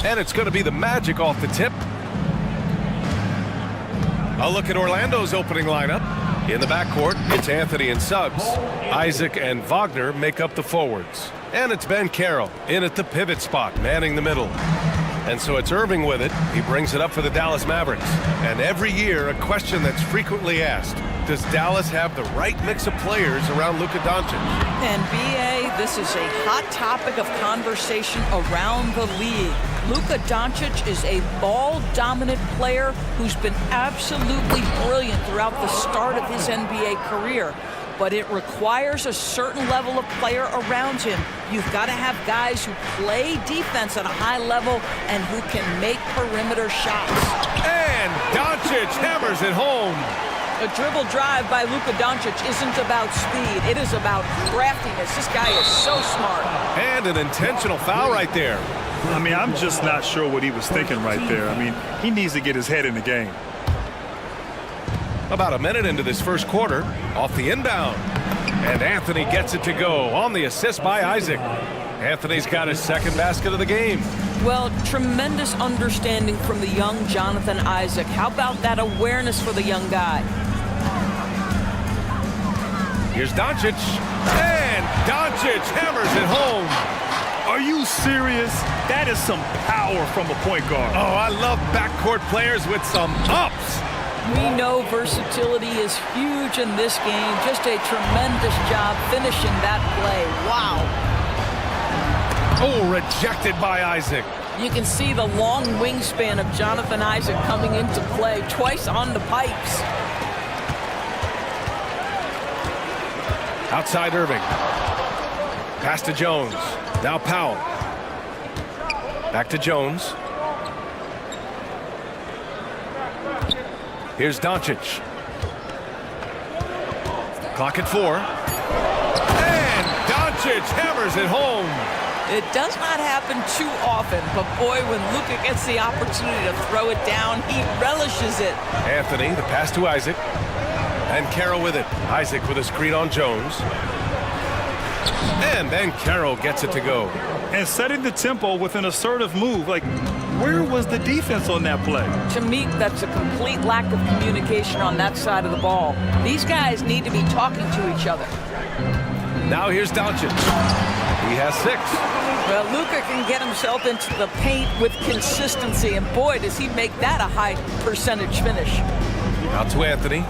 And it's going to be the Magic off the tip. A look at Orlando's opening lineup. In the backcourt, it's Anthony and Suggs. Isaac and Wagner make up the forwards. And it's Ben Carroll in at the pivot spot, manning the middle. And so it's Irving with it. He brings it up for the Dallas Mavericks. And every year, a question that's frequently asked. Does Dallas have the right mix of players around Luka Doncic? And BA, this is a hot topic of conversation around the league. Luka Doncic is a ball-dominant player who's been absolutely brilliant throughout the start of his NBA career. But it requires a certain level of player around him. You've got to have guys who play defense at a high level and who can make perimeter shots. And Doncic hammers it home. A dribble drive by Luka Doncic isn't about speed. It is about craftiness. This guy is so smart. And an intentional foul right there. I mean, I'm just not sure what he was thinking right there. I mean, he needs to get his head in the game. About a minute into this first quarter, off the inbound. And Anthony gets it to go on the assist by Isaac. Anthony's got his second basket of the game. Well, tremendous understanding from the young Jonathan Isaac. How about that awareness for the young guy? Here's Doncic. And Doncic hammers it home. Are you serious? That is some power from a point guard. Oh, I love backcourt players with some ups. We know versatility is huge in this game. Just a tremendous job finishing that play. Wow. Oh, rejected by Isaac. You can see the long wingspan of Jonathan Isaac coming into play twice on the pipes. Outside Irving. Pass to Jones. Now Powell. Back to Jones. Here's Doncic. Clock at 4. And Doncic hammers it home. It does not happen too often, but boy, when Luka gets the opportunity to throw it down, he relishes it. Anthony, the pass to Isaac. And Carroll with it. Isaac with a screen on Jones. And then Carroll gets it to go. And setting the tempo with an assertive move. Like, where was the defense on that play? To me, that's a complete lack of communication on that side of the ball. These guys need to be talking to each other. Now here's Doncic. He has 6. Well, Luka can get himself into the paint with consistency, and boy, does he make that a high percentage finish. Out to Anthony.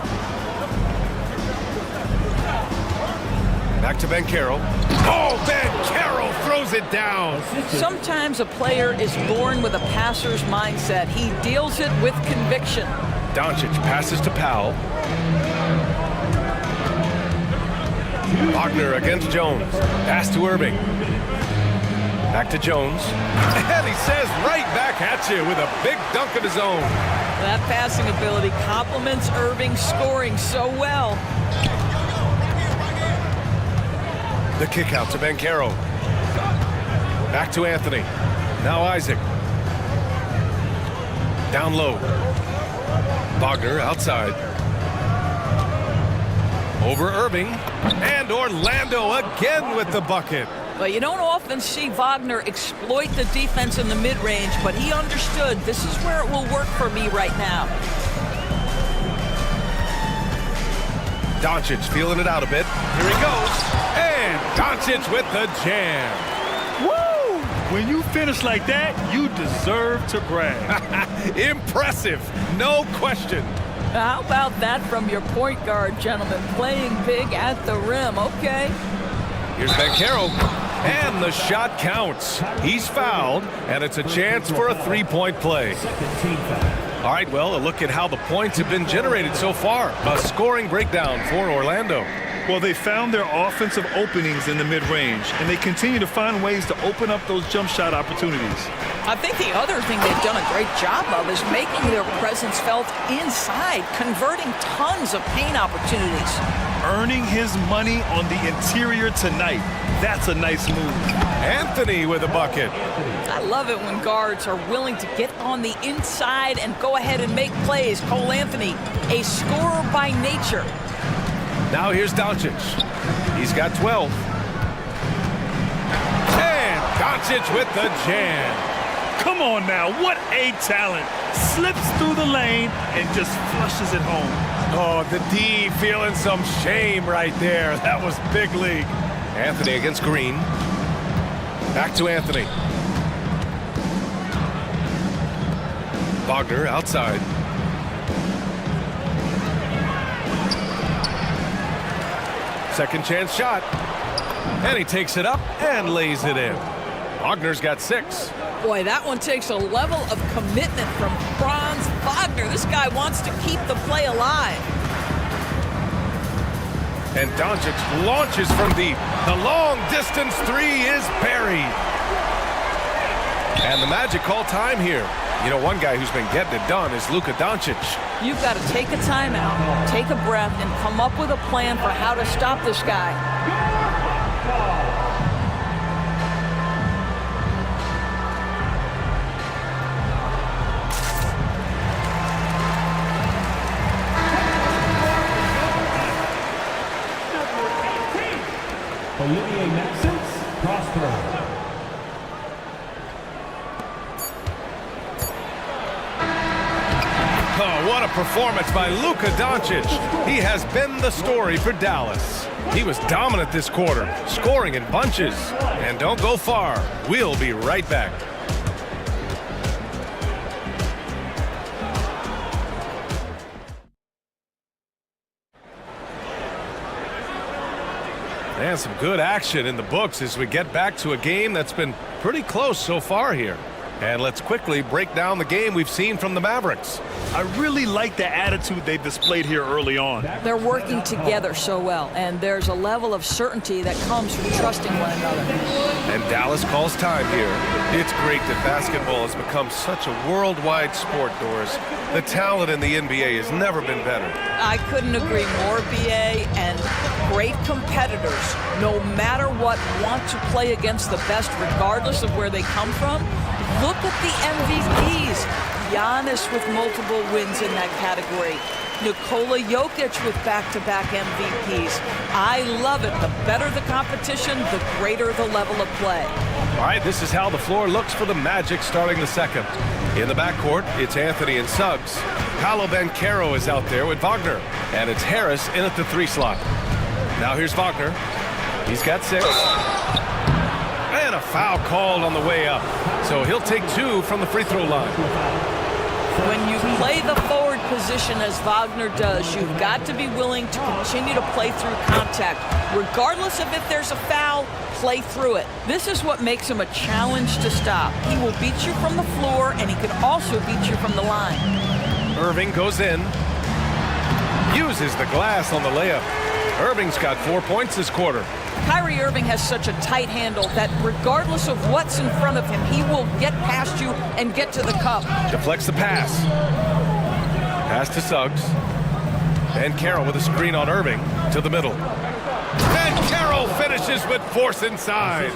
Back to Ben Carroll. Oh, Ben Carroll throws it down. Sometimes a player is born with a passer's mindset. He deals it with conviction. Doncic passes to Powell. Wagner against Jones. Pass to Irving. Back to Jones. And he says right back at you with a big dunk of his own. That passing ability complements Irving's scoring so well. The kick out to Ben Carroll. Back to Anthony. Now Isaac. Down low. Wagner outside. Over Irving. And Orlando again with the bucket. Well, you don't often see Wagner exploit the defense in the mid-range, but he understood this is where it will work for me right now. Doncic feeling it out a bit. Here he goes. And Doncic with the jam. Woo! When you finish like that, you deserve to brag. Impressive, no question. How about that from your point guard, gentlemen? Playing big at the rim, okay. Here's Ben Carroll. And the shot counts. He's fouled, and it's a chance for a three-point play. All right, well, a look at how the points have been generated so far. A scoring breakdown for Orlando. Well, they found their offensive openings in the mid-range, and they continue to find ways to open up those jump shot opportunities. I think the other thing they've done a great job of is making their presence felt inside, converting tons of paint opportunities. Earning his money on the interior tonight. That's a nice move. Anthony with a bucket. I love it when guards are willing to get on the inside and go ahead and make plays. Cole Anthony, a scorer by nature. Now here's Doncic. He's got 12. And Doncic with the jam. Come on now, what a talent. Slips through the lane and just flushes it home. Oh, the D feeling some shame right there. That was big league. Anthony against Green. Back to Anthony. Wagner outside. Second chance shot. And he takes it up and lays it in. Wagner's got 6. Boy, that one takes a level of commitment from Franz Wagner. This guy wants to keep the play alive. And Doncic launches from deep. The long-distance 3 is buried. And the Magic call time here. You know, one guy who's been getting it done is Luka Doncic. You've got to take a timeout, take a breath, and come up with a plan for how to stop this guy. Oh, what a performance by Luka Doncic. He has been the story for Dallas. He was dominant this quarter, scoring in bunches. And don't go far. We'll be right back. And some good action in the books as we get back to a game that's been pretty close so far here. And let's quickly break down the game we've seen from the Mavericks. I really like the attitude they've displayed here early on. They're working together so well, and there's a level of certainty that comes from trusting one another. And Dallas calls time here. It's great that basketball has become such a worldwide sport, Doris. The talent in the NBA has never been better. I couldn't agree more, BA, and great competitors, no matter what, want to play against the best regardless of where they come from. Look at the MVPs. Giannis with multiple wins in that category. Nikola Jokic with back-to-back MVPs. I love it. The better the competition, the greater the level of play. All right, this is how the floor looks for the Magic starting the second. In the backcourt, it's Anthony and Suggs. Paolo Banchero is out there with Wagner. And it's Harris in at the 3 slot. Now here's Wagner. He's got 6. And a foul called on the way up. So he'll take 2 from the free throw line. When you play the forward position as Wagner does, you've got to be willing to continue to play through contact. Regardless of if there's a foul, play through it. This is what makes him a challenge to stop. He will beat you from the floor, and he can also beat you from the line. Irving goes in. Uses the glass on the layup. Irving's got 4 points this quarter. Kyrie Irving has such a tight handle that regardless of what's in front of him, he will get past you and get to the cup. Deflects the pass. Pass to Suggs. And Carroll with a screen on Irving to the middle. And Carroll finishes with force inside.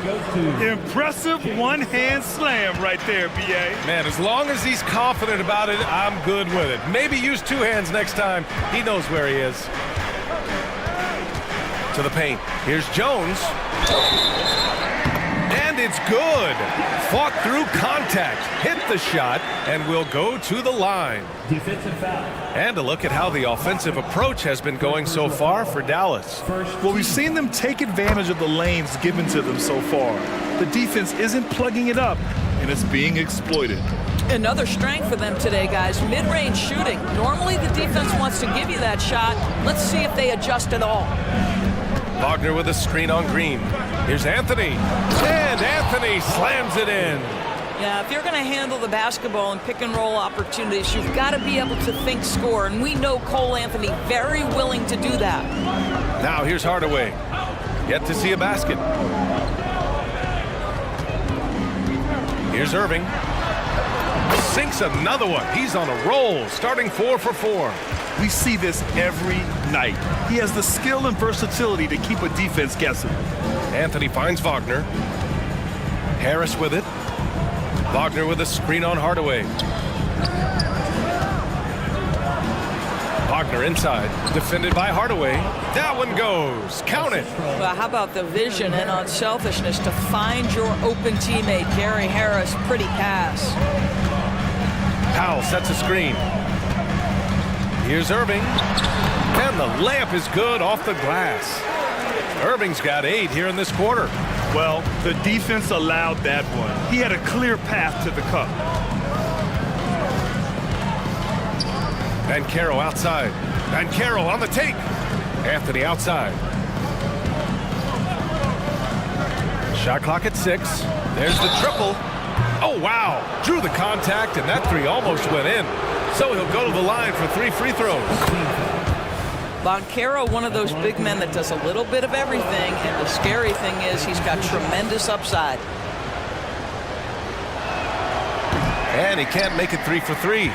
Impressive one-hand slam right there, B.A. Man, as long as he's confident about it, I'm good with it. Maybe use 2 hands next time. He knows where he is. To the paint. Here's Jones. And it's good. Fought through contact. Hit the shot and will go to the line. Defensive foul. And a look at how the offensive approach has been going so far for Dallas. Well, we've seen them take advantage of the lanes given to them so far. The defense isn't plugging it up, and it's being exploited. Another strength for them today, guys. Mid-range shooting. Normally the defense wants to give you that shot. Let's see if they adjust at all. Wagner with a screen on Green. Here's Anthony. And Anthony slams it in. Yeah, if you're going to handle the basketball and pick and roll opportunities, you've got to be able to think score. And we know Cole Anthony very willing to do that. Now here's Hardaway. Yet to see a basket. Here's Irving. Sinks another one. He's on a roll, starting 4 for 4. We see this every night. He has the skill and versatility to keep a defense guessing. Anthony finds Wagner. Harris with it. Wagner with a screen on Hardaway. Wagner inside, defended by Hardaway. That one goes. Count it. Well, how about the vision and unselfishness to find your open teammate, Gary Harris? Pretty pass. Powell sets a screen. Here's Irving. And the layup is good off the glass. Irving's got 8 here in this quarter. Well, the defense allowed that one. He had a clear path to the cup. Banchero outside. Banchero on the take. Anthony outside. Shot clock at 6. There's the triple. Oh, wow. Drew the contact, and that 3 almost went in. So he'll go to the line for 3 free throws. Banchero, one of those big men that does a little bit of everything, and the scary thing is he's got tremendous upside. And he can't make it 3 for 3.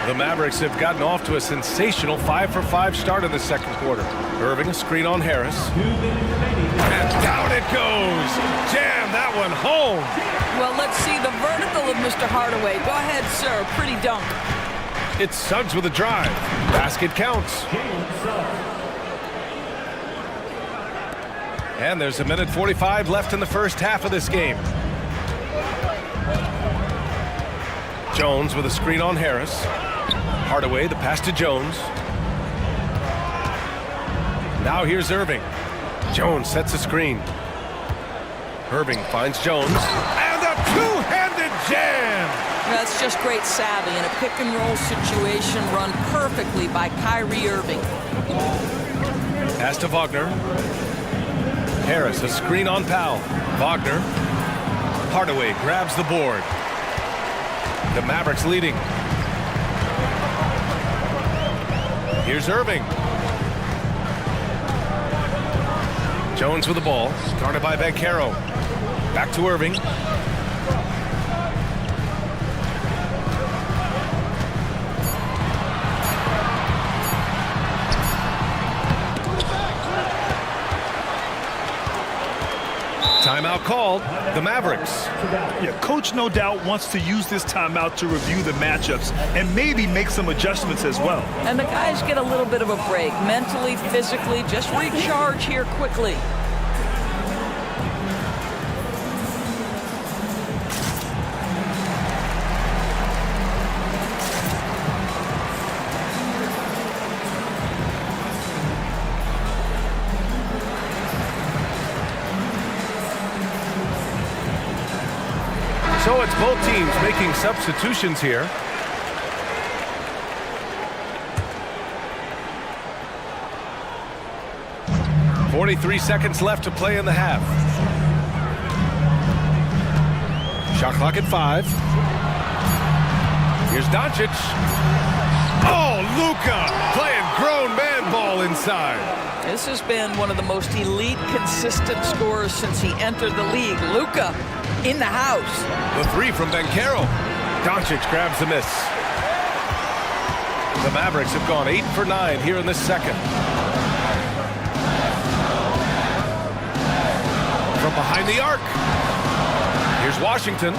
The Mavericks have gotten off to a sensational 5 for 5 start in the second quarter. Irving, a screen on Harris. And down it goes. Jam that one home. Well, let's see the vertical of Mr. Hardaway. Go ahead, sir. Pretty dunk. It's Suggs with a drive. Basket counts. And there's 1:45 left in the first half of this game. Jones with a screen on Harris. Hardaway, the pass to Jones. Now here's Irving. Jones sets a screen. Irving finds Jones. And a two-handed jam! That's just great savvy in a pick-and-roll situation run perfectly by Kyrie Irving. Pass to Wagner. Harris, a screen on Powell. Wagner. Hardaway grabs the board. The Mavericks leading. Here's Irving. Jones with the ball. Guarded by Banchero. Back to Irving. Timeout called. The Mavericks. Yeah, coach no doubt wants to use this timeout to review the matchups and maybe make some adjustments as well. And the guys get a little bit of a break, mentally, physically, just recharge here quickly. So it's both teams making substitutions here. .43 seconds left to play in the half. Shot clock at 5. Here's Doncic. Oh, Luka playing grown man ball inside. This has been one of the most elite, consistent scorers since he entered the league. Luka in the house. The 3 from Banchero. Doncic grabs the miss. The Mavericks have gone 8 for 9 here in this second. From behind the arc. Here's Washington.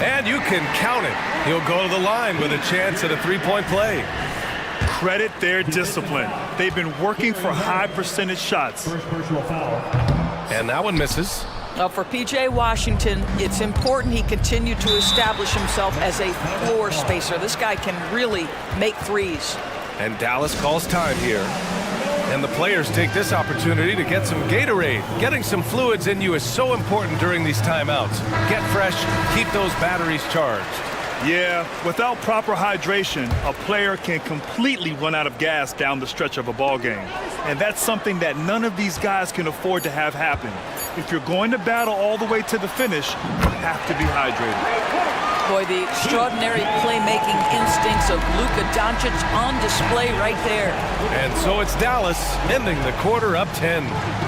And you can count it. He'll go to the line with a chance at a three-point play. Credit their discipline. They've been working for high percentage shots. And that one misses. For P.J. Washington, it's important he continue to establish himself as a floor spacer. This guy can really make threes. And Dallas calls time here. And the players take this opportunity to get some Gatorade. Getting some fluids in you is so important during these timeouts. Get fresh, keep those batteries charged. Yeah, without proper hydration, a player can completely run out of gas down the stretch of a ball game. And that's something that none of these guys can afford to have happen. If you're going to battle all the way to the finish, you have to be hydrated. Boy, the extraordinary playmaking instincts of Luka Doncic on display right there. And so it's Dallas ending the quarter up 10.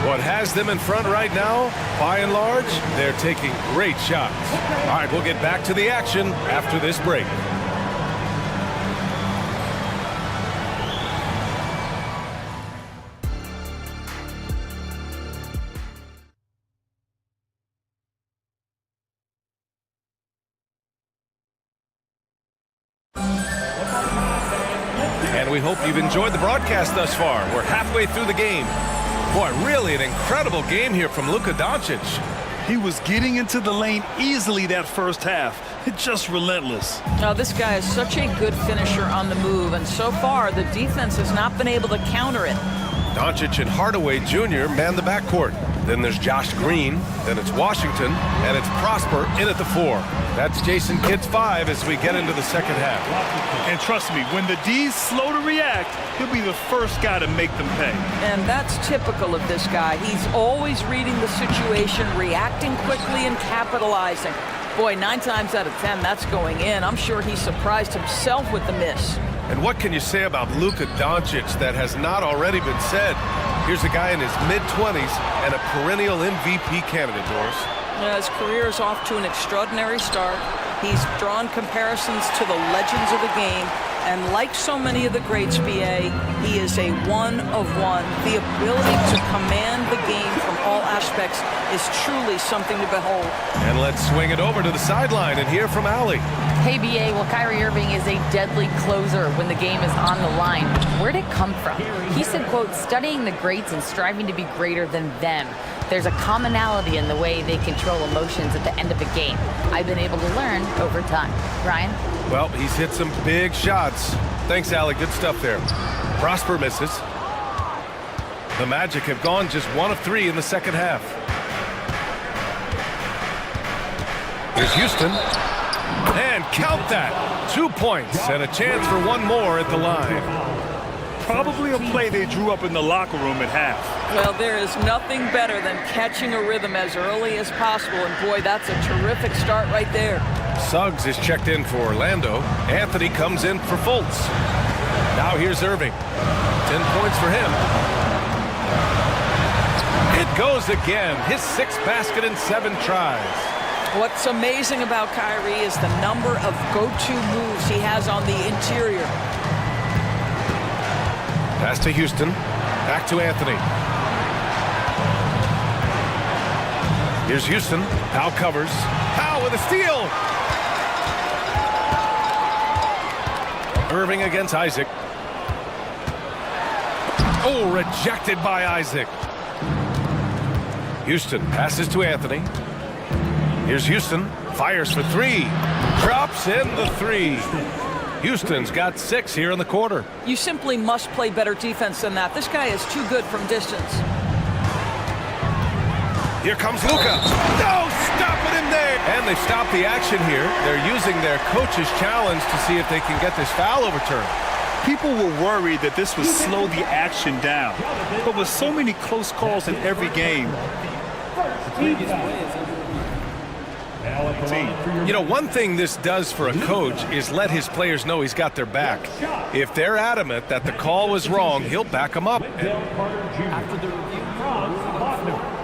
What has them in front right now, by and large, they're taking great shots. All right, we'll get back to the action after this break. And we hope you've enjoyed the broadcast thus far. We're halfway through the game. Boy, really an incredible game here from Luka Doncic. He was getting into the lane easily that first half. It's just relentless. Now, this guy is such a good finisher on the move, and so far the defense has not been able to counter it. Doncic and Hardaway Jr. man the backcourt. Then there's Josh Green, then it's Washington, and it's Prosper in at the 4. That's Jason Kidd's 5 as we get into the second half. And trust me, when the D's slow to react, he'll be the first guy to make them pay. And that's typical of this guy. He's always reading the situation, reacting quickly and capitalizing. Boy, 9 times out of 10, that's going in. I'm sure he surprised himself with the miss. And what can you say about Luka Doncic that has not already been said? Here's a guy in his mid-20s and a perennial MVP candidate, Doris. His career is off to an extraordinary start. He's drawn comparisons to the legends of the game. And like so many of the greats, BA, he is a one-of-one. The ability to command the game from all aspects is truly something to behold. And let's swing it over to the sideline and hear from Allie. Hey, BA, well, Kyrie Irving is a deadly closer when the game is on the line. Where'd it come from? He said, quote, studying the greats and striving to be greater than them. There's a commonality in the way they control emotions at the end of a game. I've been able to learn over time. Ryan? Well, he's hit some big shots. Thanks, Allie. Good stuff there. Prosper misses. The Magic have gone just 1 of 3 in the second half. Here's Houston. And count that. 2 points and a chance for 1 more at the line. Probably a play they drew up in the locker room at half. Well, there is nothing better than catching a rhythm as early as possible. And boy, that's a terrific start right there. Suggs is checked in for Orlando. Anthony comes in for Fultz. Now here's Irving. 10 points for him. It goes again. His 6th basket in 7 tries. What's amazing about Kyrie is the number of go-to moves he has on the interior. Pass to Houston. Back to Anthony. Here's Houston. Powell covers. Powell with a steal. Irving against Isaac. Oh, rejected by Isaac. Houston passes to Anthony. Here's Houston. Fires for 3. Drops in the 3. Houston's got 6 here in the quarter. You simply must play better defense than that. This guy is too good from distance. Here comes Luka. No, stopping him there. And they stop the action here. They're using their coach's challenge to see if they can get this foul overturned. People were worried that this would slow the action down. But with so many close calls in every game, you know, one thing this does for a coach is let his players know he's got their back. If they're adamant that the call was wrong, he'll back them up. After the review,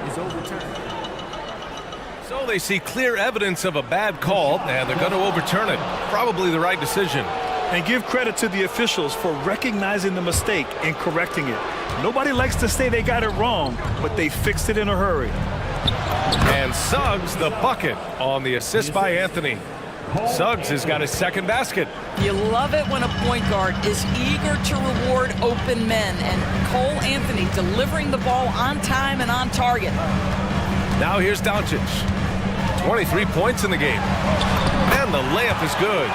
is overturned. So they see clear evidence of a bad call, and they're going to overturn it. Probably the right decision. and give credit to the officials for recognizing the mistake and correcting it. Nobody likes to say they got it wrong, but they fixed it in a hurry. And Suggs the bucket on the assist by Anthony. Suggs has got his second basket. You love it when a point guard is eager to reward open men, and Cole Anthony delivering the ball on time and on target. Now here's Doncic. 23 points in the game. And the layup is good.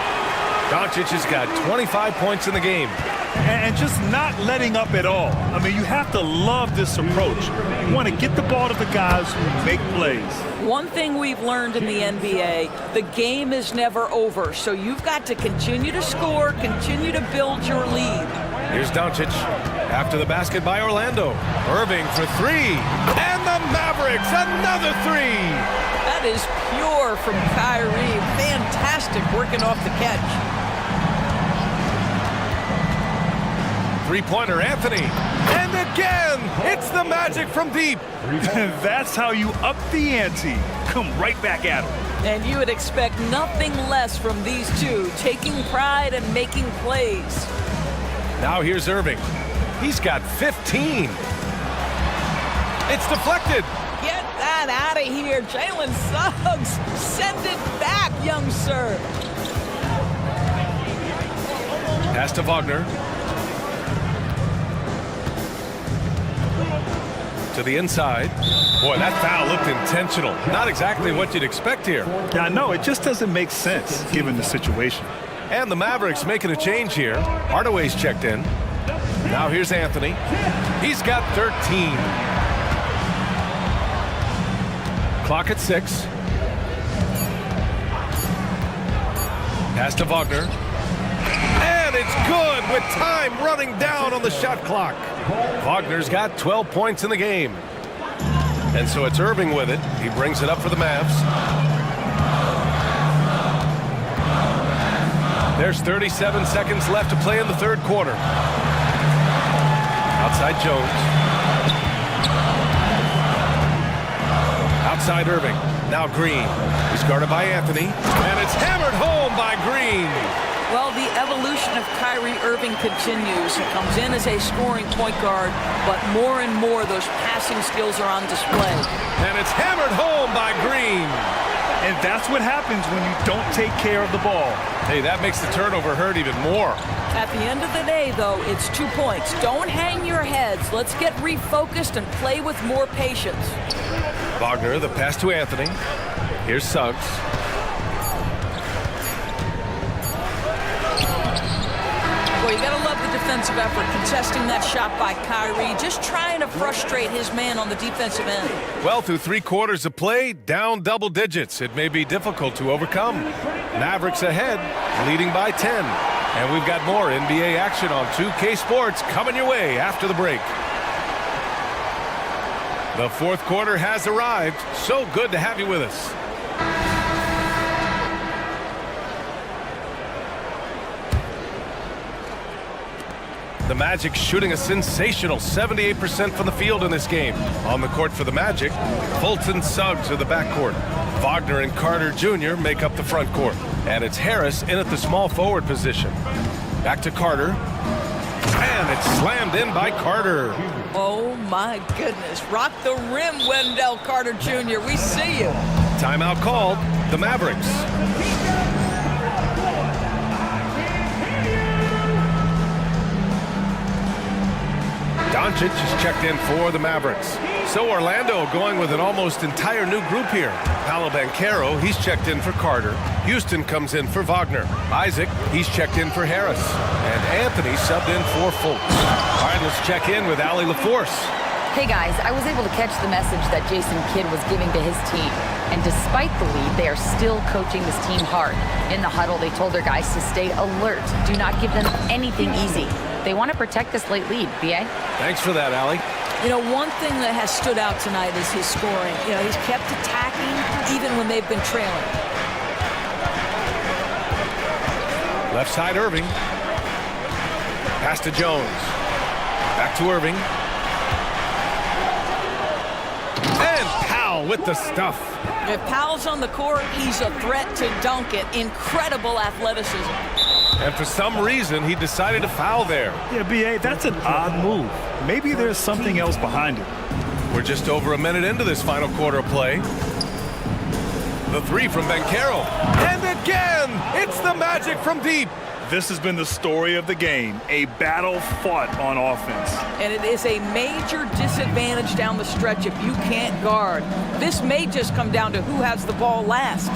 Doncic has got 25 points in the game. And just not letting up at all. I mean, you have to love this approach. You want to get the ball to the guys who make plays. One thing we've learned in the NBA, the game is never over. So you've got to continue to score, continue to build your lead. Here's Doncic. After the basket by Orlando. Irving for three. And the Mavericks, another three. That is pure from Kyrie. Fantastic working off the catch. Three-pointer, Anthony. And again, it's the Magic from deep. That's how you up the ante. Come right back at them. And you would expect nothing less from these two, taking pride and making plays. Now here's Irving. He's got 15. It's deflected. Get that out of here. Jalen Suggs, send it back, young sir. Pass to Wagner. to the inside. Boy, that foul looked intentional. Not exactly what you'd expect here. Yeah, I know. It just doesn't make sense given the situation. And the Mavericks making a change here. Hardaway's checked in. Now here's Anthony. He's got 13. Clock at 6. Pass to Wagner. And it's good with time running down on the shot clock. Wagner's got 12 points in the game. And so it's Irving with it. He brings it up for the Mavs. There's 37 seconds left to play in the third quarter. Outside Jones. Outside Irving. Now Green. He's guarded by Anthony. And it's hammered home by Green. Well, the evolution of Kyrie Irving continues. He comes in as a scoring point guard, but more and more those passing skills are on display. And it's hammered home by Green. And that's what happens when you don't take care of the ball. Hey, that makes the turnover hurt even more. At the end of the day, though, it's 2 points. Don't hang your heads. Let's get refocused and play with more patience. Wagner, the pass to Anthony. Here's Suggs. Well, you gotta love the defensive effort, contesting that shot by Kyrie, just trying to frustrate his man on the defensive end. Well, through 3 quarters of play, down double digits. It may be difficult to overcome. Mavericks ahead, leading by 10. And we've got more NBA action on 2K Sports coming your way after the break. The fourth quarter has arrived. So good to have you with us. The Magic shooting a sensational 78% from the field in this game. On the court for the Magic, Fulton Suggs are the backcourt. Wagner and Carter Jr. make up the front court. And it's Harris in at the small forward position. Back to Carter. And it's slammed in by Carter. Oh, my goodness. Rock the rim, Wendell Carter Jr. We see you. Timeout called. The Mavericks. Doncic is checked in for the Mavericks. So Orlando going with an almost entire new group here. Paolo Banchero, he's checked in for Carter. Houston comes in for Wagner. Isaac, he's checked in for Harris. And Anthony subbed in for Fultz. All right, let's check in with Allie LaForce. Hey guys, I was able to catch the message that Jason Kidd was giving to his team. And despite the lead, they are still coaching this team hard. In the huddle, they told their guys to stay alert. Do not give them anything easy. They want to protect this late lead, B.A. Thanks for that, Allie. You know, one thing that has stood out tonight is his scoring. You know, he's kept attacking even when they've been trailing. Left side, Irving. Pass to Jones. Back to Irving. And Powell with the stuff. If Powell's on the court, he's a threat to dunk it. Incredible athleticism. And for some reason, he decided to foul there. Yeah, B.A., that's an odd move. Maybe there's something else behind it. We're just over a minute into this final quarter of play. The three from Banchero. And again, it's the Magic from deep. This has been the story of the game, a battle fought on offense. And it is a major disadvantage down the stretch if you can't guard. This may just come down to who has the ball last.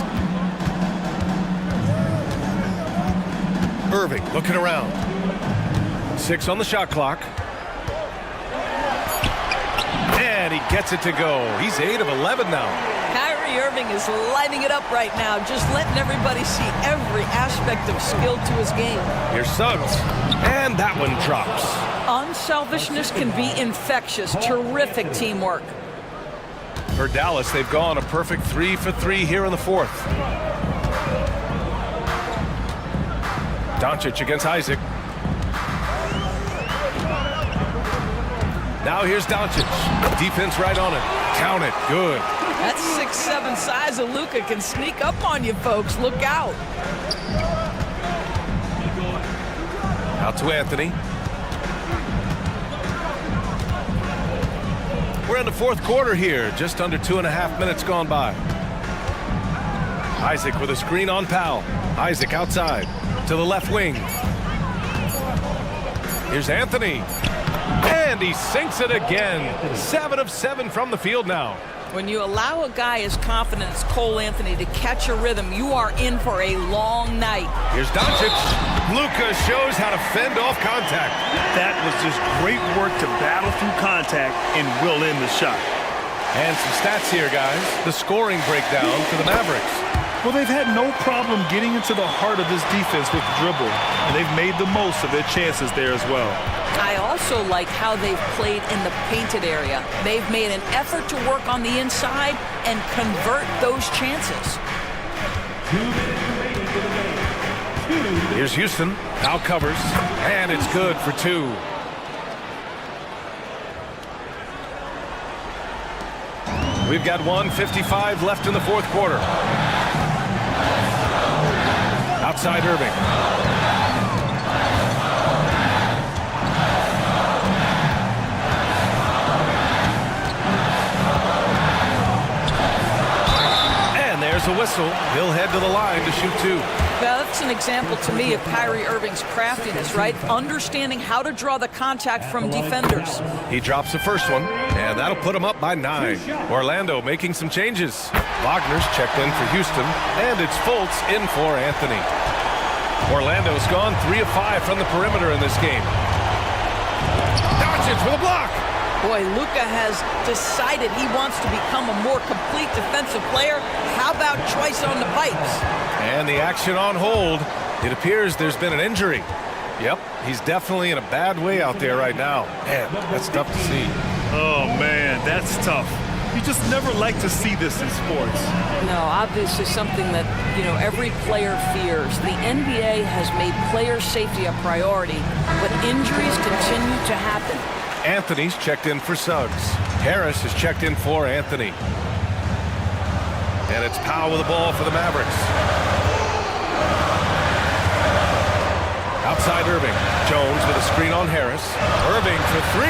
Irving looking around. 6 on the shot clock. And he gets it to go. He's 8 of 11 now. Kyrie Irving is lighting it up right now, just letting everybody see every aspect of skill to his game. Here's Suggs. And that one drops. Unselfishness can be infectious. Terrific teamwork. For Dallas, they've gone a perfect 3 for 3 here in the fourth. Doncic against Isaac. Now here's Doncic. Defense right on it. Count it. Good. That 6'7" size of Luka can sneak up on you, folks. Look out. Out to Anthony. We're in the fourth quarter here. Just under 2.5 minutes gone by. Isaac with a screen on Powell. Isaac outside to the left wing. Here's Anthony. And he sinks it again. 7 of 7 from the field now. When you allow a guy as confident as Cole Anthony to catch a rhythm, you are in for a long night. Here's Doncic. Luka shows how to fend off contact. That was just great work to battle through contact and will in the shot. And some stats here, guys. The scoring breakdown for the Mavericks. Well, they've had no problem getting into the heart of this defense with dribble, and they've made the most of their chances there as well. I also like how they've played in the painted area. They've made an effort to work on the inside and convert those chances. 2 minutes remaining for the game. Here's Houston. Now covers. And it's good for 2. We've got 1:55 left in the fourth quarter. Outside Irving. And there's a whistle. He'll head to the line to shoot 2. Now, that's an example to me of Kyrie Irving's craftiness, right? Understanding how to draw the contact from defenders. He drops the first one, and that'll put him up by 9. Orlando making some changes. Wagner's checked in for Houston, and it's Fultz in for Anthony. Orlando's gone 3 of 5 from the perimeter in this game. Doncic with a block. Boy, Luka has decided he wants to become a more complete defensive player. How about choice on the pipes? And the action on hold. It appears there's been an injury. Yep, he's definitely in a bad way out there right now. Man, that's tough to see. Oh, man, that's tough. You just never like to see this in sports. No, obviously something that, every player fears. The NBA has made player safety a priority, but injuries continue to happen. Anthony's checked in for Suggs. Harris is checked in for Anthony. And it's Powell with the ball for the Mavericks. Outside Irving. Jones with a screen on Harris. Irving for 3.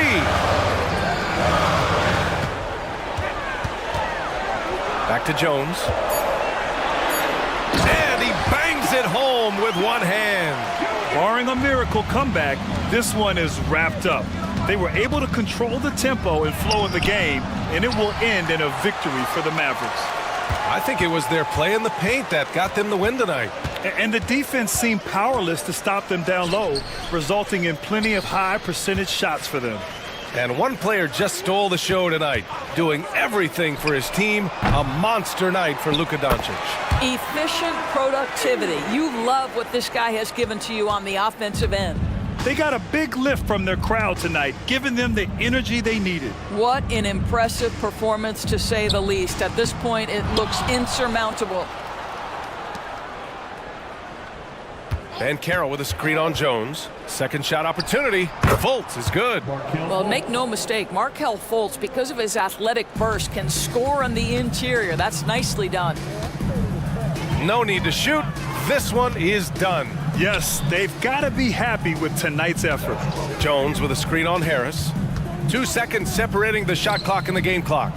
Back to Jones. And he bangs it home with one hand. Barring a miracle comeback, this one is wrapped up. They were able to control the tempo and flow of the game, and it will end in a victory for the Mavericks. I think it was their play in the paint that got them the win tonight. And the defense seemed powerless to stop them down low, resulting in plenty of high percentage shots for them. And one player just stole the show tonight, doing everything for his team. A monster night for Luka Doncic. Efficient productivity. You love what this guy has given to you on the offensive end. They got a big lift from their crowd tonight, giving them the energy they needed. What an impressive performance, to say the least. At this point, it looks insurmountable. Ben Carroll with a screen on Jones. Second shot opportunity. Fultz is good. Well, make no mistake, Markelle Fultz, because of his athletic burst, can score on the interior. That's nicely done. No need to shoot. This one is done. Yes, they've got to be happy with tonight's effort. Jones with a screen on Harris. 2 seconds separating the shot clock and the game clock.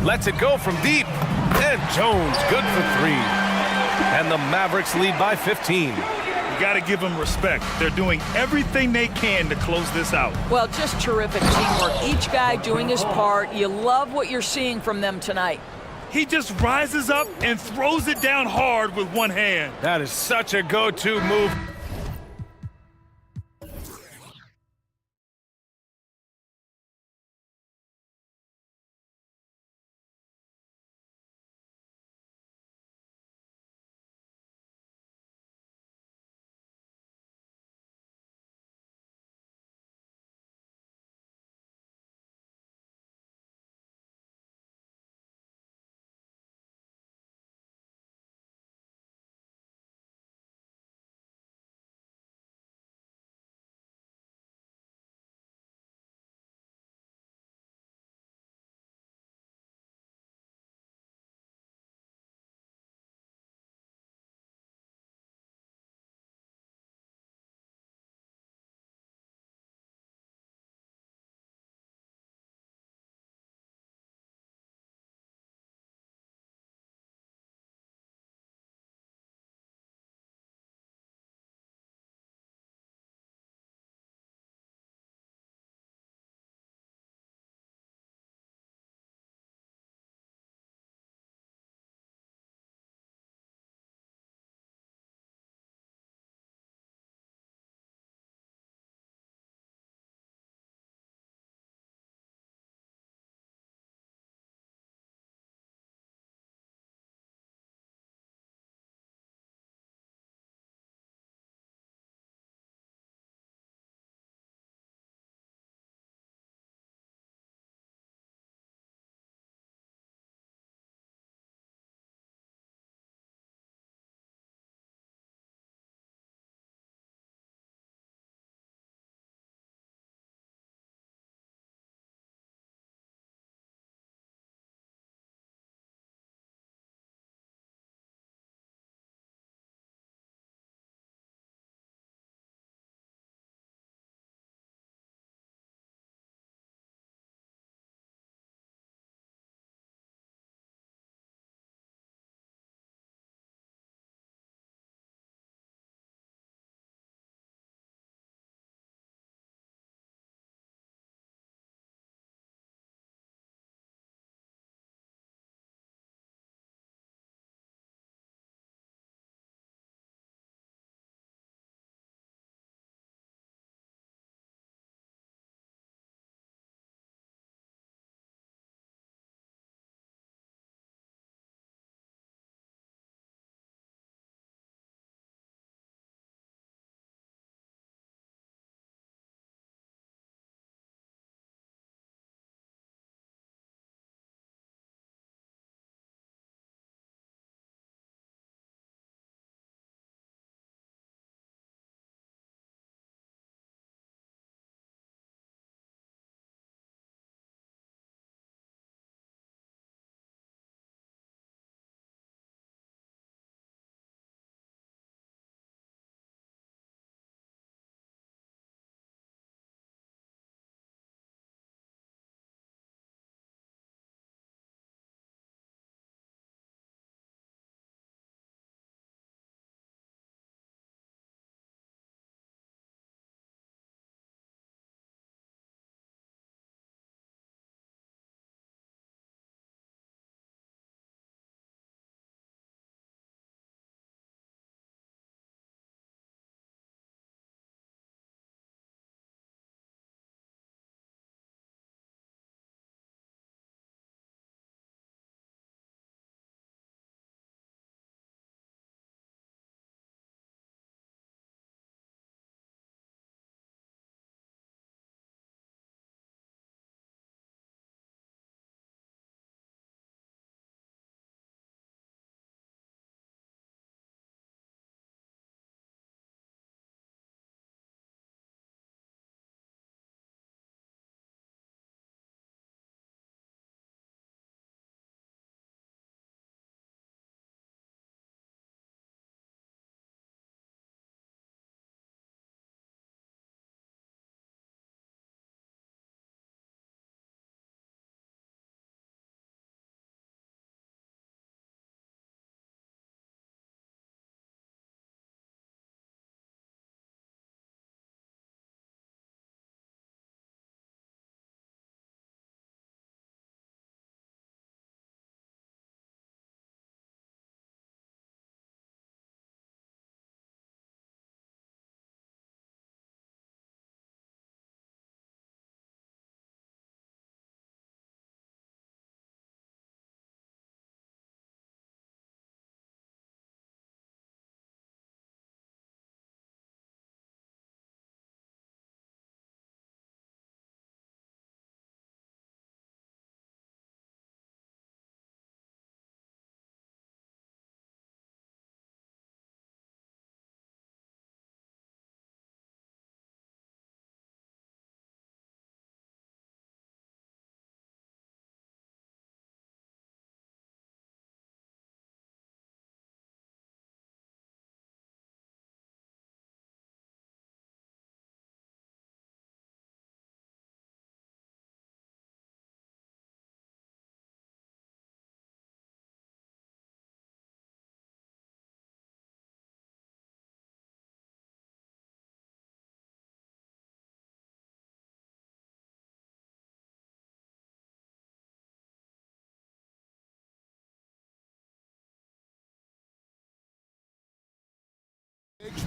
Lets it go from deep. And Jones good for 3. And the Mavericks lead by 15. You got to give them respect. They're doing everything they can to close this out. Well, just terrific teamwork. Each guy doing his part. You love what you're seeing from them tonight. He just rises up and throws it down hard with one hand. That is such a go-to move.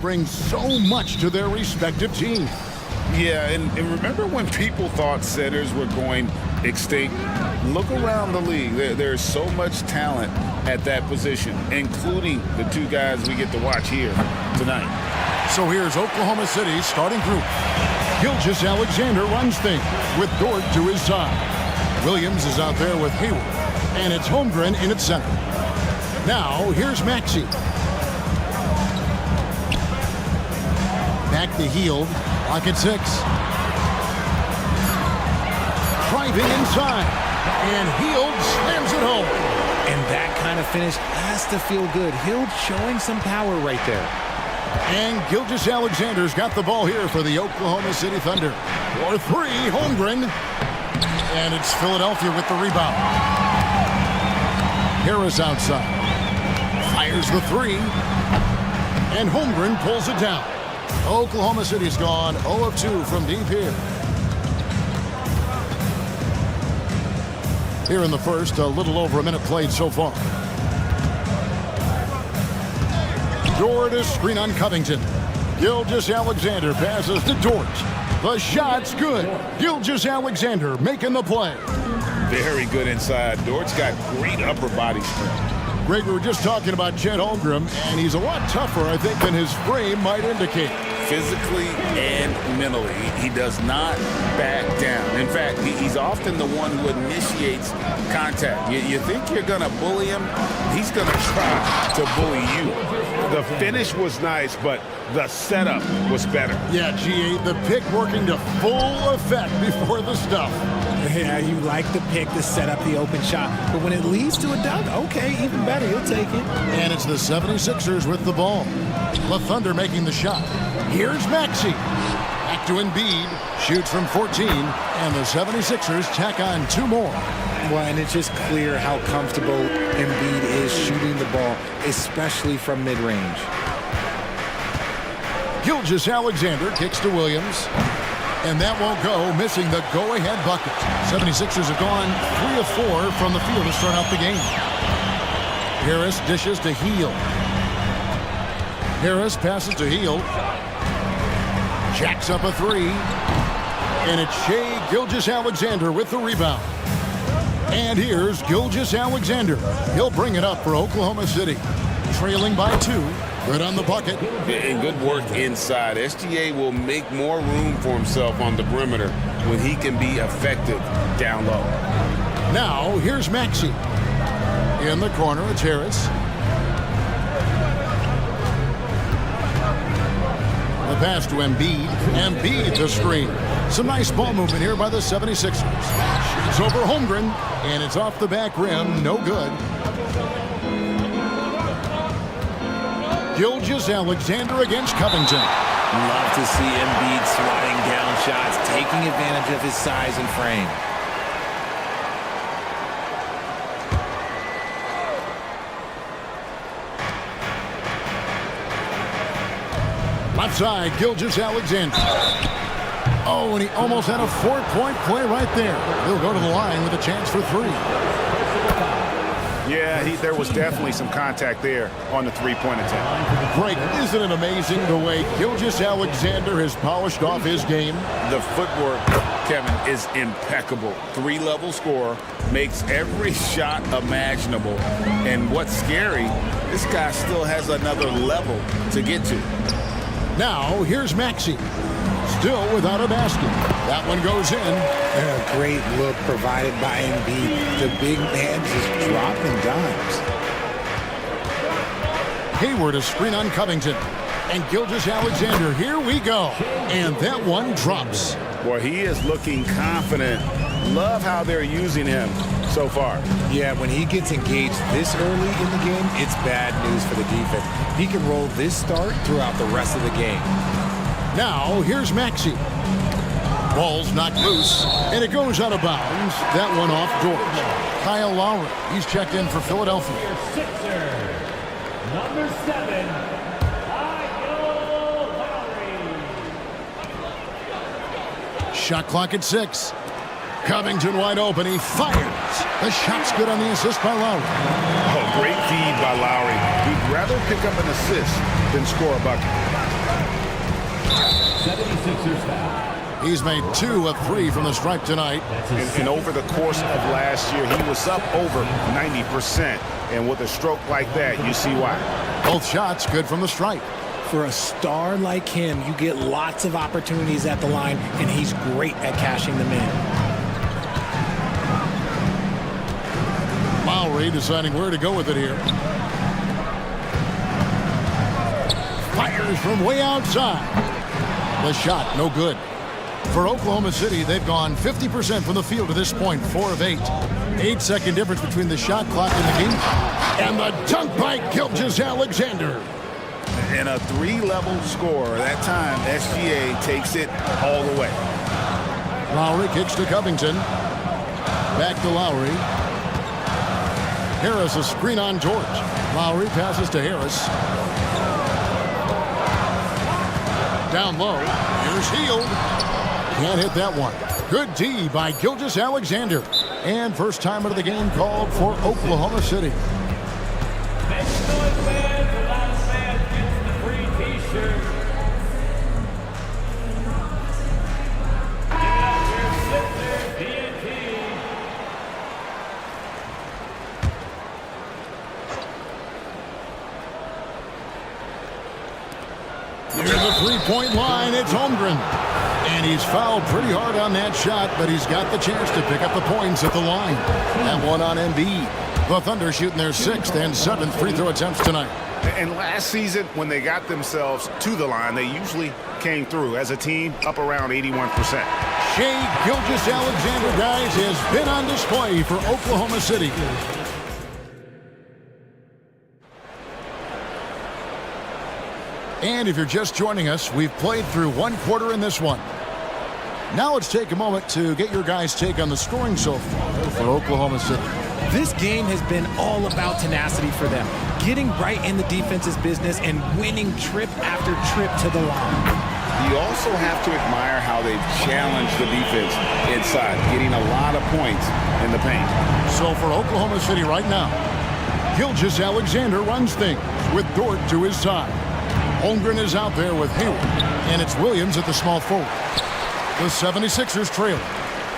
Brings so much to their respective teams. Yeah, and remember when people thought setters were going extinct? Look around the league. There's so much talent at that position, including the two guys we get to watch here tonight. So here's Oklahoma City's starting group. Gilgeous-Alexander runs things with Dort to his side. Williams is out there with Hayward, and it's Holmgren in at center. Now, here's Maxey. Back to Hield, lock at 6. Driving inside, and Hield slams it home. And that kind of finish has to feel good. Hield showing some power right there. And Gilgeous-Alexander's got the ball here for the Oklahoma City Thunder. For 3, Holmgren. And it's Philadelphia with the rebound. Harris outside. Fires the 3. And Holmgren pulls it down. Oklahoma City's gone 0 of 2 from deep here. Here in the first, a little over a minute played so far. Dort is screen on Covington. Gilgeous-Alexander passes to Dort. The shot's good. Gilgeous-Alexander making the play. Very good inside. Dort's got great upper body strength. Greg, we were just talking about Chet Holmgren, and he's a lot tougher, I think, than his frame might indicate. Physically and mentally, he does not back down. In fact, he's often the one who initiates contact. You think you're going to bully him, he's going to try to bully you. The finish was nice, but the setup was better. Yeah, G8, the pick working to full effect before the stuff. Yeah, you like the pick to set up the open shot, but when it leads to a dunk, okay, even better, you'll take it. And it's the 76ers with the ball. The Thunder making the shot. Here's Maxey. Back to Embiid. Shoots from 14, and the 76ers tack on 2 more. Well, and it's just clear how comfortable Embiid is shooting the ball, especially from mid-range. Gilgeous-Alexander kicks to Williams. And that won't go, missing the go-ahead bucket. 76ers have gone 3 of 4 from the field to start out the game. Harris dishes to Hield. Harris passes to Hield. Jacks up a 3. And it's Shai Gilgeous-Alexander with the rebound. And here's Gilgeous-Alexander. He'll bring it up for Oklahoma City. Trailing by 2. Good on the bucket. And good work inside. SGA will make more room for himself on the perimeter when he can be effective down low. Now, here's Maxey. In the corner, it's Harris. The pass to Embiid. Embiid the screen. Some nice ball movement here by the 76ers. Shoots over Holmgren, and it's off the back rim. No good. Gilgeous-Alexander against Covington. Love to see Embiid swatting down shots, taking advantage of his size and frame. Left side, Gilgeous-Alexander. Oh, and he almost had a 4-point play right there. He'll go to the line with a chance for 3. Yeah, there was definitely some contact there on the three-point attempt. Greg, isn't it amazing the way Gilgeous-Alexander has polished off his game? The footwork, Kevin, is impeccable. 3-level scorer, makes every shot imaginable. And what's scary, this guy still has another level to get to. Now, here's Maxey. Still without a basket. That one goes in. A great look provided by Embiid. The big man just dropping dimes. Hayward a screen on Covington. And Gilgeous-Alexander, here we go. And that one drops. Boy, he is looking confident. Love how they're using him so far. Yeah, when he gets engaged this early in the game, it's bad news for the defense. He can roll this start throughout the rest of the game. Now, here's Maxey. Ball's knocked loose, and it goes out of bounds. That one off George. Kyle Lowry, he's checked in for Philadelphia. Number 7, Kyle Lowry. Shot clock at 6. Covington wide open. He fires. The shot's good on the assist by Lowry. Oh, great feed by Lowry. He'd rather pick up an assist than score a bucket. 76ers foul. He's made 2 of 3 from the stripe tonight. And over the course of last year, he was up over 90%. And with a stroke like that, you see why. Both shots good from the stripe. For a star like him, you get lots of opportunities at the line, and he's great at cashing them in. Lowry deciding where to go with it here. Fires from way outside. The shot, no good. For Oklahoma City, they've gone 50% from the field to this point, 4 of 8. 8-second difference between the shot clock and the game. And the dunk by Gilgeous-Alexander. And a 3-level score. That time, SGA takes it all the way. Lowry kicks to Covington. Back to Lowry. Harris a screen on George. Lowry passes to Harris. Down low. Here's Hield. Can't hit that one. Good D by Gilgeous-Alexander. And first time out of the game called for Oklahoma City. Make noise, fans. The last man gets the free T-shirt. Give it up for Sixers TNT. Near the three-point line, it's Holmgren. And he's fouled pretty hard on that shot, but he's got the chance to pick up the points at the line. That one on Embiid. The Thunder shooting their 6th and 7th free throw attempts tonight. And last season, when they got themselves to the line, they usually came through as a team up around 81%. Shai Gilgeous-Alexander, guys, has been on display for Oklahoma City. And if you're just joining us, we've played through 1 quarter in this one. Now let's take a moment to get your guys' take on the scoring so far for Oklahoma City. This game has been all about tenacity for them, getting right in the defense's business and winning trip after trip to the line. You also have to admire how they've challenged the defense inside, getting a lot of points in the paint. So for Oklahoma City right now, Gilgeous-Alexander runs things with Dort to his side. Holmgren is out there with Hayward, and it's Williams at the small forward. The 76ers trail,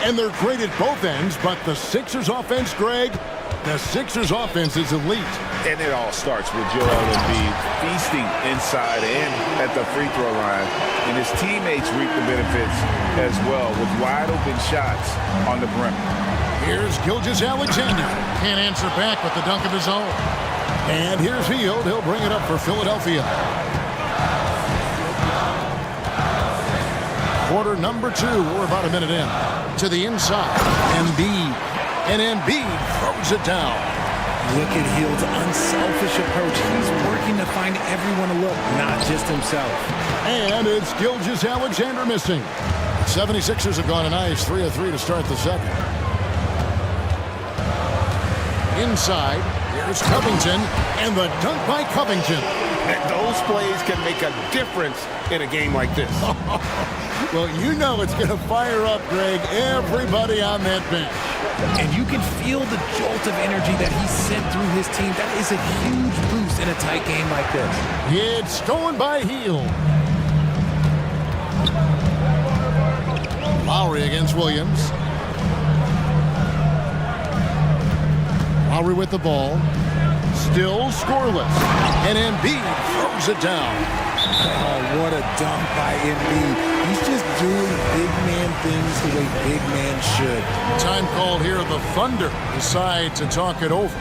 and they're great at both ends, but the Sixers offense, Greg, the Sixers offense is elite. And it all starts with Joel Embiid feasting inside and at the free throw line. And his teammates reap the benefits as well with wide open shots on the perimeter. Here's Gilgeous-Alexander. Can't answer back with the dunk of his own. And here's Hield. He'll bring it up for Philadelphia. Quarter number 2. We're about a minute in. To the inside. Embiid. And Embiid throws it down. Look at Hield's unselfish approach. He's working to find everyone a look, not just himself. And it's Gilgeous-Alexander missing. 76ers have gone a nice 3 of 3 to start the second. Inside, here's Covington, and the dunk by Covington. And those plays can make a difference in a game like this. Well, you know it's going to fire up, Greg, everybody on that bench. And you can feel the jolt of energy that he sent through his team. That is a huge boost in a tight game like this. It's stolen by Hield. Lowry against Williams. Lowry with the ball. Still scoreless. And Embiid throws it down. Oh, what a dunk by Embiid. He's just doing big man things the way big man should. Time called here. The Thunder decide to talk it over.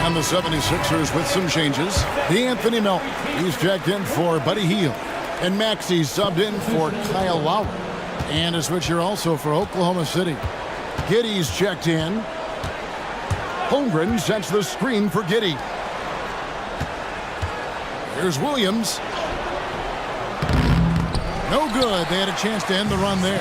And the 76ers with some changes. D'Anthony Melton, he's checked in for Buddy Hield. And Maxey subbed in for Kyle Lowry. And a switch here also for Oklahoma City. Giddey's checked in. Holmgren sets the screen for Giddey. Here's Williams. No good. They had a chance to end the run there.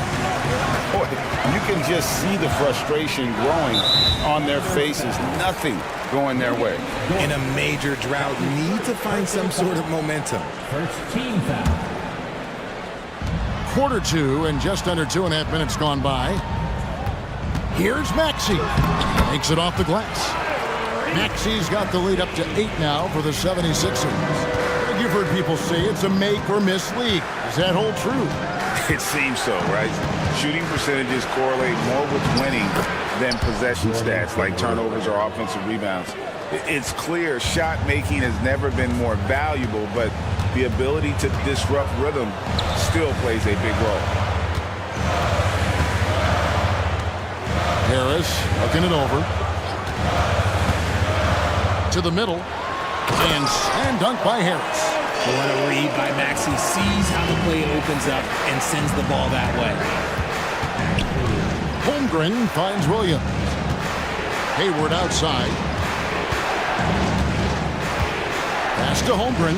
Boy, you can just see the frustration growing on their faces. Nothing going their way. In a major drought, need to find some sort of momentum. First team foul. Quarter 2 and just under 2.5 minutes gone by. Here's Maxey. Makes it off the glass. Maxi's got the lead up to 8 now for the 76ers. You've heard people say it's a make or miss league. Does that hold true? It seems so, right? Shooting percentages correlate more with winning than possession stats like turnovers or offensive rebounds. It's clear shot making has never been more valuable, but the ability to disrupt rhythm still plays a big role. Harris looking it over. To the middle. And slam dunk by Harris. What a read by Maxey. Sees how the play opens up and sends the ball that way. Holmgren finds Williams. Hayward outside. Pass to Holmgren.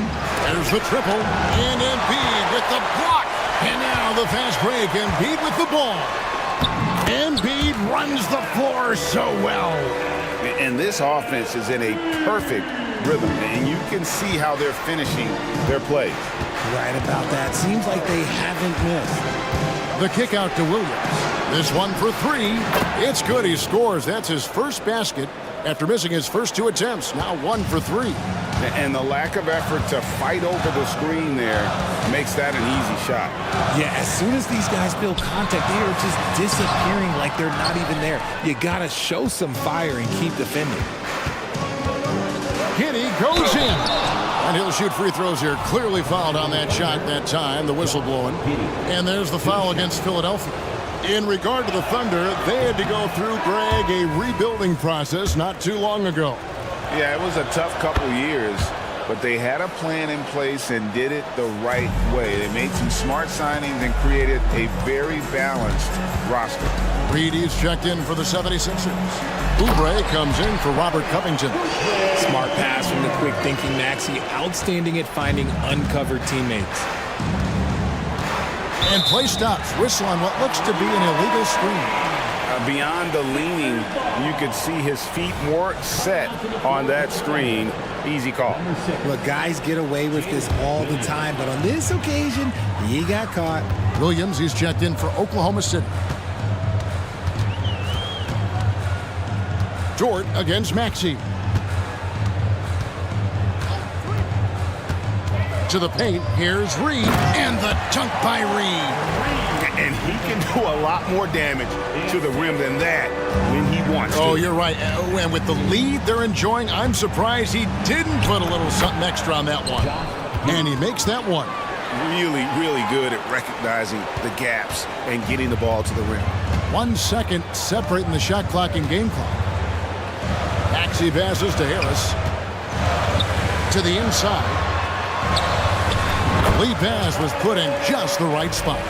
There's the triple. And Embiid with the block. And now the fast break. Embiid with the ball. Embiid runs the floor so well. And this offense is in a perfect rhythm, and you can see how they're finishing their plays. Right about that. Seems like they haven't missed. The kick out to Williams. This one for 3. It's good. He scores. That's his first basket after missing his first 2 attempts. Now 1 for 3. And the lack of effort to fight over the screen there makes that an easy shot. Yeah, as soon as these guys feel contact, they are just disappearing like they're not even there. You got to show some fire and keep defending. Hitty goes in. And he'll shoot free throws here. Clearly fouled on that shot that time. The whistle blowing. And there's the foul against Philadelphia. In regard to the Thunder, they had to go through, Greg, a rebuilding process not too long ago. Yeah, it was a tough couple years, but they had a plan in place and did it the right way. They made some smart signings and created a very balanced roster. Reedy's checked in for the 76ers. Oubre comes in for Robert Covington. Smart pass from the quick thinking Maxey. Outstanding at finding uncovered teammates. And play stops. Whistle on what looks to be an illegal screen. Beyond the leaning, you could see his feet more set on that screen. Easy call. Look, guys get away with this all the time, but on this occasion, he got caught. Williams, he's checked in for Oklahoma City. Dort against Maxey. To the paint, here's Reed, and the dunk by Reed. And he can do a lot more damage to the rim than that when he wants to. Oh, you're right. And with the lead they're enjoying, I'm surprised he didn't put a little something extra on that one. And he makes that one. Really, really good at recognizing the gaps and getting the ball to the rim. 1 second separating the shot clock and game clock. Maxey passes to Harris. To the inside. Lead pass was put in just the right spot.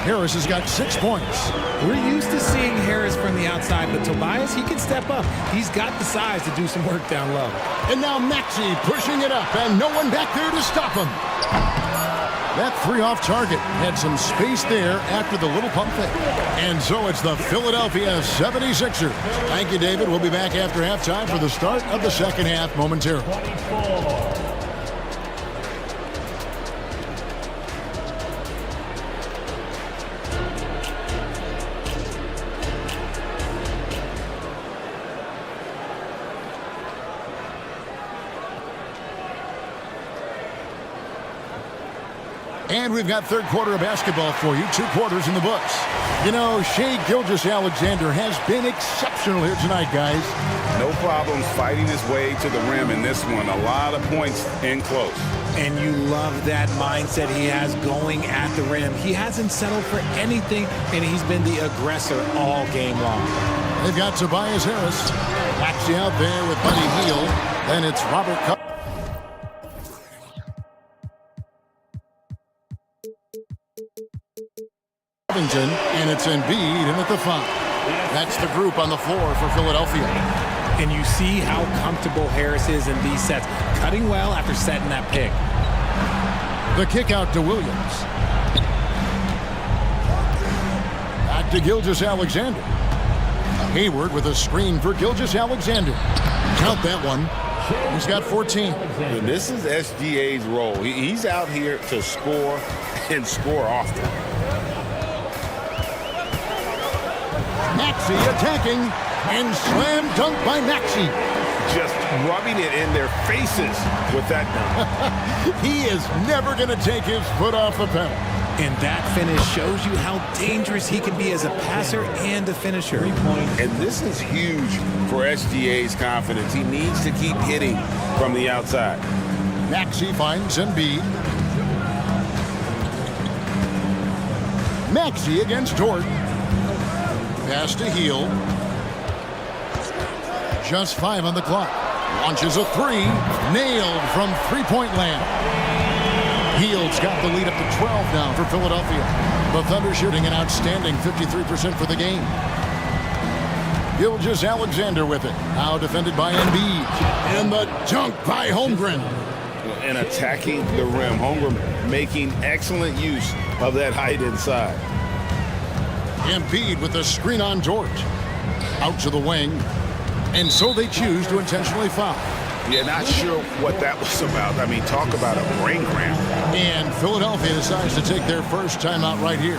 Harris has got 6 points. We're used to seeing Harris from the outside, but Tobias, he can step up. He's got the size to do some work down low. And now Maxey pushing it up, and no one back there to stop him. That 3 off target had some space there after the little pump fake. And so it's the Philadelphia 76ers. Thank you, David. We'll be back after halftime for the start of the second half momentarily. And we've got third quarter of basketball for you. 2 quarters in the books. You know, Shai Gilgeous-Alexander has been exceptional here tonight, guys. No problems fighting his way to the rim in this one. A lot of points in close. And you love that mindset he has going at the rim. He hasn't settled for anything, and he's been the aggressor all game long. They've got Tobias Harris. Maxey out there with Buddy Hield. Then it's Robert Covington, and it's Embiid in at the 5. That's the group on the floor for Philadelphia. And you see how comfortable Harris is in these sets, cutting well after setting that pick. The kick out to Williams. Back to Gilgeous-Alexander. Hayward with a screen for Gilgeous-Alexander. Count that one. He's got 14. And this is SGA's role. He's out here to score and score often. Maxey attacking, and slam dunk by Maxey. just rubbing it in their faces with that dunk. He is never going to take his foot off the pedal. And that finish shows you how dangerous he can be as a passer and a finisher. And this is huge for SGA's confidence. He needs to keep hitting from the outside. Maxey finds Embiid. Maxey against Dort. Pass to Heel. Just 5 on the clock. Launches a 3. Nailed from three-point land. Heald's got the lead up to 12 now for Philadelphia. The Thunder shooting an outstanding 53% for the game. Gilgeous-Alexander with it. Now defended by Embiid. And the dunk by Holmgren. And attacking the rim. Holmgren making excellent use of that height inside. Embiid with the screen on Dort. Out to the wing. And so they choose to intentionally foul. Yeah, not sure what that was about. I mean, talk about a brain cramp. And Philadelphia decides to take their first timeout right here.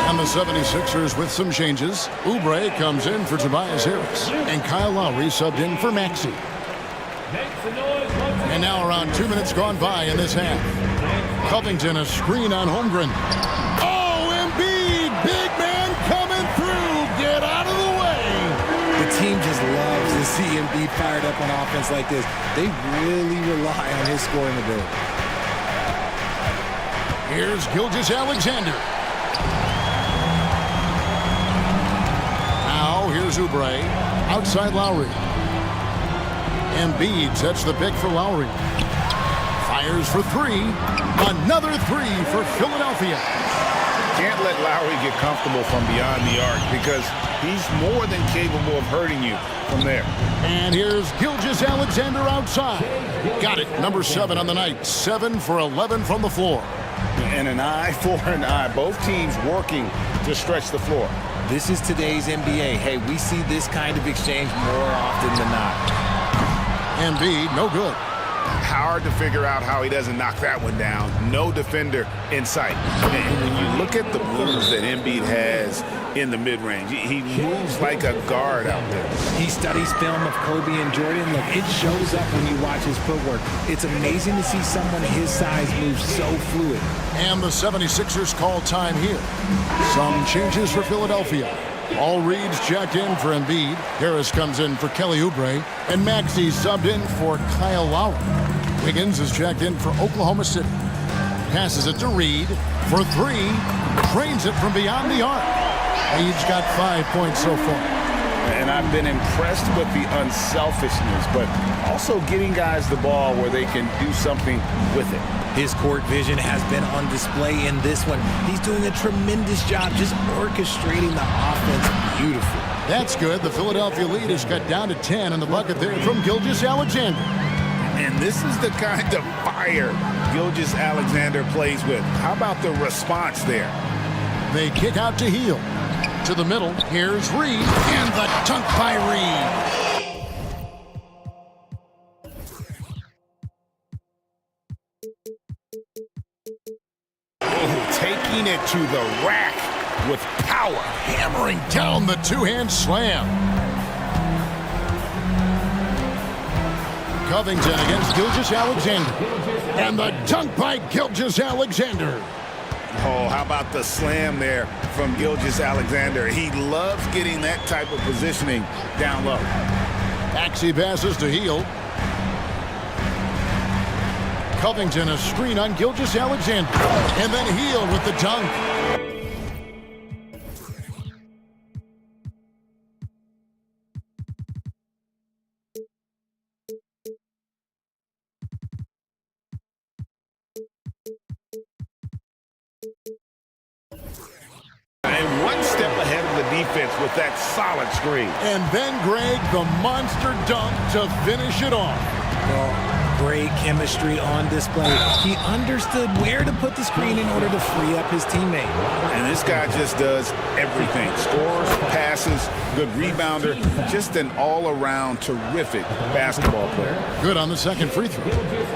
And the 76ers with some changes. Oubre comes in for Tobias Harris. And Kyle Lowry subbed in for Maxey. And now around 2 minutes gone by in this half. Covington a screen on Holmgren. Oh, Embiid! Big man coming through! Get out of the way! The team just loves to see Embiid fired up on offense like this. They really rely on his scoring ability. Here's Gilgeous-Alexander. Now here's Oubre. Outside Lowry. Embiid sets the pick for Lowry. Fires for 3. Another 3 for Philadelphia. Can't let Lowry get comfortable from beyond the arc because he's more than capable of hurting you from there. And here's Gilgeous-Alexander outside. Got it. Number 7 on the night. 7 for 11 from the floor. And an eye for an eye. Both teams working to stretch the floor. This is today's NBA. Hey, we see this kind of exchange more often than not. Embiid, no good. Hard to figure out how he doesn't knock that one down. No defender in sight. And when you look at the moves that Embiid has in the mid-range, he moves like a guard out there. He studies film of Kobe and Jordan. Look, it shows up when you watch his footwork. It's amazing to see someone his size move so fluid. And the 76ers call time here. Some changes for Philadelphia. All Reed's checked in for Embiid. Harris comes in for Kelly Oubre. And Maxey subbed in for Kyle Lowry. Wiggins is checked in for Oklahoma City. Passes it to Reed for 3. Trains it from beyond the arc. Reed's got 5 points so far. And I've been impressed with the unselfishness, but also getting guys the ball where they can do something with it. His court vision has been on display in this one. He's doing a tremendous job just orchestrating the offense beautifully. That's good. The Philadelphia lead is cut down to 10 in the bucket there from Gilgeous-Alexander. And this is the kind of fire Gilgeous-Alexander plays with. How about the response there? They kick out to Heel. To the middle, here's Reed, and the dunk by Reed. Oh, taking it to the rack with power. Hammering down the two-hand slam. Covington against Gilgeous-Alexander. And the dunk by Gilgeous-Alexander. Oh, how about the slam there from Gilgeous-Alexander? He loves getting that type of positioning down low. Maxey passes to Heel. Covington a screen on Gilgeous-Alexander. And then Heel with the dunk. And one step ahead of the defense with that solid screen. And then Greg, the monster dunk to finish it off. Well, great chemistry on display. He understood where to put the screen in order to free up his teammate. And this guy just does everything. Scores, passes, good rebounder. Just an all-around terrific basketball player. Good on the second free throw.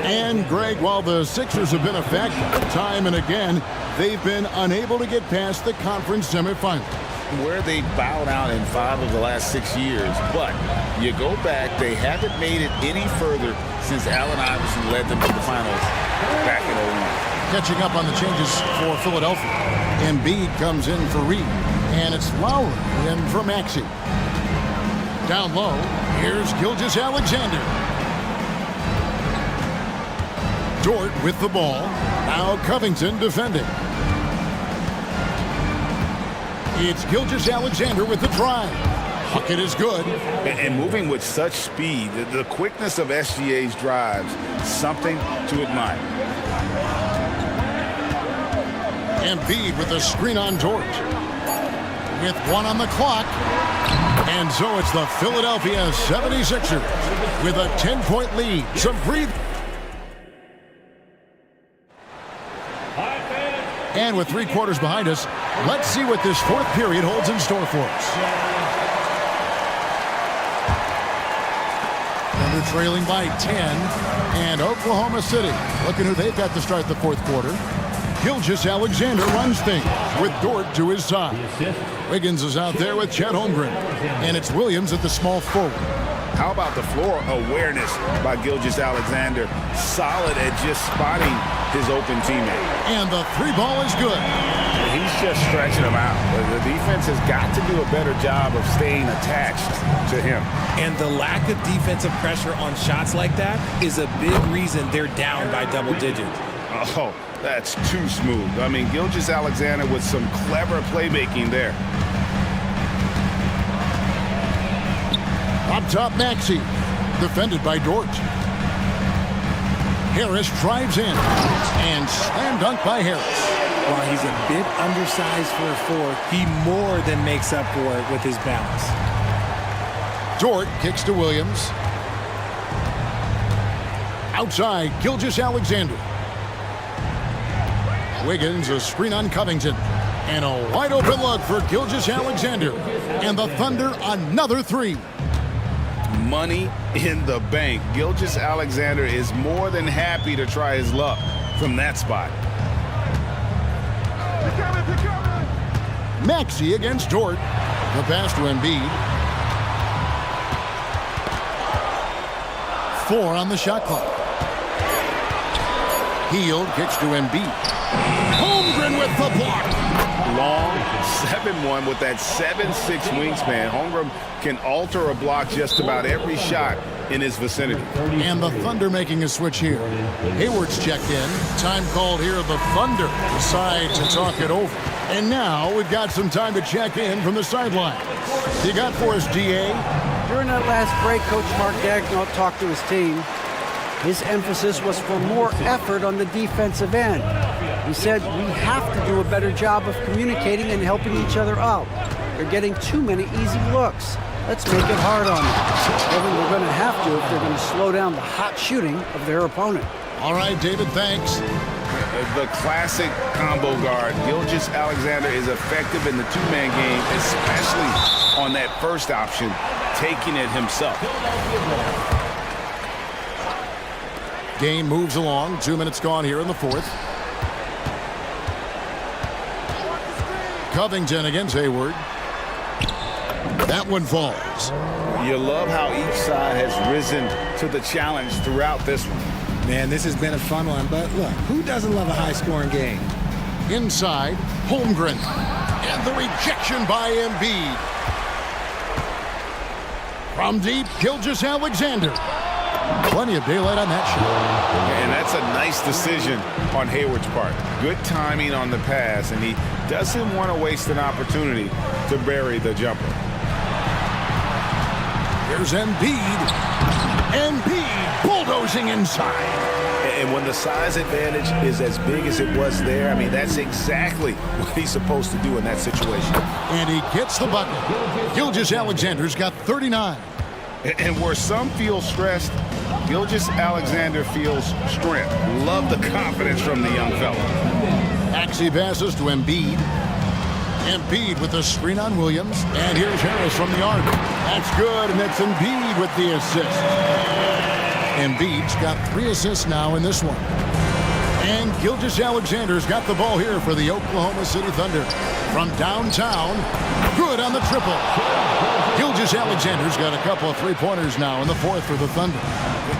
And Greg, while the Sixers have been effective time and again, they've been unable to get past the conference semifinal. where they bowed out in 5 of the last 6 years. But you go back, they haven't made it any further since Allen Iverson led them to the finals back in 01. Catching up on the changes for Philadelphia. Embiid comes in for Reed. And it's Lowry in for Maxey. Down low, here's Gilgeous-Alexander. Dort with the ball. Now Covington defending. It's Gilgeous-Alexander with the drive. Bucket is good. And moving with such speed, the quickness of SGA's drives, something to admire. Embiid with a screen on Dort. With 1 on the clock. And so it's the Philadelphia 76ers with a 10-point lead. Some breathe. And with 3 quarters behind us, let's see what this 4th period holds in store for us. Thunder trailing by 10. And Oklahoma City looking who they've got to start the 4th quarter. Gilgeous-Alexander runs things with Dort to his side. Wiggins is out there with Chet Holmgren. And it's Williams at the small forward. How about the floor awareness by Gilgeous-Alexander? Solid at just spotting his open teammate. And the 3 ball is good. He's just stretching him out. The defense has got to do a better job of staying attached to him. And the lack of defensive pressure on shots like that is a big reason they're down by double digits. Oh, that's too smooth. I mean, Gilgeous-Alexander with some clever playmaking there. Up top, Maxey. Defended by Dort. Harris drives in. And slam dunk by Harris. While he's a bit undersized for a 4, he more than makes up for it with his balance. Dort kicks to Williams. Outside, Gilgeous-Alexander. Wiggins, a screen on Covington. And a wide open look for Gilgeous-Alexander. And the Thunder, another 3. Money in the bank. Gilgeous-Alexander is more than happy to try his luck from that spot. Maxey against Dort. The pass to Embiid. 4 on the shot clock. Hield kicks to Embiid. Holmgren with the block. Long 7-1 with that 7'6" wingspan. Holmgren can alter a block just about every shot in his vicinity. And the Thunder making a switch here. Hayward's checked in. Time called here. The Thunder decide to talk it over. And now we've got some time to check in from the sideline. You got for us, DA? During that last break, Coach Mark Daigneault talked to his team. His emphasis was for more effort on the defensive end. He said, we have to do a better job of communicating and helping each other out. They're getting too many easy looks. Let's make it hard on them. We're going to have to if they're going to slow down the hot shooting of their opponent. All right, David, thanks. The classic combo guard. Gilgeous-Alexander is effective in the 2-man game, especially on that first option, taking it himself. Game moves along. 2 minutes gone here in the 4th. Covington against Hayward. That one falls. You love how each side has risen to the challenge throughout this one. Man, this has been a fun one, but look, who doesn't love a high-scoring game? Inside, Holmgren. And the rejection by Embiid. From deep, Gilgeous-Alexander. Plenty of daylight on that shot. And that's a nice decision on Hayward's part. Good timing on the pass, and he doesn't want to waste an opportunity to bury the jumper. Here's Embiid. Embiid bulldozing inside. And when the size advantage is as big as it was there, I mean, that's exactly what he's supposed to do in that situation. And he gets the bucket. Gilgeous-Alexander's got 39. And where some feel stressed, Gilgeous-Alexander feels strength. Love the confidence from the young fella. Maxey passes to Embiid. Embiid with the screen on Williams. And here's Harris from the arc. That's good, and that's Embiid with the assist. Embiid's got 3 assists now in this one. And Gilgeous-Alexander's got the ball here for the Oklahoma City Thunder. From downtown, good on the triple. Gilgeous-Alexander's got a couple of three-pointers now in the fourth for the Thunder.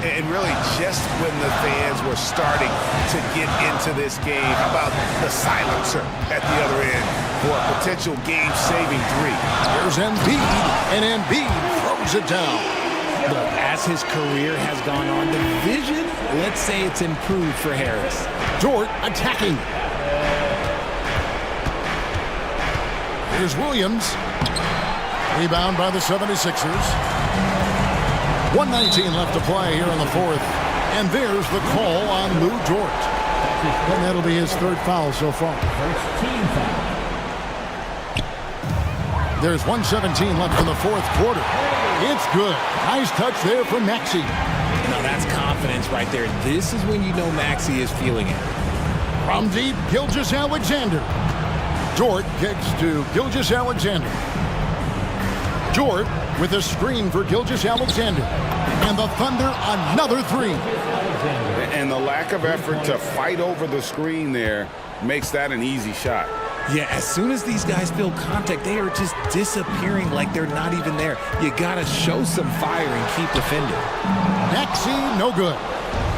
And really, just when the fans were starting to get into this game, how about the silencer at the other end for a potential game-saving three? Here's Embiid, and Embiid throws it down. Look, as his career has gone on, the vision, let's say it's improved for Harris. Dort attacking. Here's Williams. Rebound by the 76ers. 1:19 left to play here in the fourth. And there's the call on Lou Dort. And that'll be his third foul so far. There's 1:17 left in the fourth quarter. It's good. Nice touch there from Maxey. Now that's confidence right there. This is when you know Maxey is feeling it. From deep, Gilgeous-Alexander. Dort kicks to Gilgeous-Alexander. Dort with a screen for Gilgeous-Alexander. And the Thunder another three. And the lack of effort to fight over the screen there makes that an easy shot. Yeah, as soon as these guys feel contact, they are just disappearing like they're not even there. You gotta show some fire and keep defending. Maxey, no good.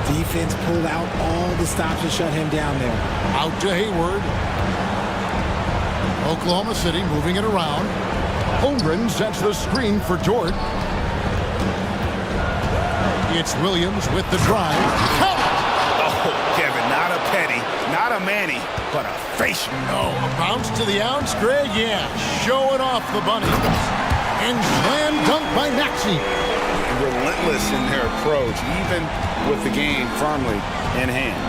Defense pulled out all the stops to shut him down there. Out to Hayward. Oklahoma City moving it around. Holmgren sets the screen for Dort. It's Williams with the drive. Count! Oh, Kevin, not a Petty, not a Manny, but a facial. No, a bounce to the ounce, Greg, yeah. Showing off the bunny. And slam dunk by Maxey. Relentless in their approach, even with the game firmly in hand.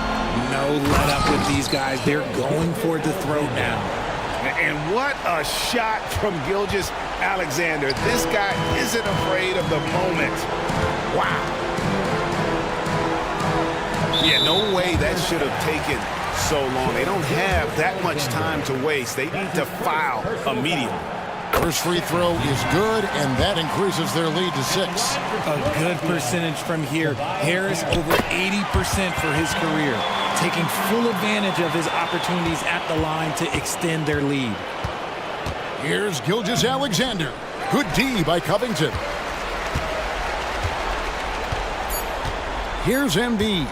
No let up with these guys. They're going for the throat now. And what a shot from Gilgeous-Alexander. This guy isn't afraid of the moment. Wow. Yeah, no way that should have taken so long. They don't have that much time to waste. They need to foul immediately. First free throw is good, and that increases their lead to 6. A good percentage from here. Harris over 80% for his career, taking full advantage of his opportunities at the line to extend their lead. Here's Gilgeous-Alexander. Good D by Covington. Here's Embiid.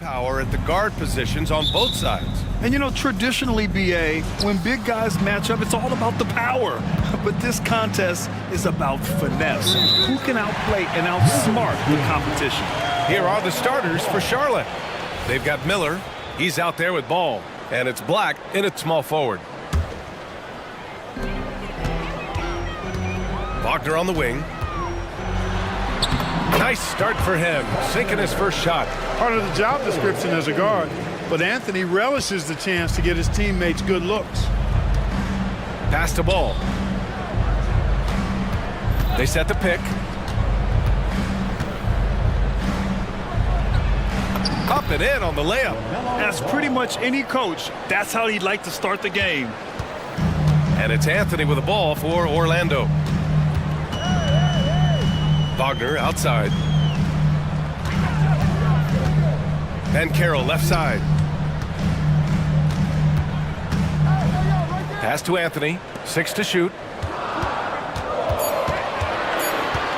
Power at the guard positions on both sides. And you know, traditionally, BA, when big guys match up, it's all about the power. But this contest is about finesse. Who can outplay and outsmart the competition? Here are the starters for Charlotte. They've got Miller. He's out there with ball. And it's Black in at small forward. Wagner on the wing. Nice start for him, sinking his first shot. Part of the job description as a guard, but Anthony relishes the chance to get his teammates good looks. Pass to ball. They set the pick. Up and in on the layup. As pretty much any coach, that's how he'd like to start the game. And it's Anthony with the ball for Orlando. Wagner outside. Ben Carroll left side. Pass to Anthony. 6 to shoot.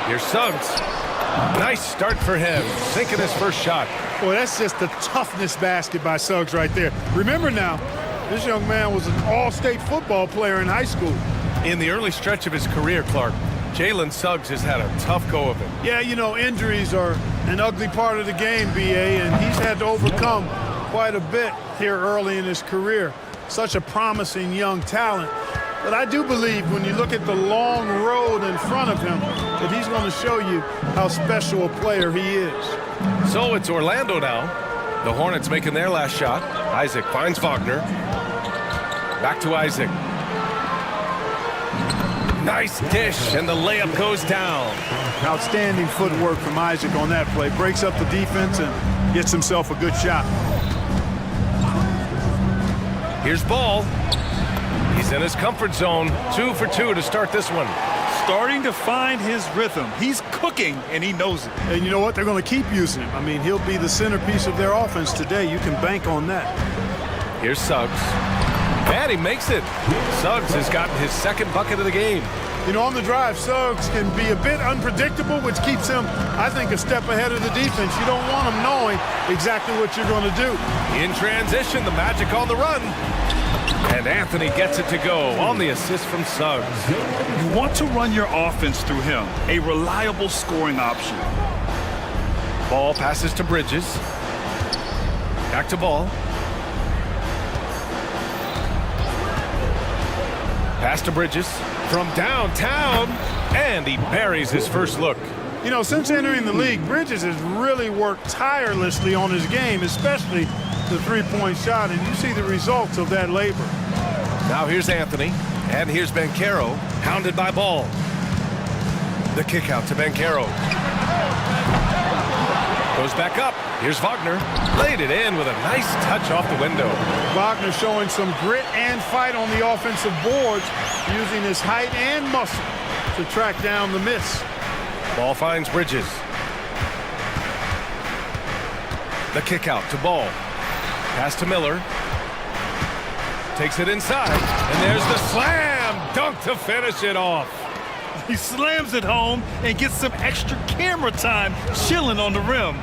Here's Suggs. Nice start for him. Sinking his first shot. Boy, that's just the toughness basket by Suggs right there. Remember now, this young man was an all-state football player in high school. In the early stretch of his career, Clark, Jalen Suggs has had a tough go of it. Yeah, you know, injuries are an ugly part of the game, BA, and he's had to overcome quite a bit here early in his career. Such a promising young talent. But I do believe when you look at the long road in front of him that he's going to show you how special a player he is. So it's Orlando now. The Hornets making their last shot. Isaac finds Wagner. Back to Isaac. Nice dish, and the layup goes down. Outstanding footwork from Isaac on that play. Breaks up the defense and gets himself a good shot. Here's Ball. He's in his comfort zone. 2 for 2 to start this one. Starting to find his rhythm. He's cooking, and he knows it. And you know what? They're going to keep using him. I mean, he'll be the centerpiece of their offense today. You can bank on that. Here's Suggs. And he makes it. Suggs has gotten his second bucket of the game. You know, on the drive, Suggs can be a bit unpredictable, which keeps him, I think, a step ahead of the defense. You don't want him knowing exactly what you're going to do. In transition, the Magic on the run. And Anthony gets it to go on the assist from Suggs. You want to run your offense through him, a reliable scoring option. Ball passes to Bridges. Back to Ball. Pass to Bridges from downtown, and he buries his first look. You know, since entering the league, Bridges has really worked tirelessly on his game, especially the three-point shot, and you see the results of that labor. Now here's Anthony, and here's Banchero, hounded by Ball. The kick out to Banchero. Goes back up. Here's Wagner. Laid it in with a nice touch off the window. Wagner showing some grit and fight on the offensive boards, using his height and muscle to track down the miss. Ball finds Bridges. The kick out to Ball. Pass to Miller. Takes it inside. And there's the slam dunk to finish it off. He slams it home and gets some extra camera time chilling on the rim.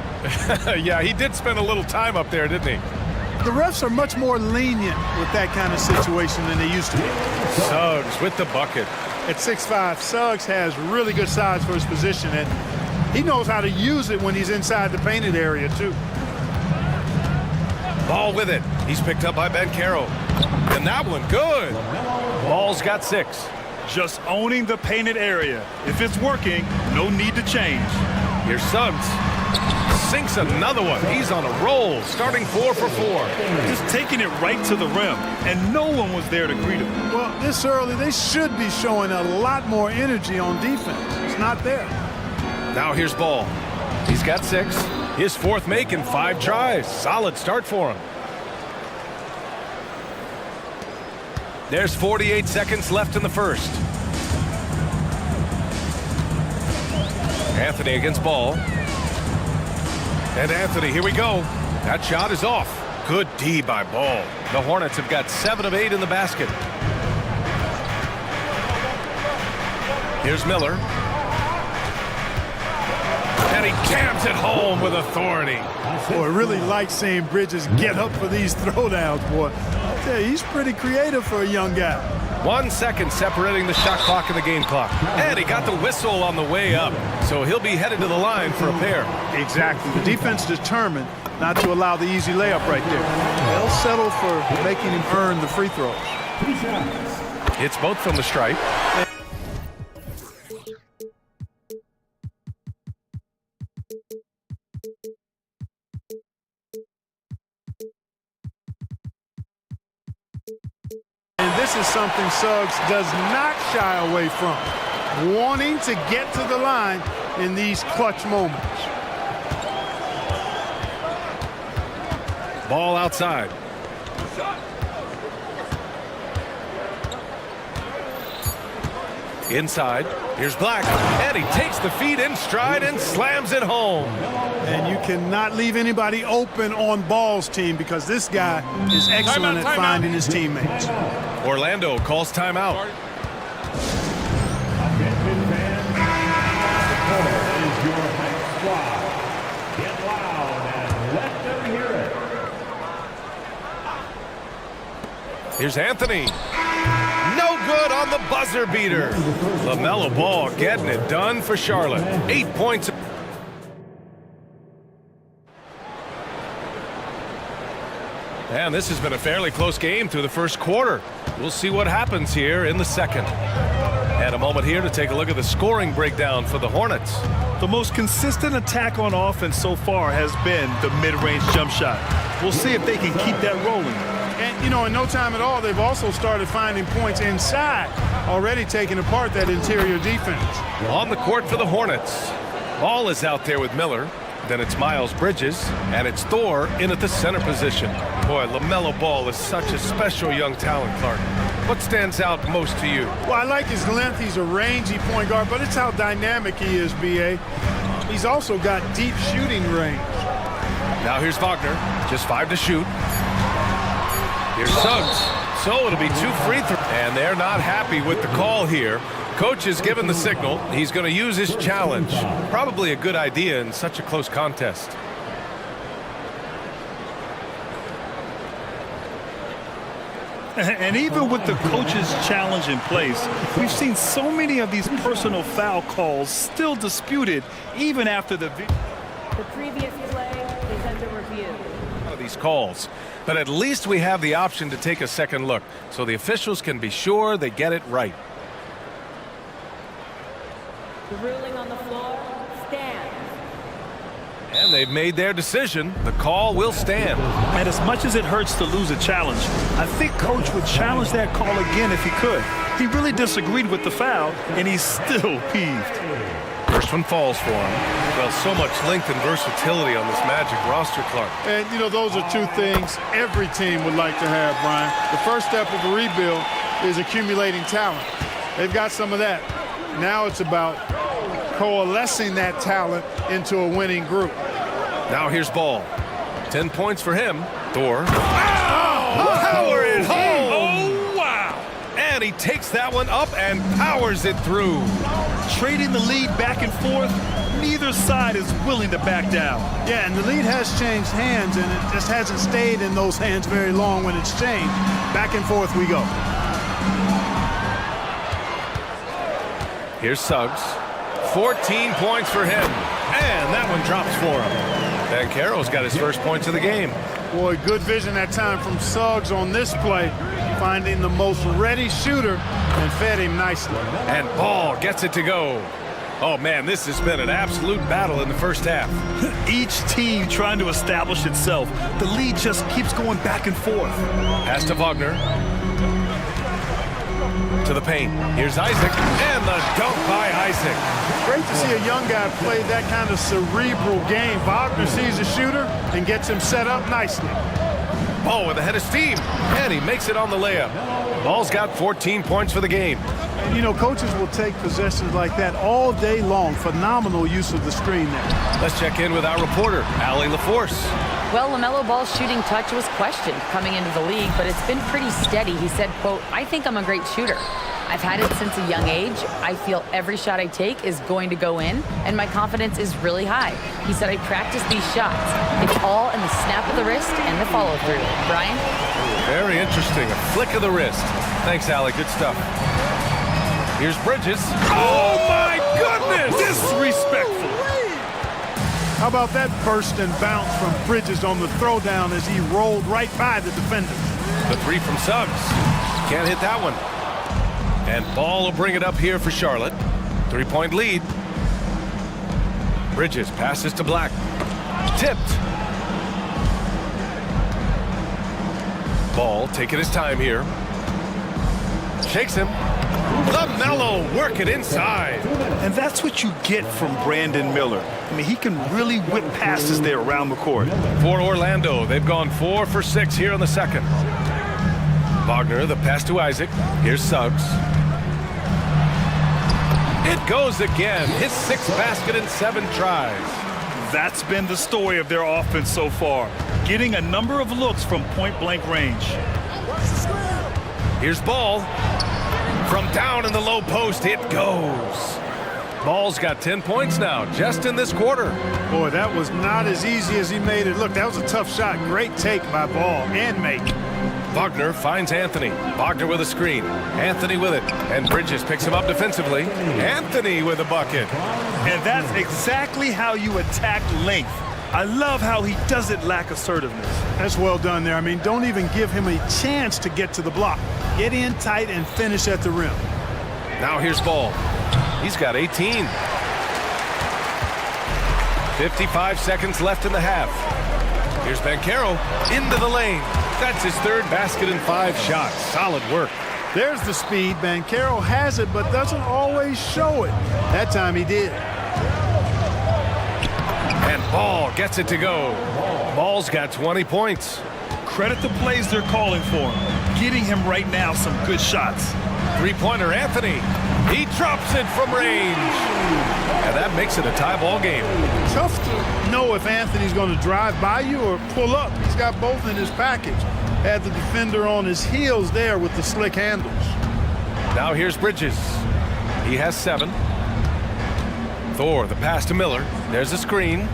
Yeah, he did spend a little time up there, didn't he? The refs are much more lenient with that kind of situation than they used to be. Suggs with the bucket. At 6'5", Suggs has really good size for his position, and he knows how to use it when he's inside the painted area, too. Ball with it. He's picked up by Banchero. And that one, good. Ball's got 6. Just owning the painted area. If it's working, no need to change. Here's Suggs. Sinks another one. He's on a roll, starting 4 for 4. Just taking it right to the rim, and no one was there to greet him. Well, this early, they should be showing a lot more energy on defense. It's not there. Now here's Ball. He's got 6. His 4th make in 5 tries. Solid start for him. There's 48 seconds left in the first. Anthony against Ball. And Anthony, here we go. That shot is off. Good D by Ball. The Hornets have got 7 of 8 in the basket. Here's Miller. and he jams it home with authority. Boy, I really like seeing Bridges get up for these throwdowns, boy. I tell you, he's pretty creative for a young guy. 1 second separating the shot clock and the game clock. And he got the whistle on the way up, so he'll be headed to the line for a pair. Exactly. The defense determined not to allow the easy layup right there. They'll settle for making him earn the free throws. It's both from the stripe. And this is something Suggs does not shy away from, wanting to get to the line in these clutch moments. Ball outside. Inside, here's Black, and he takes the feed in stride and slams it home. And you cannot leave anybody open on Ball's team because this guy is excellent at finding his teammates. Orlando calls timeout. Get loud and let them hear it. Here's Anthony. No good on the buzzer beater. LaMelo Ball getting it done for Charlotte. 8 points. And this has been a fairly close game through the first quarter. We'll see what happens here in the second. And a moment here to take a look at the scoring breakdown for the Hornets. The most consistent attack on offense so far has been the mid-range jump shot. We'll see if they can keep that rolling. And, you know, in no time at all, they've also started finding points inside, already taking apart that interior defense. On the court for the Hornets. Ball is out there with Miller. Then it's Miles Bridges, and it's Thor in at the center position. Boy, LaMelo Ball is such a special young talent, Clark. What stands out most to you? Well, I like his length. He's a rangy point guard, but it's how dynamic he is, B.A. He's also got deep shooting range. Now here's Wagner, just 5 to shoot. Here's Suggs. So it'll be 2 free throws. And they're not happy with the call here. Coach has given the signal. He's going to use his challenge. Probably a good idea in such a close contest. And even with the coach's challenge in place, we've seen so many of these personal foul calls still disputed even after the previous play is under review. These calls, but at least we have the option to take a second look so the officials can be sure they get it right. The ruling on the floor stands. And they've made their decision. The call will stand. And as much as it hurts to lose a challenge, I think Coach would challenge that call again if he could. He really disagreed with the foul, and he's still peeved. First one falls for him. Well, so much length and versatility on this Magic roster, Clark. And, you know, those are two things every team would like to have, Brian. The first step of a rebuild is accumulating talent. They've got some of that. Now it's about coalescing that talent into a winning group. Now here's Ball. 10 points for him. Thor. Power it home! Oh, wow! And he takes that one up and powers it through. Trading the lead back and forth, neither side is willing to back down. Yeah, and the lead has changed hands, and it just hasn't stayed in those hands very long when it's changed. Back and forth we go. Here's Suggs. 14 points for him. And that one drops for him. And Carroll's got his first points of the game. Boy, good vision that time from Suggs on this play, finding the most ready shooter and fed him nicely. And Ball gets it to go. Oh, man, this has been an absolute battle in the first half. Each team trying to establish itself. The lead just keeps going back and forth. Pass to Wagner. To the paint. Here's Isaac. And the dunk by Isaac. Great to see a young guy play that kind of cerebral game. Wagner sees a shooter and gets him set up nicely. Ball with a head of steam. And he makes it on the layup. Ball's got 14 points for the game. You know, coaches will take possessions like that all day long. Phenomenal use of the screen there. Let's check in with our reporter, Allie LaForce. Well, LaMelo Ball's shooting touch was questioned coming into the league, but it's been pretty steady. He said, quote, "I think I'm a great shooter." I've had it since a young age. I feel every shot I take is going to go in, and my confidence is really high. He said I practice these shots. It's all in the snap of the wrist and the follow-through. Brian? Very interesting. A flick of the wrist. Thanks, Allie. Good stuff. Here's Bridges. Oh, my goodness! Disrespectful. How about that burst and bounce from Bridges on the throwdown as he rolled right by the defender? The three from Suggs. Can't hit that one. And Ball will bring it up here for Charlotte. 3-point lead. Bridges passes to Black. Tipped. Ball taking his time here. Shakes him. LaMelo working inside. And that's what you get from Brandon Miller. I mean, he can really whip passes there around the court. For Orlando, they've gone 4 for 6 here in the second. Wagner, the pass to Isaac. Here's Suggs. It goes again. His 6th basket in 7 tries. That's been the story of their offense so far, getting a number of looks from point-blank range. Here's Ball. From down in the low post, it goes. Ball's got 10 points now, just in this quarter. Boy, that was not as easy as he made it look. That was a tough shot. Great take by Ball and make. Wagner finds Anthony. Wagner with a screen. Anthony with it. And Bridges picks him up defensively. Anthony with a bucket. And that's exactly how you attack length. I love how he doesn't lack assertiveness. That's well done there. I mean, don't even give him a chance to get to the block. Get in tight and finish at the rim. Now here's Ball. He's got 18. 55 seconds left in the half. Here's Banchero into the lane. That's his 3rd basket in 5 shots. Solid work. There's the speed. Banchero has it, but doesn't always show it. That time he did. And Ball gets it to go. Ball's got 20 points. Credit the plays they're calling for him. Getting him right now some good shots. 3-pointer Anthony. He drops it from range. And that makes it a tie ball game. Tough to know if Anthony's going to drive by you or pull up. He's got both in his package. Had the defender on his heels there with the slick handles. Now here's Bridges. He has 7. Thor, the pass to Miller. There's a screen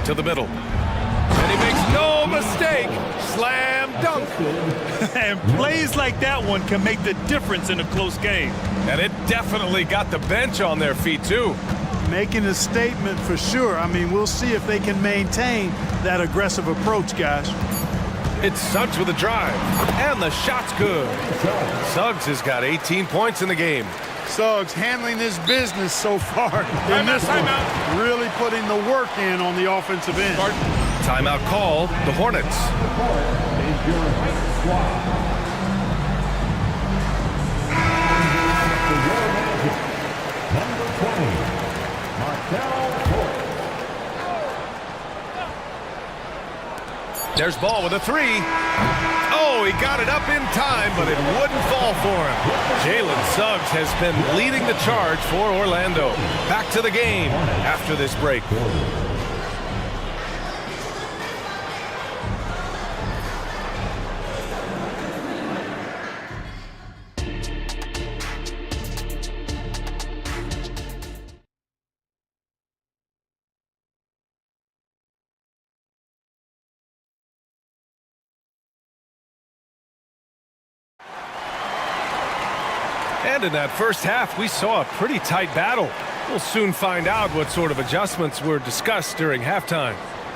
to the middle. And he makes no mistake. Slam dunk. And plays like that one can make the difference in a close game. And it definitely got the bench on their feet, too. Making a statement for sure. I mean, we'll see if they can maintain that aggressive approach, guys. It's Suggs with a drive. And the shot's good. Suggs has got 18 points in the game. Suggs handling his business so far in this one. Really putting the work in on the offensive end. Timeout call, the Hornets. There's Ball with a 3. Oh, he got it up in time, but it wouldn't fall for him. Jalen Suggs has been leading the charge for Orlando. Back to the game after this break. And in that first half, we saw a pretty tight battle. We'll soon find out what sort of adjustments were discussed during halftime.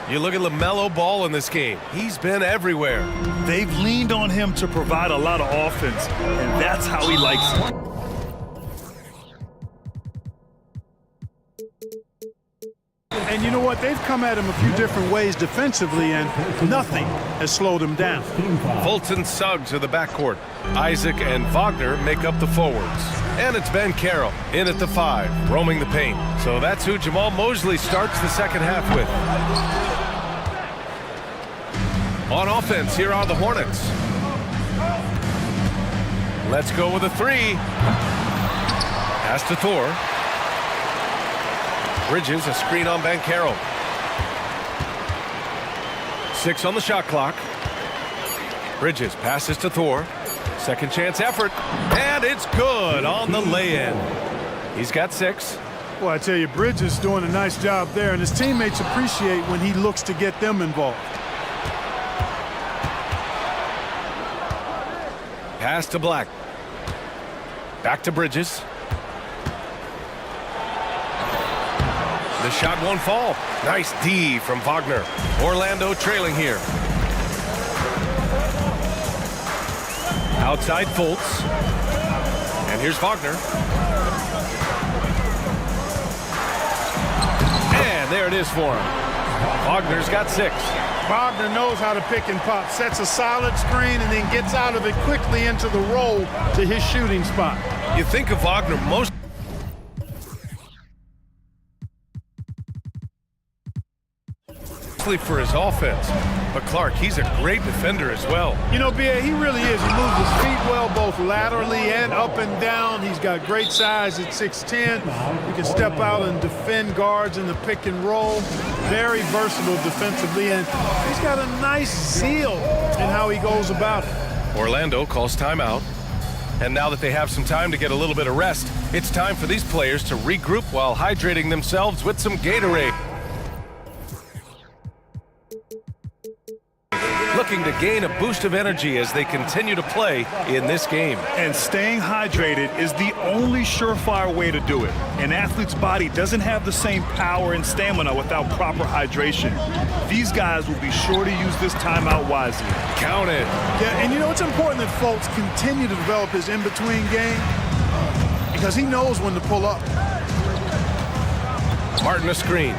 You look at LaMelo Ball in this game. He's been everywhere. They've leaned on him to provide a lot of offense, and that's how he likes it. And you know what? They've come at him a few different ways defensively, and nothing has slowed him down. Fulton Suggs are the backcourt. Isaac and Wagner make up the forwards. And it's Banchero in at the 5, roaming the paint. So that's who Jamal Mosley starts the second half with. On offense, here are the Hornets. Let's go with a 3. Pass to Thor. Bridges, a screen on Banchero. 6 on the shot clock. Bridges passes to Thor. Second chance effort, and it's good on the lay-in. He's got 6. Well, I tell you, Bridges doing a nice job there, and his teammates appreciate when he looks to get them involved. Pass to Black. Back to Bridges. The shot won't fall. Nice D from Wagner. Orlando trailing here. Outside Fultz. And here's Wagner. And there it is for him. Wagner's got 6. Wagner knows how to pick and pop, sets a solid screen, and then gets out of it quickly into the roll to his shooting spot. You think of Wagner mostly for his offense, but Clark, he's a great defender as well. You know, B.A., he really is. He moves his feet well, both laterally and up and down. He's got great size at 6'10". He can step out and defend guards in the pick and roll. Very versatile defensively, and he's got a nice zeal in how he goes about it. Orlando calls timeout. And now that they have some time to get a little bit of rest, it's time for these players to regroup while hydrating themselves with some Gatorade. Looking to gain a boost of energy as they continue to play in this game. And staying hydrated is the only surefire way to do it. An athlete's body doesn't have the same power and stamina without proper hydration. These guys will be sure to use this timeout wisely. Count it. Yeah, and you know, it's important that Fultz continue to develop his in-between game because he knows when to pull up. Martin a screen.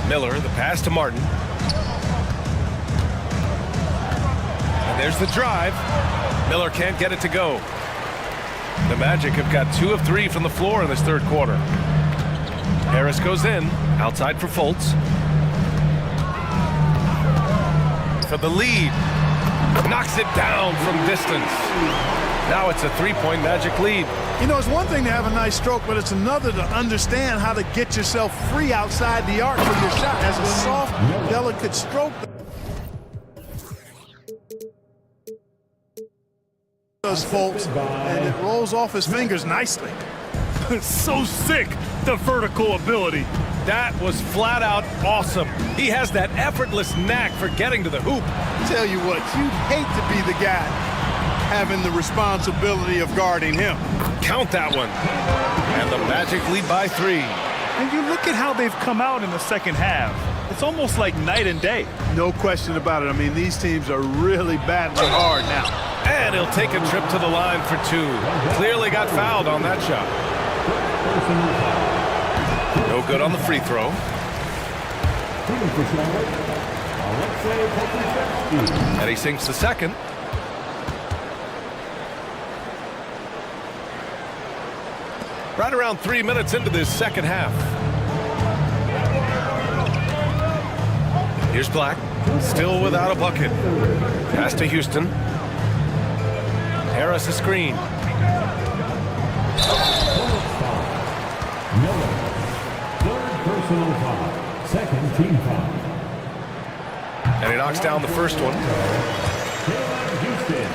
Miller, the pass to Martin. There's the drive. Miller can't get it to go. The Magic have got 2 of 3 from the floor in this third quarter. Harris goes in, outside for Fultz. For the lead. Knocks it down from distance. Now it's a 3-point Magic lead. You know, it's one thing to have a nice stroke, but it's another to understand how to get yourself free outside the arc for your shot. Has a soft, delicate stroke. Fultz, and it rolls off his fingers nicely. So sick, the vertical ability. That was flat out awesome. He has that effortless knack for getting to the hoop. Tell you what, you'd hate to be the guy having the responsibility of guarding him. Count that one. And the Magic lead by 3. And you look at how they've come out in the second half. It's almost like night and day. No question about it. I mean, these teams are really battling hard now. And he'll take a trip to the line for 2. Clearly got fouled on that shot. No good on the free throw. And he sinks the second. Right around 3 minutes into this second half. Here's Black, still without a bucket. Pass to Houston. Harris a screen. Miller, third personal foul, second team foul. And he knocks down the first one. Houston,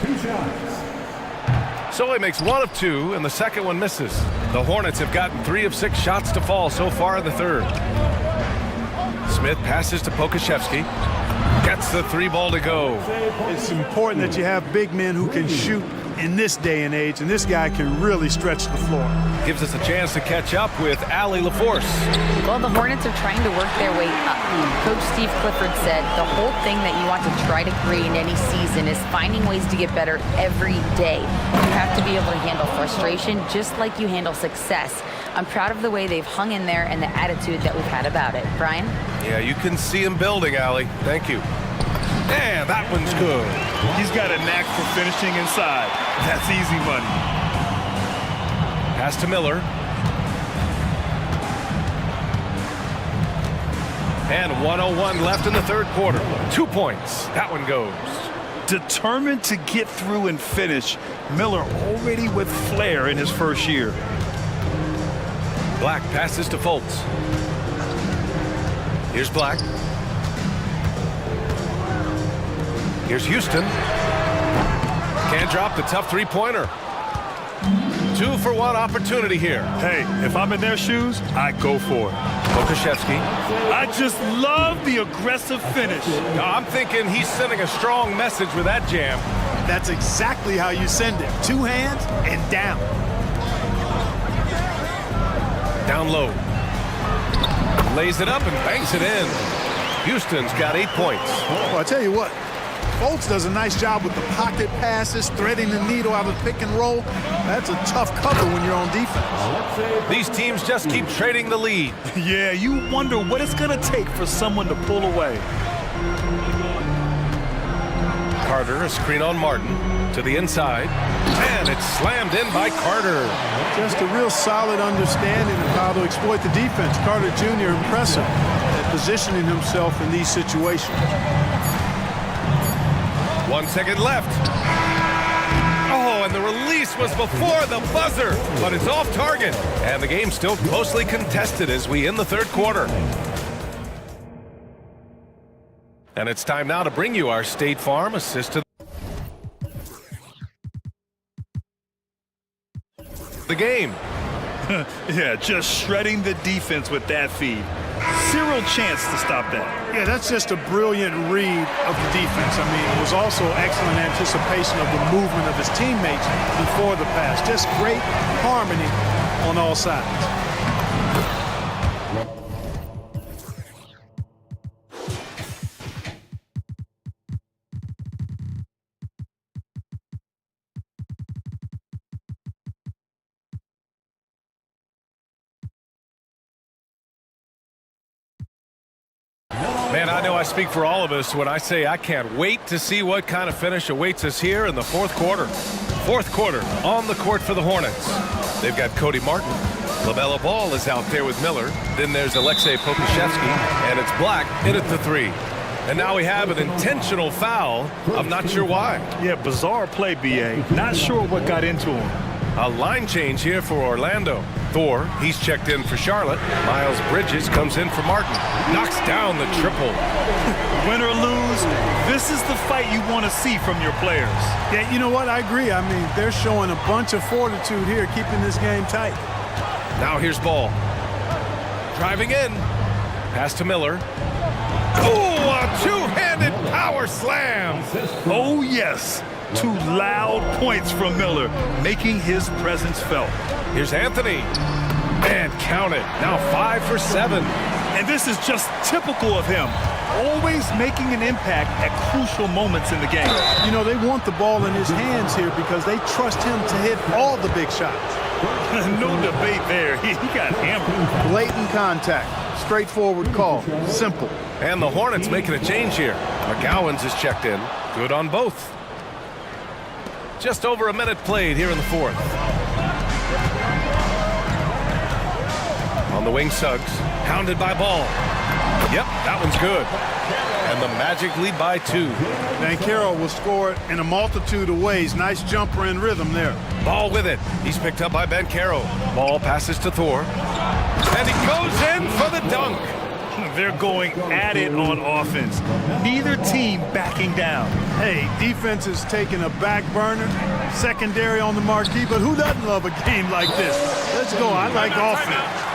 2 shots. So he makes 1 of 2, and the second one misses. The Hornets have gotten 3 of 6 shots to fall so far in the third. Smith passes to Pokashevsky. Gets the 3 ball to go. It's important that you have big men who can shoot in this day and age, and this guy can really stretch the floor. Gives us a chance to catch up with Allie LaForce. Well, the Hornets are trying to work their way up. Coach Steve Clifford said the whole thing that you want to try to create in any season is finding ways to get better every day. You have to be able to handle frustration just like you handle success. I'm proud of the way they've hung in there and the attitude that we've had about it. Brian? Yeah, you can see him building, Allie. Thank you. And that one's good. He's got a knack for finishing inside. That's easy money. Pass to Miller. And 1:01 left in the third quarter. 2 points. That one goes. Determined to get through and finish. Miller already with flair in his first year. Black passes to Fultz. Here's Black. Here's Houston. Can't drop the tough three-pointer. 2-for-1 opportunity here. Hey, if I'm in their shoes, I go for it. Pokashevsky. I just love the aggressive finish. I'm thinking he's sending a strong message with that jam. That's exactly how you send it. 2 hands and down. Down low. Lays it up and banks it in. Houston's got 8 points. Well, I tell you what, Fultz does a nice job with the pocket passes, threading the needle out of the pick and roll. That's a tough cover when you're on defense. These teams just keep trading the lead. Yeah, you wonder what it's going to take for someone to pull away. Carter, a screen on Martin, to the inside, and it's slammed in by Carter. Just a real solid understanding of how to exploit the defense. Carter Jr. impressive at positioning himself in these situations. 1 second left. Oh, and the release was before the buzzer, but it's off target. And the game's still closely contested as we end the third quarter. And it's time now to bring you our State Farm assist to the game. Yeah, just shredding the defense with that feed. Zero chance to stop that. Yeah, that's just a brilliant read of the defense. I mean, it was also excellent anticipation of the movement of his teammates before the pass. Just great harmony on all sides. Man, I know I speak for all of us when I say I can't wait to see what kind of finish awaits us here in the fourth quarter. Fourth quarter on the court for the Hornets. They've got Cody Martin. LaMelo Ball is out there with Miller. Then there's Alexei Pokashevsky, and it's Black in at the 3. And now we have an intentional foul. I'm not sure why. Yeah, bizarre play, B.A. Not sure what got into him. A line change here for Orlando. Thor, he's checked in for Charlotte. Miles Bridges comes in for Martin. Knocks down the triple. Win or lose, this is the fight you want to see from your players. Yeah, you know what? I agree. I mean, they're showing a bunch of fortitude here, keeping this game tight. Now here's Ball. Driving in. Pass to Miller. Oh, a two-handed power slam. Oh, yes. 2 loud points from Miller, making his presence felt. Here's Anthony. And count it. Now 5 for 7. And this is just typical of him. Always making an impact at crucial moments in the game. You know, they want the ball in his hands here because they trust him to hit all the big shots. No debate there. He got hammered. Blatant contact. Straightforward call. Simple. And the Hornets making a change here. McGowan's is checked in. Good on both. Just over a minute played here in the fourth. On the wing, Suggs. Hounded by Ball. Yep, that one's good. And the Magic lead by 2. Banchero will score it in a multitude of ways. Nice jumper in rhythm there. Ball with it. He's picked up by Banchero. Ball passes to Thor. And he goes in for the dunk. They're going at it on offense. Neither team backing down. Hey, defense is taking a back burner, secondary on the marquee, but who doesn't love a game like this? Let's go. I like offense.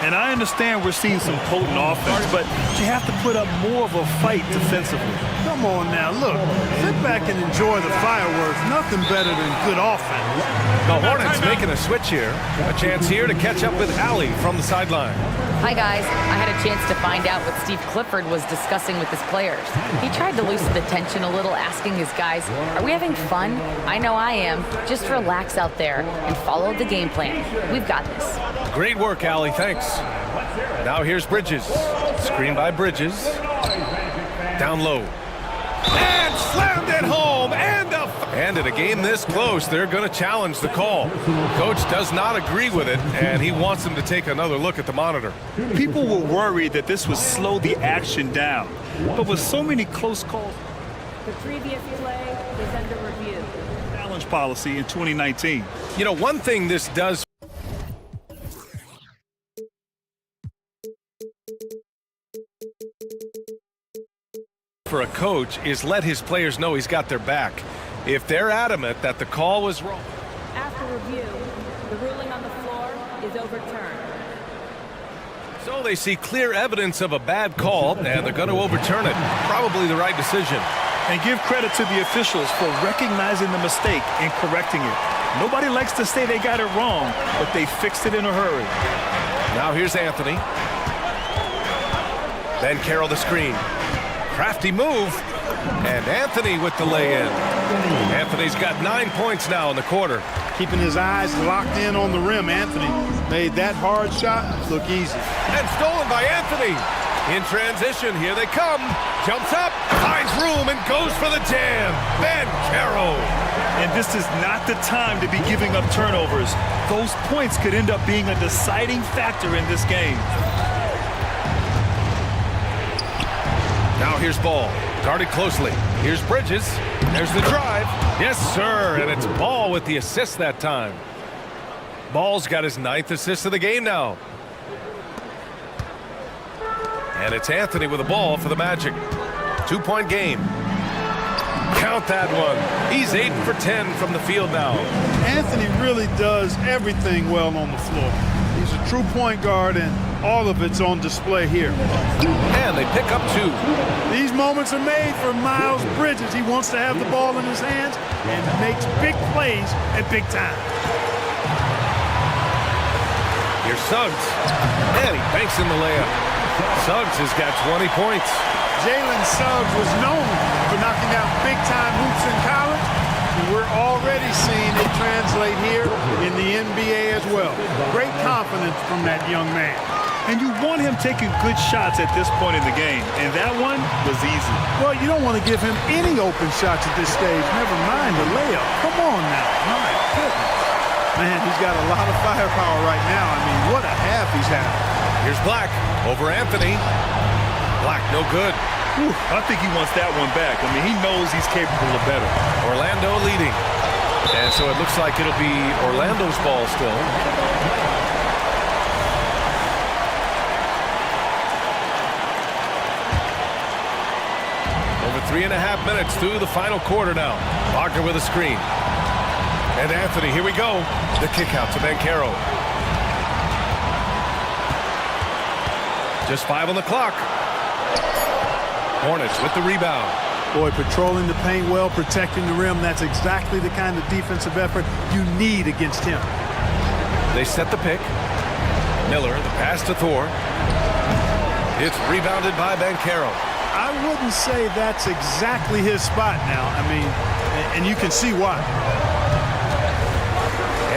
And I understand we're seeing some potent offense, but you have to put up more of a fight defensively. Come on now, look. Sit back and enjoy the fireworks. Nothing better than good offense. The Hornets making a switch here. A chance here to catch up with Allie from the sideline. Hi, guys. I had a chance to find out what Steve Clifford was discussing with his players. He tried to loosen the tension a little, asking his guys, are we having fun? I know I am. Just relax out there and follow the game plan. We've got this. Great work, Allie. Thanks. Now here's Bridges. Screen by Bridges. Down low. And slammed it home. And in a game this close, they're going to challenge the call. Coach does not agree with it, and he wants them to take another look at the monitor. People were worried that this would slow the action down. But with so many close calls, the previous play is under review. Challenge policy in 2019. You know, one thing this does for a coach is let his players know he's got their back. if they're adamant that the call was wrong. After review, the ruling on the floor is overturned. So they see clear evidence of a bad call, and they're going to overturn it. Probably the right decision. And give credit to the officials for recognizing the mistake and correcting it. Nobody likes to say they got it wrong, but they fixed it in a hurry. Now here's Anthony. Then Carroll the screen. Crafty move. And Anthony with the lay-in. Anthony's got 9 points now in the quarter. Keeping his eyes locked in on the rim, Anthony made that hard shot look easy. And stolen by Anthony. In transition, here they come. Jumps up, finds room, and goes for the jam. Ben Carroll. And this is not the time to be giving up turnovers. Those points could end up being a deciding factor in this game. Now here's Ball. Guarded closely. Here's Bridges. There's the drive. Yes, sir. And it's Ball with the assist that time. Ball's got his 9th assist of the game now. And it's Anthony with the ball for the Magic. 2-point game. Count that one. He's 8 for 10 from the field now. Anthony really does everything well on the floor. He's a true point guard, and all of it's on display here. And they pick up 2. These moments are made for Miles Bridges. He wants to have the ball in his hands and makes big plays at big time. Here's Suggs. And he banks in the layup. Suggs has got 20 points. Jalen Suggs was known for knocking out big-time hoops in college, and we're already seeing it translate here in the NBA as well. Great confidence from that young man. And you want him taking good shots at this point in the game, and that one was easy. Well, you don't want to give him any open shots at this stage, never mind the layup. Come on now. My goodness. Man, he's got a lot of firepower right now. I mean, what a half he's had. Here's Black over Anthony. Black, no good. Whew, I think he wants that one back. I mean, he knows he's capable of better. Orlando leading. And so it looks like it'll be Orlando's ball still. Over 3.5 minutes through the final quarter now. Wagner with a screen. And Anthony, here we go. The kick out to Ben Carroll. Just 5 on the clock. Hornets with the rebound. Boy, patrolling the paint well, protecting the rim. That's exactly the kind of defensive effort you need against him. They set the pick. Miller, the pass to Thor. It's rebounded by Ben Carroll. I wouldn't say that's exactly his spot now. I mean, and you can see why.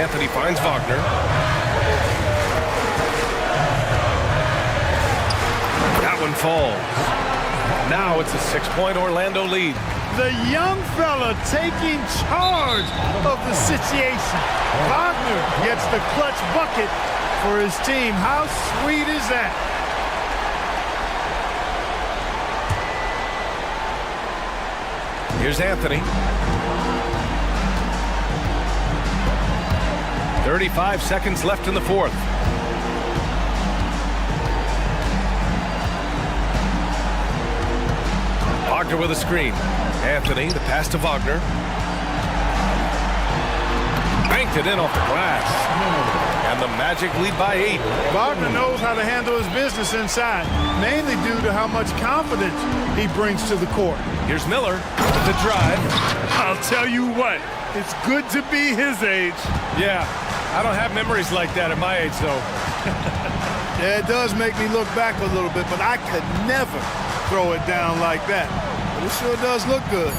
Anthony finds Wagner. That one falls. Now it's a 6-point Orlando lead. The young fella taking charge of the situation. Wagner gets the clutch bucket for his team. How sweet is that? Here's Anthony. 35 seconds left in the fourth. Wagner with a screen. Anthony, the pass to Wagner. Banked it in off the glass. And the Magic lead by 8. Wagner knows how to handle his business inside, mainly due to how much confidence he brings to the court. Here's Miller with the drive. I'll tell you what, it's good to be his age. Yeah, I don't have memories like that at my age, though. Yeah, it does make me look back a little bit, but I could never throw it down like that. But it sure does look good.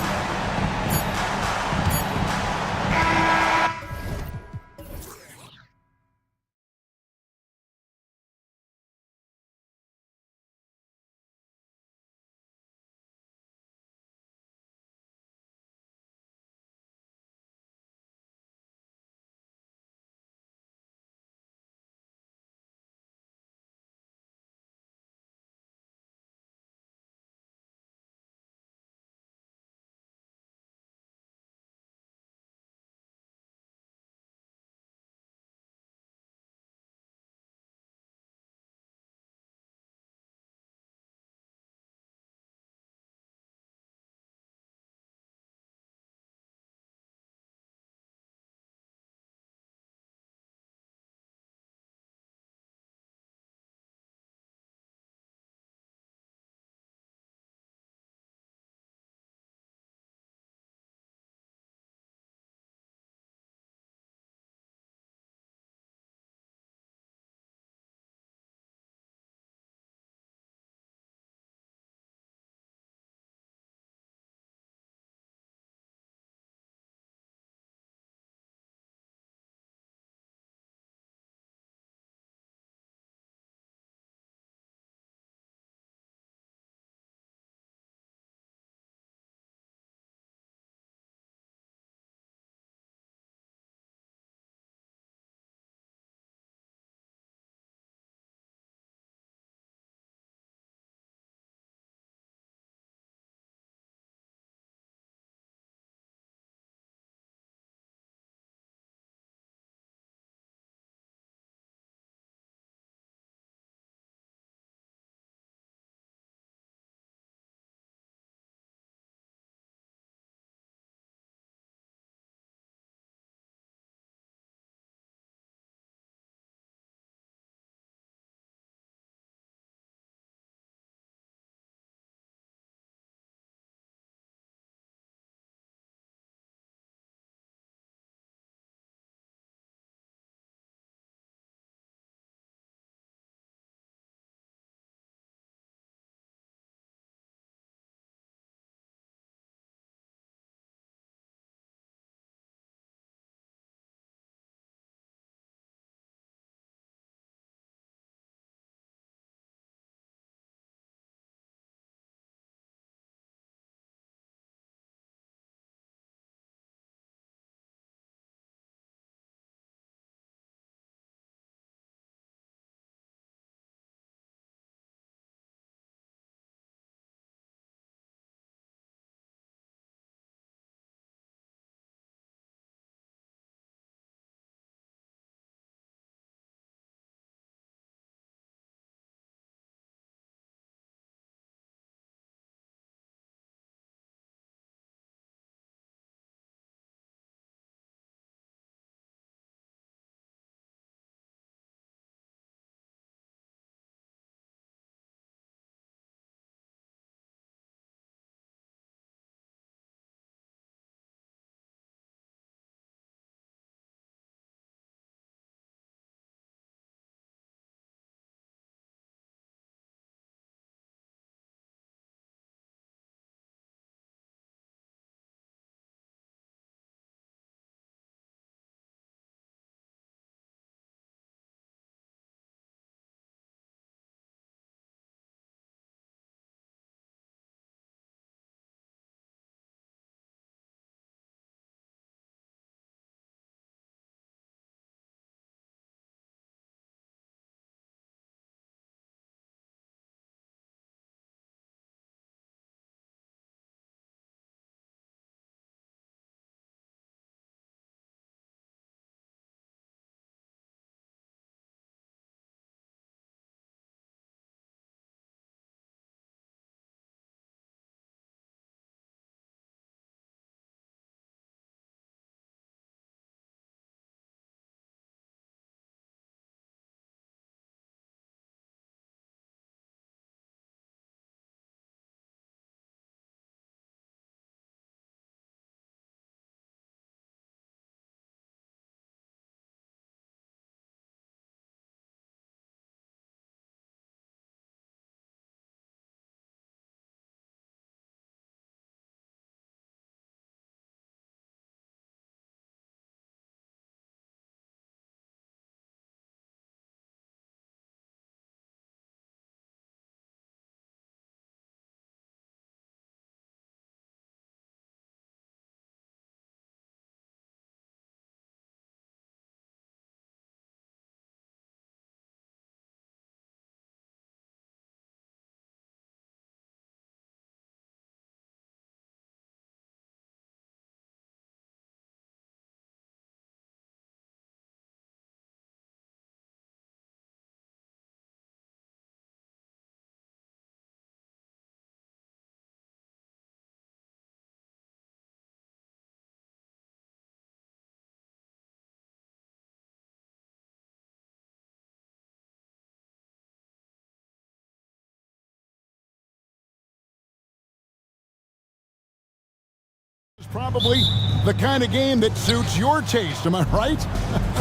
Probably the kind of game that suits your taste, am I right?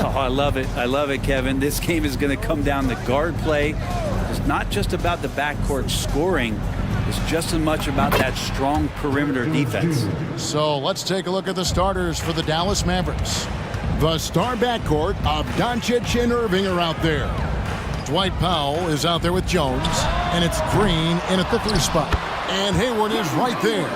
Oh, I love it. I love it, Kevin. This game is going to come down to guard play. It's not just about the backcourt scoring. It's just as much about that strong perimeter defense. So let's take a look at the starters for the Dallas Mavericks. The star backcourt of Doncic and Irving are out there. Dwight Powell is out there with Jones, and it's Green in at the 3 spot. And Hayward is right there.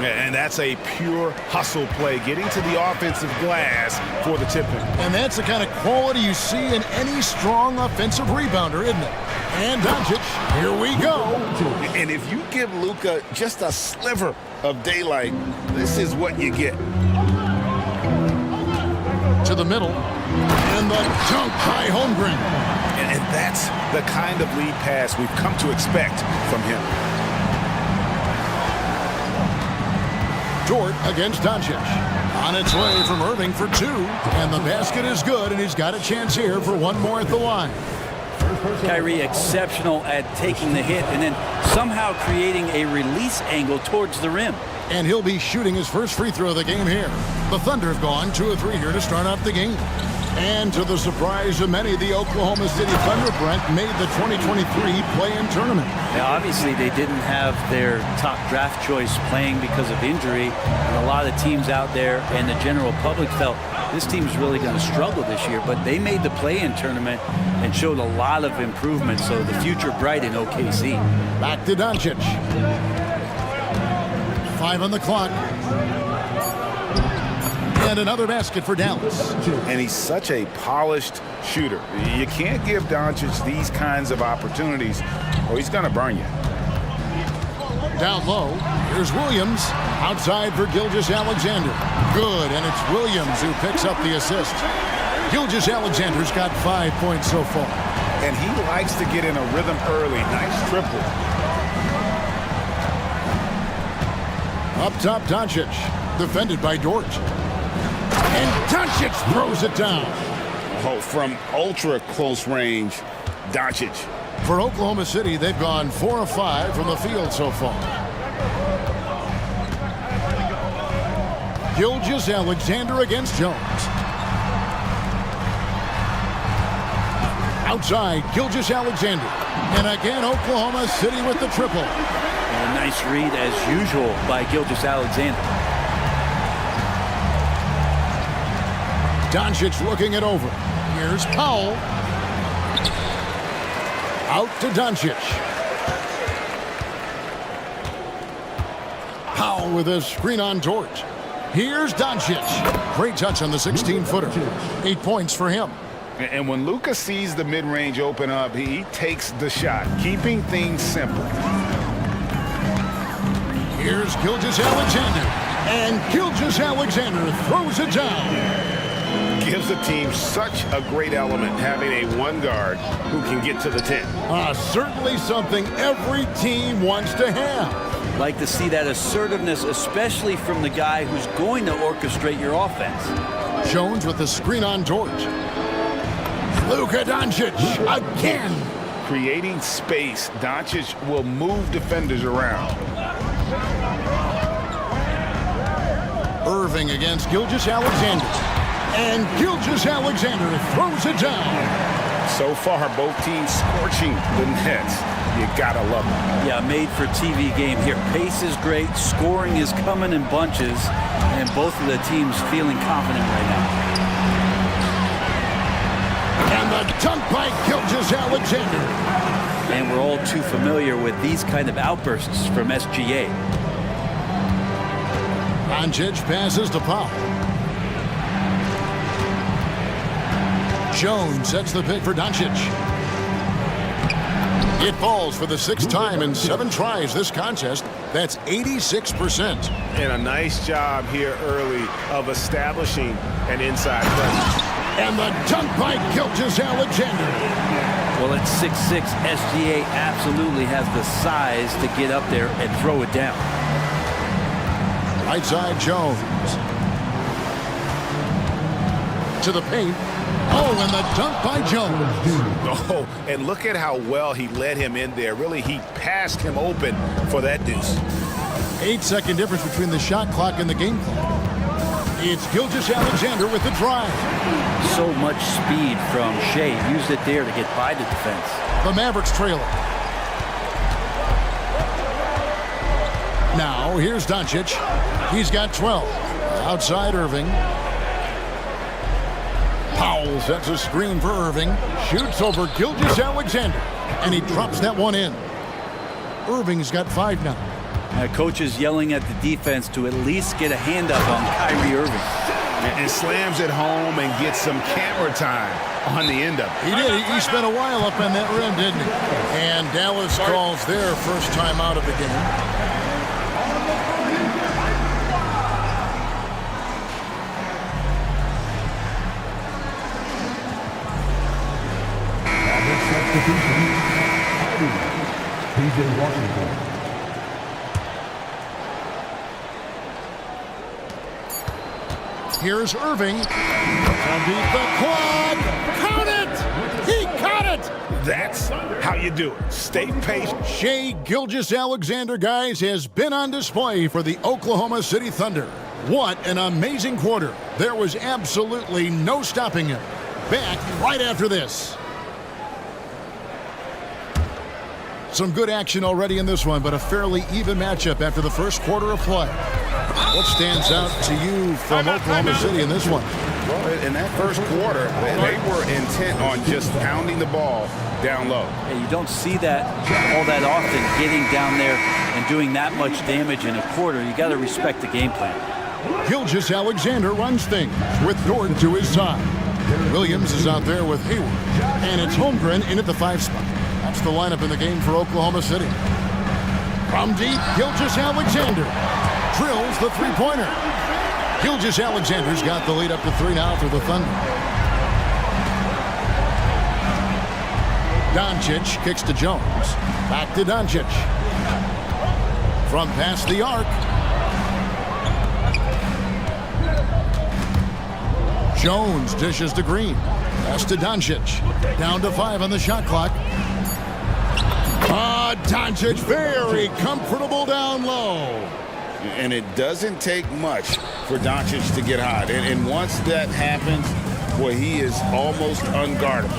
And that's a pure hustle play, getting to the offensive glass for the tip-in. And that's the kind of quality you see in any strong offensive rebounder, isn't it? And Doncic, here we go. And if you give Luka just a sliver of daylight, this is what you get. To the middle, and the dunk by Holmgren. And that's the kind of lead pass we've come to expect from him. Dort against Doncic. On its way from Irving for 2. And the basket is good, and he's got a chance here for one more at the line. Kyrie exceptional at taking the hit and then somehow creating a release angle towards the rim. And he'll be shooting his first free throw of the game here. The Thunder have gone 2 of 3 here to start off the game. And to the surprise of many, the Oklahoma City Thunder, Brent, made the 2023 play-in tournament. Now, obviously, they didn't have their top draft choice playing because of injury. And a lot of teams out there and the general public felt this team's really going to struggle this year. But they made the play-in tournament and showed a lot of improvement. So the future bright in OKC. Back to Doncic. 5 on the clock. And another basket for Dallas. And he's such a polished shooter. You can't give Doncic these kinds of opportunities or he's going to burn you. Down low, here's Williams. Outside for Gilgeous-Alexander. Good, and it's Williams who picks up the assist. Gilgeous-Alexander's got 5 points so far. And he likes to get in a rhythm early. Nice triple. Up top, Doncic. Defended by Dort. And Doncic throws it down. Oh, from ultra close range, Doncic. For Oklahoma City, they've gone 4 of 5 from the field so far. Gilgeous-Alexander against Jones. Outside, Gilgeous-Alexander. And again, Oklahoma City with the triple. And a nice read, as usual, by Gilgeous-Alexander. Doncic looking it over. Here's Powell. Out to Doncic. Powell with a screen on Dort. Here's Doncic. Great touch on the 16-footer. 8 points for him. And when Luka sees the mid-range open up, he takes the shot, keeping things simple. Here's Gilgeous-Alexander. And Gilgeous-Alexander throws it down. Gives the team such a great element having a one guard who can get to the 10. Certainly something every team wants to have. Like to see that assertiveness, especially from the guy who's going to orchestrate your offense. Jones with the screen on Dort. Luka Doncic again. Creating space, Doncic will move defenders around. Irving against Gilgeous-Alexander. And Gilgeous-Alexander throws it down. So far, both teams scorching the nets. You gotta love them. Yeah, made for TV game here. Pace is great, scoring is coming in bunches, and both of the teams feeling confident right now. And the dunk by Gilgeous-Alexander. And we're all too familiar with these kind of outbursts from SGA. Doncic passes to Powell. Jones sets the pick for Doncic. It falls for the 6th time in 7 tries this contest. That's 86%. And a nice job here early of establishing an inside presence. And the dunk by Gilgeous-Alexander. Well, at 6'6", SGA absolutely has the size to get up there and throw it down. Right side, Jones. To the paint. Oh, and the dunk by Jones. Oh, and look at how well he led him in there. Really, he passed him open for that deuce. 8-second difference between the shot clock and the game clock. It's Gilgeous-Alexander with the drive. So much speed from Shea. Used it there to get by the defense. The Mavericks trail it. Now, here's Doncic. He's got 12. Outside Irving. Powell sets a screen for Irving. Shoots over Gilgeous-Alexander. And he drops that one in. Irving's got 5 now. Coach is yelling at the defense to at least get a hand up on Kyrie Irving. And slams it home and gets some camera time on the end of it. He did. He spent a while up on that rim, didn't he? And Dallas calls their first time out of the game. Here's Irving. Beat the quad. Count it! He caught it! That's how you do it. Stay patient. Shea Gilgeous-Alexander, guys, has been on display for the Oklahoma City Thunder. What an amazing quarter. There was absolutely no stopping him. Back right after this. Some good action already in this one, but a fairly even matchup after the first quarter of play. What stands out to you from Oklahoma City in this one? Well, in that first quarter, they were intent on just pounding the ball down low. Yeah, you don't see that all that often, getting down there and doing that much damage in a quarter. You got to respect the game plan. Gilgeous-Alexander runs things with Gordon to his side. Williams is out there with Hayward. And it's Holmgren in at the 5 spot. That's the lineup in the game for Oklahoma City. From deep, Gilgeous-Alexander drills the three-pointer. Gilgeous-Alexander's got the lead up to 3 now for the Thunder. Doncic kicks to Jones. Back to Doncic. From past the arc. Jones dishes to Green. Pass to Doncic. Down to 5 on the shot clock. Doncic very comfortable down low. And it doesn't take much for Doncic to get hot. And once that happens, boy, he is almost unguardable.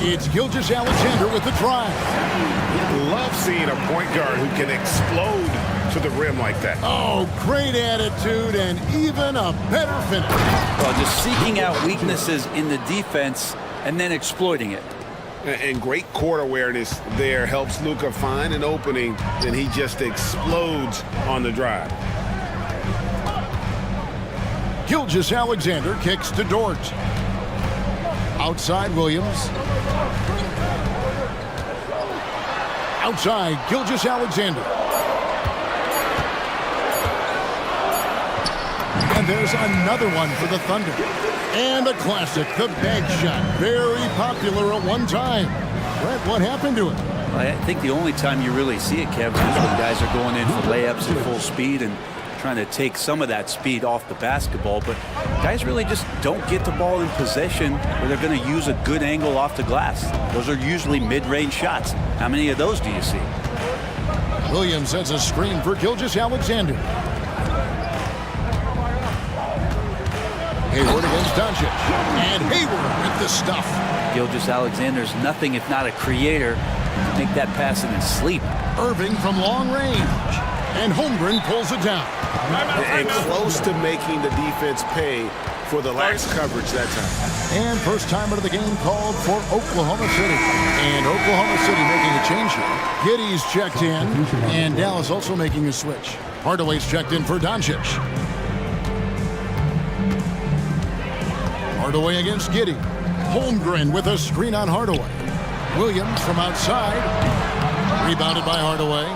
It's Gilgeous-Alexander with the drive. Love seeing a point guard who can explode to the rim like that. Oh, great attitude and even a better finish. Well, just seeking out weaknesses in the defense and then exploiting it. And great court awareness there helps Luka find an opening, and he just explodes on the drive. Gilgeous-Alexander kicks to Dort. Outside Williams. Outside Gilgeous-Alexander. And there's another one for the Thunder. And a classic, the bag shot. Very popular at one time. Brett, what happened to it? I think the only time you really see it, Kevin, is when guys are going in for layups at full speed and trying to take some of that speed off the basketball. But guys really just don't get the ball in possession where they're going to use a good angle off the glass. Those are usually mid-range shots. How many of those do you see? Williams sets a screen for Gilgeous-Alexander. Hayward against Doncic. And Hayward with the stuff. Gilgeous-Alexander's nothing if not a creator. Make that pass in his sleep. Irving from long range. And Holmgren pulls it down. And close to making the defense pay for the last coverage that time. And first timer of the game called for Oklahoma City. And Oklahoma City making a change here. Giddey's checked in. And Dallas also making a switch. Hardaway's checked in for Doncic. Hardaway against Giddey. Holmgren with a screen on Hardaway. Williams from outside. Rebounded by Hardaway.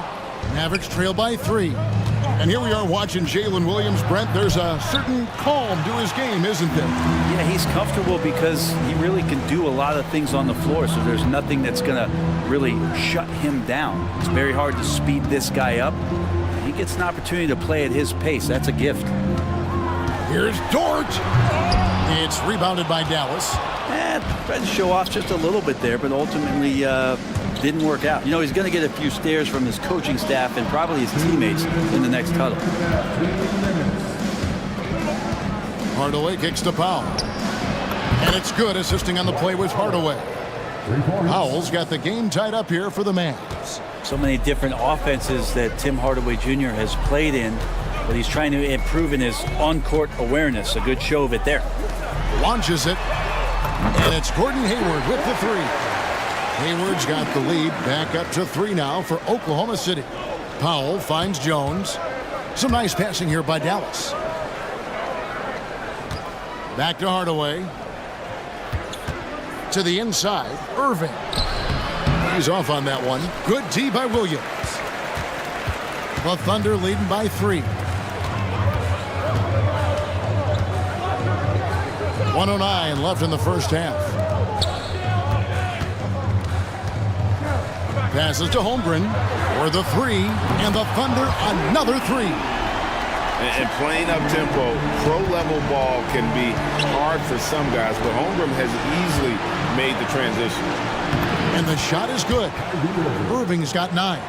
Mavericks trail by 3. And here we are watching Jalen Williams. Brent, there's a certain calm to his game, isn't there? Yeah, he's comfortable because he really can do a lot of things on the floor, so there's nothing that's going to really shut him down. It's very hard to speed this guy up. He gets an opportunity to play at his pace. That's a gift. Here's Dort. It's rebounded by Dallas. Tried to show off just a little bit there, but ultimately didn't work out. You know, he's going to get a few stares from his coaching staff and probably his teammates in the next huddle. Hardaway kicks to Powell. And it's good. Assisting on the play was Hardaway. Powell's got the game tied up here for the Mavs. So many different offenses that Tim Hardaway Jr. has played in, but he's trying to improve in his on-court awareness. A good show of it there. Launches it, and it's Gordon Hayward with the three. Hayward's got the lead back up to 3 now for Oklahoma City. Powell finds Jones. Some nice passing here by Dallas. Back to Hardaway. To the inside, Irving. He's off on that one. Good D by Williams. The Thunder leading by 3. 1:09 left in the first half. Passes to Holmgren for the 3, and the Thunder another 3. And playing up tempo, pro-level ball can be hard for some guys, but Holmgren has easily made the transition. And the shot is good. Irving's got 9.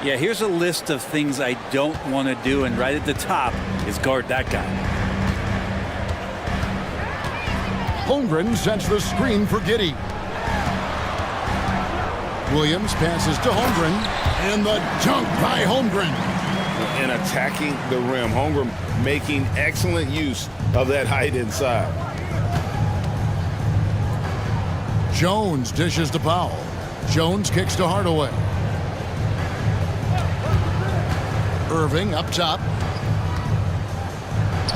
Yeah, here's a list of things I don't want to do, and right at the top is guard that guy. Holmgren sets the screen for Giddey. Williams passes to Holmgren, and the dunk by Holmgren. And attacking the rim. Holmgren making excellent use of that height inside. Jones dishes to Powell. Jones kicks to Hardaway. Irving up top.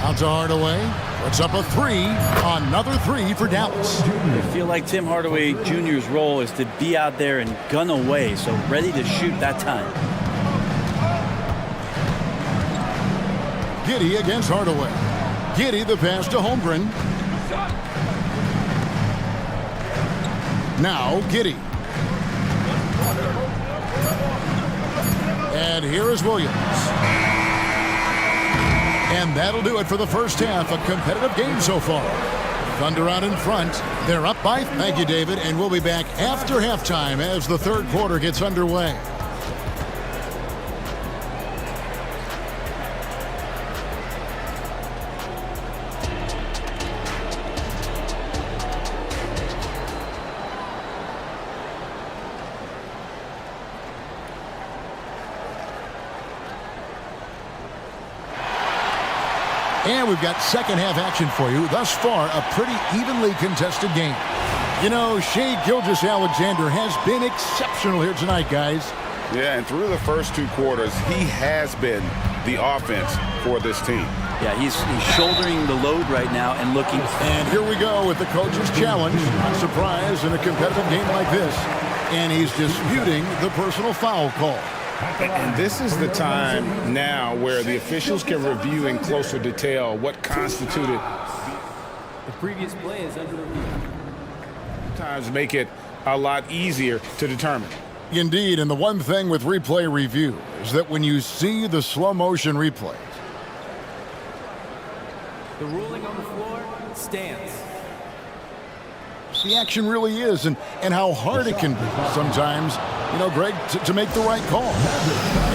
Out to Hardaway. Puts up a 3. Another 3 for Dallas. I feel like Tim Hardaway Jr.'s role is to be out there and gun away, so ready to shoot that time. Giddey against Hardaway. Giddey the pass to Holmgren. Now Giddey. And here is Williams. And that'll do it for the first half. A competitive game so far. Thunder out in front. They're up by. Thank you, David. And we'll be back after halftime as the third quarter gets underway. And we've got second half action for you. Thus far, a pretty evenly contested game. You know, Shai Gilgeous-Alexander has been exceptional here tonight, guys. Yeah, and through the first 2 quarters, he has been the offense for this team. Yeah, he's shouldering the load right now and looking. And here we go with the coach's challenge. Not surprised in a competitive game like this. And he's disputing the personal foul call. And this is the time now where the officials can review in closer detail what constituted. The previous play is under review. Sometimes make it a lot easier to determine. Indeed, and the one thing with replay review is that when you see the slow motion replay, The ruling on the floor stands. the action really is and how hard it can be sometimes, you know, Greg, to make the right call.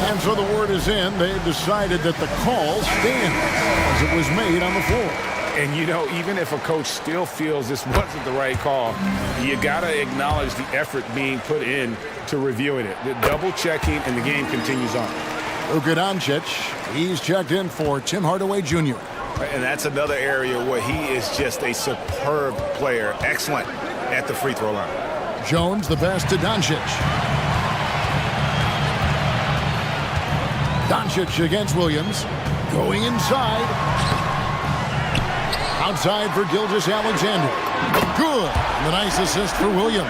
And so the word is in. They've decided that the call stands as it was made on the floor. And, you know, even if a coach still feels this wasn't the right call, you got to acknowledge the effort being put in to reviewing it. The double checking, and the game continues on. Luka Doncic, he's checked in for Tim Hardaway Jr. And that's another area where he is just a superb player. Excellent at the free throw line. Jones, the pass to Doncic. Doncic against Williams. Going inside. Outside for Gilgeous-Alexander. Good. And a nice assist for Williams.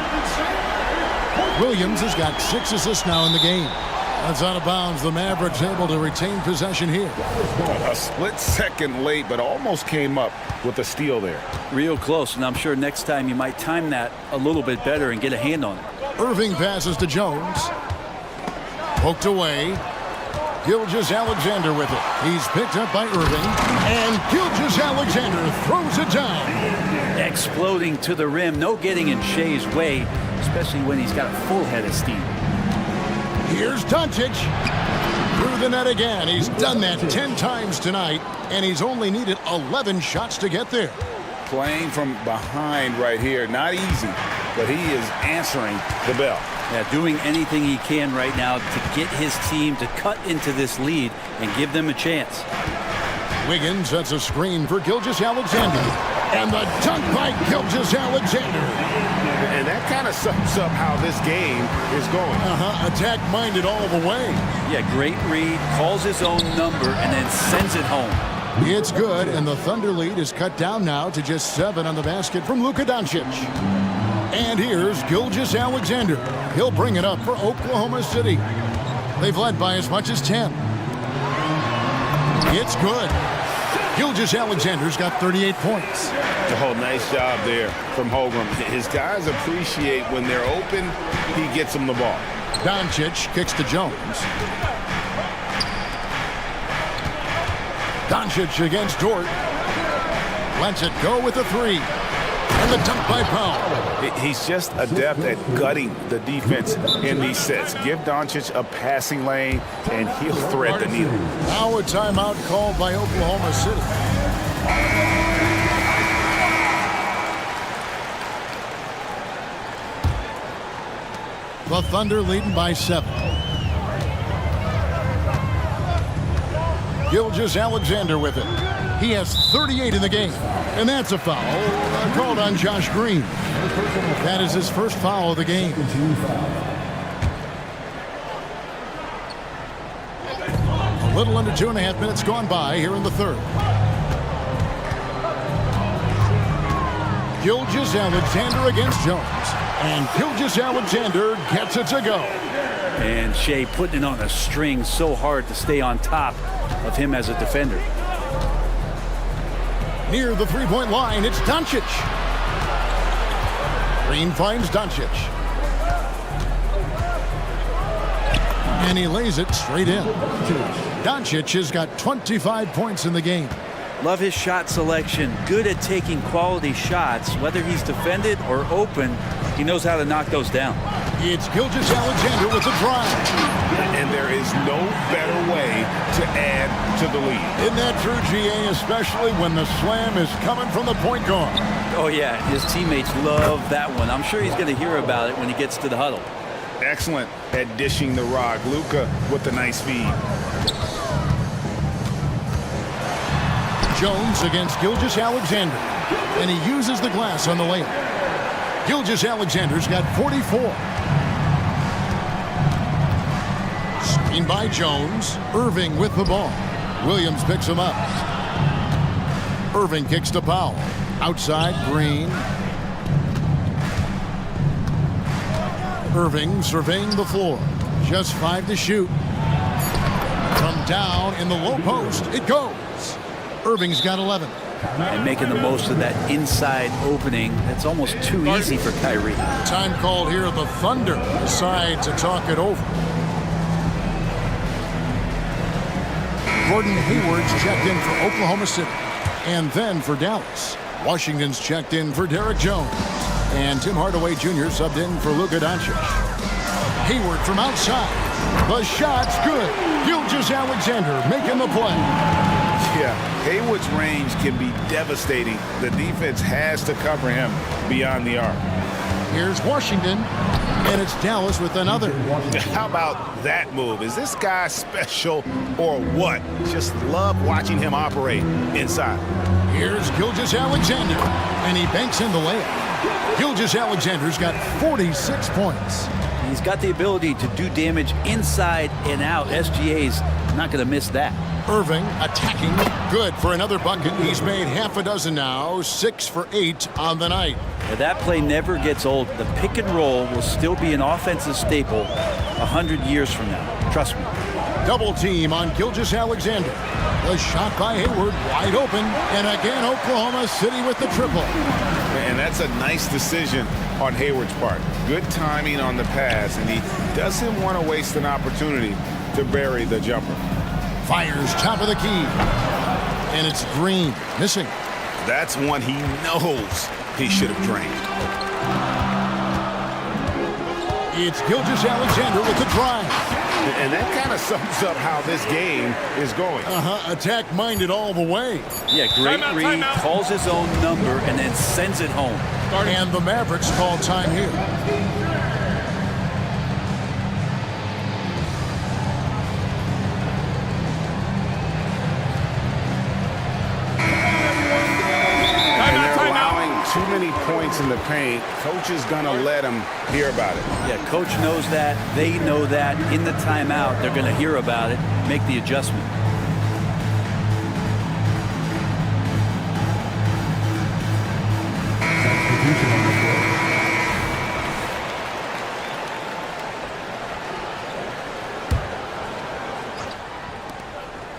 Williams has got 6 assists now in the game. That's out of bounds. The Mavericks able to retain possession here. A split second late, but almost came up with a steal there. Real close, and I'm sure next time you might time that a little bit better and get a hand on it. Irving passes to Jones. Poked away. Gilgeous-Alexander with it. He's picked up by Irving. And Gilgeous-Alexander throws it down. Exploding to the rim. No getting in Shai's way. especially when he's got a full head of steam. Here's Doncic. Through the net again. He's done that 10 times tonight, and he's only needed 11 shots to get there. Playing from behind right here, not easy, but he is answering the bell. Yeah, doing anything he can right now to get his team to cut into this lead and give them a chance. Wiggins sets a screen for Gilgeous-Alexander. And the dunk by Gilgeous-Alexander. And that kind of sums up how this game is going. Attack-minded all the way. Yeah, great read, calls his own number, and then sends it home. It's good, and the Thunder lead is cut down now to just 7 on the basket from Luka Doncic. And here's Gilgeous-Alexander. He'll bring it up for Oklahoma City. They've led by as much as 10. It's good. Gilgeous-Alexander's got 38 points. Oh, nice job there from Holgram. His guys appreciate when they're open, he gets them the ball. Doncic kicks to Jones. Doncic against Dort. Lets it go with a 3. And the dunk by Powell. He's just adept at gutting the defense in these sets. Give Doncic a passing lane, and he'll thread the needle. Now a timeout called by Oklahoma City. The Thunder leading by 7. Gilgeous-Alexander with it. He has 38 in the game. And that's a foul called on Josh Green. That is his first foul of the game. A little under 2.5 minutes gone by here in the third. Gilgeous-Alexander against Jones. And Gilgeous-Alexander gets it to go. And Shea putting it on a string so hard to stay on top of him as a defender. Near the three-point line, it's Doncic. Green finds Doncic. And he lays it straight in. Doncic has got 25 points in the game. Love his shot selection. Good at taking quality shots. Whether he's defended or open, he knows how to knock those down. It's Gilgeous-Alexander with the drive. And there is no better way to add to the lead. Isn't that true, GA, especially when the slam is coming from the point guard? Oh, yeah. His teammates love that one. I'm sure he's going to hear about it when he gets to the huddle. Excellent at dishing the rock. Luka with the nice feed. Jones against Gilgeous-Alexander. And he uses the glass on the layup. Gilgeous-Alexander's got 44. Screen by Jones. Irving with the ball. Williams picks him up. Irving kicks to Powell. Outside, Green. Irving surveying the floor. Just 5 to shoot. From down in the low post, it goes. Irving's got 11. And making the most of that inside opening. That's almost too easy for Kyrie. Time called here. The Thunder decide to talk it over. Gordon Hayward's checked in for Oklahoma City. And then for Dallas. Washington's checked in for Derek Jones. And Tim Hardaway Jr. subbed in for Luka Doncic. Hayward from outside. The shot's good. Gilgeous-Alexander making the play. Yeah, Hayward's range can be devastating. The defense has to cover him beyond the arc. Here's Washington, and it's Dallas with another. How about that move? Is this guy special or what? Just love watching him operate inside. Here's Gilgeous-Alexander, and he banks in the layup. Gilgeous-Alexander's got 46 points. He's got the ability to do damage inside and out. SGA's not going to miss that. Irving attacking. Good for another bucket. He's made half a dozen now. 6 for 8 on the night. Yeah, that play never gets old. The pick and roll will still be an offensive staple 100 years from now. Trust me. Double team on Gilgeous-Alexander. The shot by Hayward wide open. And again, Oklahoma City with the triple. And that's a nice decision on Hayward's part. Good timing on the pass, and he doesn't want to waste an opportunity to bury the jumper. Fires top of the key. And it's Green missing. That's one he knows he should have drained. It's Gilgeous-Alexander with the drive. And that kind of sums up how this game is going. Attack-minded all the way. Yeah, great read, calls his own number, and then sends it home. And the Mavericks call time here. Too many points in the paint. Coach is going to let him hear about it. Yeah, coach knows that. They know that. In the timeout, they're going to hear about it, make the adjustment.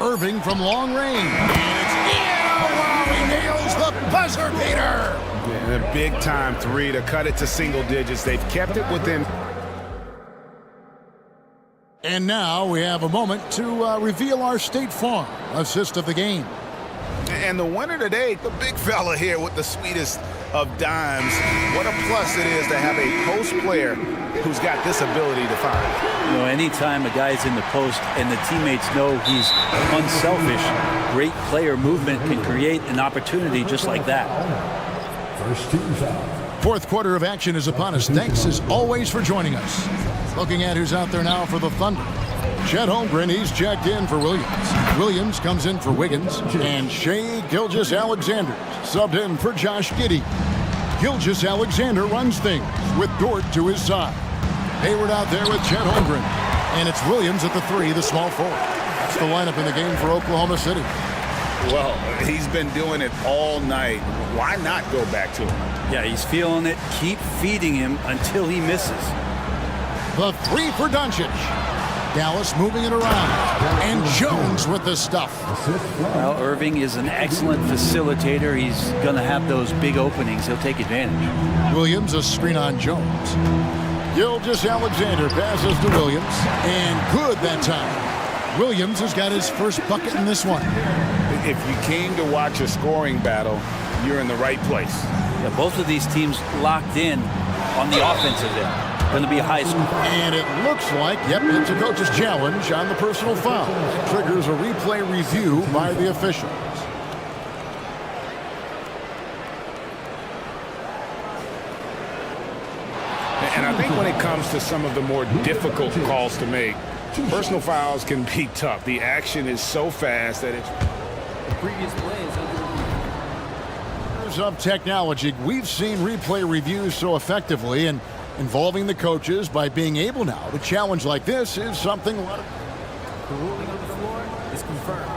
Irving from long range. And it's he nails the buzzer beater. And a big-time three to cut it to single digits. They've kept it within. And now we have a moment to reveal our State Farm assist of the game. And the winner today, the big fella here with the sweetest of dimes. What a plus it is to have a post player who's got this ability to find. You know, anytime a guy's in the post and the teammates know he's unselfish, great player movement can create an opportunity just like that. Fourth quarter of action is upon us. Thanks as always for joining us. Looking at who's out there now for the Thunder. Chet Holmgren, he's checked in for Williams. Williams comes in for Wiggins. And Shai Gilgeous-Alexander subbed in for Josh Giddey. Gilgeous-Alexander runs things with Dort to his side. Hayward out there with Chet Holmgren. And it's Williams at the three, the small forward. That's the lineup in the game for Oklahoma City. Well, he's been doing it all night. Why not go back to him? Yeah, he's feeling it. Keep feeding him until he misses. The three for Doncic. Dallas moving it around. And Jones with the stuff. Well, Irving is an excellent facilitator. He's going to have those big openings. He'll take advantage. Williams, a screen on Jones. Gilgeous-Alexander passes to Williams. And good that time. Williams has got his first bucket in this one. If you came to watch a scoring battle, you're in the right place. Yeah, both of these teams locked in on the offensive end. Going to be a high score. And it looks like, yep, it's a coach's challenge on the personal foul. It triggers a replay review by the officials. And I think when it comes to some of the more difficult calls to make, personal fouls can be tough. The action is so fast that it's... The previous play is under review. Of technology, we've seen replay reviews so effectively, and involving the coaches by being able now to challenge like this is something a lot of... The ruling on the floor is confirmed.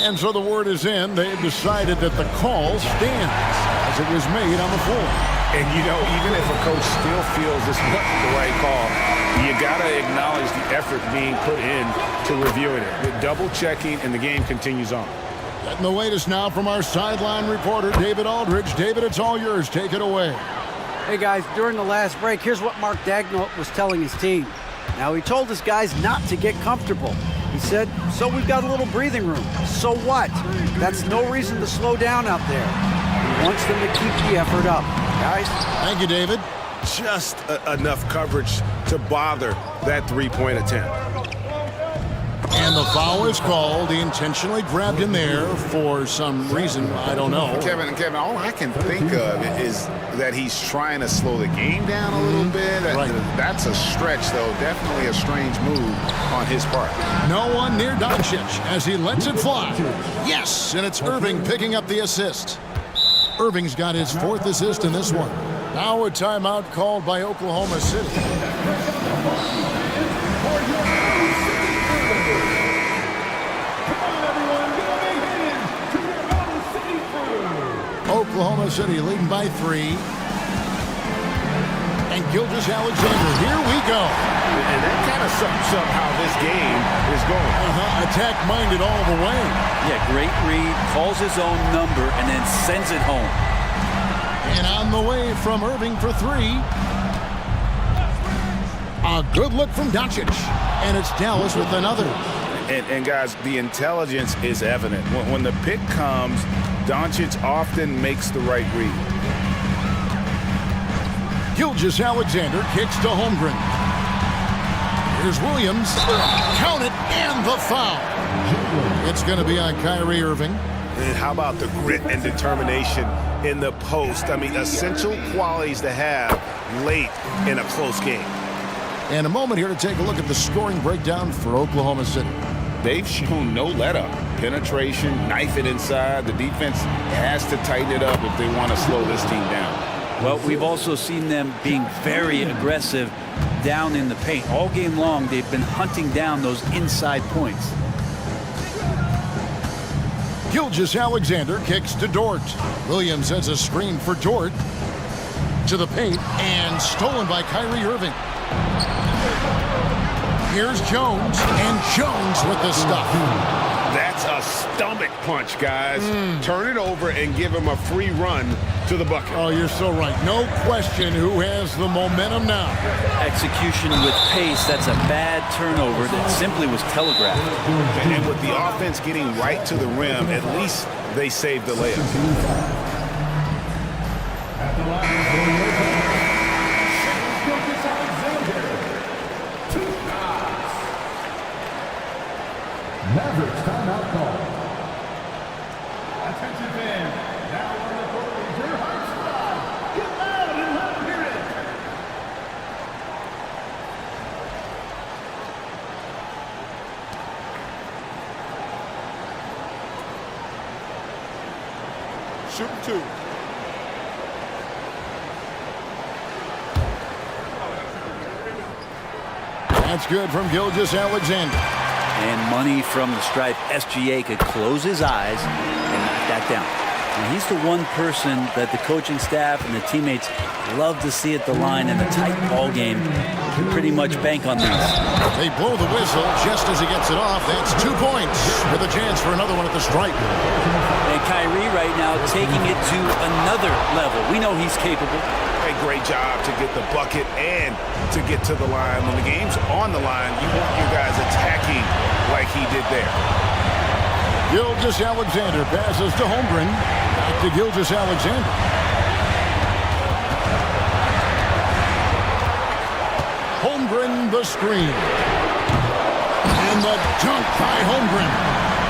And so the word is in. They've decided that the call stands as it was made on the floor. And, you know, even if a coach still feels this wasn't the right call, you got to acknowledge the effort being put in to reviewing it. The double checking, and the game continues on. Getting the latest now from our sideline reporter, David Aldridge. David, it's all yours. Take it away. Hey, guys, during the last break, here's what Mark Daigneault was telling his team. Now, he told his guys not to get comfortable. He said, so we've got a little breathing room. So what? That's no reason to slow down out there. He wants them to keep the effort up. Guys? Thank you, David. Just enough coverage to bother that three-point attempt. And the foul is called. He intentionally grabbed him there for some reason. I don't know. Kevin, all I can think of is that he's trying to slow the game down a little bit. Right. That's a stretch, though. Definitely a strange move on his part. No one near Doncic as he lets it fly. Yes, and it's Irving picking up the assist. Irving's got his fourth assist in this one. Now a timeout called by Oklahoma City. Oklahoma City leading by 3. And Gilgeous-Alexander, here we go. And that kind of sums up how this game is going. Attack-minded all the way. Yeah, great read, calls his own number, and then sends it home. And on the way from Irving for 3. A good look from Doncic. And it's Dallas with another. And guys, the intelligence is evident. When the pick comes, Doncic often makes the right read. Gilgeous-Alexander kicks to Holmgren. Here's Williams. Count it, and the foul. It's going to be on Kyrie Irving. And how about the grit and determination in the post? I mean, essential qualities to have late in a close game. And a moment here to take a look at the scoring breakdown for Oklahoma City. They've shown no let-up. Penetration, knife it inside. The defense has to tighten it up if they want to slow this team down. Well, we've also seen them being very aggressive down in the paint. All game long, they've been hunting down those inside points. Gilgeous-Alexander kicks to Dort. Williams has a screen for Dort. To the paint, and stolen by Kyrie Irving. Here's Jones, and Jones with the stuff. That's a stomach punch, guys. Turn it over and give him a free run to the bucket. Oh, you're so right. No question who has the momentum now. Execution with pace, that's a bad turnover that simply was telegraphed. And with the offense getting right to the rim, at least they saved the layup. Mavericks timeout call. Attention fans, now on the court is your hype squad. Get loud and let them hear it. Shoot two. That's good from Gilgeous-Alexander. And money from the stripe. SGA could close his eyes and knock that down. And he's the one person that the coaching staff and the teammates love to see at the line in a tight ball game. You pretty much bank on these. They blow the whistle just as he gets it off. That's 2 points with a chance for another one at the stripe. And Kyrie right now taking it to another level. We know he's capable. A great job to get the bucket and to get to the line. When the game's on the line, you want your guys attacking like he did there. Gilgeous-Alexander passes to Holmgren. Back to Gilgeous-Alexander. Holmgren the screen. And the dunk by Holmgren.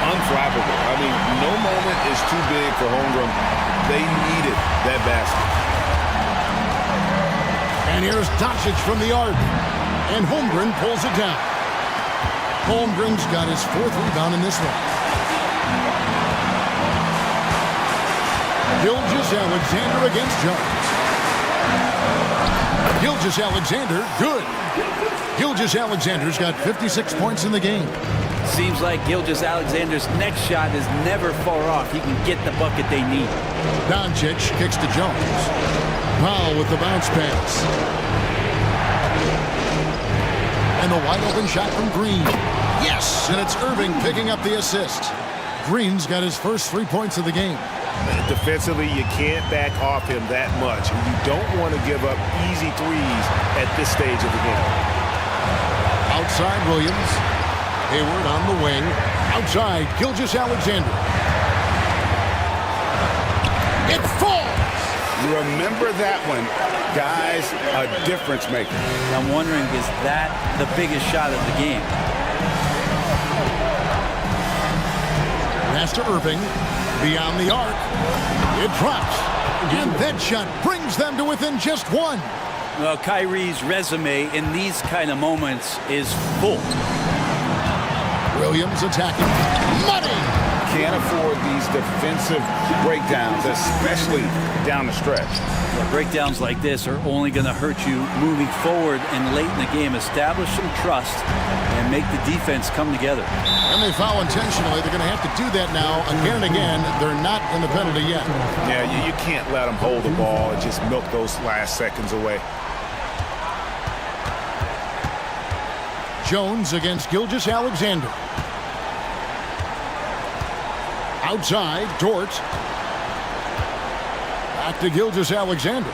Unflappable. I mean, no moment is too big for Holmgren. They needed that basket. And here's Doncic from the arc. And Holmgren pulls it down. Holmgren's got his 4th rebound in this one. Gilgeous-Alexander against Jones. Gilgeous-Alexander, good. Gilgeous-Alexander's got 56 points in the game. Seems like Gilgeous-Alexander's next shot is never far off. He can get the bucket they need. Doncic kicks to Jones. Powell with the bounce pass. And the wide open shot from Green. Yes, and it's Irving picking up the assist. Green's got his first 3 points of the game. Defensively, you can't back off him that much. And you don't want to give up easy threes at this stage of the game. Outside Williams. Hayward on the wing. Outside Gilgeous-Alexander. It falls! Remember that one. Guys, a difference maker. I'm wondering, is that the biggest shot of the game? Pass to Irving. Beyond the arc. It drops. And that shot brings them to within just 1. Well, Kyrie's resume in these kind of moments is full. Williams attacking. Money! Can't afford these defensive breakdowns, especially down the stretch. Well, breakdowns like this are only going to hurt you moving forward and late in the game. Establish some trust and make the defense come together. And they foul intentionally. They're going to have to do that now again and again. They're not in the penalty yet. Yeah, you can't let them hold the ball and just milk those last seconds away. Jones against Gilgeous-Alexander. Outside, Dort. Back to Gilgeous-Alexander.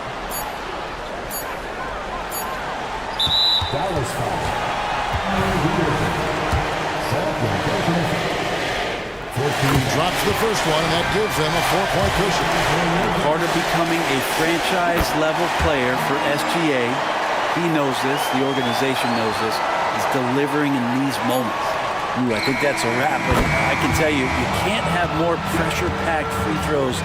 He drops the first one, and that gives them a 4-point cushion. Part of becoming a franchise-level player for SGA, he knows this, the organization knows this, is delivering in these moments. Ooh, I think that's a wrap. But I can tell you, you can't have more pressure-packed free throws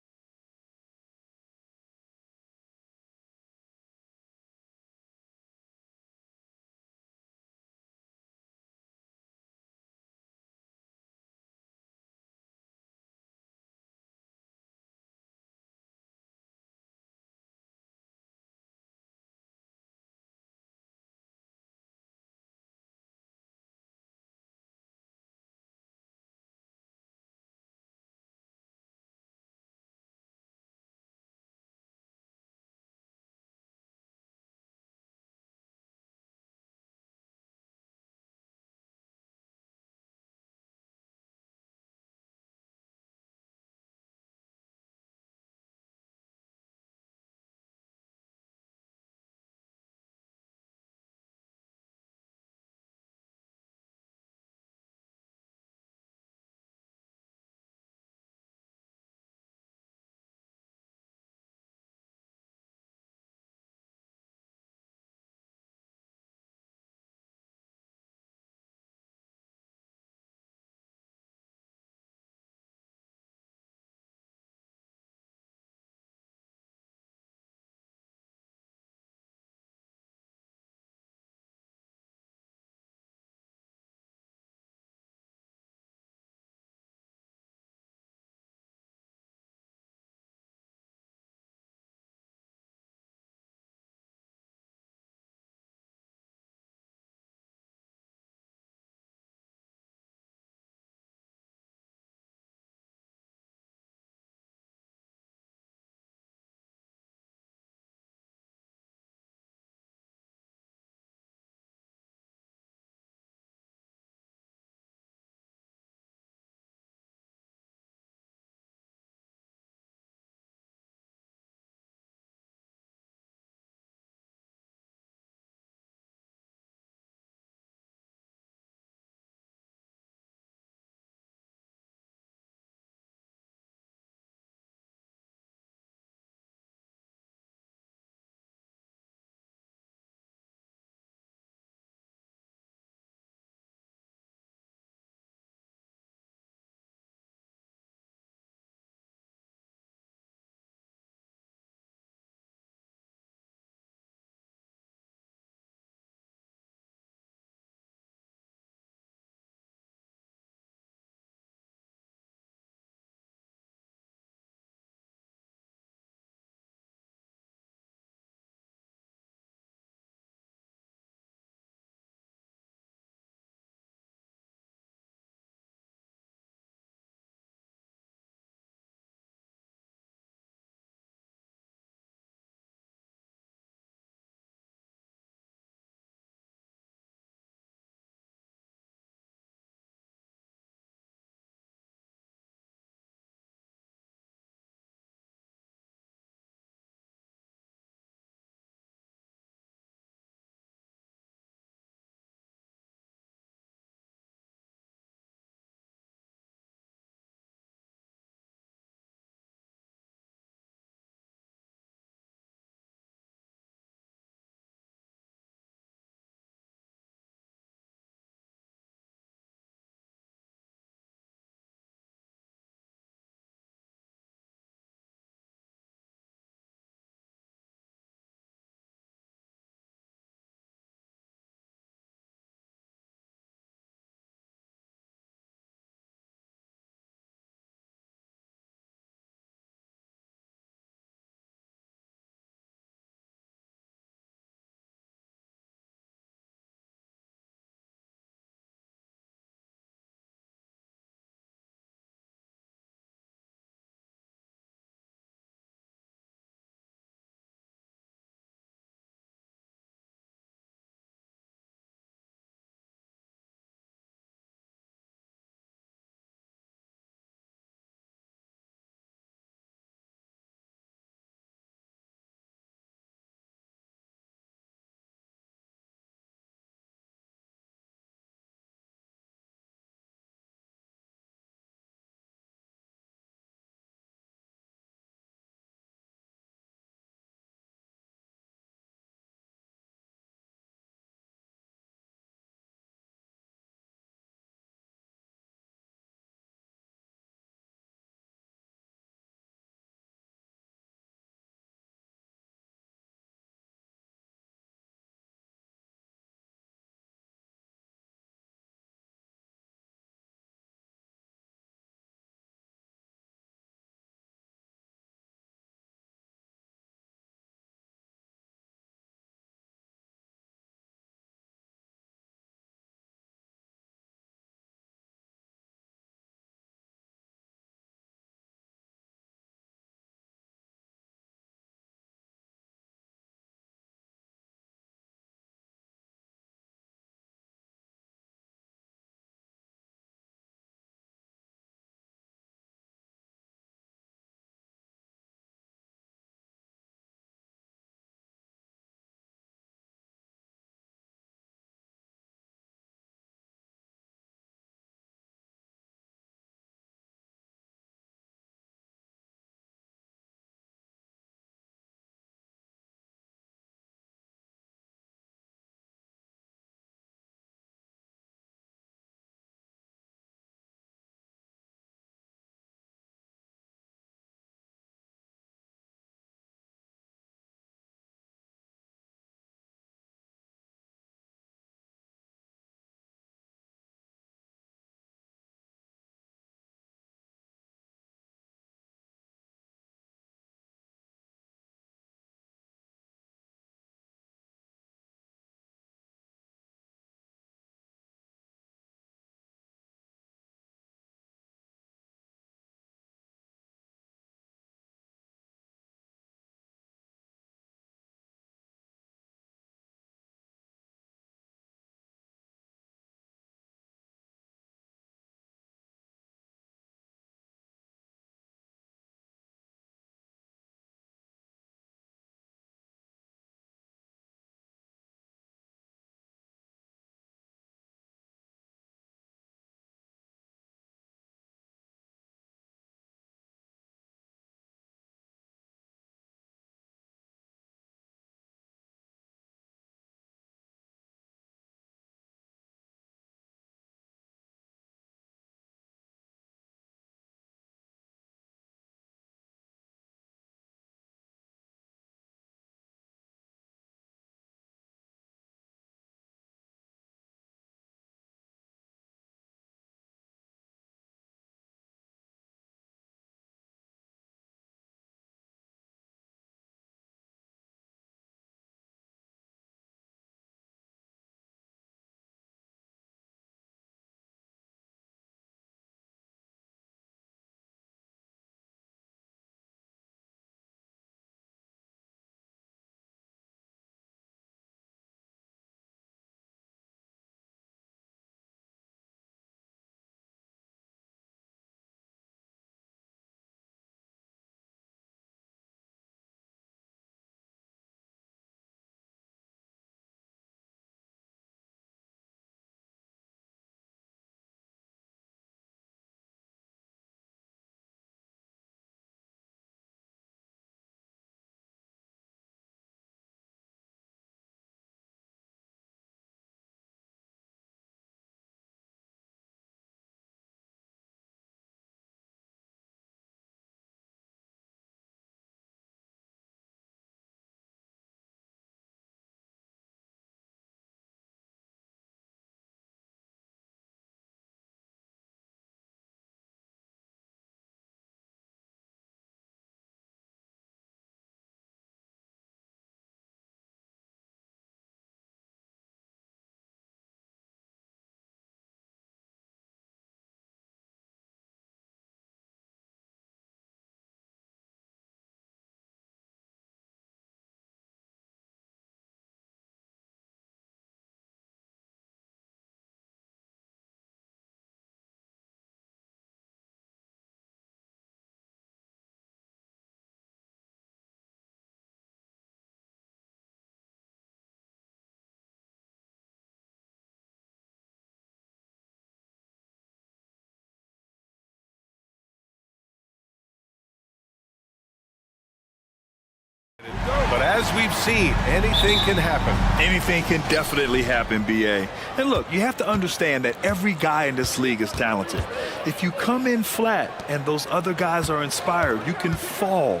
but as we've seen, anything can happen. Anything can definitely happen, BA. And look, you have to understand that every guy in this league is talented. If you come in flat and those other guys are inspired, you can fall.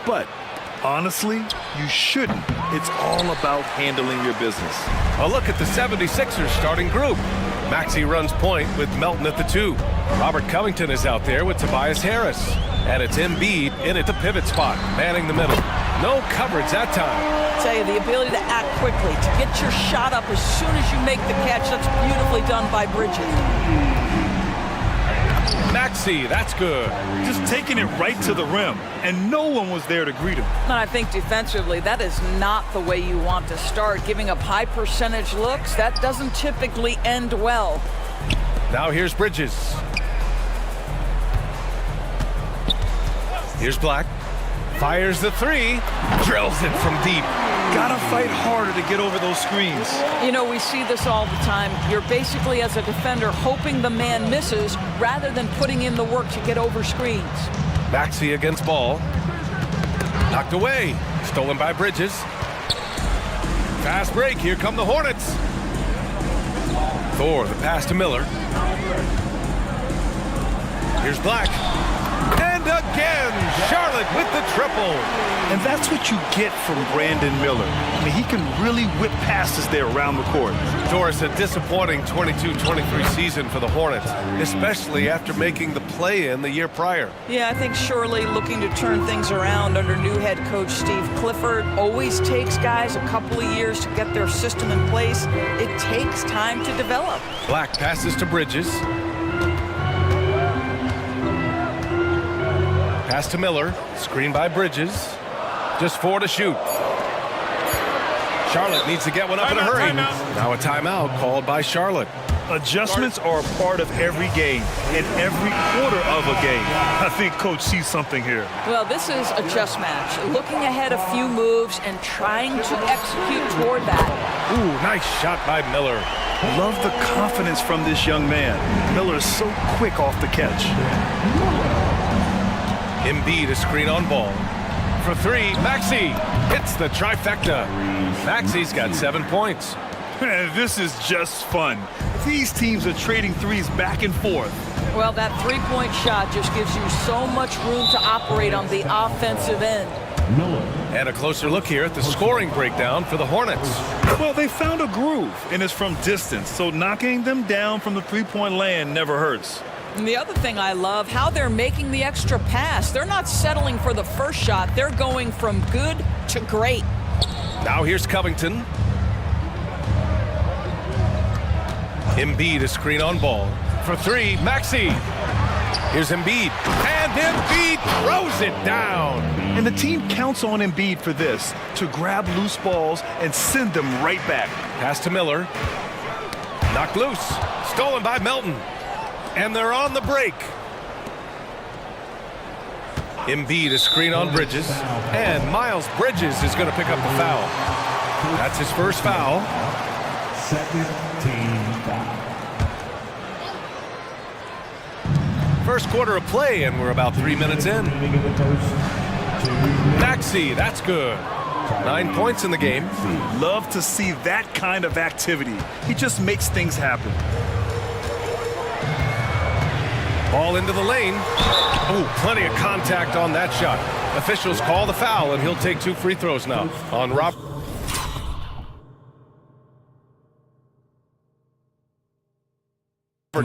But honestly, you shouldn't. It's all about handling your business. A look at the 76ers starting group. Maxey runs point with Melton at the 2. Robert Covington is out there with Tobias Harris. And it's Embiid in at the pivot spot, manning the middle. No coverage that time. I tell you, the ability to act quickly, to get your shot up as soon as you make the catch, that's beautifully done by Bridges. Maxey, that's good. Just taking it right to the rim, and no one was there to greet him. And I think defensively, that is not the way you want to start. Giving up high percentage looks, that doesn't typically end well. Now here's Bridges. Here's Black. Fires the 3. Drills it from deep. Gotta fight harder to get over those screens. You know, we see this all the time. You're basically, as a defender, hoping the man misses rather than putting in the work to get over screens. Maxey against Ball. Knocked away. Stolen by Bridges. Fast break. Here come the Hornets. Thor, the pass to Miller. Here's Black. And again, Charlotte with the triple. And that's what you get from Brandon Miller. I mean, he can really whip passes there around the court. Doris, a disappointing 22-23 season for the Hornets, especially after making the play-in the year prior. Yeah, I think surely looking to turn things around under new head coach Steve Clifford. Always takes guys a couple of years to get their system in place. It takes time to develop. Black passes to Bridges. Pass to Miller. Screen by Bridges. Just 4 to shoot. Charlotte needs to get one up in a hurry. Now a timeout called by Charlotte. Adjustments are a part of every game and every quarter of a game. I think Coach sees something here. Well, this is a chess match. Looking ahead a few moves and trying to execute toward that. Ooh, nice shot by Miller. Love the confidence from this young man. Miller is so quick off the catch. Embiid a screen on Ball. For 3, Maxey hits the trifecta. Maxey's got 7 points. This is just fun. These teams are trading threes back and forth. Well, that three-point shot just gives you so much room to operate on the offensive end. And a closer look here at the scoring breakdown for the Hornets. Well, they found a groove, and it's from distance, so knocking them down from the three-point land never hurts. And the other thing I love, how they're making the extra pass. They're not settling for the first shot. They're going from good to great. Now here's Covington. Embiid a screen on Ball. For 3, Maxey. Here's Embiid. And Embiid throws it down. And the team counts on Embiid for this, to grab loose balls and send them right back. Pass to Miller. Knocked loose. Stolen by Melton. And they're on the break. Embiid a screen on Bridges. And Miles Bridges is going to pick up the foul. That's his first foul. Second team foul. First quarter of play, and we're about 3 minutes in. Maxey, that's good. 9 points in the game. Love to see that kind of activity. He just makes things happen. Ball into the lane. Oh, plenty of contact on that shot. Officials call the foul, and he'll take 2 free throws now on Robert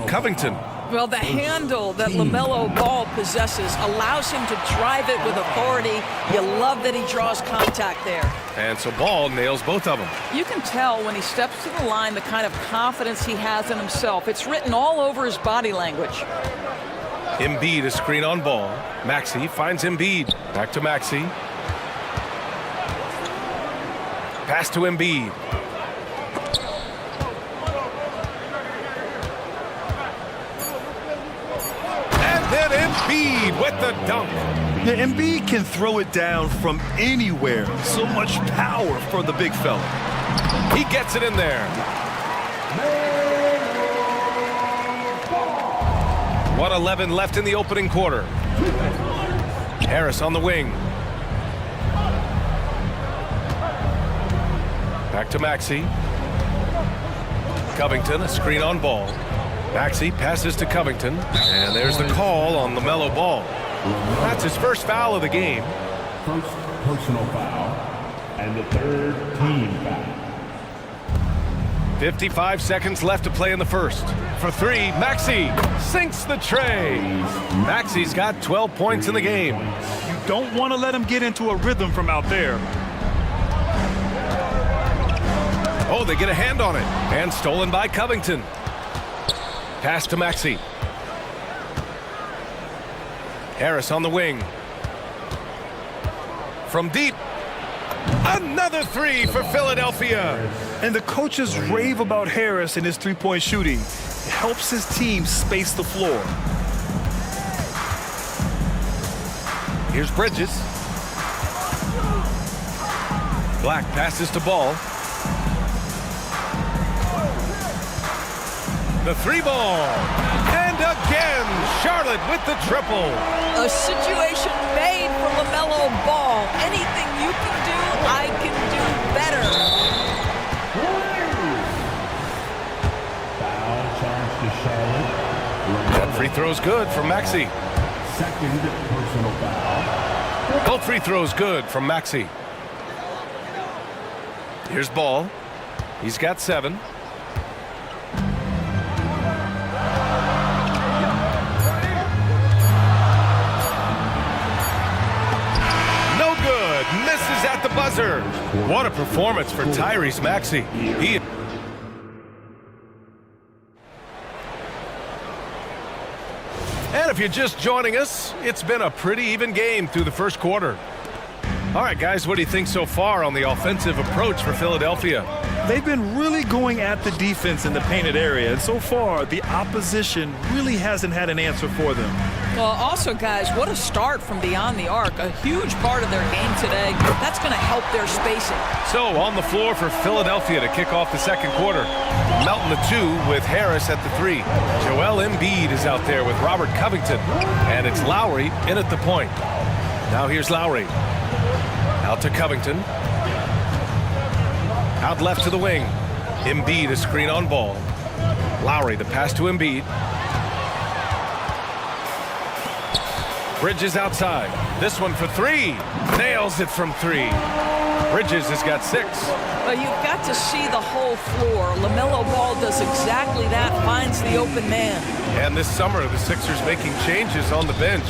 Covington. Well, the handle that LaMelo Ball possesses allows him to drive it with authority. You love that he draws contact there. And so Ball nails both of them. You can tell when he steps to the line the kind of confidence he has in himself. It's written all over his body language. Embiid a screen on Ball. Maxey finds Embiid. Back to Maxey. Pass to Embiid. And then Embiid with the dunk. Yeah, Embiid can throw it down from anywhere. So much power for the big fella. He gets it in there. 1:11 left in the opening quarter. Harris on the wing. Back to Maxey. Covington, a screen on ball. Maxey passes to Covington, and there's the call on LaMelo Ball. That's his first foul of the game. First personal foul, and the third team foul. 55 seconds left to play in the first. For three, Maxey sinks the tray. Maxey's got 12 points in the game. You don't want to let him get into a rhythm from out there. Oh, they get a hand on it. And stolen by Covington. Pass to Maxey. Harris on the wing. From deep. Another three for Philadelphia. And the coaches rave about Harris and his three-point shooting. It helps his team space the floor. Here's Bridges. Black passes to Ball. The three ball. And again, Charlotte with the triple. A situation made for LaMelo Ball. Anything you can do, I can do better. Foul charge to Charlotte. That free throw's good from Maxey. Second personal foul. Both free throws good from Maxey. Here's Ball. He's got 7. Misses at the buzzer. What a performance for Tyrese Maxey. And if you're just joining us, it's been a pretty even game through the first quarter. All right, guys, what do you think so far on the offensive approach for Philadelphia? They've been really going at the defense in the painted area, and so far, the opposition really hasn't had an answer for them. Well, also, guys, what a start from beyond the arc. A huge part of their game today. That's going to help their spacing. So, on the floor for Philadelphia to kick off the second quarter. Melton the 2 with Harris at the 3. Joel Embiid is out there with Robert Covington. And it's Lowry in at the point. Now here's Lowry. Out to Covington. Out left to the wing. Embiid, a screen on Ball. Lowry, the pass to Embiid. Bridges outside. This one for 3. Nails it from 3. Bridges has got 6. Well, you've got to see the whole floor. LaMelo Ball does exactly that, finds the open man. And this summer, the Sixers making changes on the bench.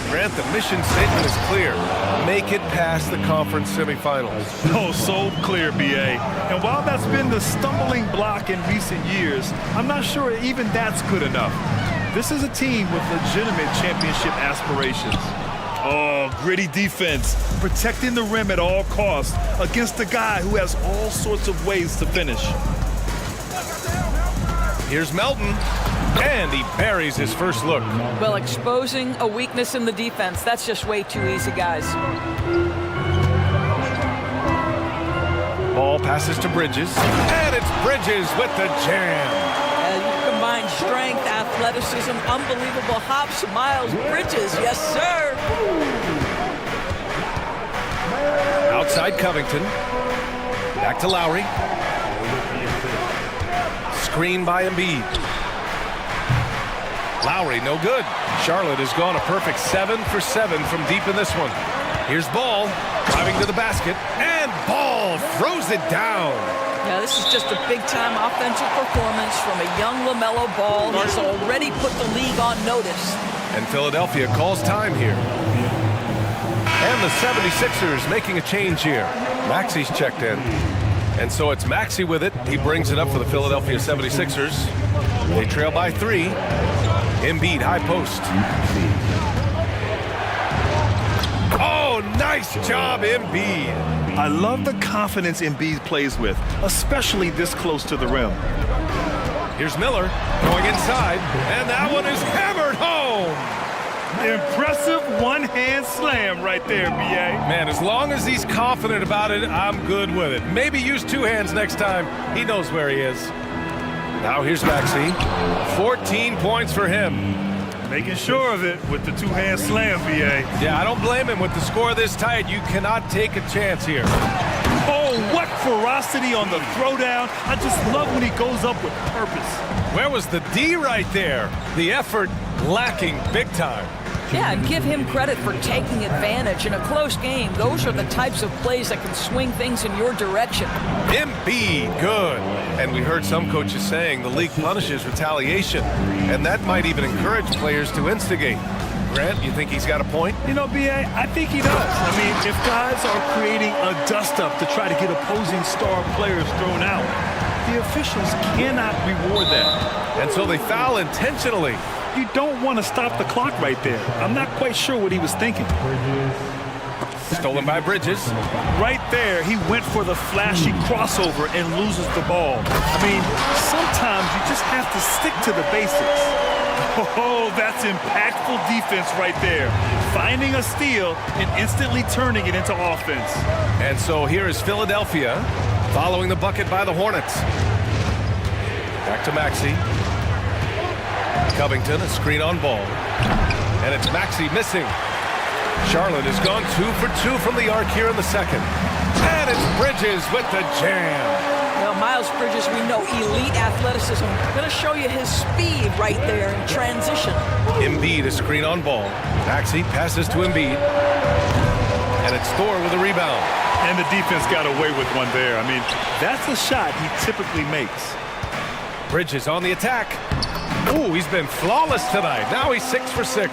Grant, the mission statement is clear. Make it past the conference semifinals. Oh, so clear, BA. And while that's been the stumbling block in recent years, I'm not sure even that's good enough. This is a team with legitimate championship aspirations. Oh, gritty defense, protecting the rim at all costs against a guy who has all sorts of ways to finish. Here's Melton, and he buries his first look. Well, exposing a weakness in the defense, that's just way too easy, guys. Ball passes to Bridges, and it's Bridges with the jam. You combine strength, athleticism, unbelievable hops. Miles Bridges, yes, sir. Outside Covington. Back to Lowry. Screen by Embiid. Lowry, no good. Charlotte has gone a perfect 7 for 7 from deep in this one. Here's Ball, driving to the basket, and Ball throws it down. Yeah, this is just a big-time offensive performance from a young LaMelo Ball. He's already put the league on notice. And Philadelphia calls time here. And the 76ers making a change here. Maxey's checked in. And so it's Maxey with it. He brings it up for the Philadelphia 76ers. They trail by 3. Embiid, high post. Oh, nice job, Embiid. I love the confidence Embiid plays with, especially this close to the rim. Here's Miller going inside, and that one is hammered home. Impressive one-hand slam right there, B.A. Man, as long as he's confident about it, I'm good with it. Maybe use 2 hands next time. He knows where he is. Now here's Maxey. 14 points for him. Making sure of it with the 2-hand slam, B.A. Yeah, I don't blame him. With the score this tight, you cannot take a chance here. Oh, what ferocity velocity on the throwdown. I just love when he goes up with purpose. Where was the D right there? The effort lacking big time. Yeah, and give him credit for taking advantage. In a close game, those are the types of plays that can swing things in your direction. Embiid, good. And we heard some coaches saying the league punishes retaliation, and that might even encourage players to instigate. Grant, you think he's got a point? You know, B.A., I think he does. I mean, if guys are creating a dust-up to try to get opposing star players thrown out, the officials cannot reward that. And so they foul intentionally. You don't want to stop the clock right there. I'm not quite sure what he was thinking. Stolen by Bridges. Right there, he went for the flashy crossover and loses the ball. I mean, sometimes you just have to stick to the basics. Oh, that's impactful defense right there. Finding a steal and instantly turning it into offense. And so here is Philadelphia following the bucket by the Hornets. Back to Maxey. Covington, a screen on ball. And it's Maxey missing. Charlotte has gone 2 for 2 from the arc here in the second. And it's Bridges with the jam. Well, Miles Bridges, we know elite athleticism. Going to show you his speed right there in transition. Embiid, a screen on ball. Maxey passes to Embiid. And it's Thor with a rebound. And the defense got away with one there. I mean, that's a shot he typically makes. Bridges on the attack. Ooh, he's been flawless tonight. Now he's 6 for 6.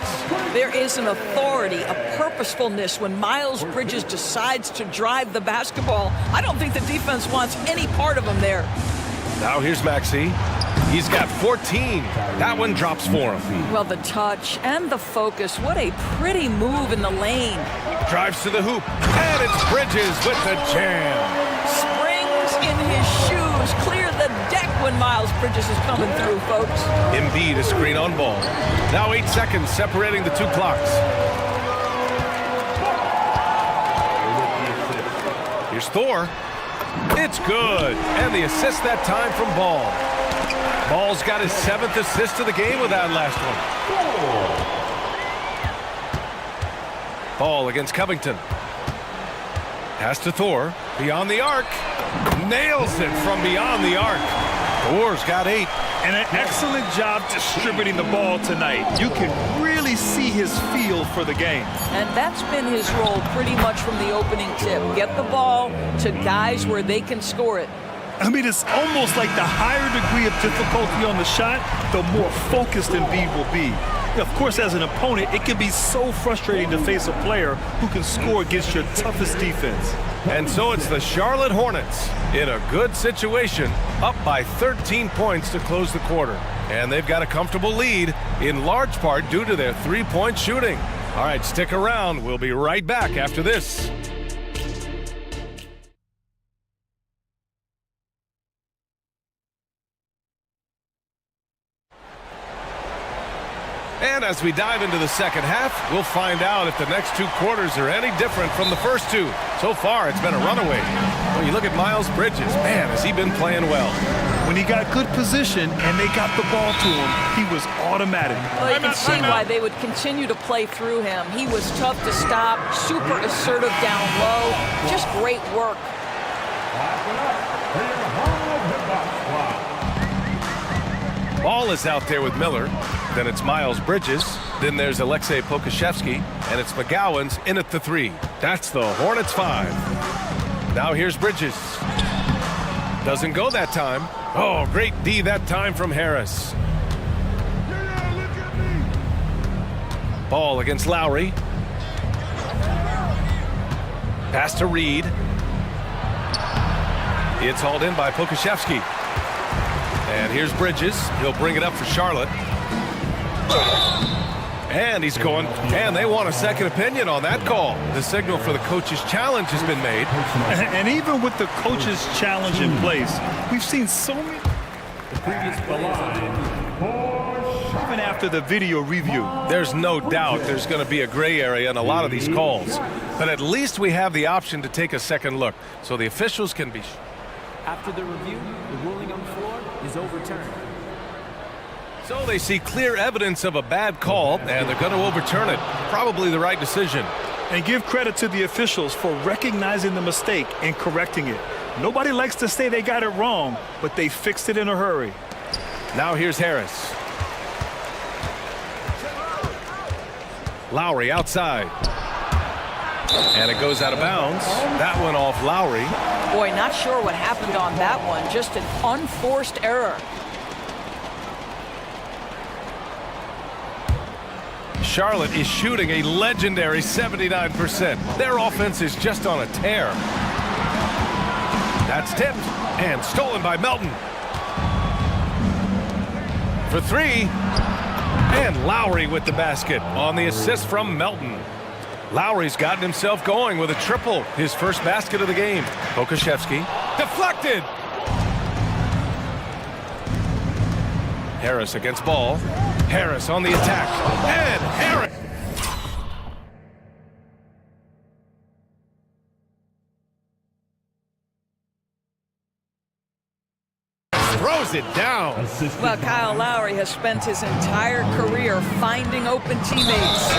There is an authority, a purposefulness when Miles Bridges decides to drive the basketball. I don't think the defense wants any part of him there. Now here's Maxey. He's got 14. That one drops for him. Well, the touch and the focus. What a pretty move in the lane. Drives to the hoop. And it's Bridges with the jam. Springs in his shoes. Clear the deck when Miles Bridges is coming through, folks. Embiid, a screen on ball. Now 8 seconds separating the two clocks. Here's Thor. It's good. And the assist that time from Ball. Ball's got his 7th assist of the game with that last one. Ball against Covington. Pass to Thor. Beyond the arc. Nails it from beyond the arc. Thor's got 8. And an excellent job distributing the ball tonight. You can really see his feel for the game. And that's been his role pretty much from the opening tip. Get the ball to guys where they can score it. I mean, it's almost like the higher degree of difficulty on the shot, the more focused Embiid will be. Of course, as an opponent, it can be so frustrating to face a player who can score against your toughest defense. And so it's the Charlotte Hornets in a good situation, up by 13 points to close the quarter. And they've got a comfortable lead, in large part due to their three-point shooting. All right, stick around. We'll be right back after this. And as we dive into the second half, we'll find out if the next 2 quarters are any different from the first 2. So far, it's been a runaway. Well, you look at Miles Bridges. Man, has he been playing well. When he got good position and they got the ball to him, he was automatic. Well, you can see why they would continue to play through him. He was tough to stop, super assertive down low. Just great work. Ball is out there with Miller. Then it's Miles Bridges. Then there's Alexei Pokashevsky. And it's McGowan's in at the 3. That's the Hornets 5. Now here's Bridges. Doesn't go that time. Oh, great D that time from Harris. Ball against Lowry. Pass to Reed. It's hauled in by Pokashevsky. And here's Bridges. He'll bring it up for Charlotte. And he's going, and they want a second opinion on that call. The signal for the coach's challenge has been made. And even with the coach's challenge in place, we've seen so many. Even after the video review. There's no doubt there's going to be a gray area in a lot of these calls. But at least we have the option to take a second look, so the officials can be. After the review, the ruling on the floor is overturned. So they see clear evidence of a bad call, and they're going to overturn it. Probably the right decision. And give credit to the officials for recognizing the mistake and correcting it. Nobody likes to say they got it wrong, but they fixed it in a hurry. Now here's Harris. Lowry outside. And it goes out of bounds. That one off Lowry. Boy, not sure what happened on that one. Just an unforced error. Charlotte is shooting a legendary 79%. Their offense is just on a tear. That's tipped and stolen by Melton. For three. And Lowry with the basket on the assist from Melton. Lowry's gotten himself going with a triple. His first basket of the game. Pokashevsky. Deflected. Harris against ball. Harris on the attack. And Harris. Throws it down. Well, Kyle Lowry has spent his entire career finding open teammates.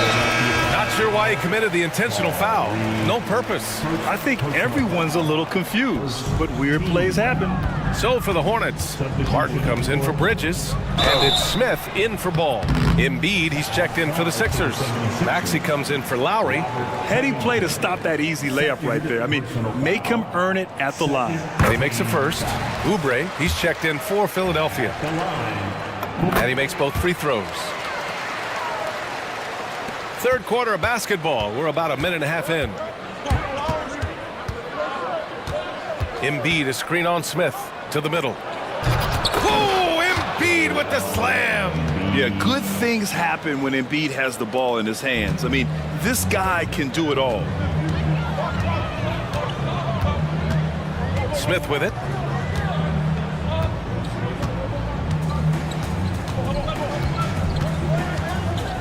Not sure why he committed the intentional foul. No purpose. I think everyone's a little confused, but weird plays happen. So for the Hornets, Martin comes in for Bridges, and it's Smith in for Ball. Embiid, he's checked in for the Sixers. Maxey comes in for Lowry. Heady play to stop that easy layup right there. I mean, make him earn it at the line. And he makes a first. Oubre, he's checked in for Philadelphia. And he makes both free throws. Third quarter of basketball. We're about a minute and a half in. Embiid, a screen on Smith to the middle. Oh, Embiid with the slam. Yeah, good things happen when Embiid has the ball in his hands. I mean, this guy can do it all. Smith with it.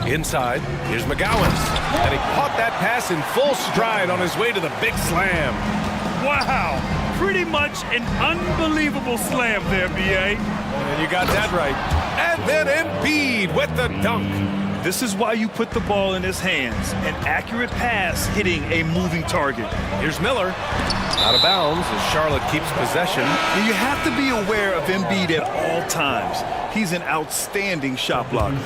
Inside, here's McGowan. And he caught that pass in full stride on his way to the big slam. Wow, pretty much an unbelievable slam there, B.A. And you got that right. And then Embiid with the dunk. This is why you put the ball in his hands. An accurate pass hitting a moving target. Here's Miller. Out of bounds as Charlotte keeps possession. And you have to be aware of Embiid at all times. He's an outstanding shot blocker.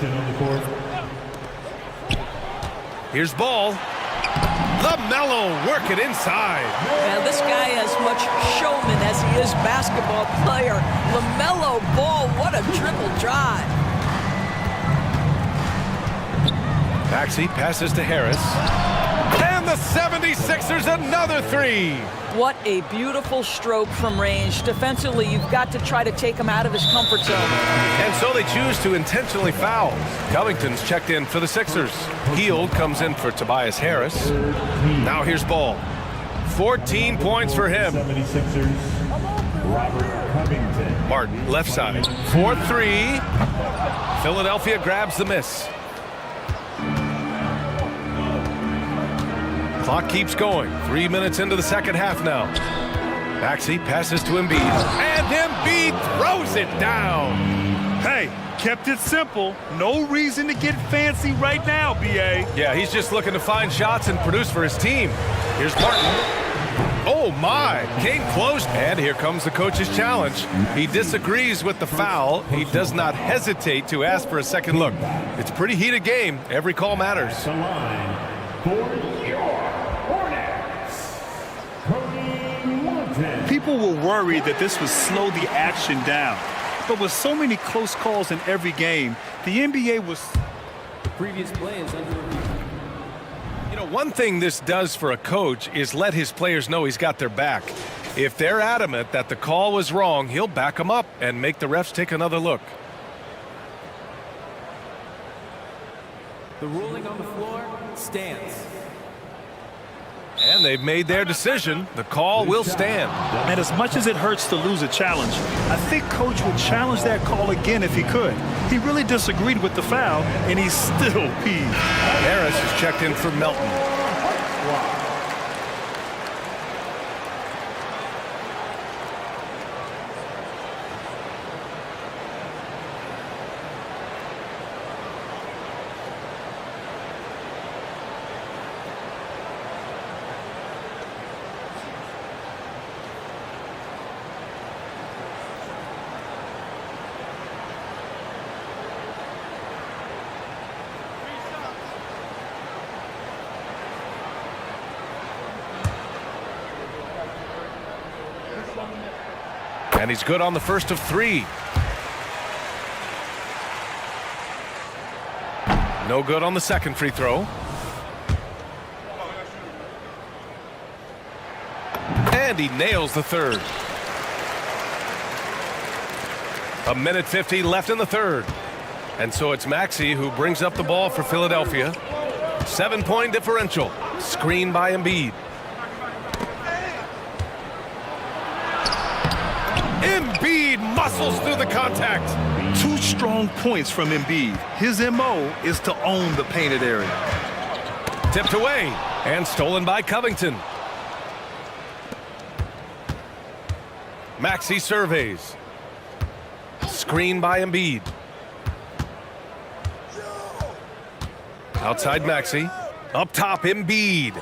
Here's Ball. LaMelo work it inside. Now, this guy as much showman as he is basketball player. LaMelo Ball, what a triple drive. Maxey passes to Harris. And the 76ers another three. What a beautiful stroke from range. Defensively, you've got to try to take him out of his comfort zone. And so they choose to intentionally foul. Covington's checked in for the Sixers. Hield comes in for Tobias Harris. Now here's Ball. 14 points for him. Martin, left side. 4-3. Philadelphia grabs the miss. Clock keeps going. 3 minutes into the second half now. Maxey passes to Embiid. And Embiid throws it down. Hey, kept it simple. No reason to get fancy right now, B.A. Yeah, he's just looking to find shots and produce for his team. Here's Martin. Oh, my. Came close. And here comes the coach's challenge. He disagrees with the foul. He does not hesitate to ask for a second look. It's a pretty heated game. Every call matters. People were worried that this would slow the action down. But with so many close calls in every game, the NBA was... The previous play is under review. You know, one thing this does for a coach is let his players know he's got their back. If they're adamant that the call was wrong, he'll back them up and make the refs take another look. The ruling on the floor stands. And they've made their decision. The call will stand. And as much as it hurts to lose a challenge, I think Coach would challenge that call again if he could. He really disagreed with the foul, and he's still peeved. Harris is checked in for Melton. And he's good on the first of 3. No good on the second free throw. And he nails the third. 1:50 left in the third. And so it's Maxey who brings up the ball for Philadelphia. 7-point differential. Screen by Embiid. Embiid muscles through the contact. 2 strong points from Embiid. His MO is to own the painted area. Tipped away and stolen by Covington. Maxey surveys. Screen by Embiid. Outside Maxey. Up top Embiid.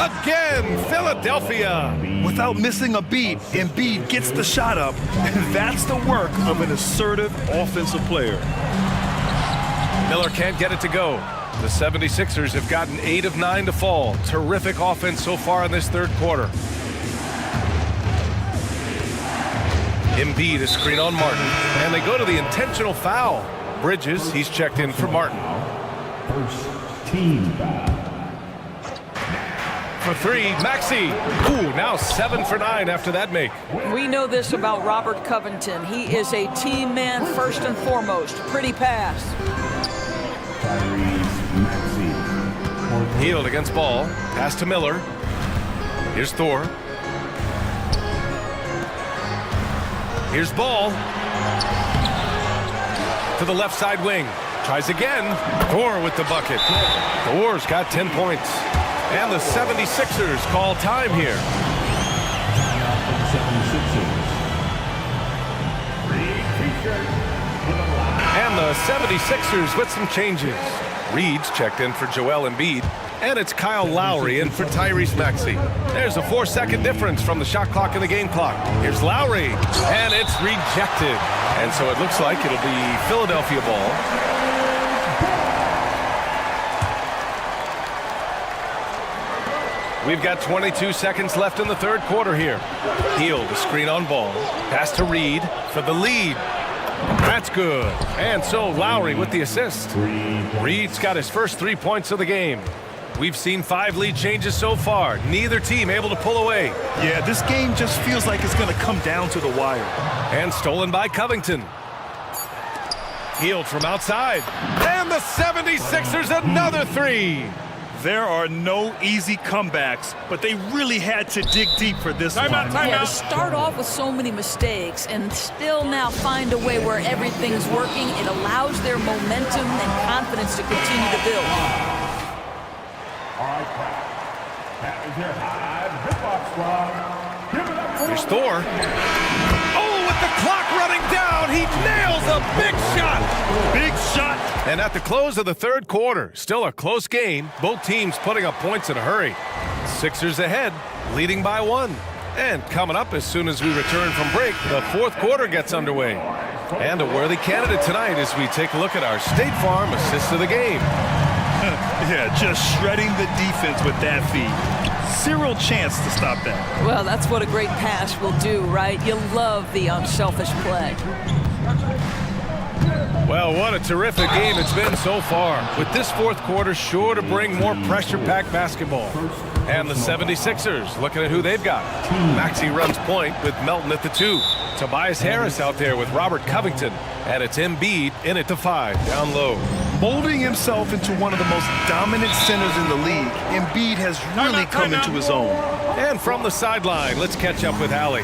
Again, Philadelphia. Without missing a beat, Embiid gets the shot up, and that's the work of an assertive offensive player. Miller can't get it to go. The 76ers have gotten 8 of 9 to fall. Terrific offense so far in this third quarter. Embiid is screen on Martin, and they go to the intentional foul. Bridges, he's checked in for Martin. First team foul. For 3, Maxey. Ooh, now 7 for 9 after that make. We know this about Robert Covington. He is a team man first and foremost. Pretty pass. Healed against Ball. Pass to Miller. Here's Thor. Here's Ball. To the left side wing. Tries again. Thor with the bucket. Thor's got 10 points. And the 76ers call time here. And the 76ers with some changes. Reed's checked in for Joel Embiid. And it's Kyle Lowry in for Tyrese Maxey. There's a 4-second difference from the shot clock and the game clock. Here's Lowry, and it's rejected. And so it looks like it'll be Philadelphia ball. We've got 22 seconds left in the third quarter here. Hield, a screen on Ball. Pass to Reed for the lead. That's good. And so Lowry with the assist. Reed's got his first 3 points of the game. We've seen 5 lead changes so far. Neither team able to pull away. Yeah, this game just feels like it's going to come down to the wire. And stolen by Covington. Hield from outside. And the 76ers another 3. There are no easy comebacks, but they really had to dig deep for this one. Yeah, to start off with so many mistakes and still now find a way where everything's working, it allows their momentum and confidence to continue to build. All right, that is your high big box squad. Give it up for Here's Thor. Oh, with the clock running down, he nails a big shot. Big shot. And at the close of the third quarter, still a close game. Both teams putting up points in a hurry. Sixers ahead, leading by 1. And coming up as soon as we return from break, the fourth quarter gets underway. And a worthy candidate tonight as we take a look at our State Farm assist of the game. Yeah, just shredding the defense with that feed. Zero chance to stop that. Well, that's what a great pass will do, right? You love the unselfish play. Well, what a terrific game it's been so far. With this fourth quarter sure to bring more pressure-packed basketball. And the 76ers looking at who they've got. Maxey runs point with Melton at the 2. Tobias Harris out there with Robert Covington. And it's Embiid in at the 5, down low. Molding himself into one of the most dominant centers in the league, Embiid has really come into his own. And from the sideline, let's catch up with Allie.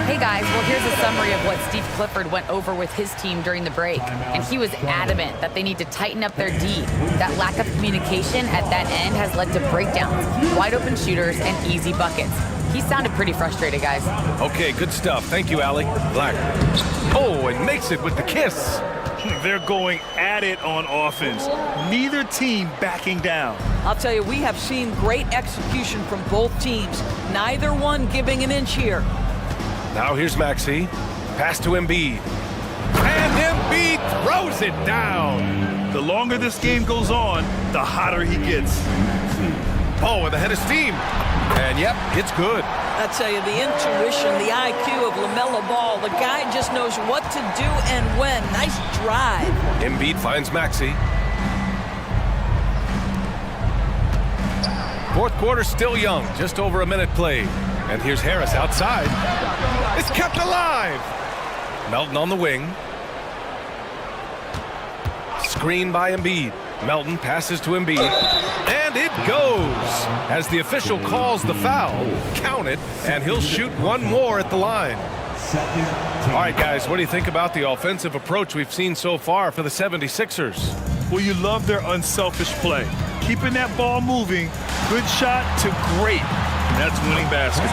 Hey guys, well here's a summary of what Steve Clifford went over with his team during the break. And he was adamant that they need to tighten up their D. That lack of communication at that end has led to breakdowns, wide open shooters, and easy buckets. He sounded pretty frustrated, guys. Okay, good stuff. Thank you, Allie. Black. Oh, and makes it with the kiss. They're going at it on offense. Neither team backing down. I'll tell you, we have seen great execution from both teams. Neither one giving an inch here. Now here's Maxey. Pass to Embiid. And Embiid throws it down. The longer this game goes on, the hotter he gets. Oh, with a head of steam. And yep, it's good. I tell you, the intuition, the IQ of LaMelo Ball, the guy just knows what to do and when. Nice drive. Embiid finds Maxey. Fourth quarter still young, just over a minute played. And here's Harris outside. It's kept alive. Melton on the wing. Screen by Embiid. Melton passes to Embiid. And it goes. As the official calls the foul, count it, and he'll shoot one more at the line. All right, guys, what do you think about the offensive approach we've seen so far for the 76ers? Well, you love their unselfish play. Keeping that ball moving, good shot to great. That's winning basketball.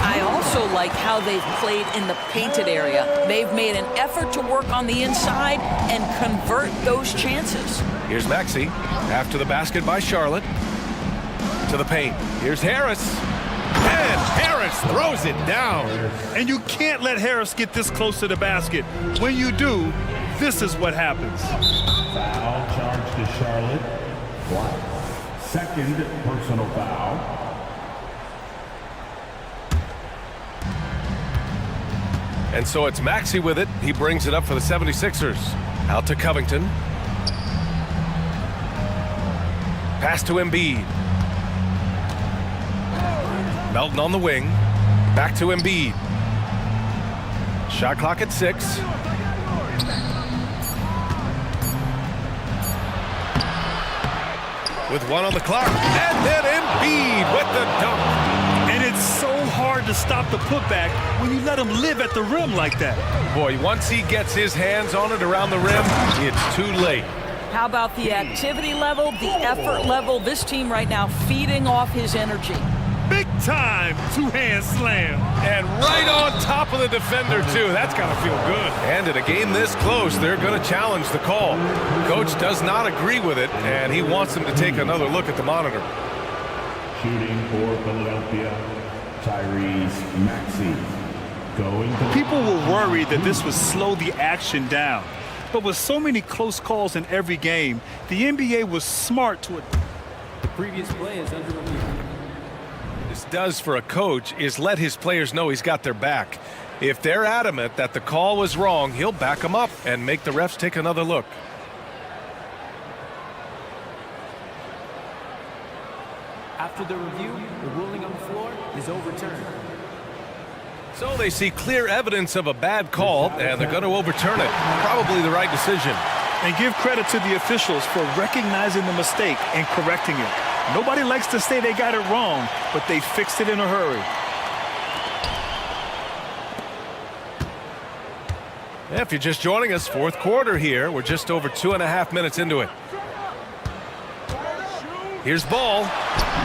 I also like how they've played in the painted area. They've made an effort to work on the inside and convert those chances. Here's Maxey after the basket by Charlotte. To the paint. Here's Harris. And Harris throws it down. And you can't let Harris get this close to the basket. When you do, this is what happens. Foul charge to Charlotte. One. Second personal foul. And so it's Maxey with it. He brings it up for the 76ers. Out to Covington. Pass to Embiid. Melton on the wing. Back to Embiid. Shot clock at 6. With 1 on the clock. And then Embiid with the dunk. And it's so hard to stop the putback when you let him live at the rim like that. Boy, once he gets his hands on it around the rim, it's too late. How about the activity level, the effort level? This team right now feeding off his energy. Big time two-hand slam. And right on top of the defender, too. That's got to feel good. And in a game this close, they're going to challenge the call. Coach does not agree with it, and he wants them to take another look at the monitor. Shooting for Philadelphia, Tyrese Maxey. People were worried that this would slow the action down. But with so many close calls in every game, the NBA was smart to it. The previous play is under review. This does for a coach is let his players know he's got their back. If they're adamant that the call was wrong, he'll back them up and make the refs take another look. After the review, the ruling on the floor is overturned. So they see clear evidence of a bad call, and they're going to overturn it. Probably the right decision. And give credit to the officials for recognizing the mistake and correcting it. Nobody likes to say they got it wrong, but they fixed it in a hurry. If you're just joining us, fourth quarter here. We're just over 2.5 minutes into it. Here's Ball.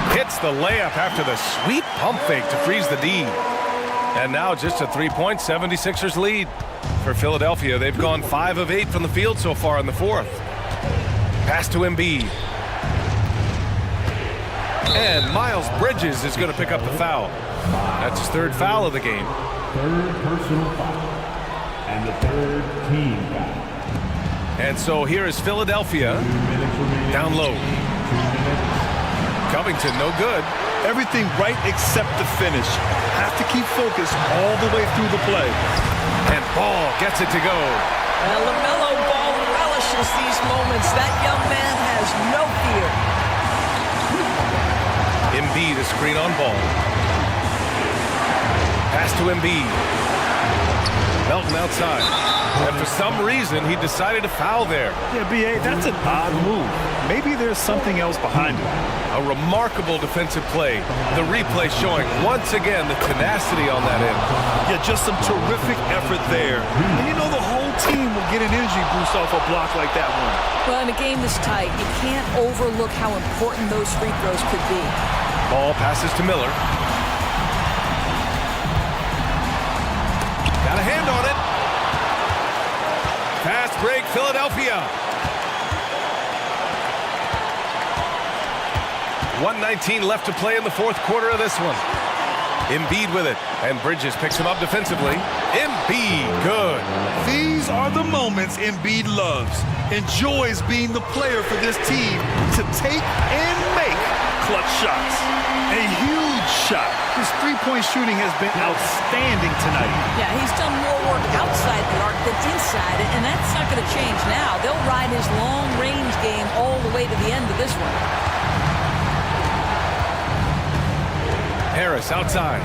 Hits the layup after the sweet pump fake to freeze the D. And now just a 3-point 76ers lead. For Philadelphia, they've gone 5 of 8 from the field so far in the fourth. Pass to Embiid. And Miles Bridges is going to pick up the foul. That's his 3rd foul of the game. 3rd personal foul. And the 3rd team foul. And so here is Philadelphia. Down low. Covington, no good. Everything right except the finish. Have to keep focused all the way through the play. And Ball gets it to go. And LaMelo Ball relishes these moments. That young man has no fear. Embiid a screen on Ball. Pass to Embiid. Melton outside. And for some reason, he decided to foul there. Yeah, B.A., that's an odd move. Maybe there's something else behind it. A remarkable defensive play. The replay showing once again the tenacity on that end. Yeah, just some terrific effort there. And you know the whole team will get an energy boost off a block like that one. Well, in a game this tight, you can't overlook how important those free throws could be. Ball passes to Miller. Got a hand on it. Fast break, Philadelphia. 1:19 left to play in the fourth quarter of this one. Embiid with it, and Bridges picks him up defensively. Embiid, good. These are the moments Embiid loves. Enjoys being the player for this team to take and make clutch shots. A huge shot. His three-point shooting has been outstanding tonight. Yeah, he's done more work outside the arc than inside it, and that's not going to change now. They'll ride his long-range game all the way to the end of this one. Harris outside.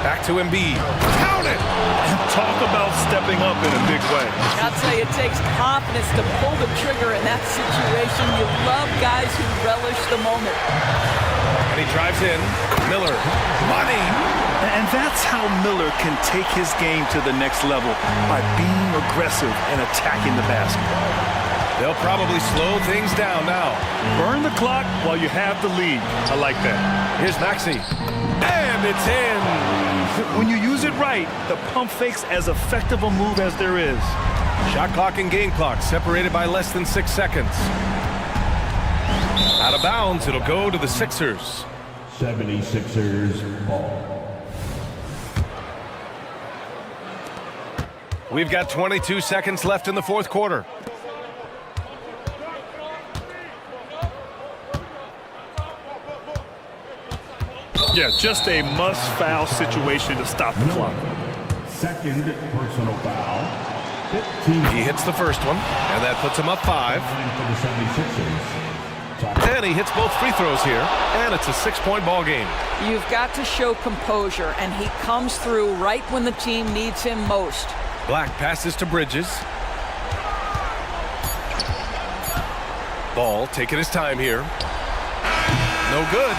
Back to Embiid. Count it! And talk about stepping up in a big way. I'll tell you, it takes confidence to pull the trigger in that situation. You love guys who relish the moment. And he drives in. Miller. Money! And that's how Miller can take his game to the next level, by being aggressive and attacking the basket. They'll probably slow things down now. Burn the clock while you have the lead. I like that. Here's Maxey. And it's in. When you use it right, the pump fake's as effective a move as there is. Shot clock and game clock separated by less than 6 seconds. Out of bounds, it'll go to the Sixers. 76ers ball. We've got 22 seconds left in the fourth quarter. Yeah, just a must-foul situation to stop the clock. Second personal foul. He hits the first one, and that puts him up 5. For the 76ers. And he hits both free throws here, and it's a 6-point ball game. You've got to show composure, and he comes through right when the team needs him most. Black passes to Bridges. Ball taking his time here. No good.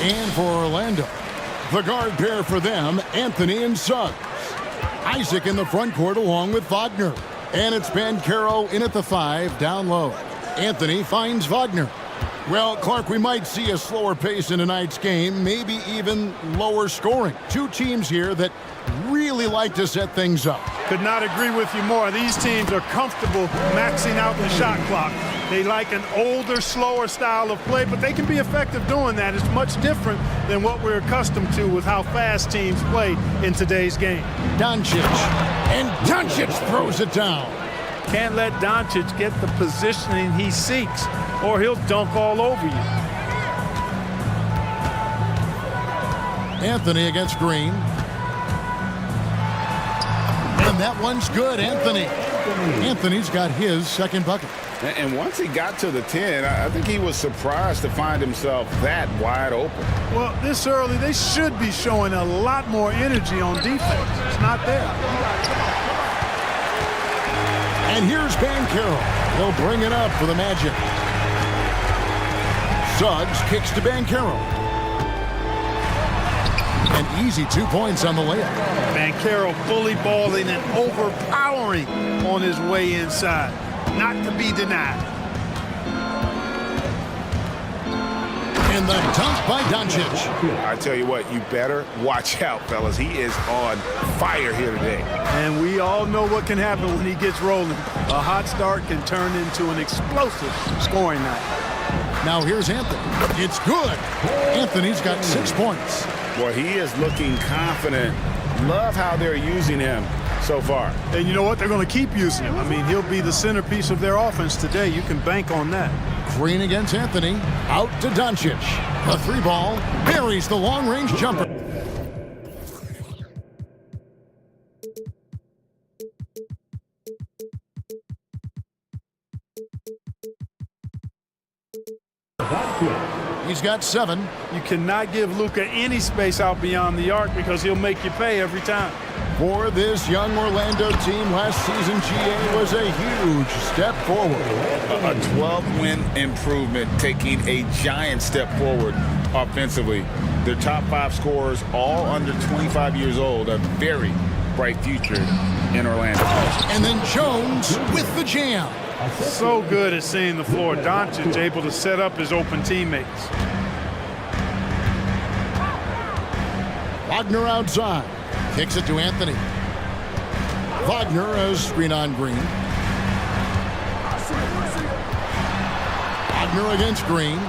And for Orlando, the guard pair for them, Anthony and Suggs. Isaac in the front court along with Wagner. And it's Bancaro in at the 5, down low. Anthony finds Wagner. Well, Clark, we might see a slower pace in tonight's game, maybe even lower scoring. Two teams here that really like to set things up. Could not agree with you more. These teams are comfortable maxing out the shot clock. They like an older, slower style of play, but they can be effective doing that. It's much different than what we're accustomed to with how fast teams play in today's game. Doncic, and Doncic throws it down. Can't let Doncic get the positioning he seeks, or he'll dunk all over you. Anthony against Green. And that one's good, Anthony. Anthony's got his second bucket. And once he got to the 10, I think he was surprised to find himself that wide open. Well, this early, they should be showing a lot more energy on defense. It's not there. And here's Bancaro. He'll bring it up for the Magic. Suggs kicks to Bancaro. An easy 2 points on the layup. Bancaro fully balling and overpowering on his way inside. Not to be denied. And the dunk by Doncic. I tell you what, you better watch out, fellas. He is on fire here today. And we all know what can happen when he gets rolling. A hot start can turn into an explosive scoring night. Now here's Anthony. It's good. Anthony's got 6 points. Boy, he is looking confident. Love how they're using him so far. And you know what? They're going to keep using him. I mean, he'll be the centerpiece of their offense today. You can bank on that. Green against Anthony. Out to Doncic. The 3 ball buries the long-range jumper. He's got 7. You cannot give Luka any space out beyond the arc because he'll make you pay every time. For this young Orlando team, last season GA was a huge step forward. A 12-win improvement, taking a giant step forward offensively. Their top 5 scorers, all under 25 years old, a very bright future in Orlando. And then Jones with the jam. So good at seeing the floor. Doncic able to set up his open teammates. Wagner outside. Kicks it to Anthony. Wagner a screen on Green. Wagner against Green.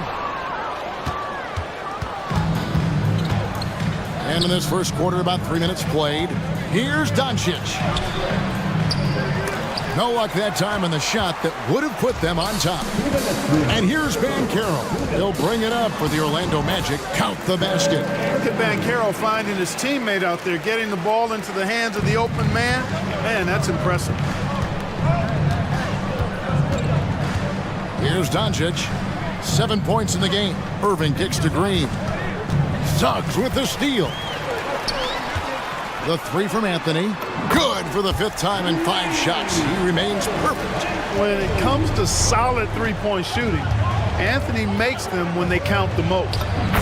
And in this first quarter, about 3 minutes played. Here's Doncic. No luck that time on the shot that would have put them on top. And here's Bancaro. He'll bring it up for the Orlando Magic. Count the basket. Look at Bancaro finding his teammate out there, getting the ball into the hands of the open man. Man, that's impressive. Here's Doncic. 7 points in the game. Irving kicks to Green. Suggs with the steal. The 3 from Anthony. Good for the 5th time in 5 shots. He remains perfect. When it comes to solid three-point shooting, Anthony makes them when they count the most.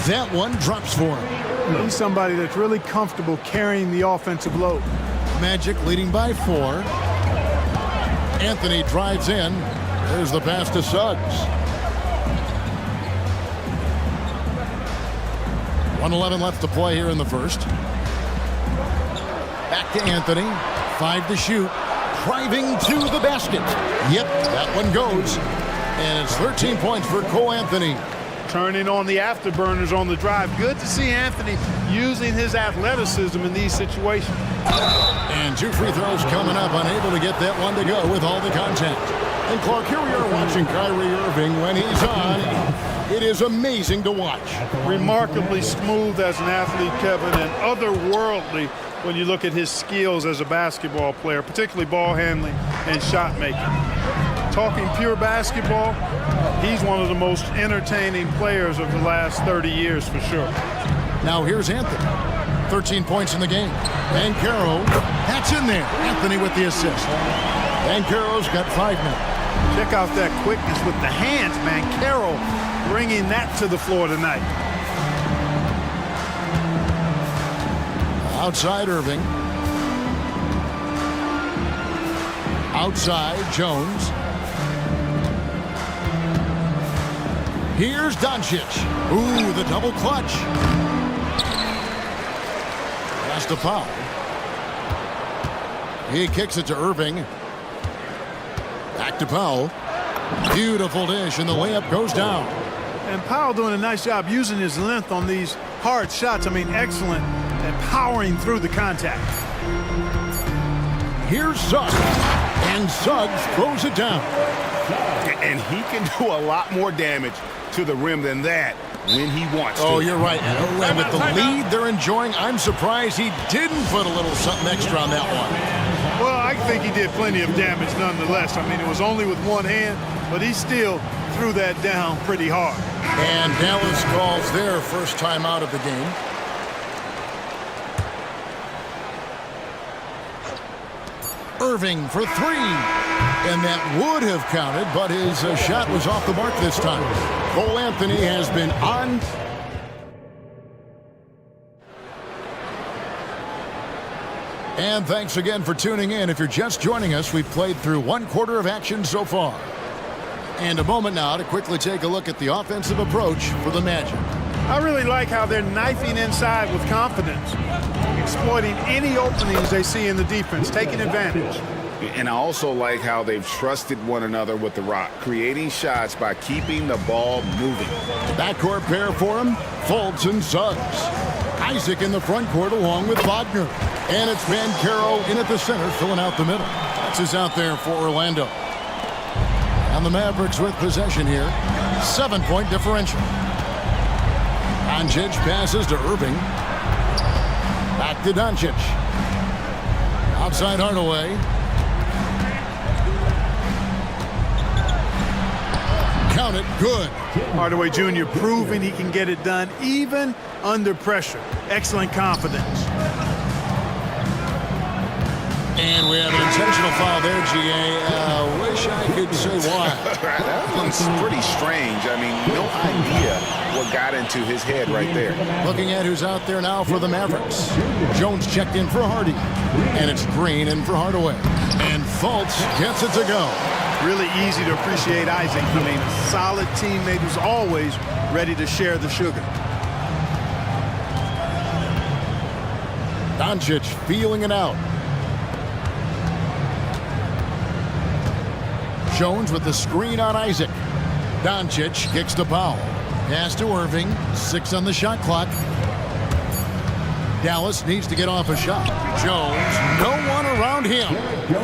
That one drops for him. He's somebody that's really comfortable carrying the offensive load. Magic leading by 4. Anthony drives in. There's the pass to Suggs. 1:11 left to play here in the first. Back to Anthony. 5 to shoot. Driving to the basket. Yep, that one goes. And it's 13 points for Cole Anthony. Turning on the afterburners on the drive. Good to see Anthony using his athleticism in these situations. And 2 free throws coming up. Unable to get that one to go with all the contact. And Clark, here we are watching Kyrie Irving when he's on. It is amazing to watch. Remarkably smooth as an athlete, Kevin, and otherworldly when you look at his skills as a basketball player, particularly ball handling and shot making. Talking pure basketball, he's one of the most entertaining players of the last 30 years for sure. Now here's Anthony. 13 points in the game. Bancaro, that's in there. Anthony with the assist. Bancaro's got 5 now. Check out that quickness with the hands, Bancaro bringing that to the floor tonight. Outside Irving. Outside Jones. Here's Doncic. Ooh, the double clutch. Pass to Powell. He kicks it to Irving. Back to Powell. Beautiful dish, and the layup goes down. And Powell doing a nice job using his length on these hard shots. I mean, excellent at powering through the contact. Here's Suggs, and Suggs throws it down. And he can do a lot more damage to the rim than that when he wants to. Oh, you're right. And with the lead they're enjoying, I'm surprised he didn't put a little something extra on that one. Well, I think he did plenty of damage nonetheless. I mean, it was only with one hand, but he still threw that down pretty hard. And Dallas calls their first time out of the game. Irving for three. And that would have counted, but his shot was off the mark this time. Cole Anthony has been on. And thanks again for tuning in. If you're just joining us, we've played through one quarter of action so far. And a moment now to quickly take a look at the offensive approach for the Magic. I really like how they're knifing inside with confidence, exploiting any openings they see in the defense, taking advantage. And I also like how they've trusted one another with the rock, creating shots by keeping the ball moving. Backcourt pair for him, Fultz and Suggs. Isaac in the front court along with Wagner. And it's Banchero in at the center, filling out the middle. That's is out there for Orlando. And the Mavericks with possession here. 7-point differential. Doncic passes to Irving. Back to Doncic. Outside Hardaway. Count it, good. Hardaway Jr. proving he can get it done even under pressure. Excellent confidence. And we have an intentional foul there, GA. Wish I could say why. That one's pretty strange. I mean, no idea what got into his head right there. Looking at who's out there now for the Mavericks. Jones checked in for Hardy. And it's Green in for Hardaway. And Fultz gets it to go. Really easy to appreciate Isaac. I mean, solid teammate who's always ready to share the sugar. Doncic feeling it out. Jones with the screen on Isaac. Doncic kicks to Powell. Pass to Irving. 6 on the shot clock. Dallas needs to get off a shot. Jones, no one around him.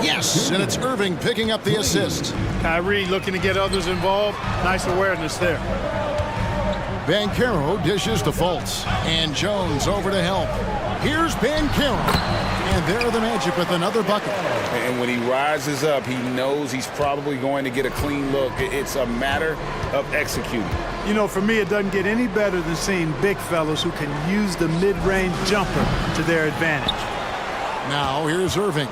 Yes, and it's Irving picking up the assist. Kyrie looking to get others involved. Nice awareness there. Banchero dishes to Fultz. And Jones over to help. Here's Banchero. And there the Magic with another bucket. And when he rises up, he knows he's probably going to get a clean look. It's a matter of executing. You know, for me, it doesn't get any better than seeing big fellas who can use the mid-range jumper to their advantage. Now here's Irving.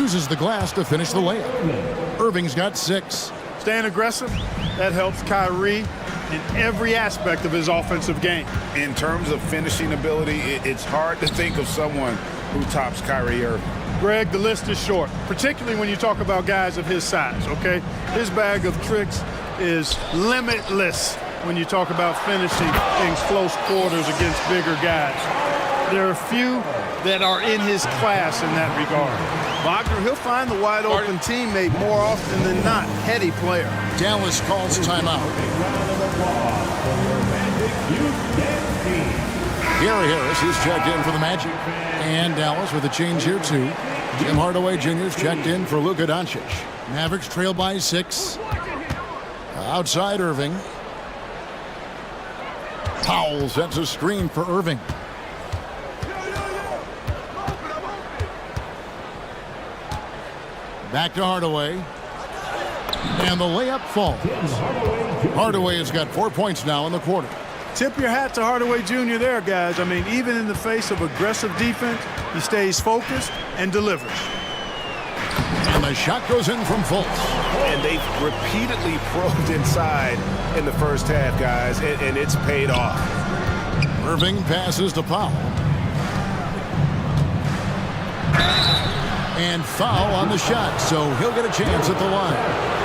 Uses the glass to finish the layup. Irving's got 6. Staying aggressive, that helps Kyrie in every aspect of his offensive game. In terms of finishing ability, it's hard to think of someone who tops Kyrie Irving. Greg, the list is short, particularly when you talk about guys of his size, okay? His bag of tricks is limitless when you talk about finishing things close quarters against bigger guys. There are few that are in his class in that regard. Wagner, he'll find the wide open teammate more often than not. Heady player. Dallas calls timeout. Gary Harris is checked in for the Magic. And Dallas with a change here too. Jim Hardaway Jr. is checked in for Luka Doncic. Mavericks trail by 6. Outside Irving. Powell sets a screen for Irving. Back to Hardaway. And the layup falls. Hardaway has got 4 points now in the quarter. Tip your hat to Hardaway Jr. there, guys. I mean, even in the face of aggressive defense, he stays focused and delivers. And the shot goes in from Fultz. And they've repeatedly probed inside in the first half, guys, and it's paid off. Irving passes to Powell. And foul on the shot, so he'll get a chance at the line.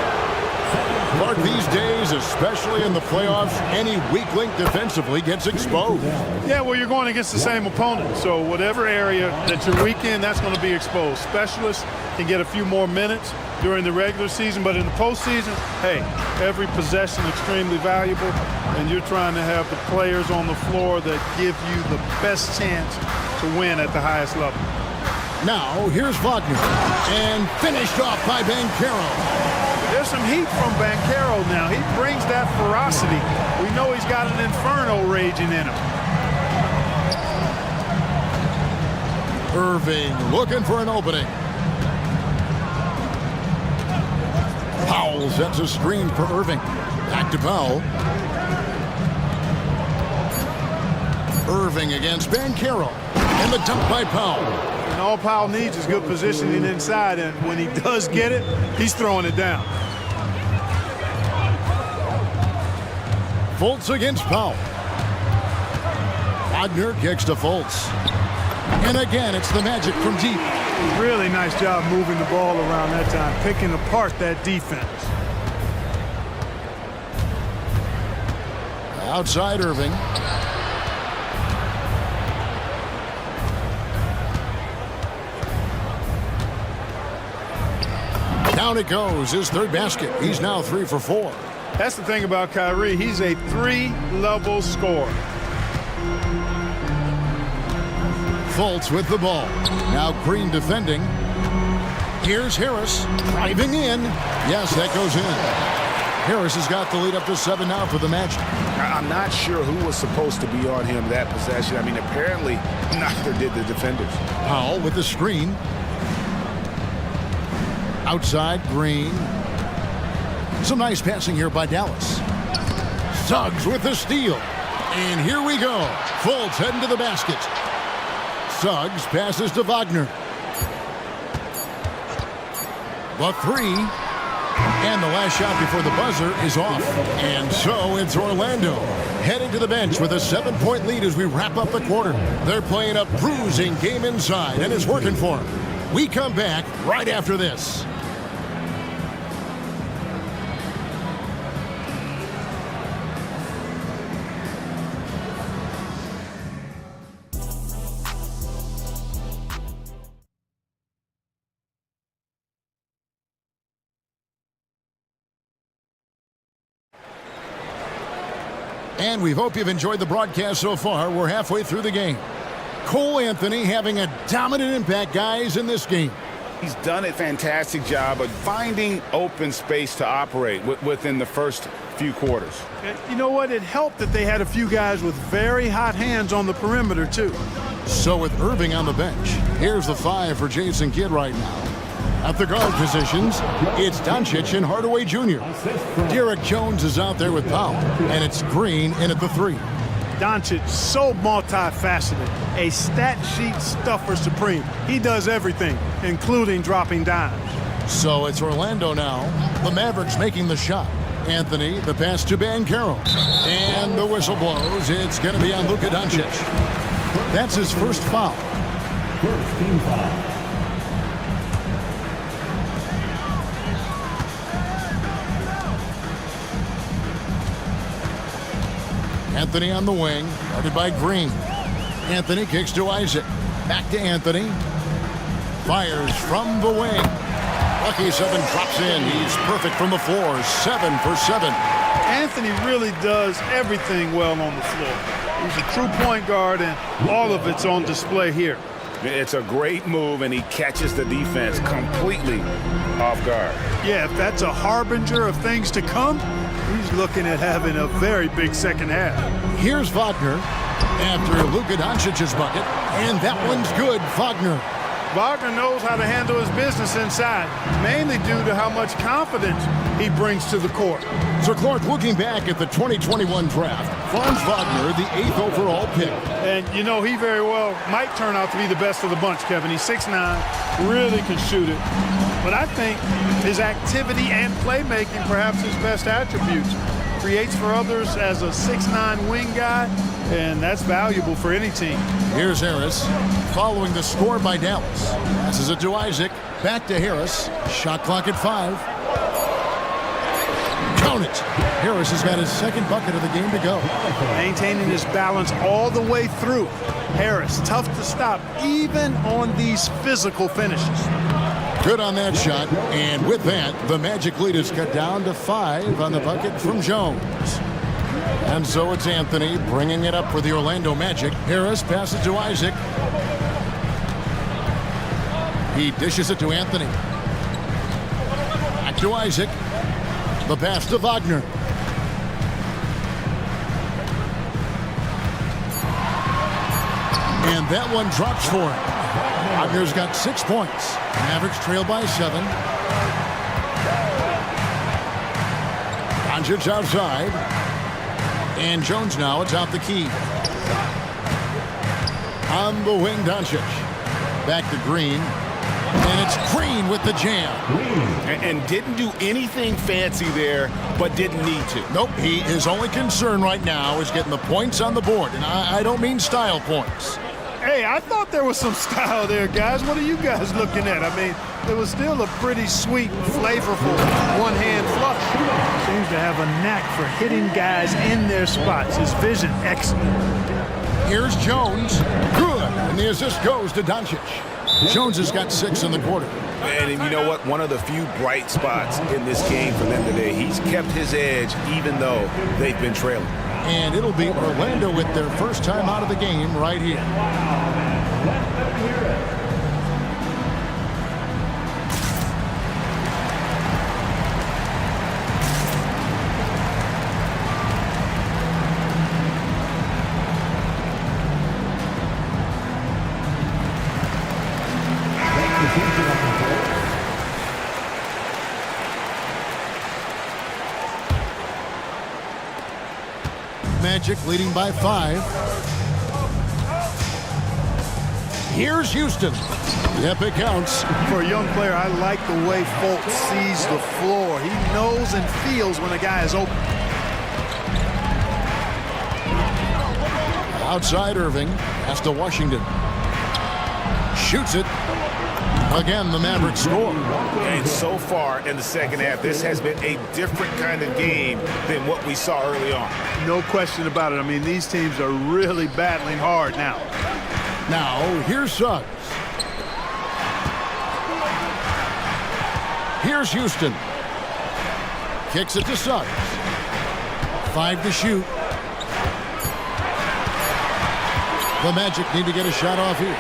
Clark, these days, especially in the playoffs, any weak link defensively gets exposed. Yeah, well, you're going against the same opponent, so whatever area that you're weak in, that's going to be exposed. Specialists can get a few more minutes during the regular season, but in the postseason, hey, every possession extremely valuable, and you're trying to have the players on the floor that give you the best chance to win at the highest level. Now, here's Wagner, and finished off by Banchero. There's some heat from Banchero now. He brings that ferocity. We know he's got an inferno raging in him. Irving looking for an opening. Powell sets a screen for Irving. Back to Powell. Irving against Banchero. And the dunk by Powell. And all Powell needs is good positioning inside, and when he does get it, he's throwing it down. Fultz against Powell. Wagner kicks to Fultz. And again, it's the Magic from deep. Really nice job moving the ball around that time, picking apart that defense. Outside Irving. Down it goes, his third basket. He's now 3 for 4. That's the thing about Kyrie. He's a 3-level scorer. Fultz with the ball. Now Green defending. Here's Harris driving in. Yes, that goes in. Harris has got the lead up to 7 now for the Magic. I'm not sure who was supposed to be on him that possession. I mean, apparently neither did the defenders. Powell with the screen. Outside Green. Some nice passing here by Dallas. Suggs with the steal. And here we go. Fultz heading to the basket. Suggs passes to Wagner. The 3. And the last shot before the buzzer is off. And so it's Orlando heading to the bench with a 7-point lead as we wrap up the quarter. They're playing a bruising game inside, and it's working for them. We come back right after this. And we hope you've enjoyed the broadcast so far. We're halfway through the game. Cole Anthony having a dominant impact, guys, in this game. He's done a fantastic job of finding open space to operate within the first few quarters. You know what? It helped that they had a few guys with very hot hands on the perimeter, too. So with Irving on the bench, here's the 5 for Jason Kidd right now. At the guard positions, it's Doncic and Hardaway Jr. Derek Jones is out there with Powell, and it's Green in at the 3. Doncic, so multifaceted, a stat sheet stuffer supreme. He does everything, including dropping dimes. So it's Orlando now. The Mavericks making the shot. Anthony, the pass to Banchero. And the whistle blows. It's going to be on Luka Doncic. That's his first foul. First team foul. Anthony on the wing, guarded by Green. Anthony kicks to Isaac. Back to Anthony. Fires from the wing. Lucky 7 drops in. He's perfect from the floor. 7 for 7. Anthony really does everything well on the floor. He's a true point guard, and all of it's on display here. It's a great move, and he catches the defense completely off guard. Yeah, if that's a harbinger of things to come, he's looking at having a very big second half. Here's Wagner after Luka Doncic's bucket, and that one's good. Wagner knows how to handle his business inside, mainly due to how much confidence he brings to the court. So Clark, looking back at the 2021 draft, Franz Wagner, the 8th overall pick. And, you know, he very well might turn out to be the best of the bunch, Kevin. He's 6'9", really can shoot it. But I think his activity and playmaking, perhaps his best attributes. creates for others as a 6'9" wing guy, and that's valuable for any team. Here's Harris, following the score by Dallas. Passes it to Isaac, back to Harris. Shot clock at 5. Count it. Harris has got his second bucket of the game to go. Maintaining his balance all the way through. Harris, tough to stop, even on these physical finishes. Good on that shot, and with that, the Magic lead is cut down to 5 on the bucket from Jones. And so it's Anthony bringing it up for the Orlando Magic. Harris passes to Isaac. He dishes it to Anthony. Back to Isaac. The pass to Wagner. And that one drops for him. Wagner's got 6 points. Mavericks trail by 7. Doncic outside. And Jones now atop the key. On the wing, Doncic. Back to Green. And it's Green with the jam. And didn't do anything fancy there, but didn't need to. Nope, his only concern right now is getting the points on the board. And I don't mean style points. Hey, I thought there was some style there, guys. What are you guys looking at? I mean, it was still a pretty sweet, flavorful one-hand flush. Seems to have a knack for hitting guys in their spots. His vision, excellent. Here's Jones. Good. And the assist goes to Doncic. Jones has got 6 in the quarter. And you know what? One of the few bright spots in this game for them today. He's kept his edge even though they've been trailing. And it'll be Orlando with their first time out of the game right here. Magic leading by 5. Here's Houston. Yep, it counts. For a young player, I like the way Fultz sees the floor. He knows and feels when a guy is open. Outside Irving. Pass to Washington. Shoots it. Again, the Mavericks score. And so far in the second half, this has been a different kind of game than what we saw early on. No question about it. I mean, these teams are really battling hard now. Now, here's Suggs. Here's Houston. Kicks it to Suggs. 5 to shoot. The Magic need to get a shot off here.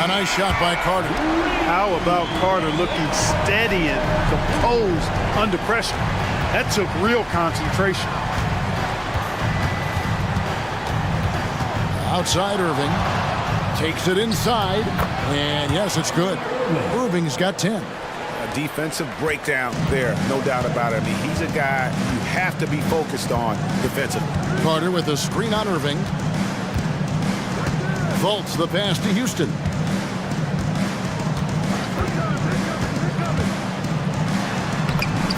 A nice shot by Carter. How about Carter looking steady and composed under pressure? That took real concentration. Outside Irving. Takes it inside. And yes, it's good. Irving's got 10. A defensive breakdown there, no doubt about it. I mean, he's a guy you have to be focused on defensively. Carter with a screen on Irving. Fultz the pass to Houston.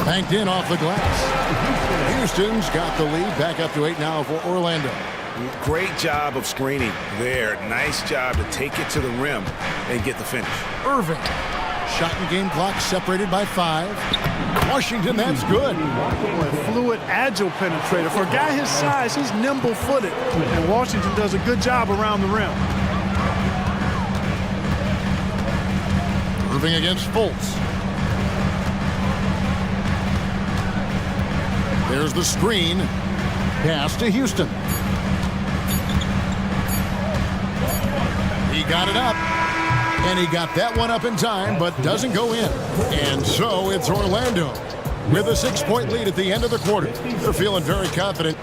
Banked in off the glass. Houston's got the lead, back up to 8 now for Orlando. Great job of screening there. Nice job to take it to the rim and get the finish. Irving. Shot and game clock separated by 5. Washington, that's good. A fluid, agile penetrator. For a guy his size, he's nimble-footed. And Washington does a good job around the rim. Irving against Fultz. There's the screen. Pass to Houston. He got it up. And he got that one up in time, but doesn't go in. And so it's Orlando with a 6-point lead at the end of the quarter. They're feeling very confident.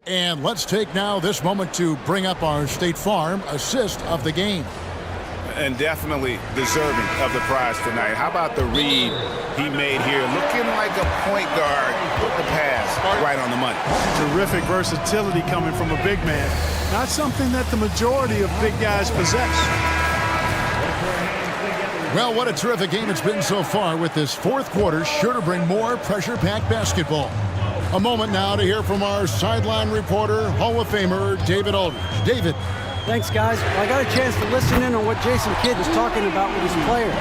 And let's take now this moment to bring up our State Farm assist of the game. And definitely deserving of the prize tonight. How about the read he made here? Looking like a point guard. Put the pass right on the money. Terrific versatility coming from a big man. Not something that the majority of big guys possess. Well, what a terrific game it's been so far, with this fourth quarter sure to bring more pressure-packed basketball. A moment now to hear from our sideline reporter, Hall of Famer David Aldridge. David. Thanks, guys. Well, I got a chance to listen in on what Jason Kidd is talking about with his players.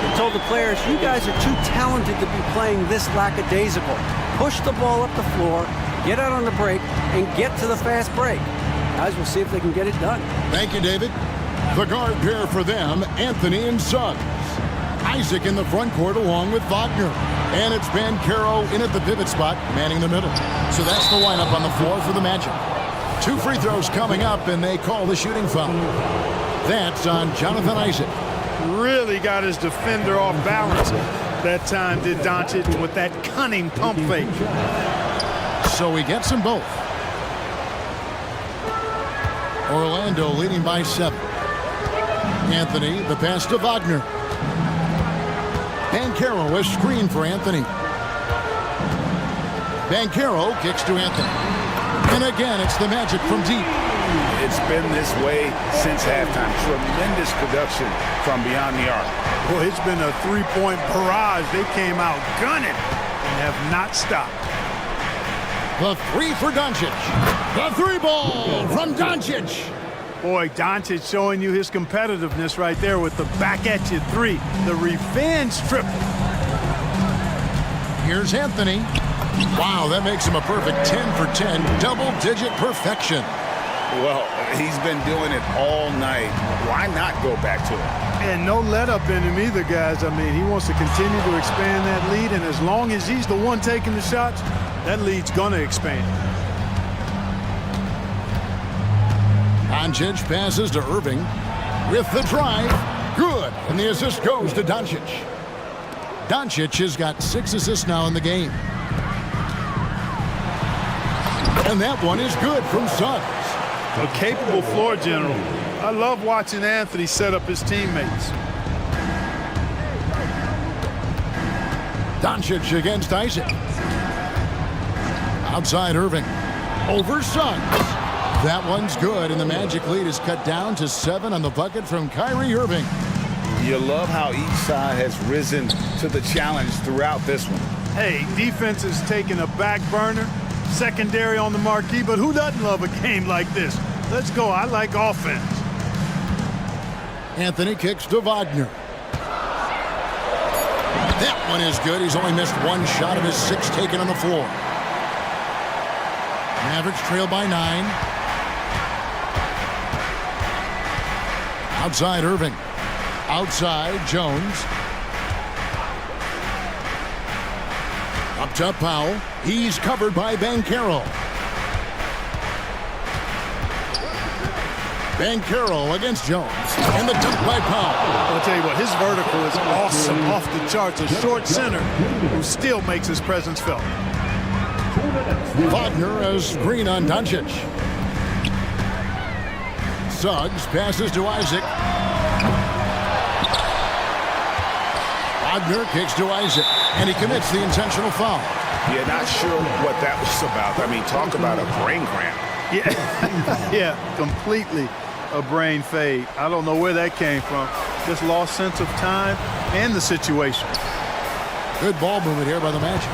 He told the players, you guys are too talented to be playing this lackadaisical. Push the ball up the floor, get out on the break, and get to the fast break. Guys, we'll see if they can get it done. Thank you, David. The guard pair for them, Anthony and Suggs. Isaac in the front court along with Wagner. And it's Bancaro in at the pivot spot, manning the middle. So that's the lineup on the floor for the Magic. 2 free throws coming up, and they call the shooting foul. That's on Jonathan Isaac. Really got his defender off balance that time, did Doncic, with that cunning pump fake. So he gets them both. Orlando leading by 7. Anthony, the pass to Wagner. Bancaro, a screen for Anthony. Bancaro kicks to Anthony. And again, it's the Magic from deep. It's been this way since halftime. Tremendous production from beyond the arc. Well, it's been a three-point barrage. They came out gunning and have not stopped. The 3 for Doncic. The 3 ball from Doncic. Boy, Doncic showing you his competitiveness right there with the back-at-you 3. The revenge triple. Here's Anthony. Wow, that makes him a perfect 10 for 10. Double-digit perfection. Well, he's been doing it all night. Why not go back to it? And no let-up in him either, guys. I mean, he wants to continue to expand that lead, and as long as he's the one taking the shots, that lead's going to expand. Doncic passes to Irving with the drive. Good. And the assist goes to Doncic. Doncic has got 6 assists now in the game. And that one is good from Suggs. A capable floor general. I love watching Anthony set up his teammates. Doncic against Isaac. Outside Irving. Over Suggs. That one's good, and the Magic lead is cut down to 7 on the bucket from Kyrie Irving. You love how each side has risen to the challenge throughout this one. Hey, defense is taking a back burner, secondary on the marquee, but who doesn't love a game like this? Let's go. I like offense. Anthony kicks to Wagner. That one is good. He's only missed 1 shot of his 6 taken on the floor. Mavericks trail by 9. Outside Irving. Outside Jones. Up top Powell. He's covered by Bancaro. Bancaro against Jones. And the dunk by Powell. I'll tell you what, his vertical is awesome, off the charts. A short center who still makes his presence felt. Wagner as green on Doncic. Suggs passes to Isaac. Wagner kicks to Isaac, and he commits the intentional foul. Yeah, not sure what that was about. I mean, talk about a brain cramp. Yeah, yeah, completely a brain fade. I don't know where that came from. Just lost sense of time and the situation. Good ball movement here by the Magic.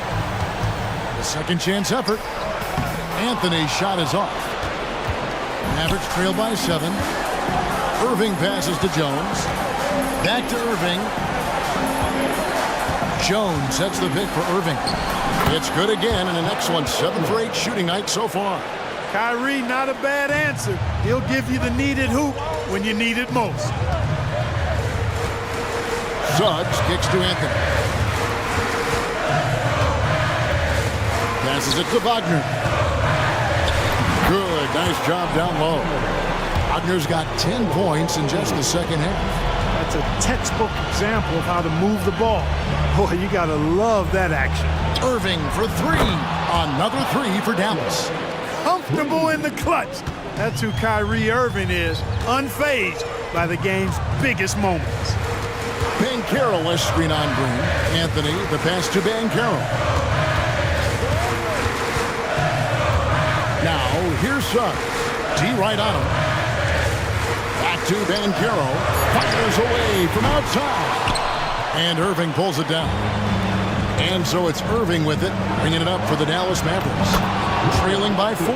The second chance effort. Anthony's shot is off. Mavericks trail by 7. Irving passes to Jones. Back to Irving. Jones sets the pick for Irving. It's good again, and an excellent 7 for 8 shooting night so far. Kyrie, not a bad answer. He'll give you the needed hoop when you need it most. Suggs kicks to Anthony. Passes it to Wagner. Good, nice job down low. Wagner's got 10 points in just the second half. That's a textbook example of how to move the ball. Boy, you gotta love that action. Irving for 3. Another 3 for Dallas. Comfortable in the clutch. That's who Kyrie Irving is, unfazed by the game's biggest moments. Bancaro less screen on green. Anthony, the pass to Bancaro. Now, here's Suggs. D right on him. Back to Banchero. Fires away from outside. And Irving pulls it down. And so it's Irving with it, bringing it up for the Dallas Mavericks. Trailing by 4.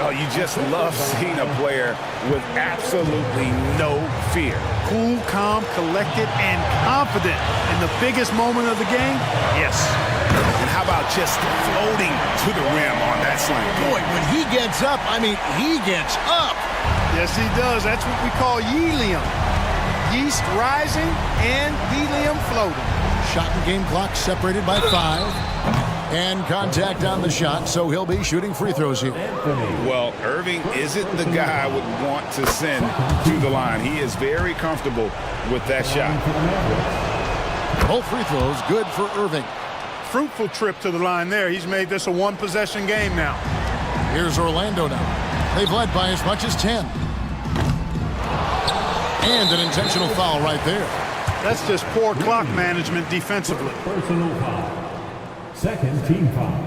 Oh, you just love seeing a player with absolutely no fear. Cool, calm, collected, and confident in the biggest moment of the game? Yes. And how about just floating to the rim on that slam? Boy, when he gets up, I mean, he gets up. Yes, he does. That's what we call helium. Yeast rising and helium floating. Shot and game clock separated by 5. And contact on the shot, so he'll be shooting free throws here. Well, Irving isn't the guy I would want to send to the line. He is very comfortable with that shot. Both free throws good for Irving. Fruitful trip to the line there. He's made this a one-possession game now. Here's Orlando now. They've led by as much as 10. And an intentional foul right there. That's just poor clock management defensively. Personal foul. Second team foul.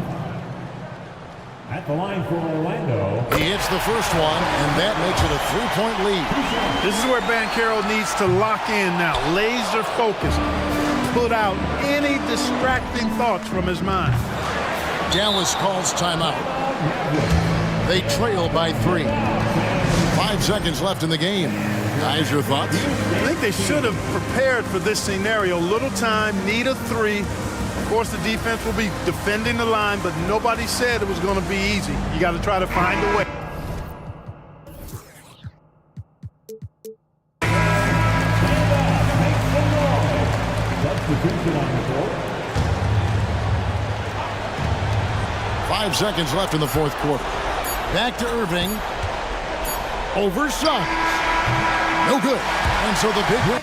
At the line for Orlando. He hits the first one, and that makes it a 3-point lead. This is where Banchero needs to lock in now. Laser focus. Put out any distracting thoughts from his mind. Dallas calls timeout. They trail by 3. 5 seconds left in the game. Guys, your thoughts? I think they should have prepared for this scenario. Little time, need a 3. Of course, the defense will be defending the line, but nobody said it was going to be easy. You got to try to find a way. Substitution on the court. 5 seconds left in the fourth quarter. Back to Irving. Over Suggs. No good. And so the big win.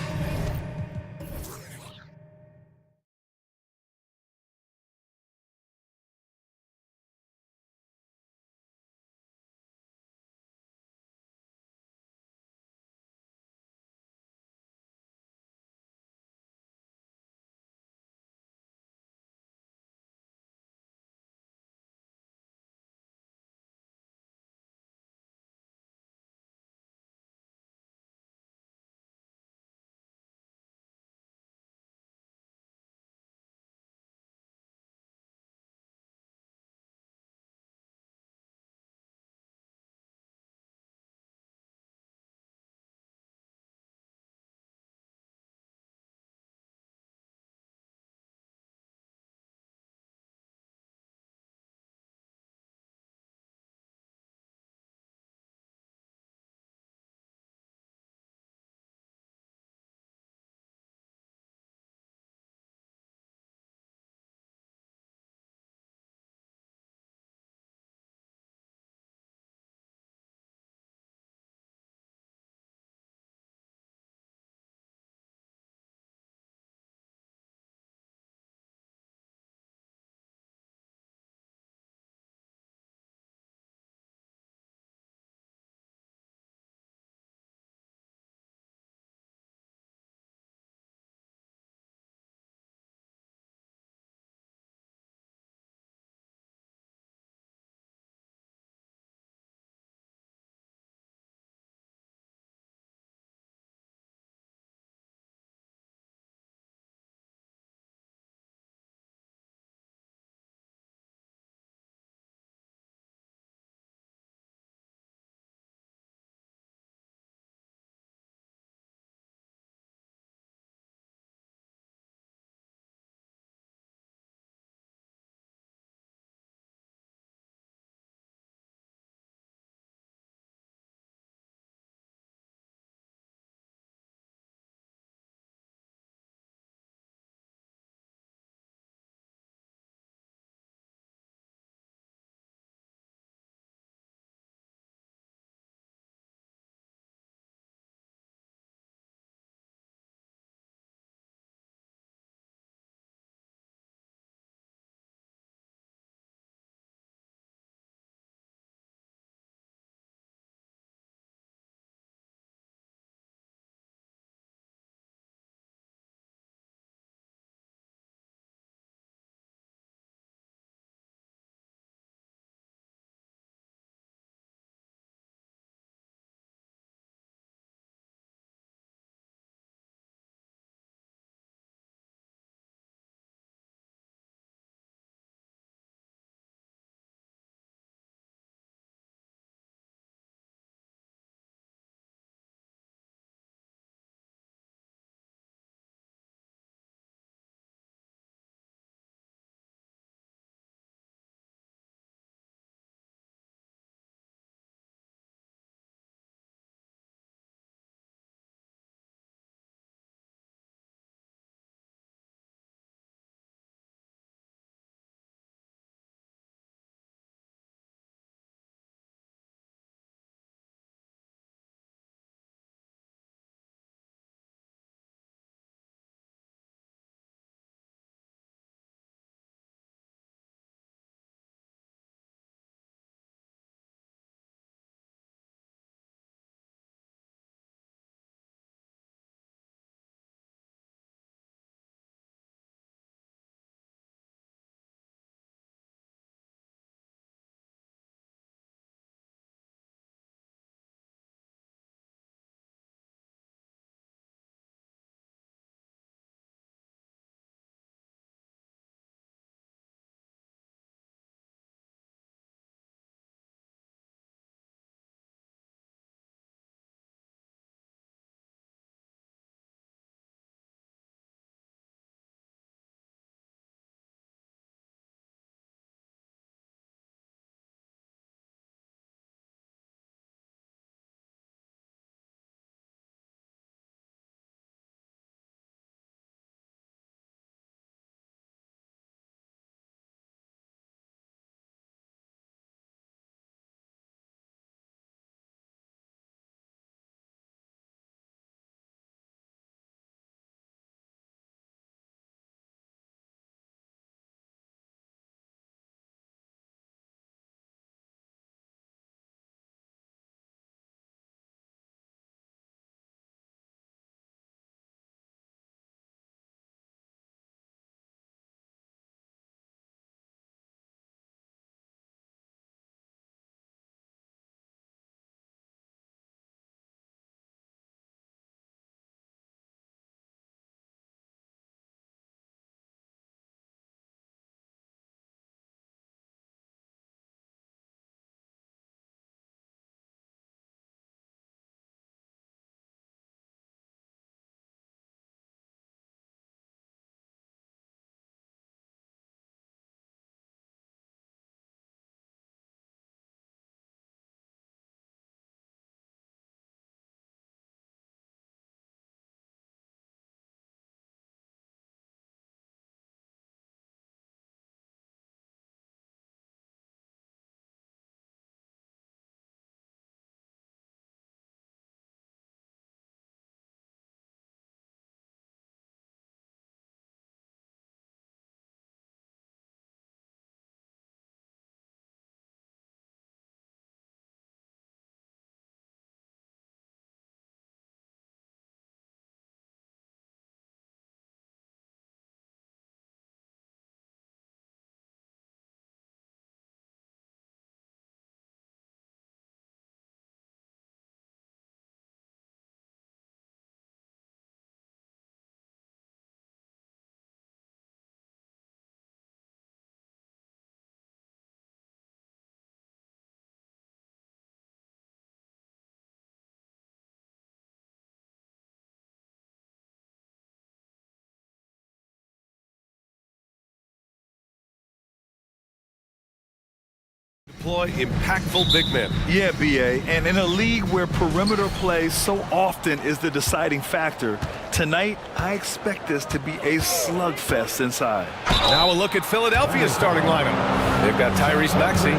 deploy impactful big men. Yeah, BA, and in a league where perimeter play so often is the deciding factor, tonight I expect this to be a slugfest inside. Now a look at Philadelphia's starting lineup. They've got Tyrese Maxey.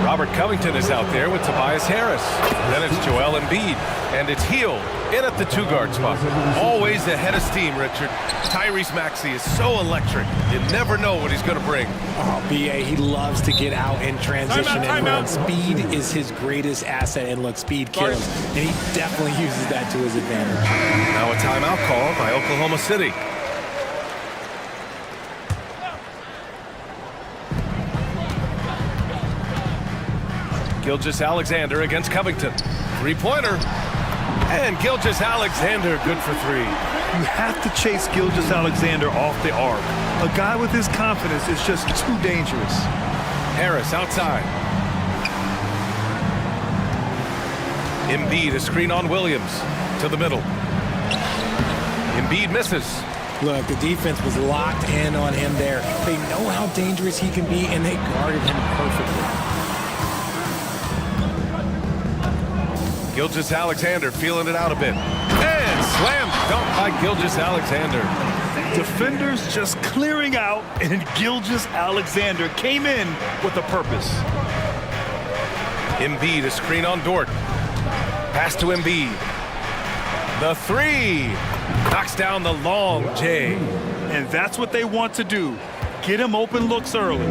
Robert Covington is out there with Tobias Harris. Then it's Joel Embiid. And it's Hield in at the two-guard spot. Always ahead of steam, Richard. Tyrese Maxey is so electric. You never know what he's going to bring. Oh, BA, he loves to get out in transition and run. Speed is his greatest asset, and look, speed kills. And he definitely uses that to his advantage. Now a timeout call by Oklahoma City. Gilgeous-Alexander against Covington. Three-pointer. And Gilgeous-Alexander good for three. You have to chase Gilgeous-Alexander off the arc. A guy with his confidence is just too dangerous. Harris outside. Embiid, a screen on Williams. To the middle. Embiid misses. Look, the defense was locked in on him there. They know how dangerous he can be, and they guarded him perfectly. Gilgeous-Alexander feeling it out a bit. And slam dunk by Gilgeous-Alexander. Defenders just clearing out, and Gilgeous-Alexander came in with a purpose. Embiid, a screen on Dort. Pass to Embiid. The three. Knocks down the long J. And that's what they want to do. Get him open looks early.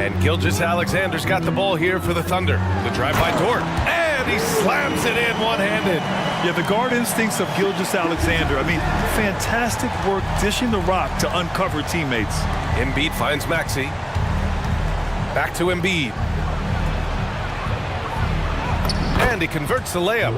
And Gilgeous-Alexander's got the ball here for the Thunder. The drive by Dort. And he slams it in one-handed. Yeah, the guard instincts of Gilgeous-Alexander. I mean, fantastic work dishing the rock to uncover teammates. Embiid finds Maxey. Back to Embiid. And he converts the layup.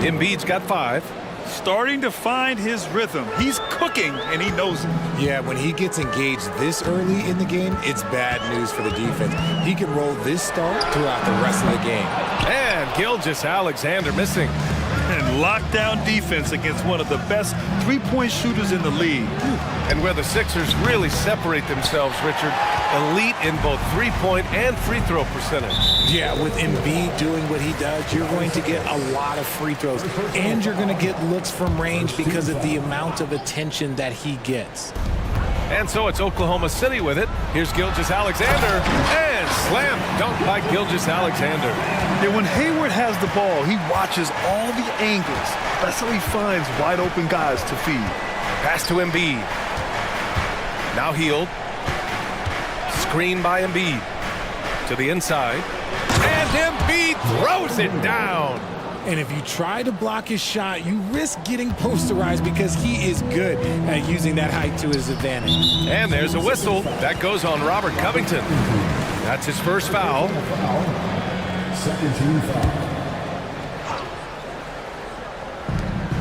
Embiid's got 5. Starting to find his rhythm. He's cooking, and he knows it. Yeah, when he gets engaged this early in the game, it's bad news for the defense. He can roll this start throughout the rest of the game. And Gilgeous-Alexander missing. And lockdown defense against one of the best three-point shooters in the league. And where the Sixers really separate themselves, Richard, elite in both three-point and free throw percentage. Yeah, with Embiid doing what he does, you're going to get a lot of free throws. And you're going to get looks from range because of the amount of attention that he gets. And so it's Oklahoma City with it. Here's Gilgeous-Alexander. And slam dunk by Gilgeous-Alexander. And when Hayward has the ball, he watches all the angles. That's how he finds wide open guys to feed. Pass to Embiid. Now Hield. Screen by Embiid. To the inside. And Embiid throws it down. And if you try to block his shot, you risk getting posterized because he is good at using that height to his advantage. And there's a whistle. That goes on Robert Covington. That's his first foul. Second team foul.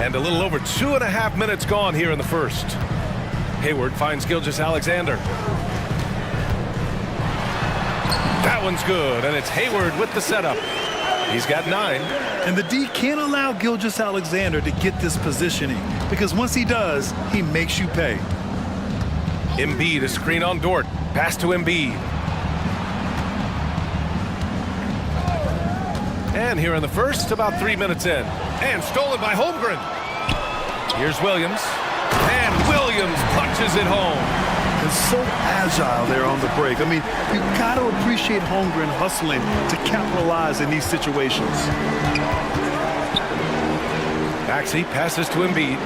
And a little over 2.5 minutes gone here in the first. Hayward finds Gilgeous-Alexander. That one's good, and it's Hayward with the setup. He's got 9. And the D can't allow Gilgeous-Alexander to get this positioning, because once he does, he makes you pay. Embiid, a screen on Dort. Pass to Embiid. And here in the first, about 3 minutes in. And stolen by Holmgren. Here's Williams. And Williams punches it home. And so agile there on the break. I mean, you've got to appreciate Holmgren hustling to capitalize in these situations. Maxey passes to Embiid.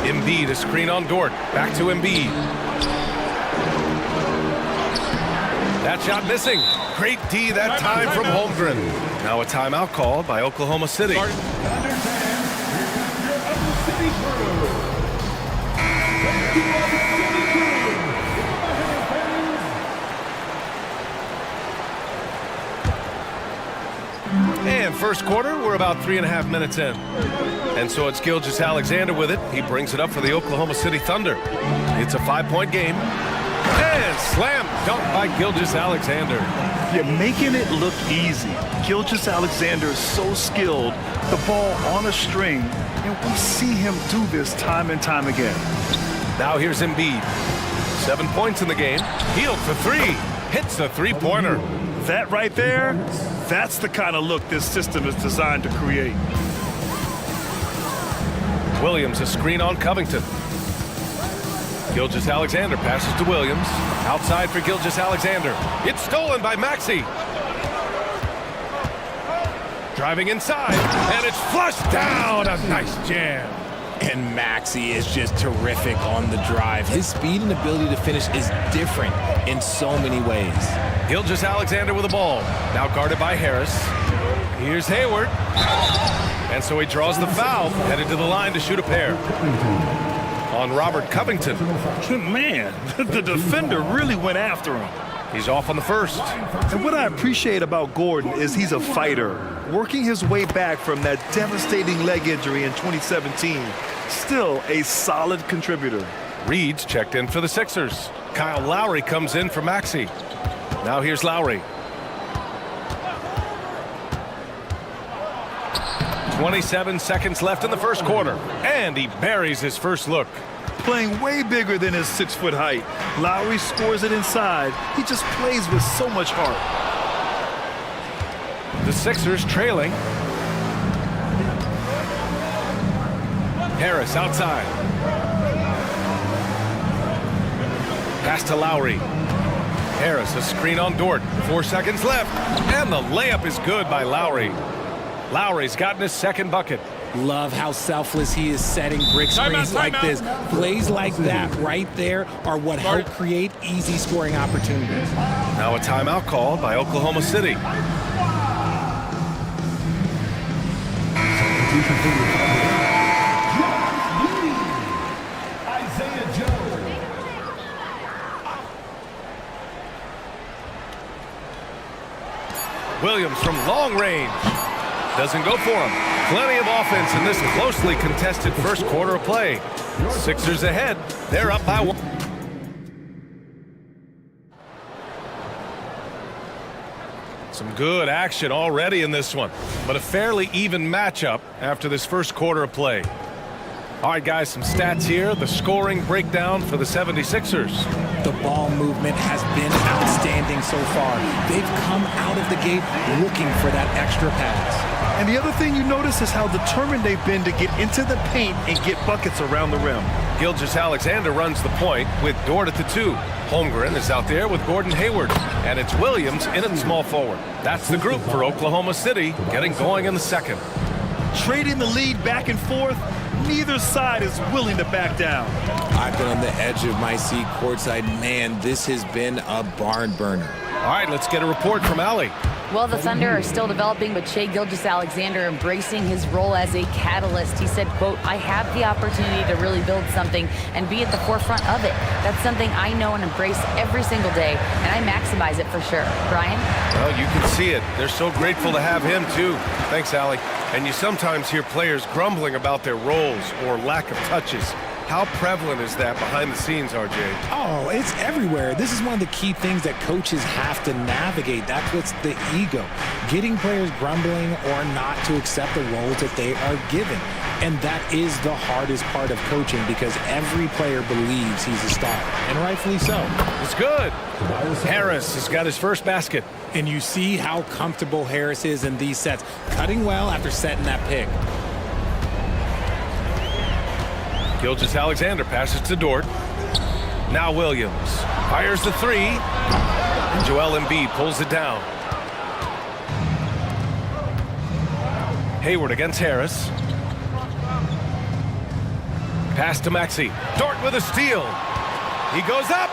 Embiid, a screen on Dort. Back to Embiid. That shot missing. Great D that time from Holmgren. Now a timeout called by Oklahoma City. And first quarter, we're about 3.5 minutes in. And so it's Gilgeous-Alexander with it. He brings it up for the Oklahoma City Thunder. It's a 5-point game. And slam dunk by Gilgeous-Alexander. You're making it look easy. Gilgeous-Alexander is so skilled. The ball on a string. And we see him do this time and time again. Now here's Embiid. 7 points in the game. Hield for 3. Hits the three-pointer. That right there, that's the kind of look this system is designed to create. Williams, a screen on Covington. Gilgeous-Alexander passes to Williams. Outside for Gilgeous-Alexander. It's stolen by Maxey. Driving inside, and it's flushed down. A nice jam. And Maxey is just terrific on the drive. His speed and ability to finish is different in so many ways. Gilgeous-Alexander with the ball. Now guarded by Harris. Here's Hayward. And so he draws the foul, headed to the line to shoot a pair. On Robert Covington. Man, the defender really went after him. He's off on the first. And what I appreciate about Gordon is he's a fighter, working his way back from that devastating leg injury in 2017. Still a solid contributor. Reed's checked in for the Sixers. Kyle Lowry comes in for Maxey. Now here's Lowry. 27 seconds left in the first quarter. And he buries his first look. Playing way bigger than his 6-foot height. Lowry scores it inside. He just plays with so much heart. The Sixers trailing. Harris outside. Pass to Lowry. Harris, a screen on Dort. 4 seconds left. And the layup is good by Lowry. Lowry's gotten his second bucket. Love how selfless he is setting brick screens like this. Plays like that right there are what help create easy scoring opportunities. Now a timeout called by Oklahoma City. Williams from long range. Doesn't go for him. Plenty of offense in this closely contested first quarter of play. Sixers ahead. They're up by 1. Some good action already in this one, but a fairly even matchup after this first quarter of play. All right, guys, some stats here. The scoring breakdown for the 76ers. The ball movement has been outstanding so far. They've come out of the gate looking for that extra pass. And the other thing you notice is how determined they've been to get into the paint and get buckets around the rim. Gilgeous-Alexander runs the point with Dort at the 2. Holmgren is out there with Gordon Hayward. And it's Williams in at small forward. That's the group for Oklahoma City getting going in the second. Trading the lead back and forth, neither side is willing to back down. I've been on the edge of my seat courtside. Man, this has been a barn burner. All right, let's get a report from Allie. Well, the Thunder are still developing, but Shai Gilgeous-Alexander embracing his role as a catalyst. He said, quote, I have the opportunity to really build something and be at the forefront of it. That's something I know and embrace every single day, and I maximize it for sure. Brian? Well, you can see it. They're so grateful to have him, too. Thanks, Allie. And you sometimes hear players grumbling about their roles or lack of touches. How prevalent is that behind the scenes, RJ? Oh, it's everywhere. This is one of the key things that coaches have to navigate. That's what's the ego. Getting players grumbling or not to accept the roles that they are given. And that is the hardest part of coaching because every player believes he's a star. And rightfully so. It's good. Harris has got his first basket. And you see how comfortable Harris is in these sets. Cutting well after setting that pick. Gilgeous-Alexander passes to Dort. Now Williams fires the 3. And Joel Embiid pulls it down. Hayward against Harris. Pass to Maxey. Dort with a steal. He goes up.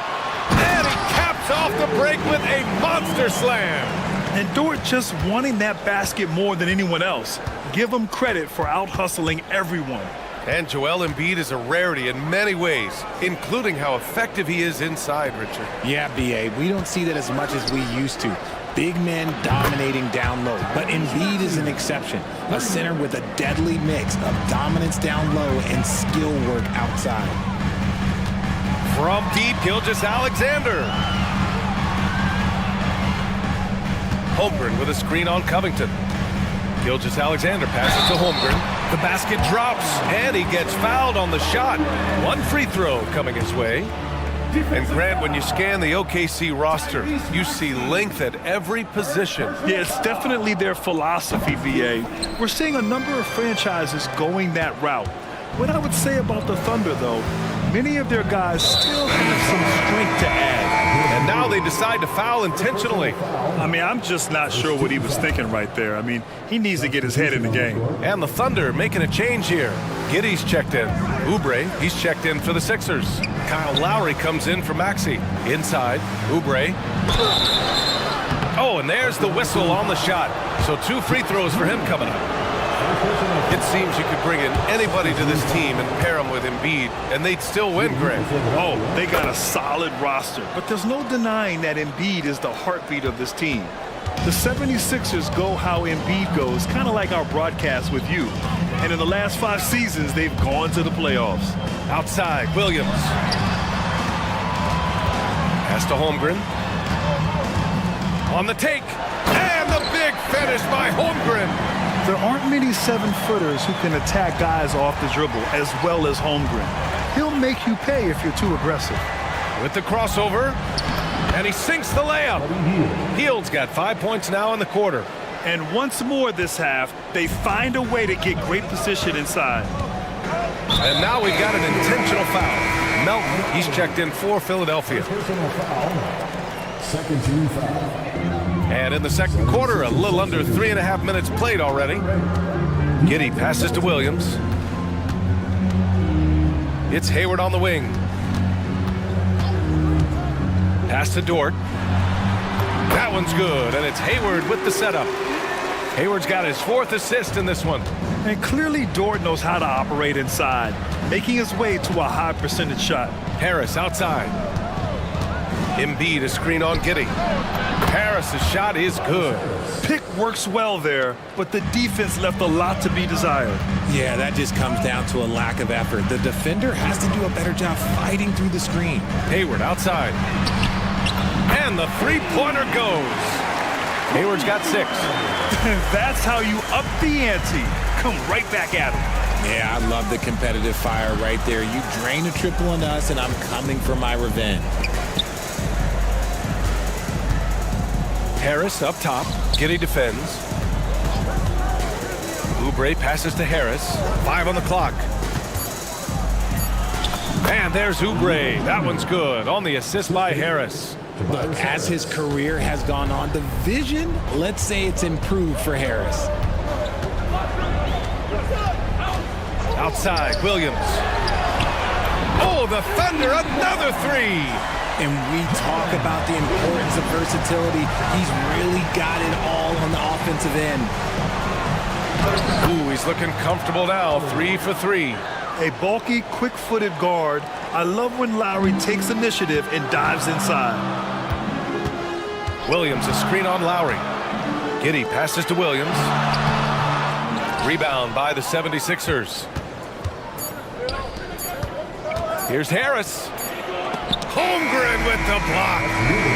And he caps off the break with a monster slam. And Dort just wanting that basket more than anyone else. Give him credit for out-hustling everyone. And Joel Embiid is a rarity in many ways, including how effective he is inside, Richard. Yeah, B.A., we don't see that as much as we used to. Big men dominating down low, but Embiid is an exception. A center with a deadly mix of dominance down low and skill work outside. From deep, Gilgeous-Alexander. Holmgren with a screen on Covington. Gilgeous-Alexander passes to Holmgren. The basket drops, and he gets fouled on the shot. One free throw coming his way. And Grant, when you scan the OKC roster, you see length at every position. Yeah, it's definitely their philosophy, VA. We're seeing a number of franchises going that route. What I would say about the Thunder, though, many of their guys still have some strength to add. And now they decide to foul intentionally. I mean, I'm just not sure what he was thinking right there. I mean, he needs to get his head in the game. And the Thunder making a change here. Giddy's checked in. Oubre, he's checked in for the Sixers. Kyle Lowry comes in for Maxey. Inside, Oubre. Oh, and there's the whistle on the shot. So 2 free throws for him coming up. It seems you could bring in anybody to this team and pair them with Embiid, and they'd still win, Greg. Oh, they got a solid roster, but there's no denying that Embiid is the heartbeat of this team. The 76ers go how Embiid goes, kind of like our broadcast with you. And in the last 5 seasons, they've gone to the playoffs. Outside, Williams. Pass to Holmgren. On the take. And the big finish by Holmgren. There aren't many 7-footers who can attack guys off the dribble as well as Holmgren. He'll make you pay if you're too aggressive. With the crossover, and he sinks the layup. Hield's got 5 points now in the quarter. And once more this half, they find a way to get great position inside. And now we've got an intentional foul. Melton, he's checked in for Philadelphia. Second team foul. And in the second quarter, a little under 3.5 minutes played already. Giddey passes to Williams. It's Hayward on the wing. Pass to Dort. That one's good, and it's Hayward with the setup. Hayward's got his 4th assist in this one. And clearly Dort knows how to operate inside, making his way to a high percentage shot. Harris outside. Embiid a screen on Giddey. Harris's shot is good. Pick works well there, but the defense left a lot to be desired. Yeah, that just comes down to a lack of effort. The defender has to do a better job fighting through the screen. Hayward outside. And the three-pointer goes. Hayward's got 6. That's how you up the ante. Come right back at him. Yeah, I love the competitive fire right there. You drain a triple on us, and I'm coming for my revenge. Harris up top. Giddey defends. Oubre passes to Harris. 5 on the clock. And there's Oubre. That one's good on the assist by Harris. Look, as his career has gone on, the vision, let's say it's improved for Harris. Outside, Williams. Oh, the Thunder, another 3. And we talk about the importance of versatility. He's really got it all on the offensive end. Ooh, he's looking comfortable now. 3 for 3. A bulky, quick-footed guard. I love when Lowry takes initiative and dives inside. Williams, a screen on Lowry. Giddey passes to Williams. Rebound by the 76ers. Here's Harris. Holmgren with the block.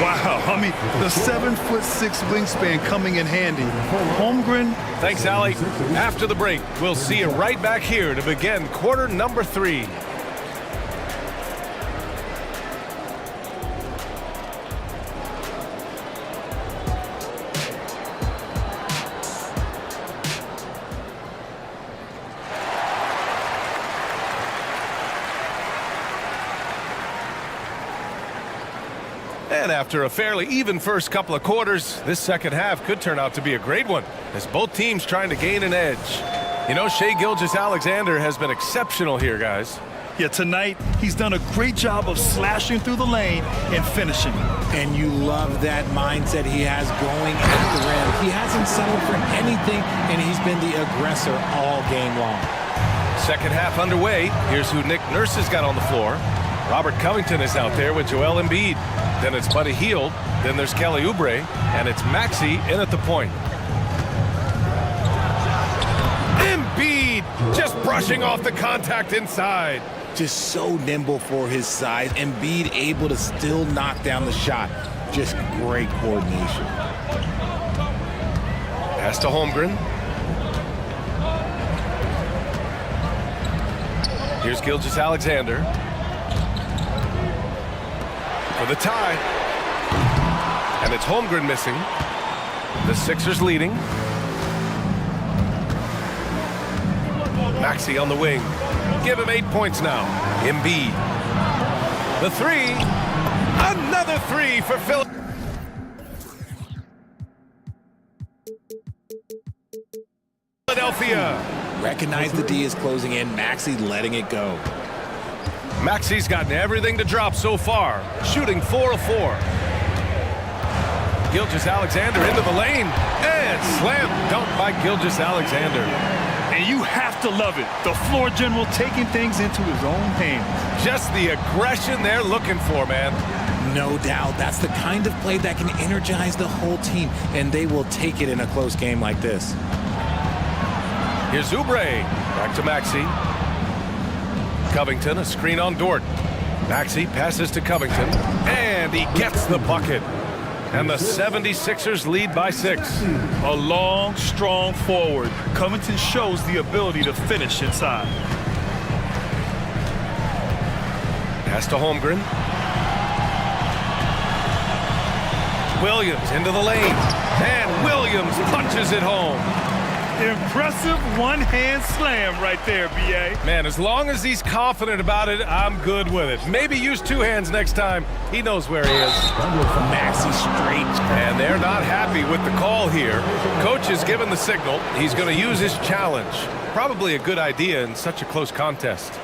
Wow, I mean, the 7'6" wingspan coming in handy. Holmgren. Thanks, Allie. After the break, we'll see you right back here to begin quarter number 3. And after a fairly even first couple of quarters, this second half could turn out to be a great one, as both teams trying to gain an edge. You know, Shai Gilgeous-Alexander has been exceptional here, guys. Yeah, tonight, he's done a great job of slashing through the lane and finishing. And you love that mindset he has going at the rim. He hasn't settled for anything, and he's been the aggressor all game long. Second half underway. Here's who Nick Nurse has got on the floor. Robert Covington is out there with Joel Embiid. Then it's Buddy Hield. Then there's Kelly Oubre. And it's Maxey in at the point. Embiid just brushing off the contact inside. Just so nimble for his size. Embiid able to still knock down the shot. Just great coordination. Pass to Holmgren. Here's Gilgeous-Alexander. for the tie. And it's Holmgren missing. The Sixers leading. Maxey on the wing. Give him 8 points now. Embiid. The three. Another three for Philadelphia. Recognize the D is closing in. Maxey letting it go. Maxey's gotten everything to drop so far. Shooting 4 of 4. Gilgeous-Alexander into the lane. And slam dunk by Gilgeous-Alexander. And you have to love it. The floor general taking things into his own hands. Just the aggression they're looking for, man. No doubt. That's the kind of play that can energize the whole team, and they will take it in a close game like this. Here's Oubre. Back to Maxey. Covington, a screen on Dort. Maxey passes to Covington, and he gets the bucket. And the 76ers lead by 6. A long, strong forward. Covington shows the ability to finish inside. Pass to Holmgren. Williams into the lane. And Williams punches it home. Impressive one-hand slam right there, B.A. Man, as long as he's confident about it, I'm good with it. Maybe use 2 hands next time. He knows where he is. Maxey straight. And they're not happy with the call here. Coach has given the signal. He's going to use his challenge. Probably a good idea in such a close contest.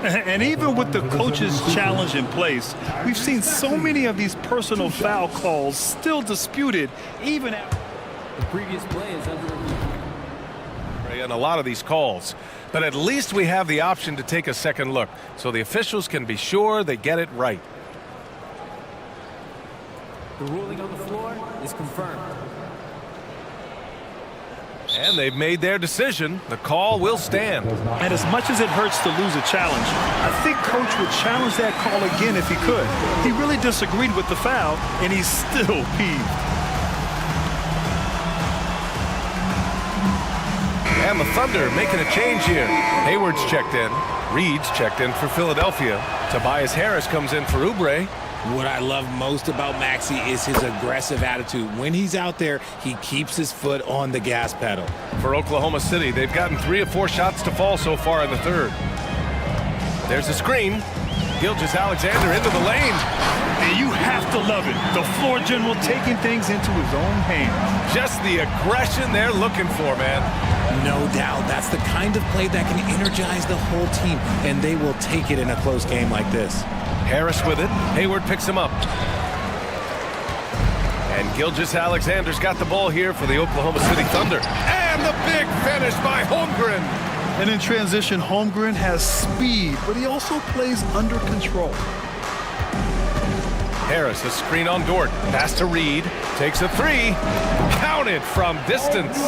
And even with the coach's challenge in place, we've seen so many of these personal foul calls still disputed even after the previous play is under review. And a lot of these calls. But at least we have the option to take a second look, so the officials can be sure they get it right. The ruling on the floor is confirmed. And they've made their decision. The call will stand. And as much as it hurts to lose a challenge, I think Coach would challenge that call again if he could. He really disagreed with the foul, and he's still peeved. And the Thunder making a change here. Hayward's checked in. Reed's checked in for Philadelphia. Tobias Harris comes in for Oubre. What I love most about Maxey is his aggressive attitude. When he's out there, he keeps his foot on the gas pedal. For Oklahoma City, they've gotten 3 of 4 shots to fall so far in the third. There's a screen. Gilgeous-Alexander into the lane. And you have to love it. The floor general taking things into his own hands. Just the aggression they're looking for, man. No doubt. That's the kind of play that can energize the whole team, and they will take it in a close game like this. Harris with it. Hayward picks him up. And Gilgeous-Alexander's got the ball here for the Oklahoma City Thunder. And the big finish by Holmgren. And in transition, Holmgren has speed, but he also plays under control. Harris, a screen on Dort. Pass to Reed. Takes a 3. Counted from distance.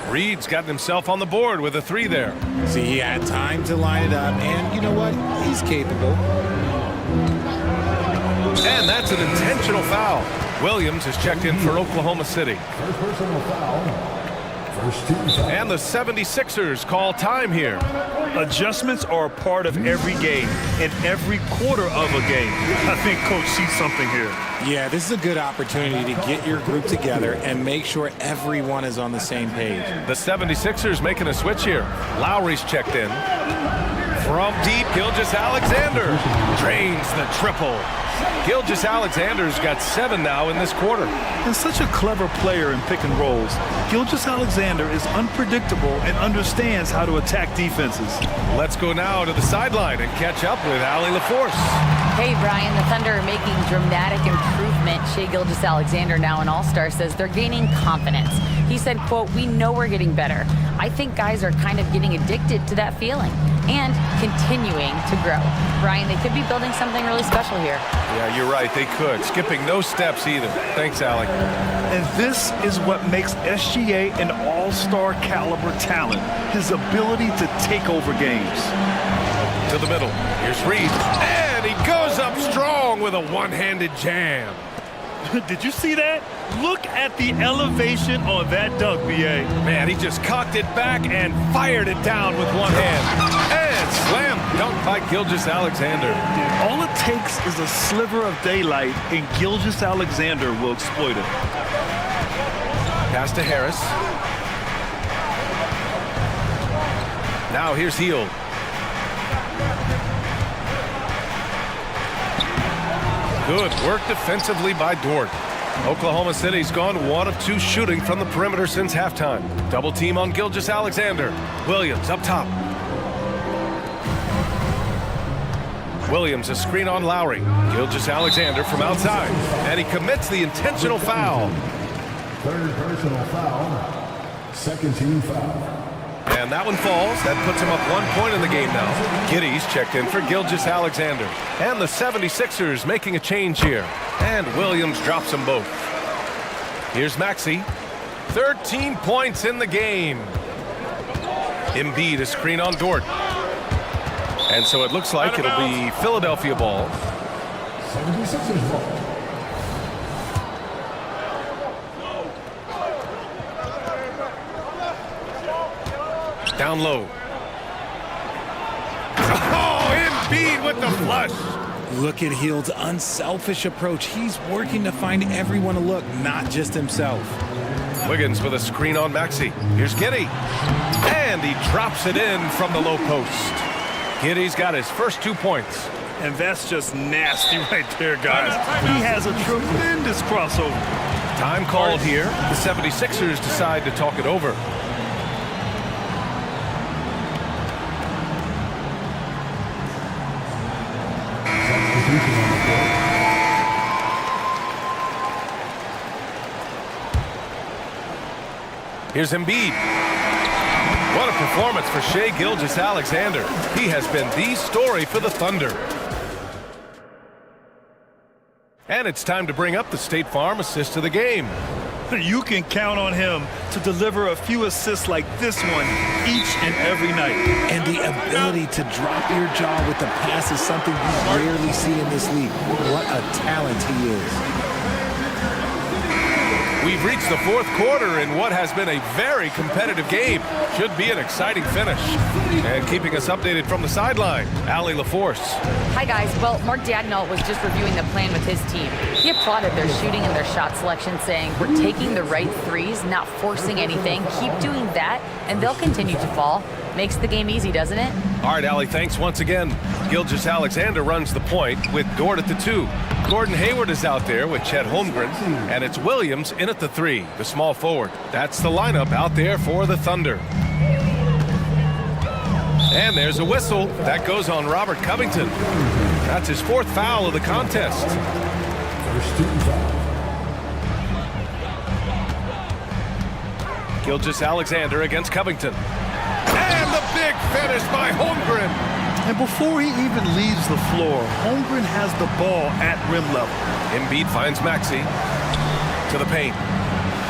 Reed's gotten himself on the board with a 3 there. See, he had time to line it up, and you know what? He's capable. And that's an intentional foul. Williams has checked in for Oklahoma City. First personal foul. First team foul. And the 76ers call time here. Adjustments are a part of every game and every quarter of a game. I think Coach sees something here. Yeah, this is a good opportunity to get your group together and make sure everyone is on the same page. The 76ers making a switch here. Lowry's checked in. From deep, Gilgeous-Alexander drains the triple. Gilgeous-Alexander's got 7 now in this quarter. And such a clever player in pick and rolls. Gilgeous-Alexander is unpredictable and understands how to attack defenses. Let's go now to the sideline and catch up with Allie LaForce. Hey, Brian, the Thunder are making dramatic improvement. Shai Gilgeous-Alexander, now an all-star, says they're gaining confidence. He said, quote, "We know we're getting better. I think guys are kind of getting addicted to that feeling and continuing to grow." Brian, they could be building something really special here. Yeah, you're right. They could. Skipping no steps either. Thanks, Allie. And this is what makes SGA an all-star caliber talent. His ability to take over games. To the middle. Here's Reed. And he goes up strong with a one-handed jam. Did you see that? Look at the elevation on that dunk, B.A. Man, he just cocked it back and fired it down with one hand. And slam dunk by Gilgeous-Alexander. All it takes is a sliver of daylight, and Gilgeous-Alexander will exploit it. Pass to Harris. Now here's Heel. Good work defensively by Dort. Oklahoma City's gone 1 of 2 shooting from the perimeter since halftime. Double team on Gilgeous-Alexander. Williams up top. Williams a screen on Lowry. Gilgeous-Alexander from outside. And he commits the intentional foul. Third personal foul. Second team foul. And that one falls. That puts him up 1 point in the game now. Giddy's checked in for Gilgeous-Alexander. And the 76ers making a change here. And Williams drops them both. Here's Maxey. 13 points in the game. Embiid a screen on Dort. And so it looks like it'll be Philadelphia ball. 76ers ball. Down low. Oh, Embiid with the flush. Look at Hield's unselfish approach. He's working to find everyone to look, not just himself. Wiggins with a screen on Maxey. Here's Giddey. And he drops it in from the low post. Giddey's got his first 2 points. And that's just nasty right there, guys. He has a tremendous crossover. Time called here. The 76ers decide to talk it over. Here's Embiid. What a performance for Shai Gilgeous-Alexander. He has been the story for the Thunder. And it's time to bring up the State Farm assist of the game. You can count on him to deliver a few assists like this one each and every night. And the ability to drop your jaw with the pass is something you rarely see in this league. What a talent he is. We've reached the 4th quarter in what has been a very competitive game. Should be an exciting finish. And keeping us updated from the sideline, Allie LaForce. Hi, guys. Well, Mark Daigneault was just reviewing the plan with his team. He applauded their shooting and their shot selection, saying, "We're taking the right threes, not forcing anything. Keep doing that, and they'll continue to fall." Makes the game easy, doesn't it? All right, Allie, thanks once again. Gilgeous-Alexander runs the point with Dort at the 2. Gordon Hayward is out there with Chet Holmgren, and it's Williams in at the 3, the small forward. That's the lineup out there for the Thunder. And there's a whistle. That goes on Robert Covington. That's his 4th foul of the contest. First team foul. Gilgeous-Alexander against Covington. And the big finish by Holmgren. And before he even leaves the floor, Holmgren has the ball at rim level. Embiid finds Maxey to the paint.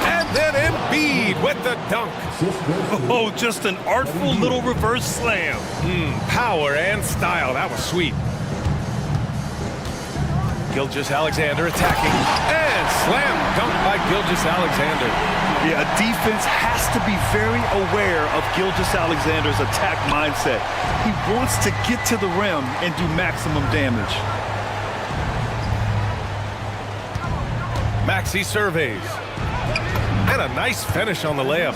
And then Embiid with the dunk. Oh, just an artful little reverse slam. Power and style. That was sweet. Gilgeous-Alexander attacking. And slam dunk by Gilgeous-Alexander. Yeah, a defense has to be very aware of Gilgeous-Alexander's attack mindset. He wants to get to the rim and do maximum damage. Maxey surveys. And a nice finish on the layup.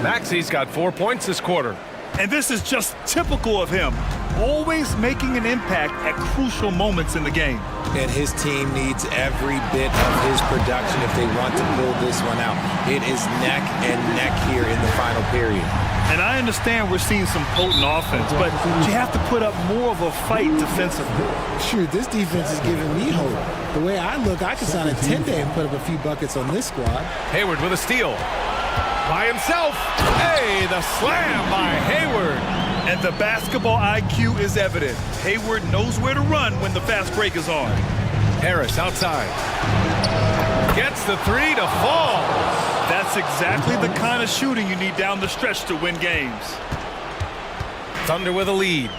Maxey's got 4 points this quarter. And this is just typical of him. Always making an impact at crucial moments in the game. And his team needs every bit of his production if they want to pull this one out. It is neck and neck here in the final period. And I understand we're seeing some potent offense, but you have to put up more of a fight defensively. Shoot, this defense is giving me hope. The way I look, I could sign a 10-day and put up a few buckets on this squad. Hayward with a steal. By himself. Hey, the slam by Hayward. And the basketball IQ is evident. Hayward knows where to run when the fast break is on. Harris outside. Gets the 3 to fall. That's exactly the kind of shooting you need down the stretch to win games. Thunder with a lead.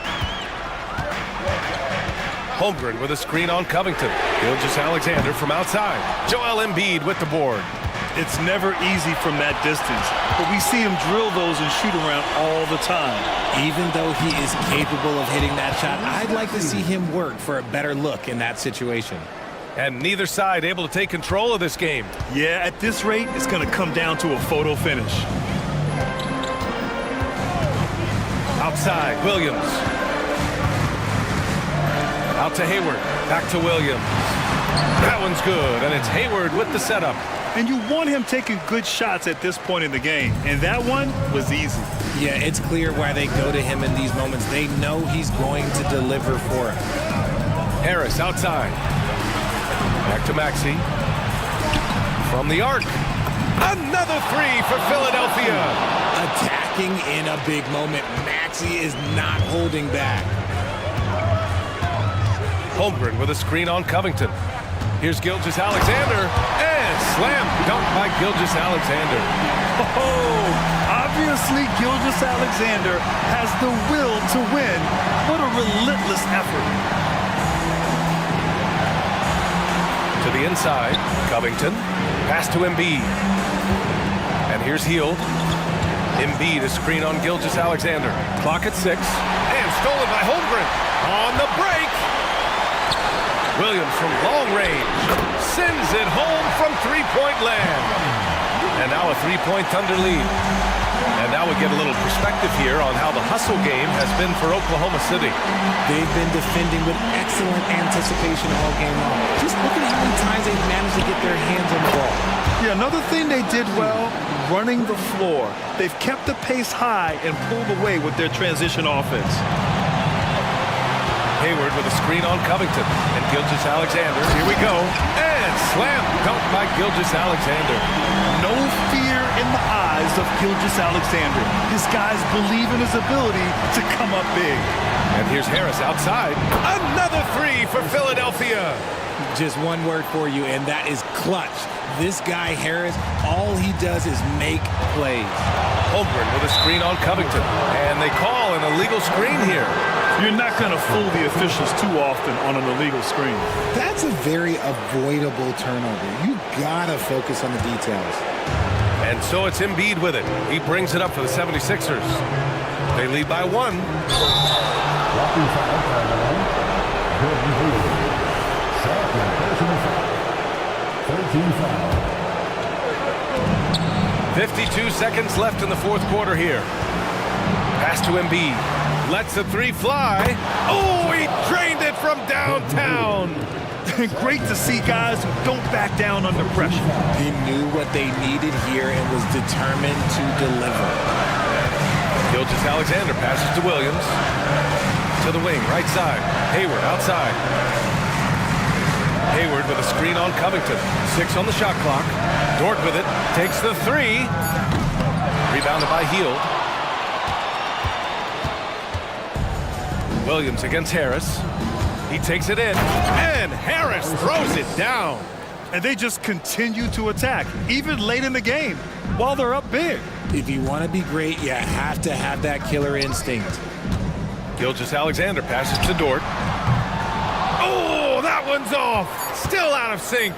Holmgren with a screen on Covington. Gilgeous-Alexander from outside. Joel Embiid with the board. It's never easy from that distance, but we see him drill those and shoot around all the time. Even though he is capable of hitting that shot, I'd like to see him work for a better look in that situation. And neither side able to take control of this game. Yeah, at this rate, it's going to come down to a photo finish. Outside, Williams. Out to Hayward. Back to Williams. That one's good, and it's Hayward with the setup. And you want him taking good shots at this point in the game, and that one was easy. Yeah, it's clear why they go to him in these moments. They know he's going to deliver for him. Harris outside. Back to Maxey. From the arc. Another three for Philadelphia. Attacking in a big moment. Maxey is not holding back. Holmgren with a screen on Covington. Here's Gilgeous-Alexander. And slam dunk by Gilgeous-Alexander. Oh, obviously Gilgeous-Alexander has the will to win. What a relentless effort. To the inside, Covington. Pass to Embiid. And here's Hield. Embiid, a screen on Gilgeous-Alexander. Clock at 6. And stolen by Holmgren. On the break. Williams from long range sends it home from three-point land. And now a three-point Thunder lead. And now we get a little perspective here on how the hustle game has been for Oklahoma City. They've been defending with excellent anticipation all game long. Just look at how many times they've managed to get their hands on the ball. Yeah, another thing they did well, running the floor. They've kept the pace high and pulled away with their transition offense. Hayward with a screen on Covington. And Gilgeous-Alexander, here we go. And slam dunk by Gilgeous-Alexander. No fear in the eyes of Gilgeous-Alexander. His guys believe in his ability to come up big. And here's Harris outside. Another three for Philadelphia. Just one word for you, and that is clutch. This guy, Harris, all he does is make plays. Holmgren with a screen on Covington. And they call an illegal screen here. You're not going to fool the officials too often on an illegal screen. That's a very avoidable turnover. You gotta focus on the details. And so it's Embiid with it. He brings it up for the 76ers. They lead by 1. 52 seconds left in the fourth quarter here. Pass to Embiid. Lets the three fly. Oh, he drained it from downtown. Great to see guys who don't back down under pressure. He knew what they needed here and was determined to deliver. Gilgeous-Alexander passes to Williams. To the wing, right side. Hayward outside. Hayward with a screen on Covington. 6 on the shot clock. Dort with it. Takes the three. Rebounded by Hield. Williams against Harris. He takes it in, and Harris throws it down. And they just continue to attack, even late in the game, while they're up big. If you want to be great, you have to have that killer instinct. Gilgeous-Alexander passes to Dort. Oh, that one's off. Still out of sync.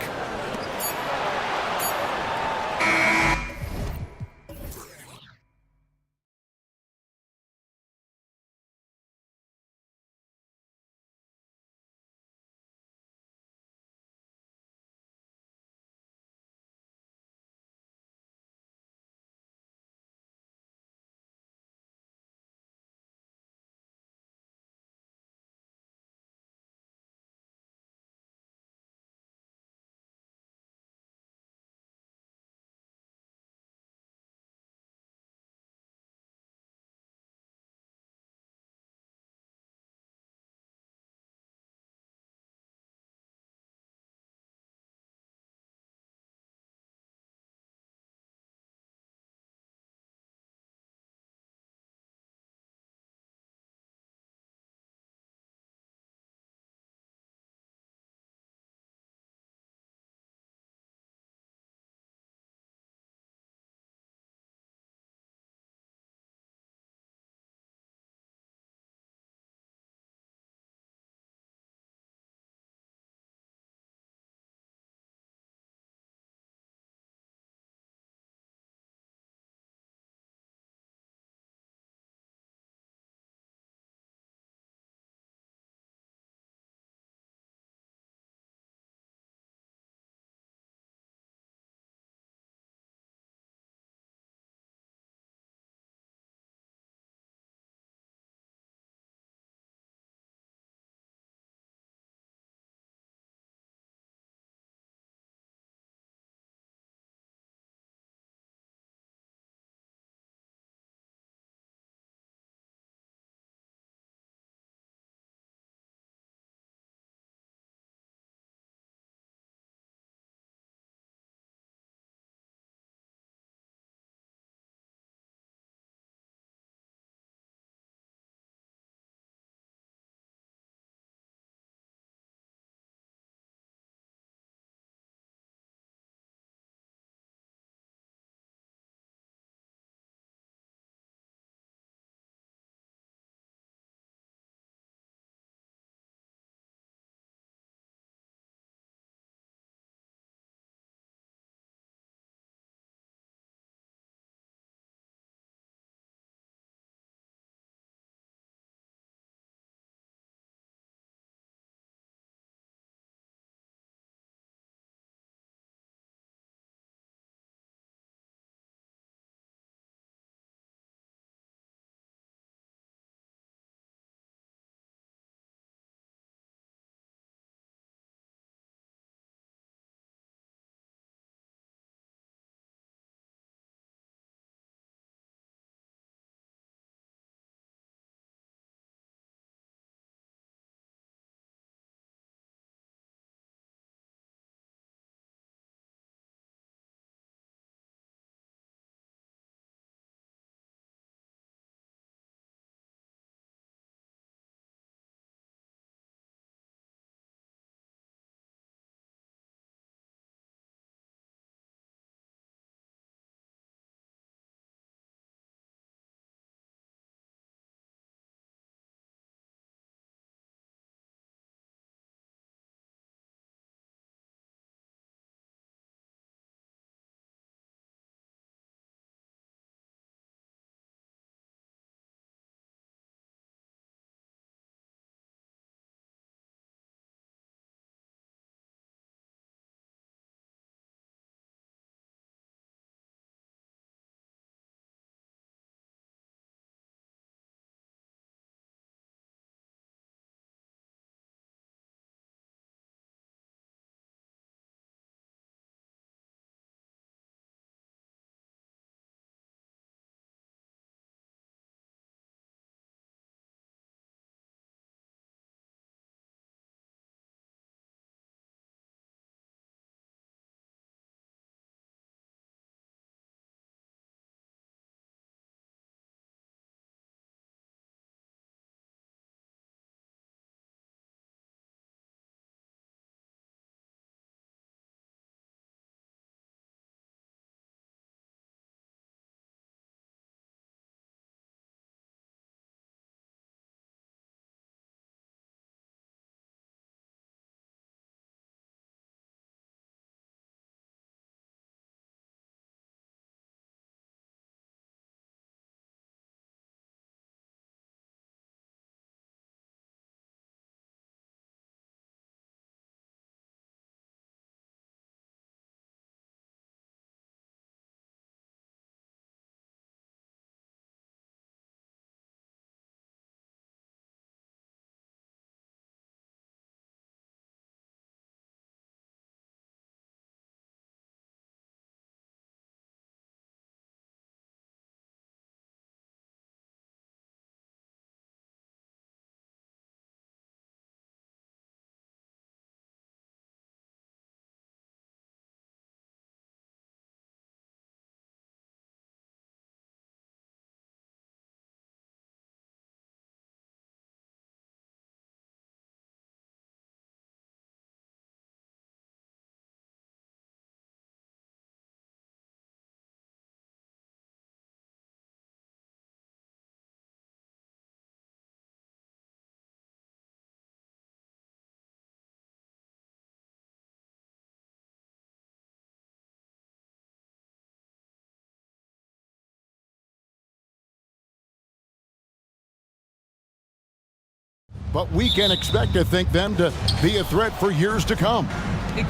but we can expect to think them to be a threat for years to come.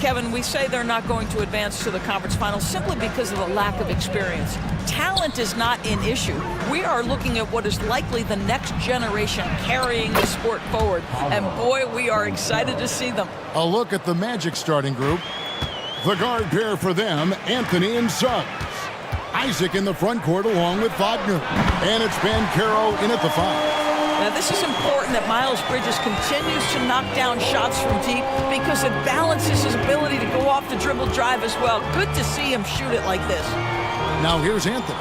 Kevin, we say they're not going to advance to the conference finals simply because of the lack of experience. Talent is not an issue. We are looking at what is likely the next generation carrying the sport forward. And boy, we are excited to see them. A look at the Magic starting group. The guard pair for them, Anthony and Suggs. Isaac in the front court along with Wagner. And it's Bancaro in at the 5. Now, this is important that Miles Bridges continues to knock down shots from deep because it balances his ability to go off the dribble drive as well. Good to see him shoot it like this. Now here's Anthony.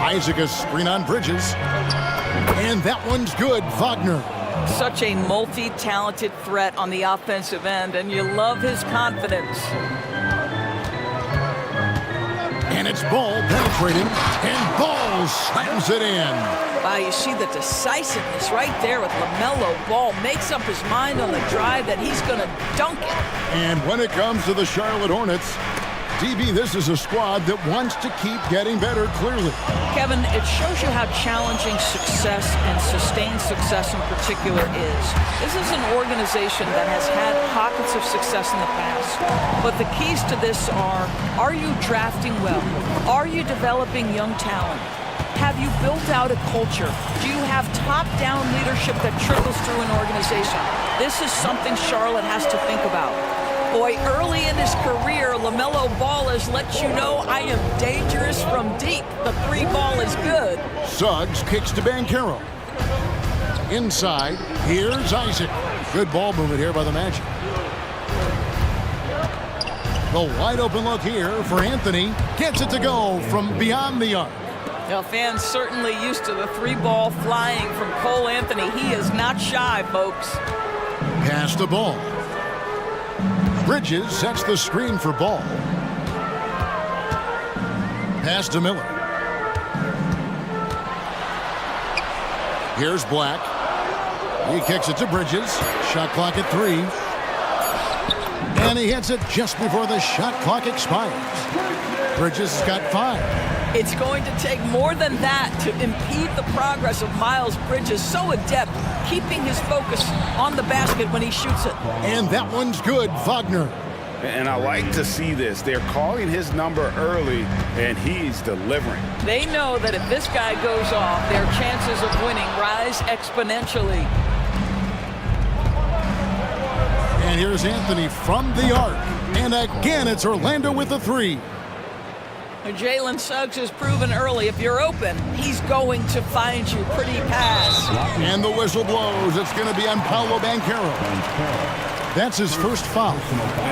Isaac a screen on Bridges. And that one's good, Wagner. Such a multi-talented threat on the offensive end, and you love his confidence. And it's Ball penetrating, and Ball slams it in. Wow, you see the decisiveness right there with LaMelo Ball. Makes up his mind on the drive that he's going to dunk it. And when it comes to the Charlotte Hornets, DB, this is a squad that wants to keep getting better, clearly. Kevin, it shows you how challenging success and sustained success in particular is. This is an organization that has had pockets of success in the past. But the keys to this are you drafting well? Are you developing young talent? Have you built out a culture? Do you have top-down leadership that trickles through an organization? This is something Charlotte has to think about. Boy, early in his career, LaMelo Ball has let you know I am dangerous from deep. The 3 ball is good. Suggs kicks to Bancaro. Inside, here's Isaac. Good ball movement here by the Magic. The wide open look here for Anthony. Gets it to go from beyond the arc. Now, fans certainly used to the 3 ball flying from Cole Anthony. He is not shy, folks. Pass the ball. Bridges sets the screen for Ball. Pass to Miller. Here's Black. He kicks it to Bridges. Shot clock at 3. And he hits it just before the shot clock expires. Bridges has got 5. It's going to take more than that to impede the progress of Miles Bridges. So adept, keeping his focus on the basket when he shoots it. And that one's good, Wagner. And I like to see this. They're calling his number early, and he's delivering. They know that if this guy goes off, their chances of winning rise exponentially. And here's Anthony from the arc. And again, it's Orlando with the 3. Jalen Suggs has proven early, if you're open, he's going to find you. Pretty pass. And the whistle blows. It's going to be on Paolo Bancaro. That's his first foul.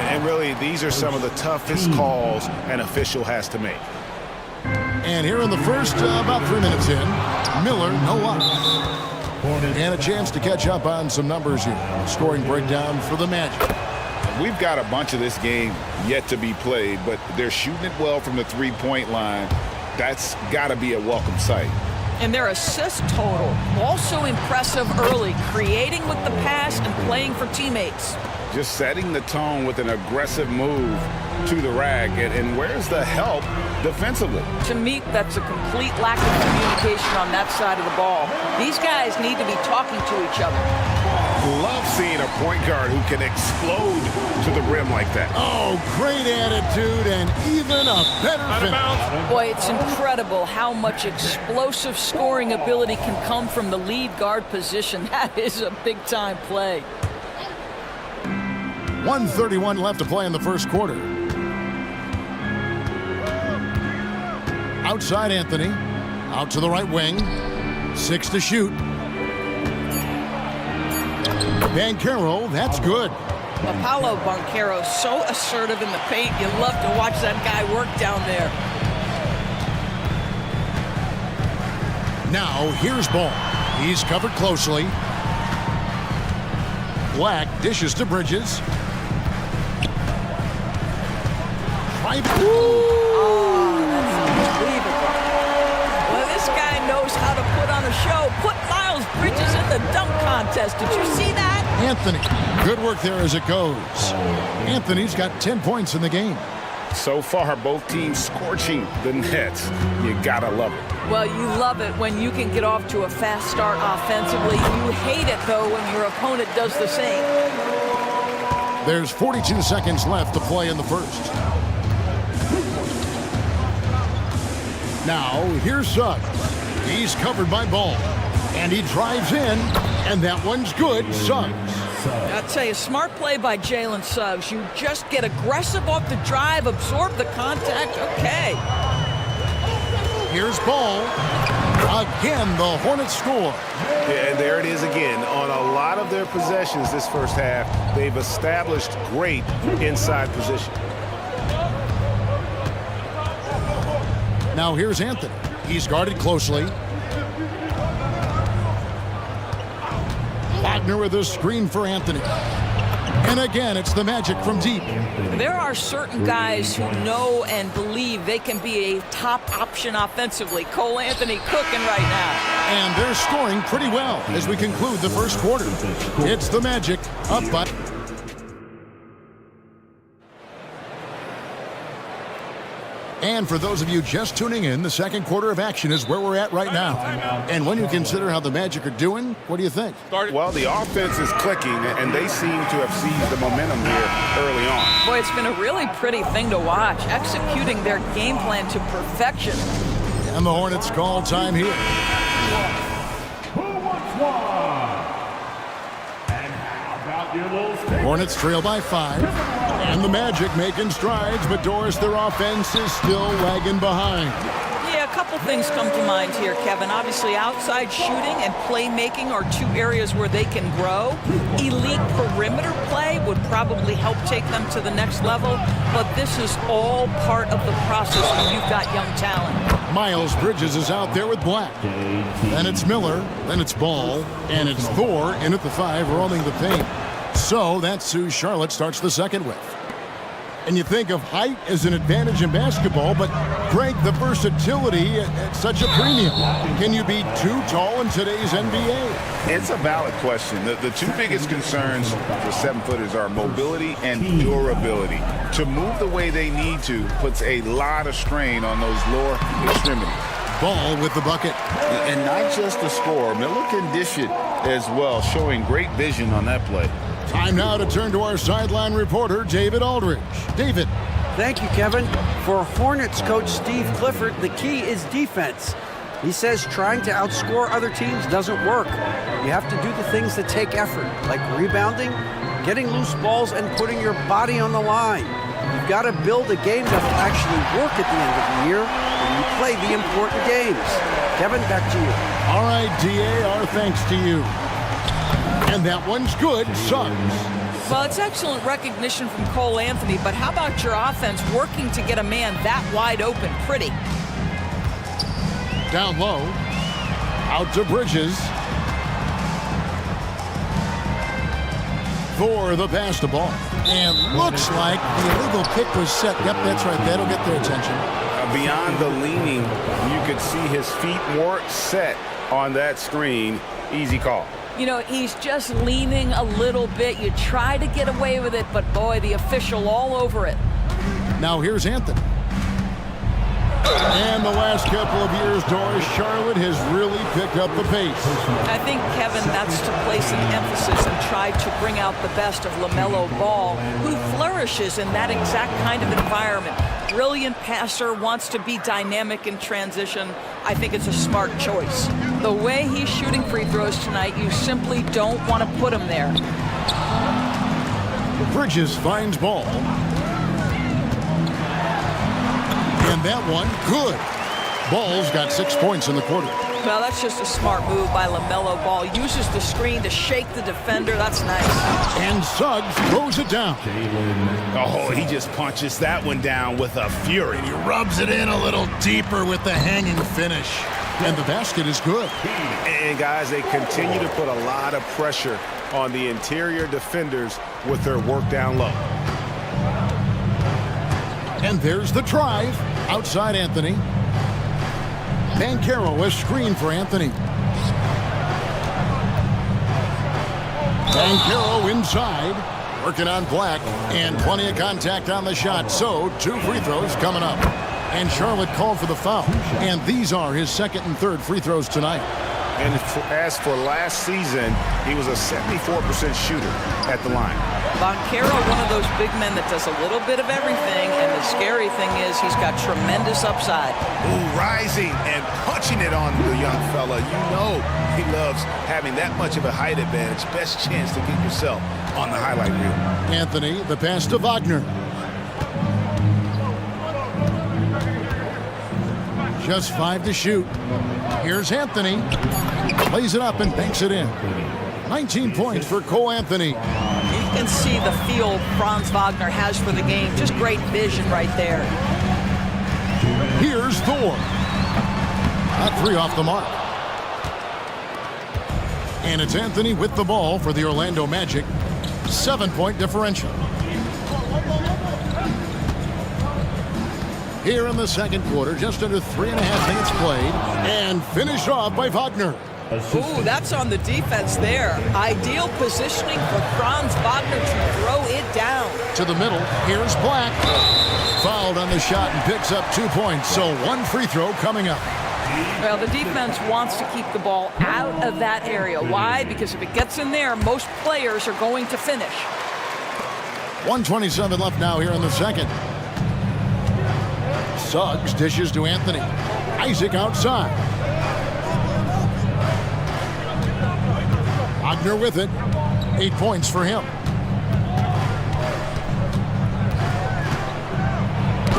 And really, these are some of the toughest calls an official has to make. And here in the first, about 3 minutes in, Miller, no luck. And a chance to catch up on some numbers here. Scoring breakdown for the Magic. We've got a bunch of this game yet to be played, but they're shooting it well from the 3-point line. That's got to be a welcome sight. And their assist total, also impressive early, creating with the pass and playing for teammates. Just setting the tone with an aggressive move to the rack. And where's the help defensively? To me, that's a complete lack of communication on that side of the ball. These guys need to be talking to each other. Love seeing a point guard who can explode to the rim like that. Oh, great attitude and even a better finish. Boy, it's incredible how much explosive scoring ability can come from the lead guard position. That is a big-time play. 1:31 left to play in the first quarter. Outside Anthony. Out to the right wing. 6 to shoot. Bancaro, that's good. Paolo Bancaro, so assertive in the paint. You love to watch that guy work down there. Now, here's Ball. He's covered closely. Black dishes to Bridges. Right. Oh, that's unbelievable. Well, this guy knows how to put on a show. Put Miles Bridges in the dunk contest. Did you see that? Anthony, good work there as it goes. Anthony's got 10 points in the game. So far, both teams scorching the Nets. You gotta love it. Well, you love it when you can get off to a fast start offensively. You hate it, though, when your opponent does the same. There's 42 seconds left to play in the first. Now, here's Suggs. He's covered by Ball. And he drives in, and that one's good. Suggs. I'll tell you, smart play by Jalen Suggs. You just get aggressive off the drive, absorb the contact. Okay. Here's Ball. Again, the Hornets score. Yeah, and there it is again. On a lot of their possessions this first half, they've established great inside position. Now here's Anthony. He's guarded closely. Wagner with a screen for Anthony. And again, it's the Magic from deep. There are certain guys who know and believe they can be a top option offensively. Cole Anthony cooking right now. And they're scoring pretty well as we conclude the first quarter. It's the Magic up by... And for those of you just tuning in, the second quarter of action is where we're at right now. And when you consider how the Magic are doing, what do you think? Well, the offense is clicking, and they seem to have seized the momentum here early on. Boy, it's been a really pretty thing to watch, executing their game plan to perfection. And the Hornets call time here. Who wants one? And how about your little stick? Hornets trail by 5. And the Magic making strides, but Doris, their offense is still lagging behind. Yeah, a couple things come to mind here, Kevin. Obviously, outside shooting and playmaking are two areas where they can grow. Elite perimeter play would probably help take them to the next level, but this is all part of the process when you've got young talent. Miles Bridges is out there with Black. Then it's Miller, then it's Ball, and it's Thor in at the 5, rolling the paint. So that's who Charlotte starts the second with. And you think of height as an advantage in basketball, but Greg, the versatility at such a premium. Can you be too tall in today's NBA? It's a valid question. The two biggest concerns for 7-footers are mobility and durability. To move the way they need to puts a lot of strain on those lower extremities. Ball with the bucket. And not just the score. Miller can dish it as well, showing great vision on that play. Time now to turn to our sideline reporter, David Aldridge. David. Thank you, Kevin. For Hornets coach Steve Clifford, the key is defense. He says trying to outscore other teams doesn't work. You have to do the things that take effort, like rebounding, getting loose balls, and putting your body on the line. You've got to build a game that will actually work at the end of the year when you play the important games. Kevin, back to you. All right, DA, our thanks to you. And that one's good, Suggs. Well, it's excellent recognition from Cole Anthony, but how about your offense working to get a man that wide open? Pretty. Down low. Out to Bridges. For the pass to Ball. And looks like the illegal kick was set. Yep, that's right. That'll get their attention. Beyond the leaning, you could see his feet more set on that screen. Easy call. You know, he's just leaning a little bit. You try to get away with it, but boy, the official all over it. Now here's Anthony. And the last couple of years, Doris, Charlotte has really picked up the pace. I think, Kevin, that's to place an emphasis and try to bring out the best of LaMelo Ball, who flourishes in that exact kind of environment. Brilliant passer, wants to be dynamic in transition. I think it's a smart choice. The way he's shooting free throws tonight, you simply don't want to put him there. Bridges finds Ball. And that one, good. Ball's got 6 points in the quarter. Well, that's just a smart move by LaMelo Ball. Uses the screen to shake the defender. That's nice. And Suggs throws it down. Oh, he just punches that one down with a fury. And he rubs it in a little deeper with the hanging finish. And the basket is good. And guys, they continue to put a lot of pressure on the interior defenders with their work down low. And there's the drive. Outside Anthony. Banchero, a screen for Anthony. Banchero inside. Working on Black. And plenty of contact on the shot. So, 2 free throws coming up. And Charlotte called for the foul. And these are his second and third free throws tonight. And as for last season, he was a 74% shooter at the line. Banchero, one of those big men that does a little bit of everything, and the scary thing is he's got tremendous upside. Ooh, rising and punching it on the young fella. You know he loves having that much of a height advantage. Best chance to get yourself on the highlight reel. Anthony, the pass to Wagner. Just 5 to shoot. Here's Anthony. Plays it up and banks it in. 19 points for Cole Anthony. You can see the feel Franz Wagner has for the game. Just great vision right there. Here's Thor. Not 3 off the mark. And it's Anthony with the ball for the Orlando Magic. 7-point differential. Here in the second quarter, just under 3.5 minutes played, and finished off by Wagner. Ooh, that's on the defense there. Ideal positioning for Franz Wagner to throw it down. To the middle, here's Black. Fouled on the shot and picks up 2 points, so 1 free throw coming up. Well, the defense wants to keep the ball out of that area. Why? Because if it gets in there, most players are going to finish. 1:27 left now here in the second. Suggs dishes to Anthony. Isaac outside. Wagner with it. 8 points for him.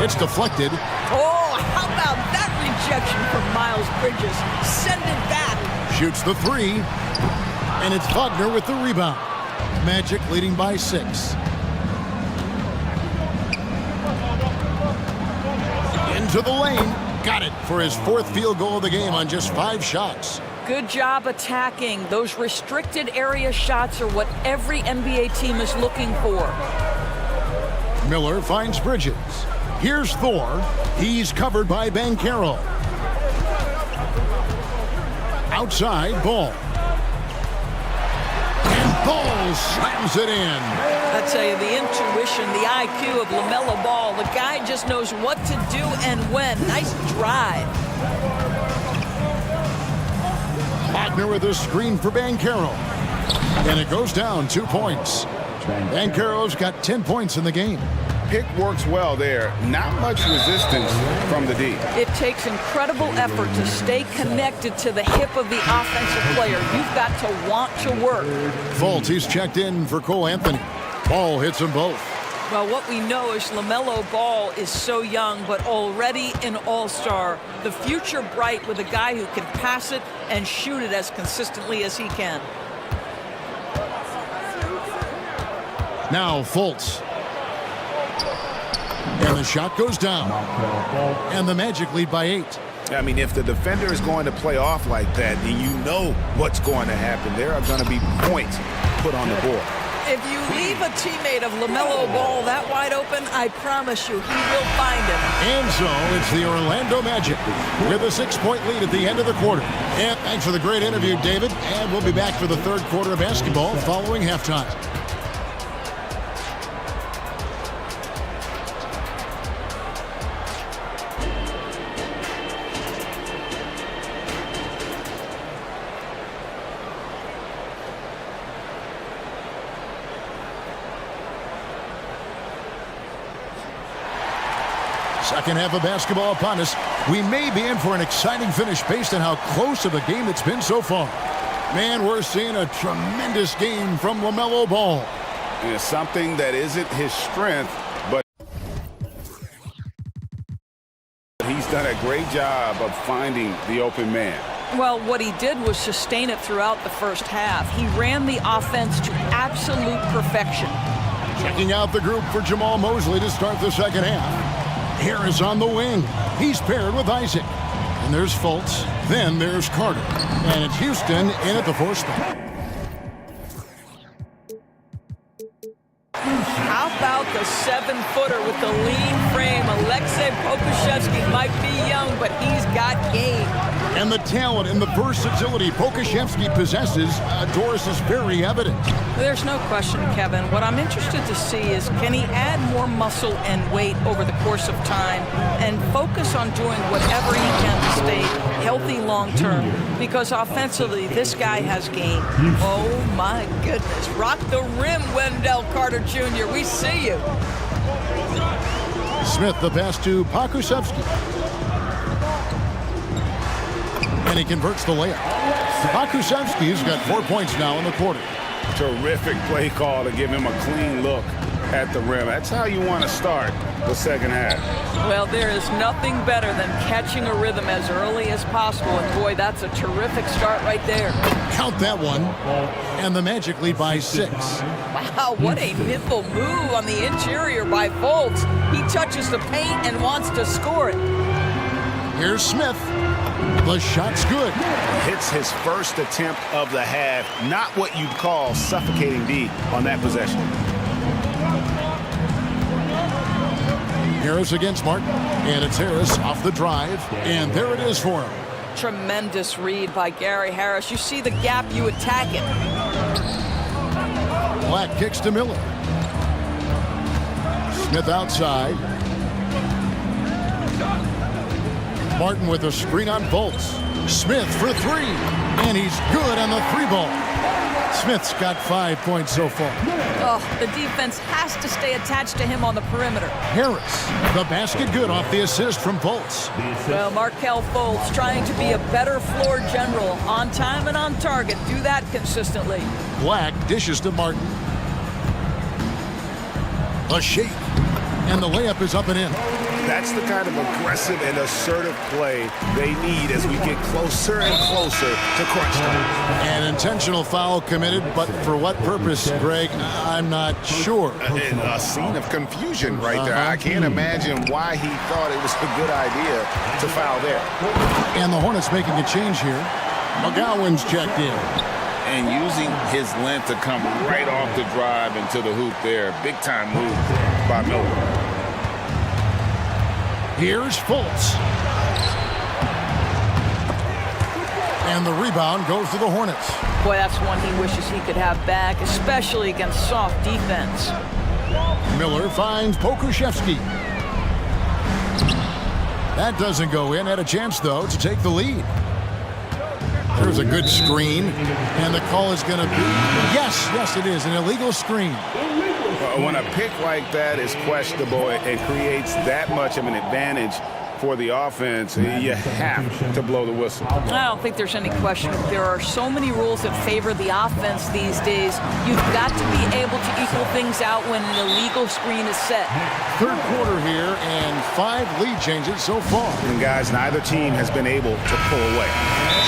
It's deflected. Oh, how about that rejection from Miles Bridges? Send it back. Shoots the 3. And it's Wagner with the rebound. Magic leading by 6. Into the lane. Got it for his 4th field goal of the game on just 5 shots. Good job attacking. Those restricted area shots are what every NBA team is looking for. Miller finds Bridges. Here's Thor. He's covered by Banchero. Outside, Ball. And Ball slams it in. I tell you, the intuition, the IQ of LaMelo Ball, the guy just knows what to do and when. Nice drive. Wagner with a screen for Banchero. And it goes down 2 points. Banchero's got 10 points in the game. Pick works well there. Not much resistance from the D. It takes incredible effort to stay connected to the hip of the offensive player. You've got to want to work. Fultz, he's checked in for Cole Anthony. Ball hits them both. Well, what we know is LaMelo Ball is so young, but already an all-star. The future bright with a guy who can pass it and shoot it as consistently as he can. Now Fultz. And the shot goes down. And the Magic lead by 8. I mean, if the defender is going to play off like that, then you know what's going to happen. There are going to be points put on the board. If you leave a teammate of LaMelo Ball that wide open, I promise you, he will find him. And so it's the Orlando Magic with a 6-point lead at the end of the quarter. And thanks for the great interview, David. And we'll be back for the third quarter of basketball following halftime. Second half of basketball upon us. We may be in for an exciting finish based on how close of a game it's been so far. Man, we're seeing a tremendous game from LaMelo Ball. And it's something that isn't his strength, but he's done a great job of finding the open man. Well, what he did was sustain it throughout the first half. He ran the offense to absolute perfection. Checking out the group for Jamal Mosley to start the second half. Harris on the wing. He's paired with Isaac. And there's Fultz. Then there's Carter. And it's Houston in at the 4th spot. How about the 7-footer with the lean frame? Alexei Pokusevsky might be young, but he's got game. And the talent and the versatility Pokusevski possesses, Doris, is very evident. There's no question, Kevin. What I'm interested to see is, can he add more muscle and weight over the course of time and focus on doing whatever he can to stay healthy long term? Because offensively, this guy has game. Oh my goodness. Rock the rim, Wendell Carter Jr. We see you. Smith, the pass to Pokusevski. And he converts the layup. Pokusevski's got 4 points now in the quarter. Terrific play call to give him a clean look at the rim. That's how you want to start the second half. Well, there is nothing better than catching a rhythm as early as possible. And boy, that's a terrific start right there. Count that one. And the Magic lead by 6. Wow, what a nimble move on the interior by Fultz. He touches the paint and wants to score it. Here's Smith. The shot's good. Hits his first attempt of the half. Not what you'd call suffocating D on that possession. Harris against Martin. And it's Harris off the drive. And there it is for him. Tremendous read by Gary Harris. You see the gap, you attack it. Black kicks to Miller. Smith outside. Martin with a screen on Fultz. Smith for 3. And he's good on the 3-ball. Smith's got 5 points so far. Oh, the defense has to stay attached to him on the perimeter. Harris, the basket good off the assist from Fultz. Well, Markelle Fultz trying to be a better floor general. On time and on target. Do that consistently. Black dishes to Martin. A shake. And the layup is up and in. That's the kind of aggressive and assertive play they need as we get closer and closer to crunch time. An intentional foul committed, but for what purpose, Greg? I'm not sure. A scene of confusion right there. I can't imagine why he thought it was a good idea to foul there. And the Hornets making a change here. McGowan's checked in. And using his length to come right off the drive into the hoop there. Big time move by Miller. Here's Fultz. And the rebound goes to the Hornets. Boy, that's one he wishes he could have back, especially against soft defense. Miller finds Pokusevski. That doesn't go in. Had a chance, though, to take the lead. There's a good screen. And the call is going to be... Yes, it is. An illegal screen. When a pick like that is questionable, it creates that much of an advantage for the offense. You have to blow the whistle. I don't think there's any question. There are so many rules that favor the offense these days. You've got to be able to equal things out when an illegal screen is set. Third quarter here and 5 lead changes so far. And guys, neither team has been able to pull away.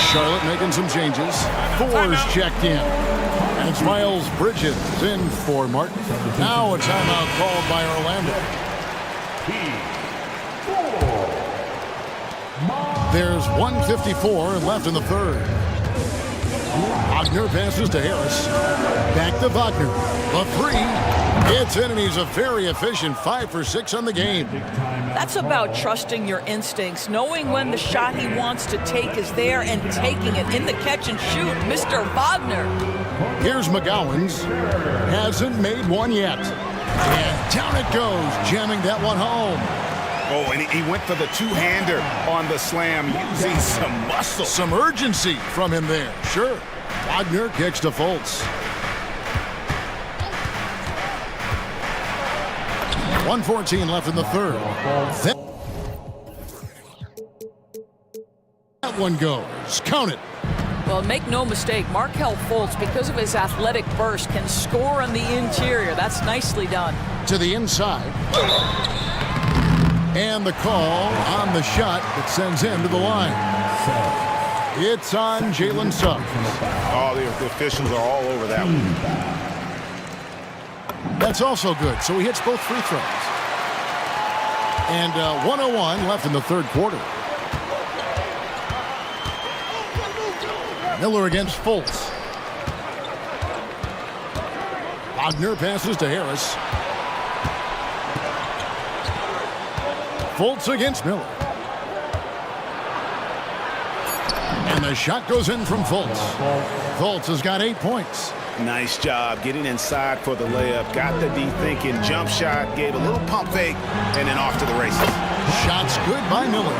Charlotte making some changes. 4's checked in. And it's Miles Bridges in for Martin. Now a timeout called by Orlando. There's 1:54 left in the third. Wagner passes to Harris. Back to Wagner. A 3. It's in, and he's a very efficient 5 for 6 on the game. That's about trusting your instincts, knowing when the shot he wants to take is there and taking it in the catch and shoot. Mr. Wagner. Here's McGowan's. Hasn't made one yet. And down it goes, jamming that one home. Oh, and he went for the two-hander on the slam, using some muscle. Some urgency from him there, sure. Wagner kicks to Fultz. 1:14 left in the third. That one goes. Count it. Well, make no mistake, Markelle Fultz, because of his athletic burst, can score on the interior. That's nicely done. To the inside. And the call on the shot that sends him to the line. It's on Jalen Suggs. Oh, the officials are all over that one. That's also good. So he hits both free throws. And 1:01 left in the third quarter. Miller against Fultz. Wagner passes to Harris. Fultz against Miller. And the shot goes in from Fultz. Fultz has got 8 points. Nice job getting inside for the layup. Got the D thinking, jump shot, gave a little pump fake, and then off to the races. Shots good by Miller.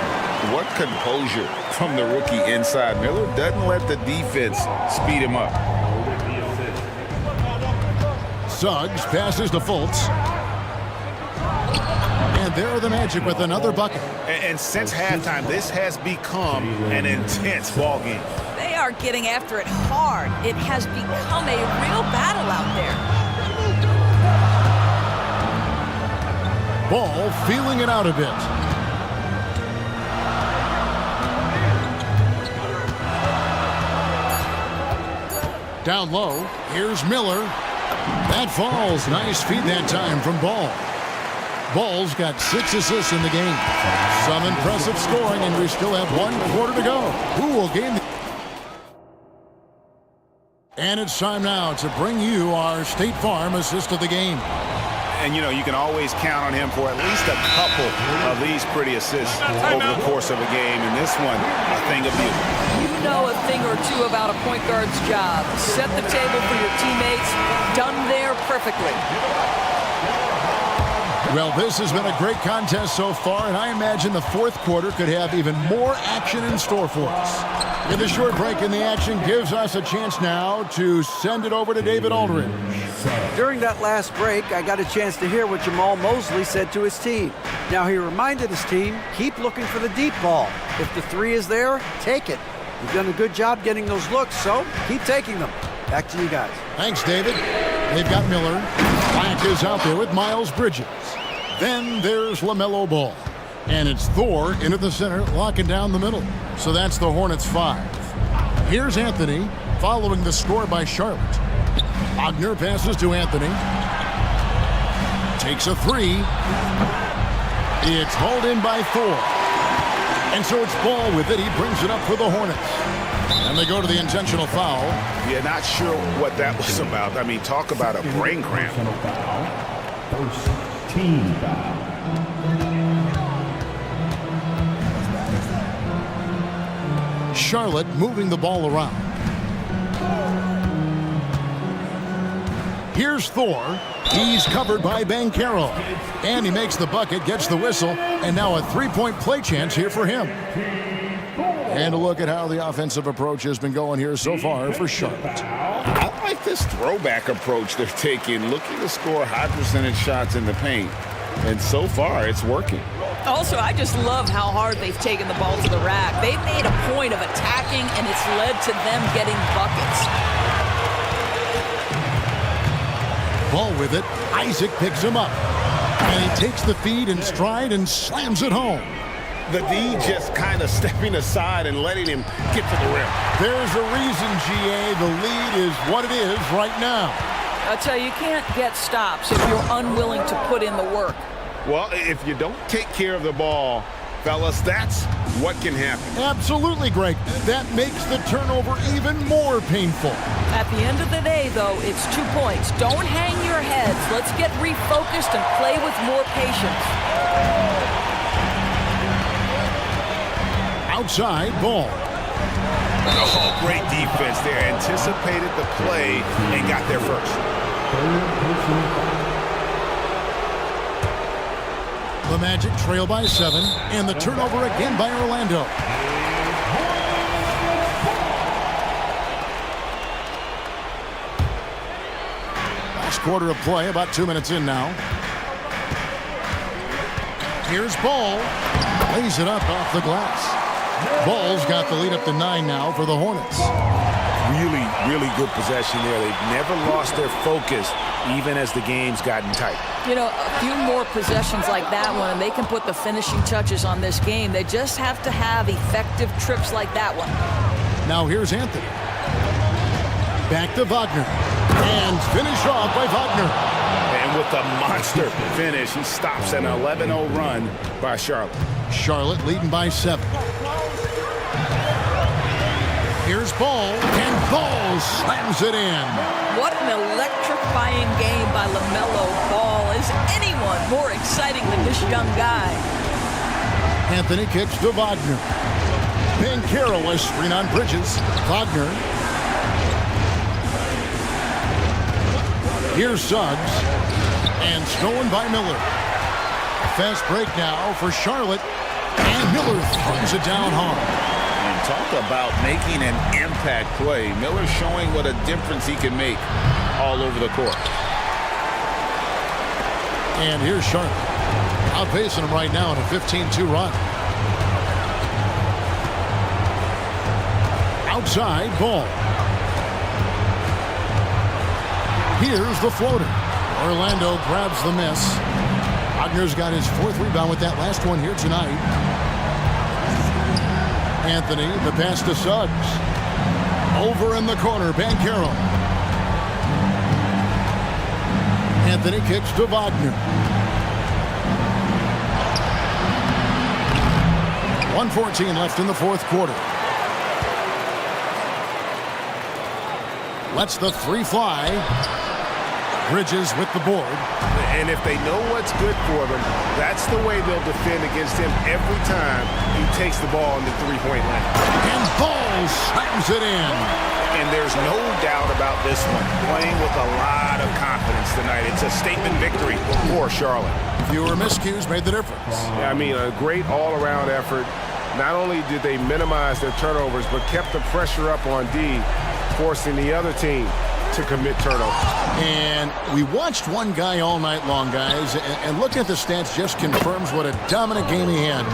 What composure from the rookie inside. Miller doesn't let the defense speed him up. Suggs passes to Fultz. And there are the Magic with another bucket. And since halftime, this has become an intense ball game. They are getting after it hard. It has become a real battle out there. Ball feeling it out a bit. Down low, here's Miller. That falls. Nice feed that time from Ball. Ball's got 6 assists in the game. Some impressive scoring, and we still have 1 quarter to go. Who will gain the... And it's time now to bring you our State Farm assist of the game. And, you know, you can always count on him for at least a couple of these pretty assists over the course of a game. And this one, a thing of beauty. You know a thing or two about a point guard's job. Set the table for your teammates. Done there perfectly. Well, this has been a great contest so far, and I imagine the fourth quarter could have even more action in store for us. And the short break in the action gives us a chance now to send it over to David Aldridge. During that last break, I got a chance to hear what Jamal Mosley said to his team. Now, he reminded his team, keep looking for the deep ball. If the 3 is there, take it. You've done a good job getting those looks, so keep taking them. Back to you guys. Thanks, David. They've got Miller. Black is out there with Miles Bridges. Then there's LaMelo Ball. And it's Thor into the center, locking down the middle. So that's the Hornets 5. Here's Anthony, following the score by Charlotte. Wagner passes to Anthony. Takes a 3. It's hauled in by Thor. And so it's Ball with it. He brings it up for the Hornets. And they go to the intentional foul. Yeah, not sure what that was about. I mean, talk about a brain cramp. First team foul. Charlotte moving the ball around. Here's Thor. He's covered by Banchero. And he makes the bucket, gets the whistle, and now a 3-point play chance here for him. And a look at how the offensive approach has been going here so far for Charlotte. I like this throwback approach they're taking, looking to score high percentage shots in the paint. And so far, it's working. Also, I just love how hard they've taken the ball to the rack. They've made a point of attacking, and it's led to them getting buckets. Ball with it. Isaac picks him up. And he takes the feed in stride and slams it home. The D just kind of stepping aside and letting him get to the rim. There's a reason, GA, the lead is what it is right now. I'll tell you, you can't get stops if you're unwilling to put in the work. Well, if you don't take care of the ball, fellas, that's what can happen. Absolutely, Greg. That makes the turnover even more painful. At the end of the day, though, it's 2 points. Don't hang your heads. Let's get refocused and play with more patience. Outside Ball. Oh, great defense there. Anticipated the play and got there first. The Magic trail by 7, and the turnover again by Orlando. Last quarter of play, about 2 minutes in now. Here's Ball. Lays it up off the glass. Ball's got the lead up to 9 now for the Hornets. Really, really good possession there. They've never lost their focus, even as the game's gotten tight. You know, a few more possessions like that one, and they can put the finishing touches on this game. They just have to have effective trips like that one. Now here's Anthony. Back to Wagner. And finished off by Wagner. And with a monster finish, he stops an 11-0 run by Charlotte. Charlotte leading by 7. Here's Ball, and Ball slams it in. What an electrifying game by LaMelo Ball. Is anyone more exciting than this young guy? Anthony kicks to Wagner. Bankero, a screen on Bridges. Wagner. Here's Suggs. And stolen by Miller. Fast break now for Charlotte. And Miller throws it down hard. And talk about making an impact play. Miller showing what a difference he can make all over the court. And here's Charlotte. Outpacing him right now in a 15-2 run. Outside ball. Here's the floater. Orlando grabs the miss. Wagner's got his 4th rebound with that last one here tonight. Anthony, the pass to Suggs. Over in the corner, Bankero. Anthony kicks to Wagner. 1:14 left in the 4th quarter. Lets the 3 fly. Bridges with the board. And if they know what's good for them, that's the way they'll defend against him every time he takes the ball in the three-point line. And Ball slams it in. And there's no doubt about this one. Playing with a lot of confidence tonight. It's a statement victory for Charlotte. Fewer miscues made the difference. Yeah, I mean, a great all-around effort. Not only did they minimize their turnovers, but kept the pressure up on D, forcing the other team to commit turnovers. And we watched one guy all night long, guys, and looking at the stats just confirms what a dominant game he had.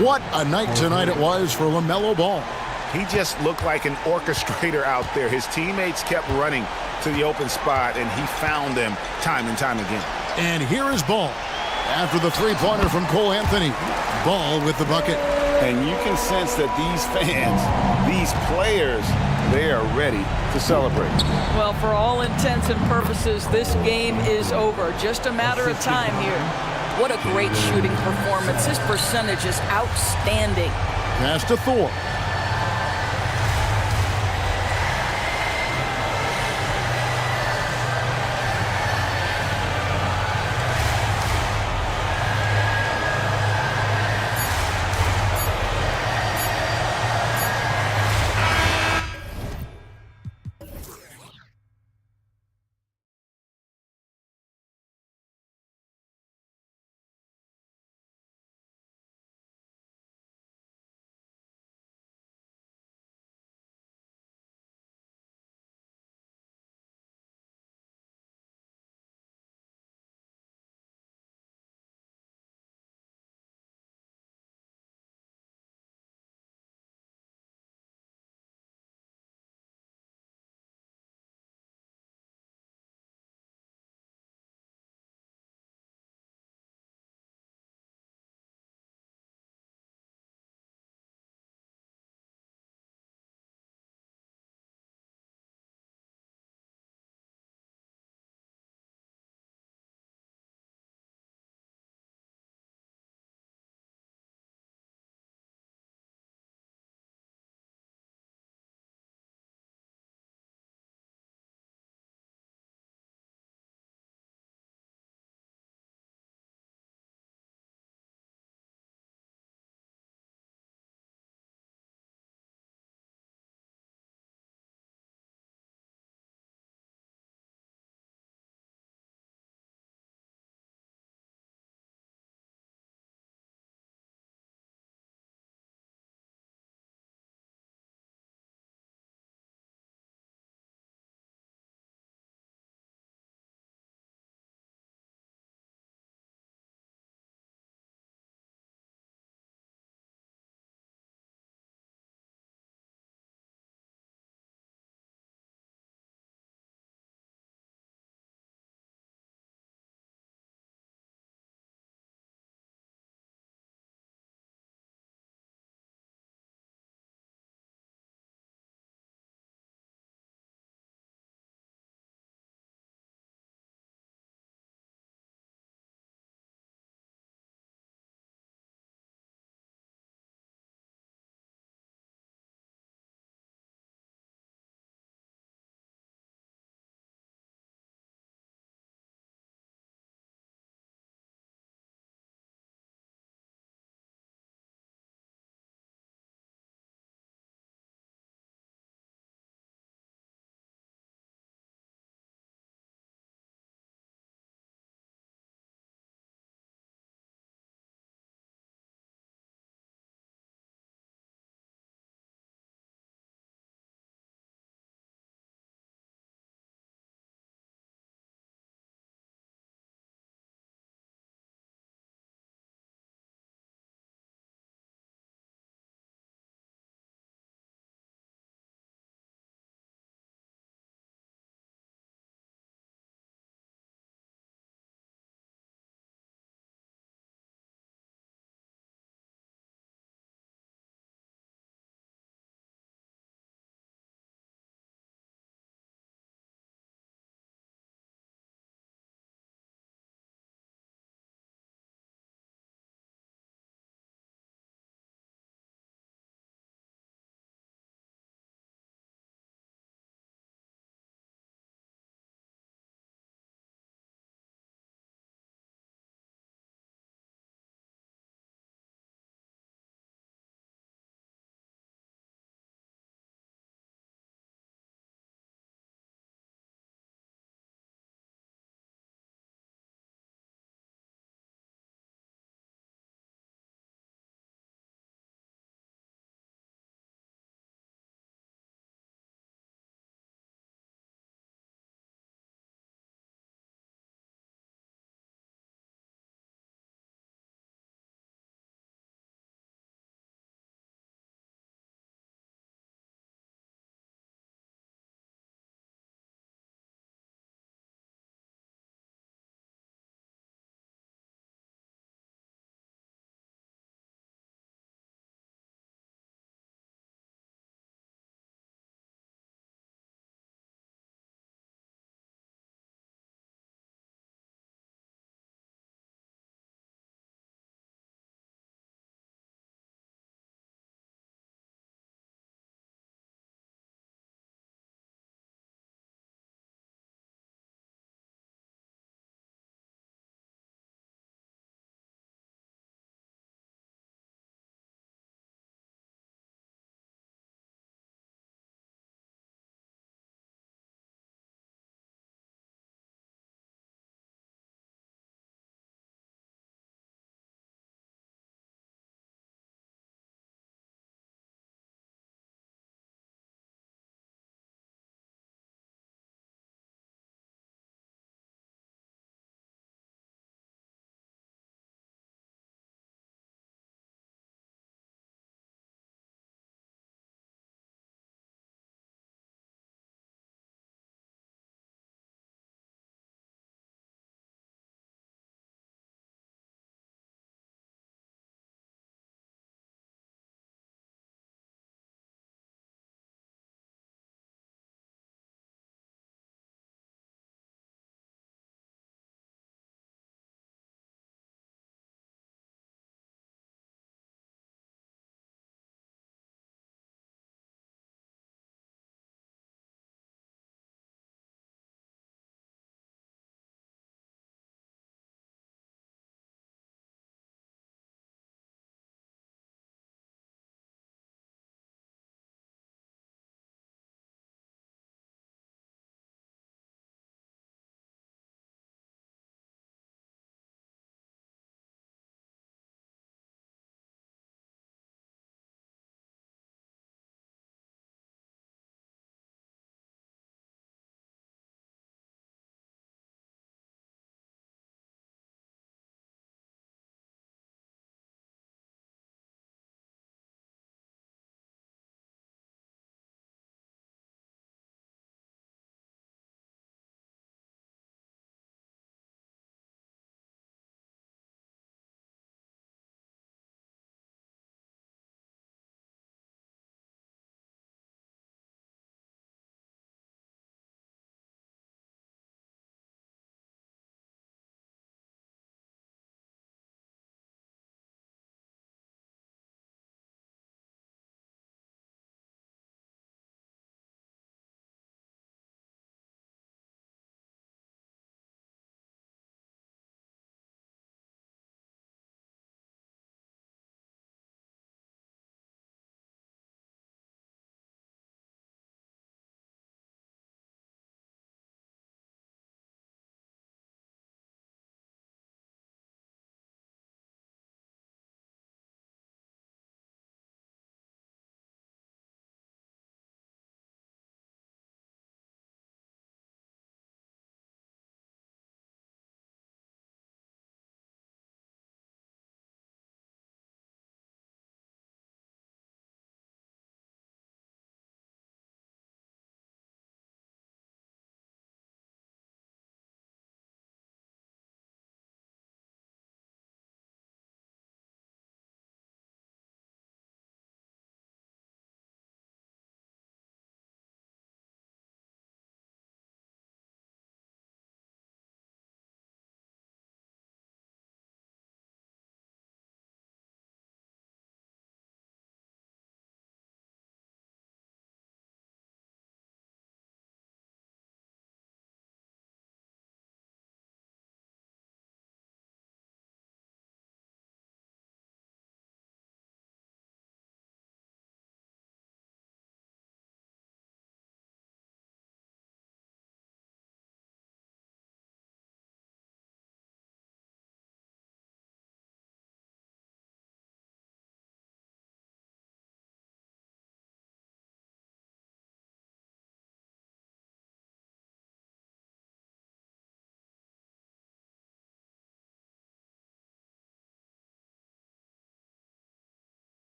What a night tonight it was for LaMelo Ball. He just looked like an orchestrator out there. His teammates kept running to the open spot, and he found them time and time again. And here is Ball. After the three-pointer from Cole Anthony. Ball with the bucket. And you can sense that these fans, these players, they are ready to celebrate. Well, for all intents and purposes, this game is over. Just a matter of time here. What a great shooting performance. His percentage is outstanding. Pass to Thor.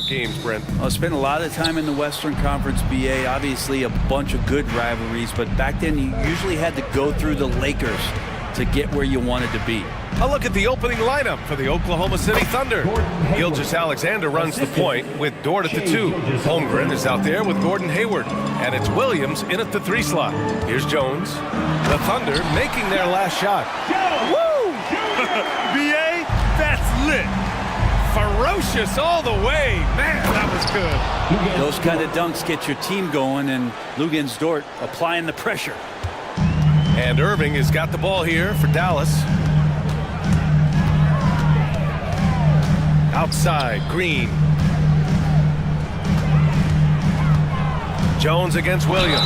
Games, Brent. I spent a lot of time in the Western Conference, BA. Obviously, a bunch of good rivalries, but back then you usually had to go through the Lakers to get where you wanted to be. A look at the opening lineup for the Oklahoma City Thunder. Gilgeous-Alexander runs the point with Dort at the 2. Holmgren is out there with Gordon Hayward, and it's Williams in at the 3 slot. Here's Jones. The Thunder making their last shot. Woo! BA, that's lit. Ferocious all the way. Man, that was good. Those kind of dunks get your team going, and Luguentz Dort applying the pressure. And Irving has got the ball here for Dallas. Outside, Green. Jones against Williams.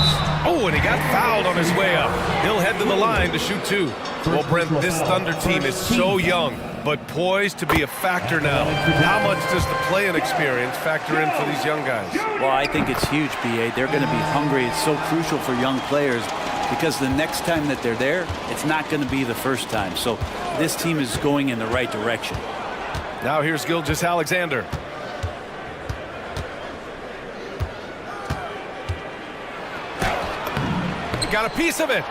Oh, and he got fouled on his way up. He'll head to the line to shoot 2. Well, Brent, this Thunder team is so young, but poised to be a factor now. How much does the play-in experience factor in for these young guys? Well, I think it's huge, BA. They're going to be hungry. It's so crucial for young players because the next time that they're there, it's not going to be the first time. So this team is going in the right direction. Now here's Gilgeous-Alexander. He got a piece of it.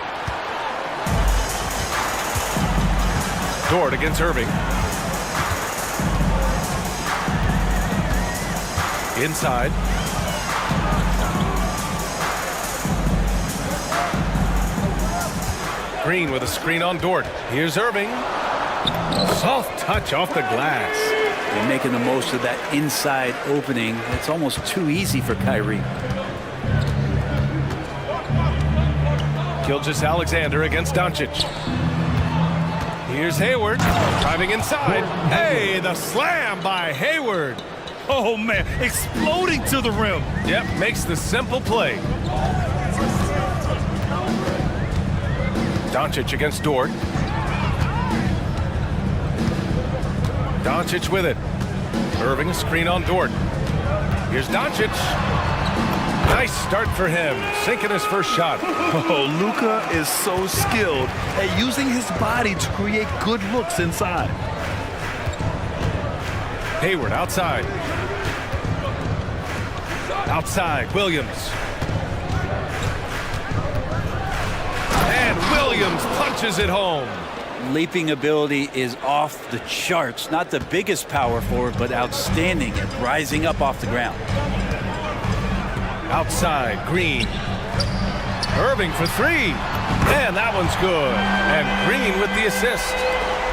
Dort against Irving. Inside. Green with a screen on Dort. Here's Irving. Soft touch off the glass. They're making the most of that inside opening. It's almost too easy for Kyrie. Gilgeous-Alexander against Doncic. Here's Hayward driving inside. Hey, the slam by Hayward. Oh, man, exploding to the rim. Yep, makes the simple play. Doncic against Dort. Doncic with it. Irving, a screen on Dort. Here's Doncic. Nice start for him, sinking his first shot. Oh, Luka is so skilled at using his body to create good looks inside. Hayward outside. Outside, Williams. And Williams punches it home. Leaping ability is off the charts. Not the biggest power forward, but outstanding at rising up off the ground. Outside, Green. Irving for 3. And that one's good. And Green with the assist.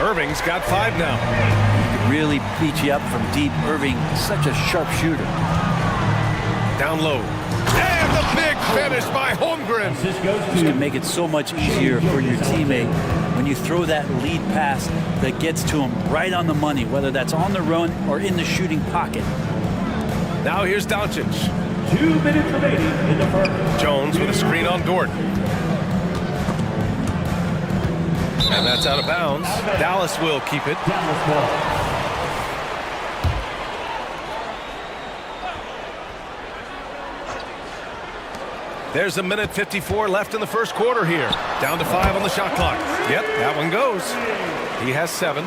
Irving's got 5 now. He can really beat you up from deep. Irving, such a sharp shooter. Down low. And the big finish by Holmgren. This can make it so much easier for your teammate when you throw that lead pass that gets to him right on the money, whether that's on the run or in the shooting pocket. Now here's Doncic. 2 minutes remaining in the first. Jones with a screen on Dort. And that's out of bounds. Dallas will keep it. Dallas ball. There's a minute 54 left in the first quarter here. Down to 5 on the shot clock. Yep, that one goes. He has 7.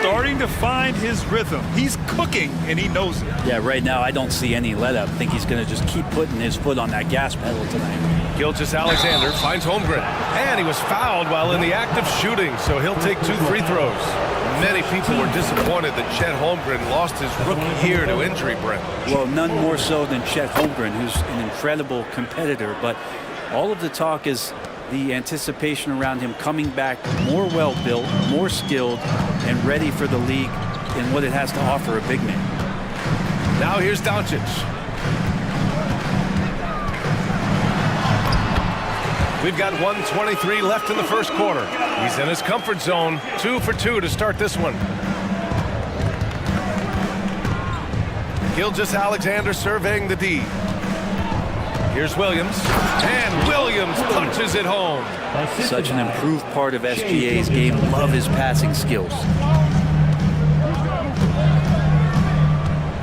Starting to find his rhythm. He's cooking, and he knows it. Yeah, right now I don't see any let up. I think he's going to just keep putting his foot on that gas pedal tonight. Gilgeous-Alexander finds Holmgren. And he was fouled while in the act of shooting, so he'll take 2 free throws. Many people were disappointed that Chet Holmgren lost his rookie year to injury, Brent. Well, none more so than Chet Holmgren, who's an incredible competitor. But all of the talk is the anticipation around him coming back more well-built, more skilled, and ready for the league in what it has to offer a big man. Now here's Doncic. We've got 1:23 left in the first quarter. He's in his comfort zone. 2 for 2 to start this one. Gilgeous-Alexander surveying the D. Here's Williams. And Williams punches it home. Such an improved part of SGA's game. Love his passing skills.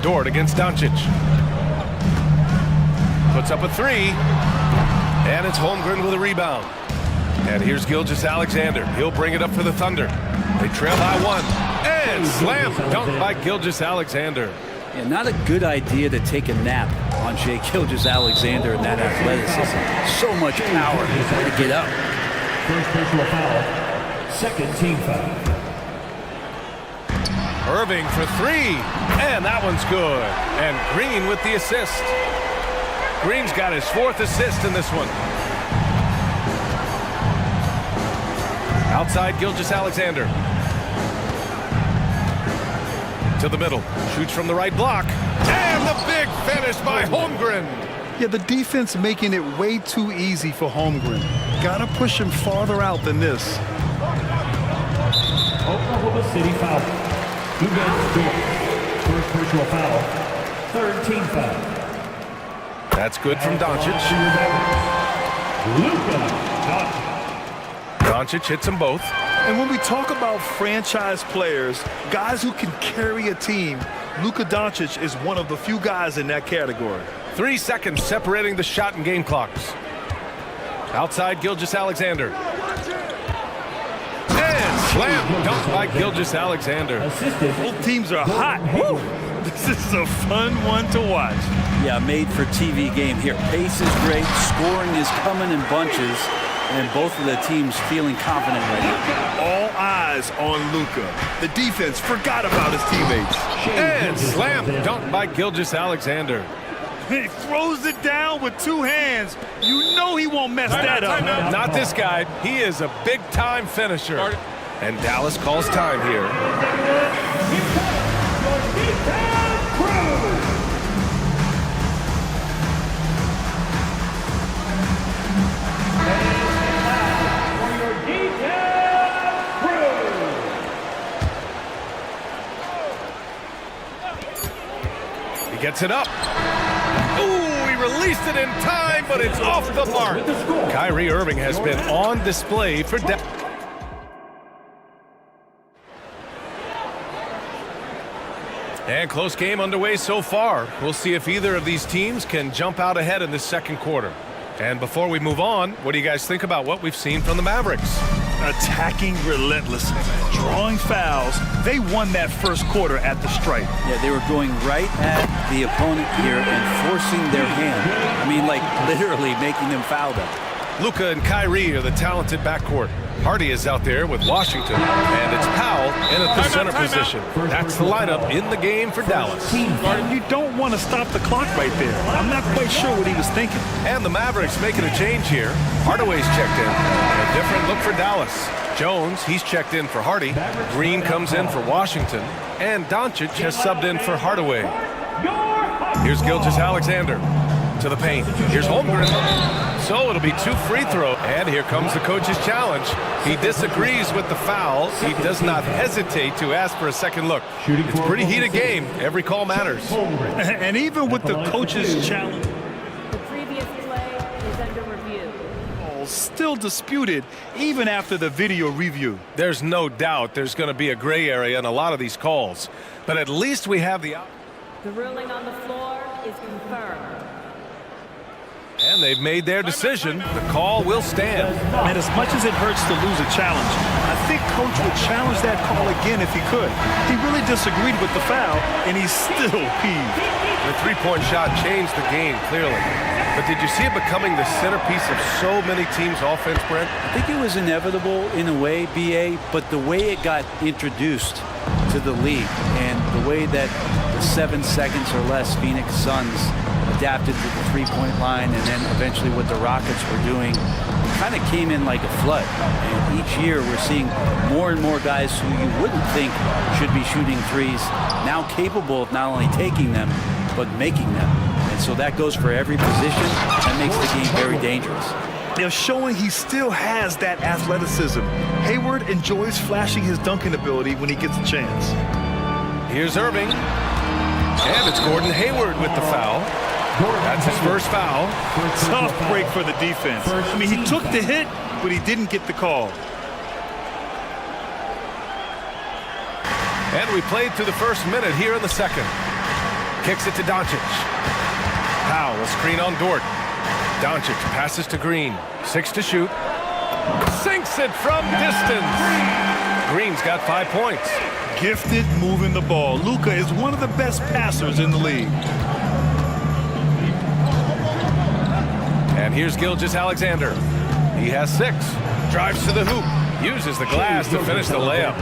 Dort against Doncic. Puts up a 3. And it's Holmgren with a rebound. And here's Gilgeous-Alexander. He'll bring it up for the Thunder. They trail by 1. And slam dunk by Gilgeous-Alexander. Yeah, not a good idea to take a nap on Shai Gilgeous-Alexander and that athleticism. So much power to get up. First personal foul. Second team foul. Irving for three, and that one's good. And Green with the assist. Green's got his 4th assist in this one. Outside Gilgeous-Alexander. To the middle, shoots from the right block. And the big finish by Holmgren. Yeah, the defense making it way too easy for Holmgren. Gotta push him farther out than this. Oklahoma City foul. First personal foul. Third team foul. That's good from Doncic. Doncic hits them both. And when we talk about franchise players, guys who can carry a team, Luka Doncic is one of the few guys in that category. 3 seconds separating the shot and game clocks. Outside Gilgeous-Alexander. And slam dunk by Gilgeous-Alexander. Both teams are hot. Woo! This is a fun one to watch. Yeah, made for TV game here. Pace is great, scoring is coming in bunches, and both of the teams feeling confident right now. All eyes on Luka. The defense forgot about his teammates. And slam dunk by Gilgeous-Alexander. He throws it down with 2 hands. You know he won't mess that up. Not this guy. He is a big-time finisher. And Dallas calls time here. He gets it up. Ooh, he released it in time, but it's off the mark. Kyrie Irving has been on display for Dallas. And close game underway so far. We'll see if either of these teams can jump out ahead in this second quarter. And before we move on, what do you guys think about what we've seen from the Mavericks? Attacking relentlessly, drawing fouls. They won that first quarter at the stripe. Yeah, they were going right at the opponent here and forcing their hand. I mean, like literally making them foul them. Luka and Kyrie are the talented backcourt. Hardy is out there with Washington, and it's Powell in at the center position. That's the lineup in the game for Dallas. You don't want to stop the clock right there. I'm not quite sure what he was thinking. And the Mavericks making a change here. Hardaway's checked in. A different look for Dallas. Jones, he's checked in for Hardy. Green comes in for Washington. And Doncic has subbed in for Hardaway. Here's Gilgeous-Alexander to the paint. Here's Holmgren. So it'll be 2 free throws. And here comes the coach's challenge. He disagrees with the foul. He does not hesitate to ask for a second look. It's a pretty heated game. Every call matters. And even with the coach's challenge, The previous play is under review. still disputed even after the video review. There's no doubt there's going to be a gray area in a lot of these calls. But at least we have the... The ruling on the floor is confirmed. And they've made their decision. The call will stand. And as much as it hurts to lose a challenge, I think Coach would challenge that call again if he could. He really disagreed with the foul, and he's still peeved. The three-point shot changed the game, clearly. But did you see it becoming the centerpiece of so many teams' offense, Brent? I think it was inevitable in a way, BA, but the way it got introduced to the league and the way that the 7 seconds or less Phoenix Suns adapted to the three-point line, and then eventually what the Rockets were doing, kind of came in like a flood. And each year we're seeing more and more guys who you wouldn't think should be shooting threes now capable of not only taking them but making them. And so that goes for every position. That makes the game very dangerous. They're showing he still has that athleticism. Hayward enjoys flashing his dunking ability when he gets a chance. Here's Irving. And it's Gordon Hayward with the foul. That's his first foul. Tough break for the defense. I mean, he took the hit, but he didn't get the call. And we played through the first minute here in the second. Kicks it to Doncic. Powell, a screen on Dort. Doncic passes to Green. 6 to shoot. Sinks it from distance. Green's got 5 points. gifted moving the ball. Luka is one of the best passers in the league. And here's Gilgeous-Alexander. He has 6. Drives to the hoop. Uses the glass to finish the layup.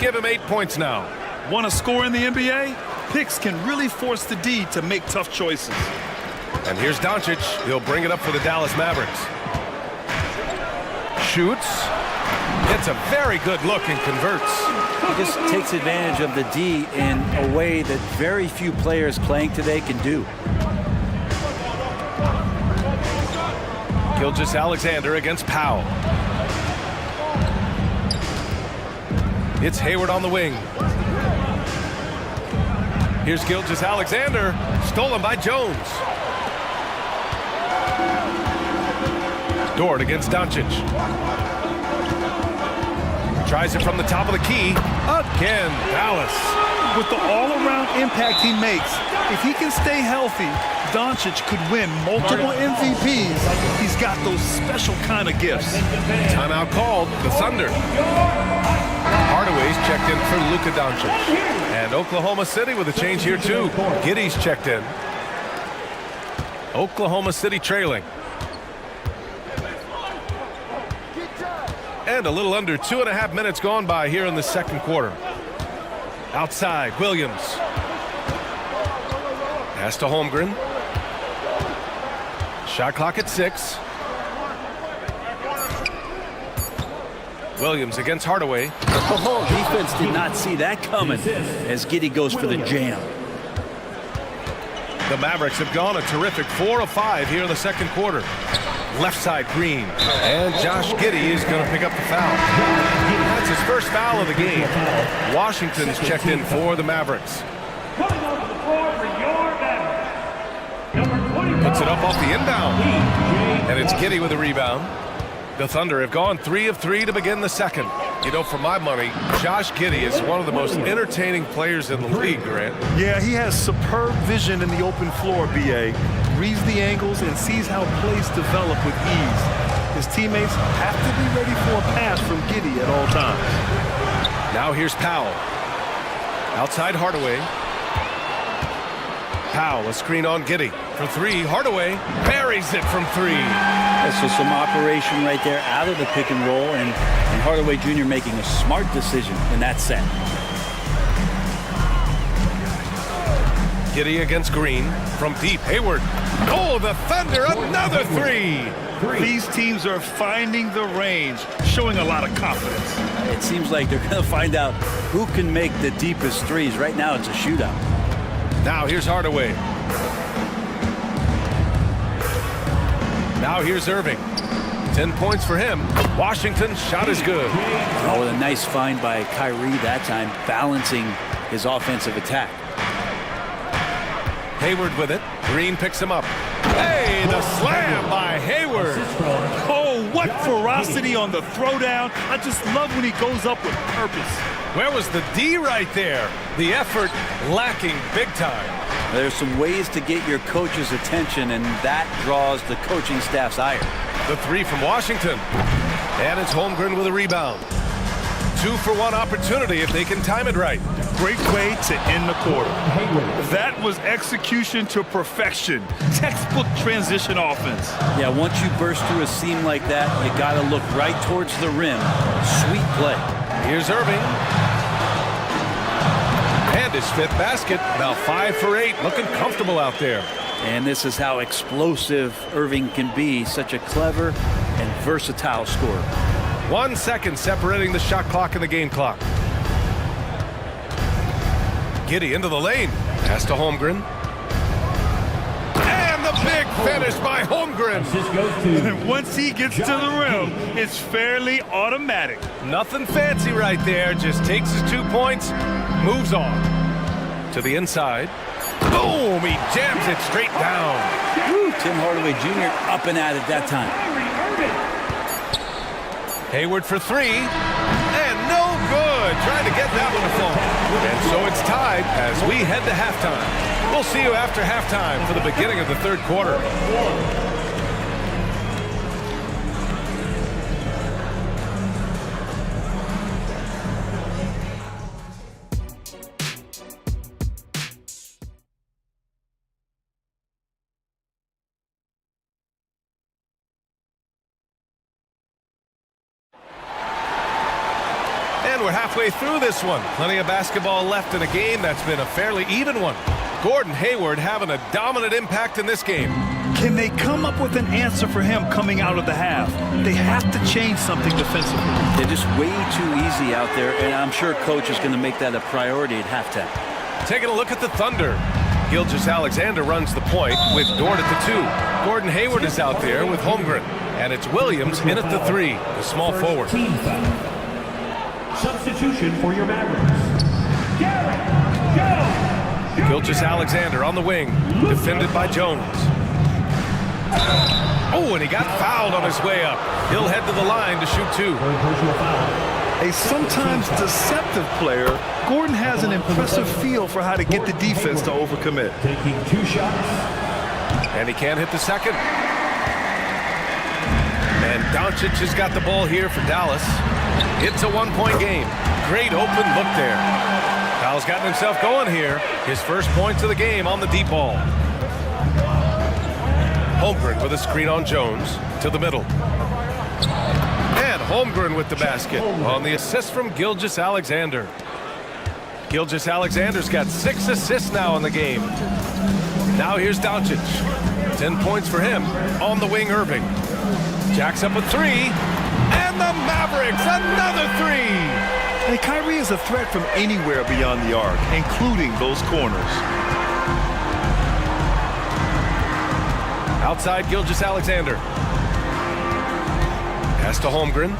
Give him 8 points now. Want to score in the NBA? Picks can really force the D to make tough choices. And here's Doncic. He'll bring it up for the Dallas Mavericks. Shoots. It's a very good look and converts. He just takes advantage of the D in a way that very few players playing today can do. Gilgeous-Alexander against Powell. It's Hayward on the wing. Here's Gilgeous-Alexander, stolen by Jones. Dort against Doncic. Tries it from the top of the key. Again, Dallas. With the all-around impact he makes, if he can stay healthy, Doncic could win multiple MVPs. He's got those special kind of gifts. Timeout called, the Thunder. Hardaway's checked in for Luka Doncic. And Oklahoma City with a change here too. Giddey's checked in. Oklahoma City trailing. And a little under 2.5 minutes gone by here in the second quarter. Outside, Williams. Pass to Holmgren. Shot clock at 6. Williams against Hardaway. Oh, defense did not see that coming as Giddey goes for the jam. The Mavericks have gone a terrific 4 of 5 here in the second quarter. Left side, Green. And Josh Giddey is going to pick up the foul. That's his first foul of the game. Washington's checked in for the Mavericks. Puts it up off the inbound. And it's Giddey with a rebound. The Thunder have gone 3 of 3 to begin the second. You know, for my money, Josh Giddey is one of the most entertaining players in the league, Grant. Yeah, he has superb vision in the open floor, B.A. Reads the angles and sees how plays develop with ease. His teammates have to be ready for a pass from Giddey at all times. Now here's Powell. Outside Hardaway. Powell, a screen on Giddey. For 3, Hardaway buries it from 3. So some operation right there out of the pick and roll, and Hardaway Jr. making a smart decision in that set. Giddey against Green from deep. Hayward. Oh, the Thunder, another 3. These teams are finding the range, showing a lot of confidence. It seems like they're going to find out who can make the deepest threes. Right now it's a shootout. Now here's Hardaway. Now here's Irving. 10 points for him. Washington's shot is good. Oh, with a nice find by Kyrie that time, balancing his offensive attack. Hayward with it. Green picks him up. Hey, the slam by Hayward. Oh, what ferocity on the throwdown. I just love when he goes up with purpose. Where was the D right there? The effort lacking big time. There's some ways to get your coach's attention, and that draws the coaching staff's ire. The 3 from Washington. And it's Holmgren with a rebound. 2-for-1 opportunity if they can time it right. Great way to end the quarter. That was execution to perfection. Textbook transition offense. Yeah, once you burst through a seam like that, you got to look right towards the rim. Sweet play. Here's Irving. And his 5th basket. Now 5 for 8. Looking comfortable out there. And this is how explosive Irving can be. Such a clever and versatile scorer. 1 second separating the shot clock and the game clock. Giddey into the lane. Pass to Holmgren. And the big finish by Holmgren. And once he gets to the rim, it's fairly automatic. Nothing fancy right there. Just takes his 2 points, moves on. To the inside. Boom! He jams it straight down. Woo, Tim Hardaway Jr. up and at it that time. Hayward for 3. And no good. Trying to get that one to fall. And so it's tied as we head to halftime. We'll see you after halftime for the beginning of the third quarter. And we're halfway through this one. Plenty of basketball left in a game that's been a fairly even one. Gordon Hayward having a dominant impact in this game. Can they come up with an answer for him coming out of the half? They have to change something defensively. They're just way too easy out there, and I'm sure coach is going to make that a priority at halftime. Taking a look at the Thunder. Gilgeous-Alexander runs the point with Dort at the 2. Gordon Hayward is out there with Holmgren. And it's Williams in at the 3, the small forward. Substitution for your Mavericks. Garrett Jones. Gilgeous-Alexander on the wing, defended by Jones. Oh, and he got fouled on his way up. He'll head to the line to shoot 2. A sometimes deceptive player, Gordon has an impressive feel for how to get the defense to overcommit. Taking 2 shots. And he can't hit the second. And Doncic has got the ball here for Dallas. It's a 1-point game. Great open look there. Powell's gotten himself going here. His first points of the game on the deep ball. Holmgren with a screen on Jones to the middle. And Holmgren with the basket on the assist from Gilgeous-Alexander. Gilgeous-Alexander's got 6 assists now in the game. Now here's Doncic. 10 points for him. On the wing, Irving. Jacks up a 3. And the Mavericks, another 3. And Kyrie is a threat from anywhere beyond the arc, including those corners. Outside Gilgeous-Alexander. Pass to Holmgren.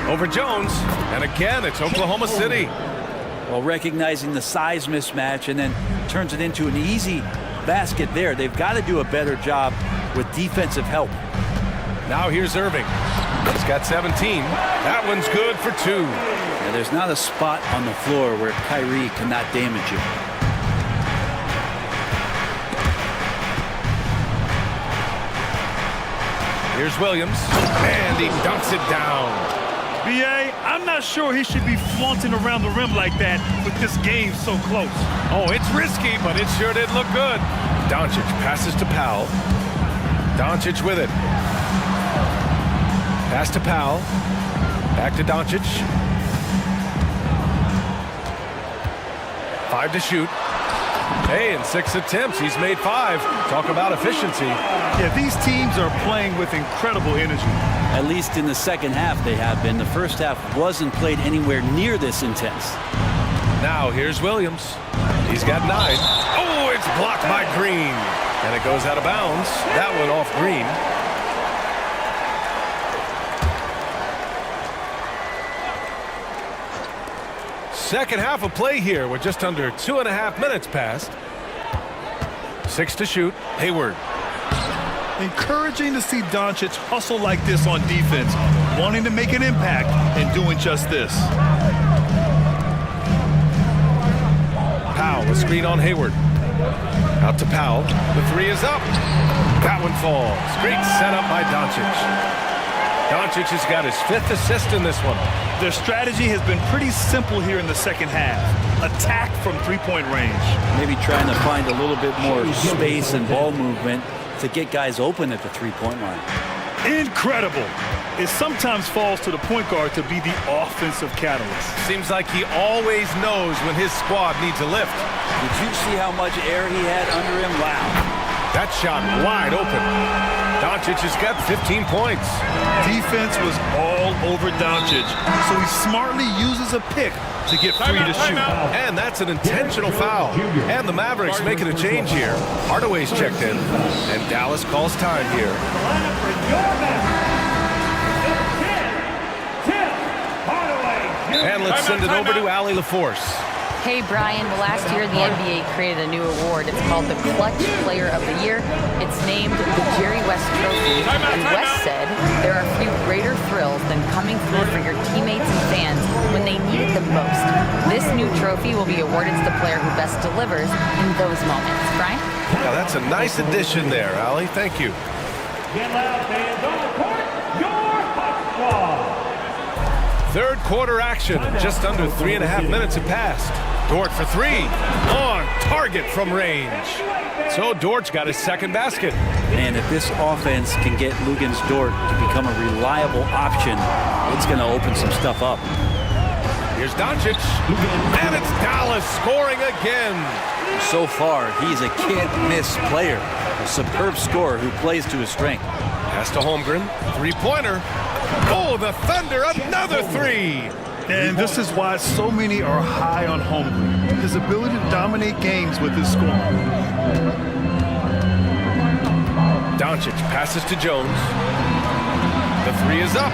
Over Jones. And again, it's Oklahoma City. Well, recognizing the size mismatch and then turns it into an easy basket there. They've got to do a better job with defensive help. Now here's Irving. He's got 17. That one's good for 2. Yeah, there's not a spot on the floor where Kyrie cannot damage you. Here's Williams, and he dunks it down. B.A., I'm not sure he should be flaunting around the rim like that with this game so close. Oh, it's risky, but it sure did look good. Doncic passes to Powell. Doncic with it. Pass to Powell. Back to Doncic. 5 to shoot. Hey, in 6 attempts, he's made 5. Talk about efficiency. Yeah, these teams are playing with incredible energy. At least in the second half they have been. The first half wasn't played anywhere near this intense. Now here's Williams. He's got 9. Oh, it's blocked by Green. And it goes out of bounds. That one off Green. Second half of play here with just under 2.5 minutes passed. 6 to shoot. Hayward. Encouraging to see Doncic hustle like this on defense, wanting to make an impact and doing just this. Powell, a screen on Hayward. Out to Powell. The 3 is up. That one falls. Great setup by Doncic. Doncic has got his 5th assist in this one. Their strategy has been pretty simple here in the second half. Attack from 3-point range. Maybe trying to find a little bit more space and ball movement to get guys open at the 3-point line. Incredible. It sometimes falls to the point guard to be the offensive catalyst. Seems like he always knows when his squad needs a lift. Did you see how much air he had under him? Wow. That shot wide open. Doncic has got 15 points. Defense was all over Doncic, so he smartly uses a pick to get free to shoot. And that's an intentional foul. And the Mavericks making a change here. Hardaway's checked in, and Dallas calls time here. And let's send it over to Allie LaForce. Hey, Brian. Well, last year the NBA created a new award. It's called the Clutch Player of the Year. It's named the Jerry West Trophy. And West said there are few greater thrills than coming through for your teammates and fans when they need it the most. This new trophy will be awarded to the player who best delivers in those moments. Brian? Now, that's a nice addition there, Allie. Thank you. Get loud, fans. On the court, your hot squad. Third quarter action. Just under 3.5 minutes have passed. Dort for 3. On target from range. So Dort's got his second basket. And if this offense can get Lugens Dort to become a reliable option, it's going to open some stuff up. Here's Doncic, and it's Dallas scoring again. So far, he's a can't-miss player, a superb scorer who plays to his strength. Pass to Holmgren, three-pointer. Oh, the Thunder, another three. And this is why so many are high on Holmgren. His ability to dominate games with his scoring. Doncic passes to Jones. The three is up.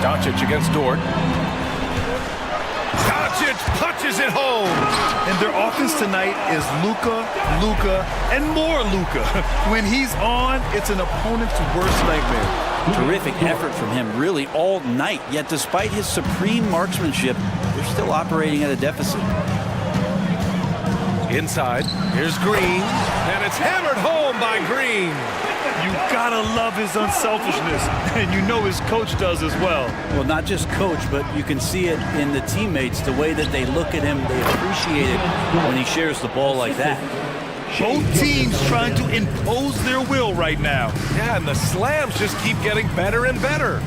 Doncic against Dort. Doncic punches it home. And their offense tonight is Luka, and more Luka. When he's on, it's an opponent's worst nightmare. Terrific effort from him really all night, yet despite his supreme marksmanship, they're still operating at a deficit. Inside, here's Green, and it's hammered home by Green. You gotta love his unselfishness, and you know his coach does as well. Well, not just coach, but you can see it in the teammates, the way that they look at him, they appreciate it when he shares the ball like that. Both teams trying to impose their will right now. Yeah, and the slams just keep getting better and better.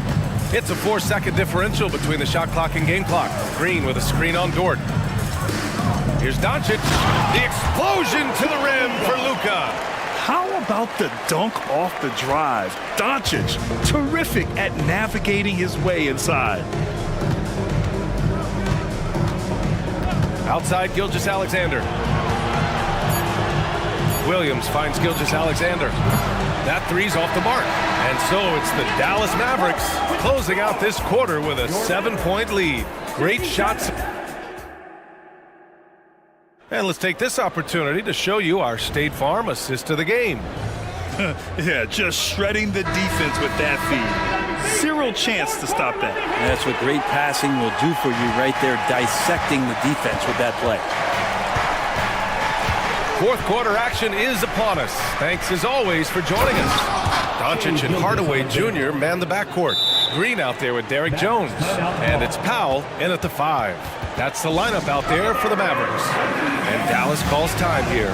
It's a 4-second differential between the shot clock and game clock. Green with a screen on Dort. Here's Doncic. The explosion to the rim for Luka. How about the dunk off the drive? Doncic, terrific at navigating his way inside. Outside, Gilgeous-Alexander. Williams finds Gilgeous-Alexander. That three's off the mark. And so it's the Dallas Mavericks closing out this quarter with a 7-point lead. Great shots. And let's take this opportunity to show you our State Farm assist of the game. Yeah, just shredding the defense with that feed. Zero chance to stop that. And that's what great passing will do for you right there, dissecting the defense with that play. Fourth quarter action is upon us. Thanks as always for joining us. Doncic and Hardaway Jr. man the backcourt. Green out there with Derrick Jones. And it's Powell in at the 5. That's the lineup out there for the Mavericks. And Dallas calls time here.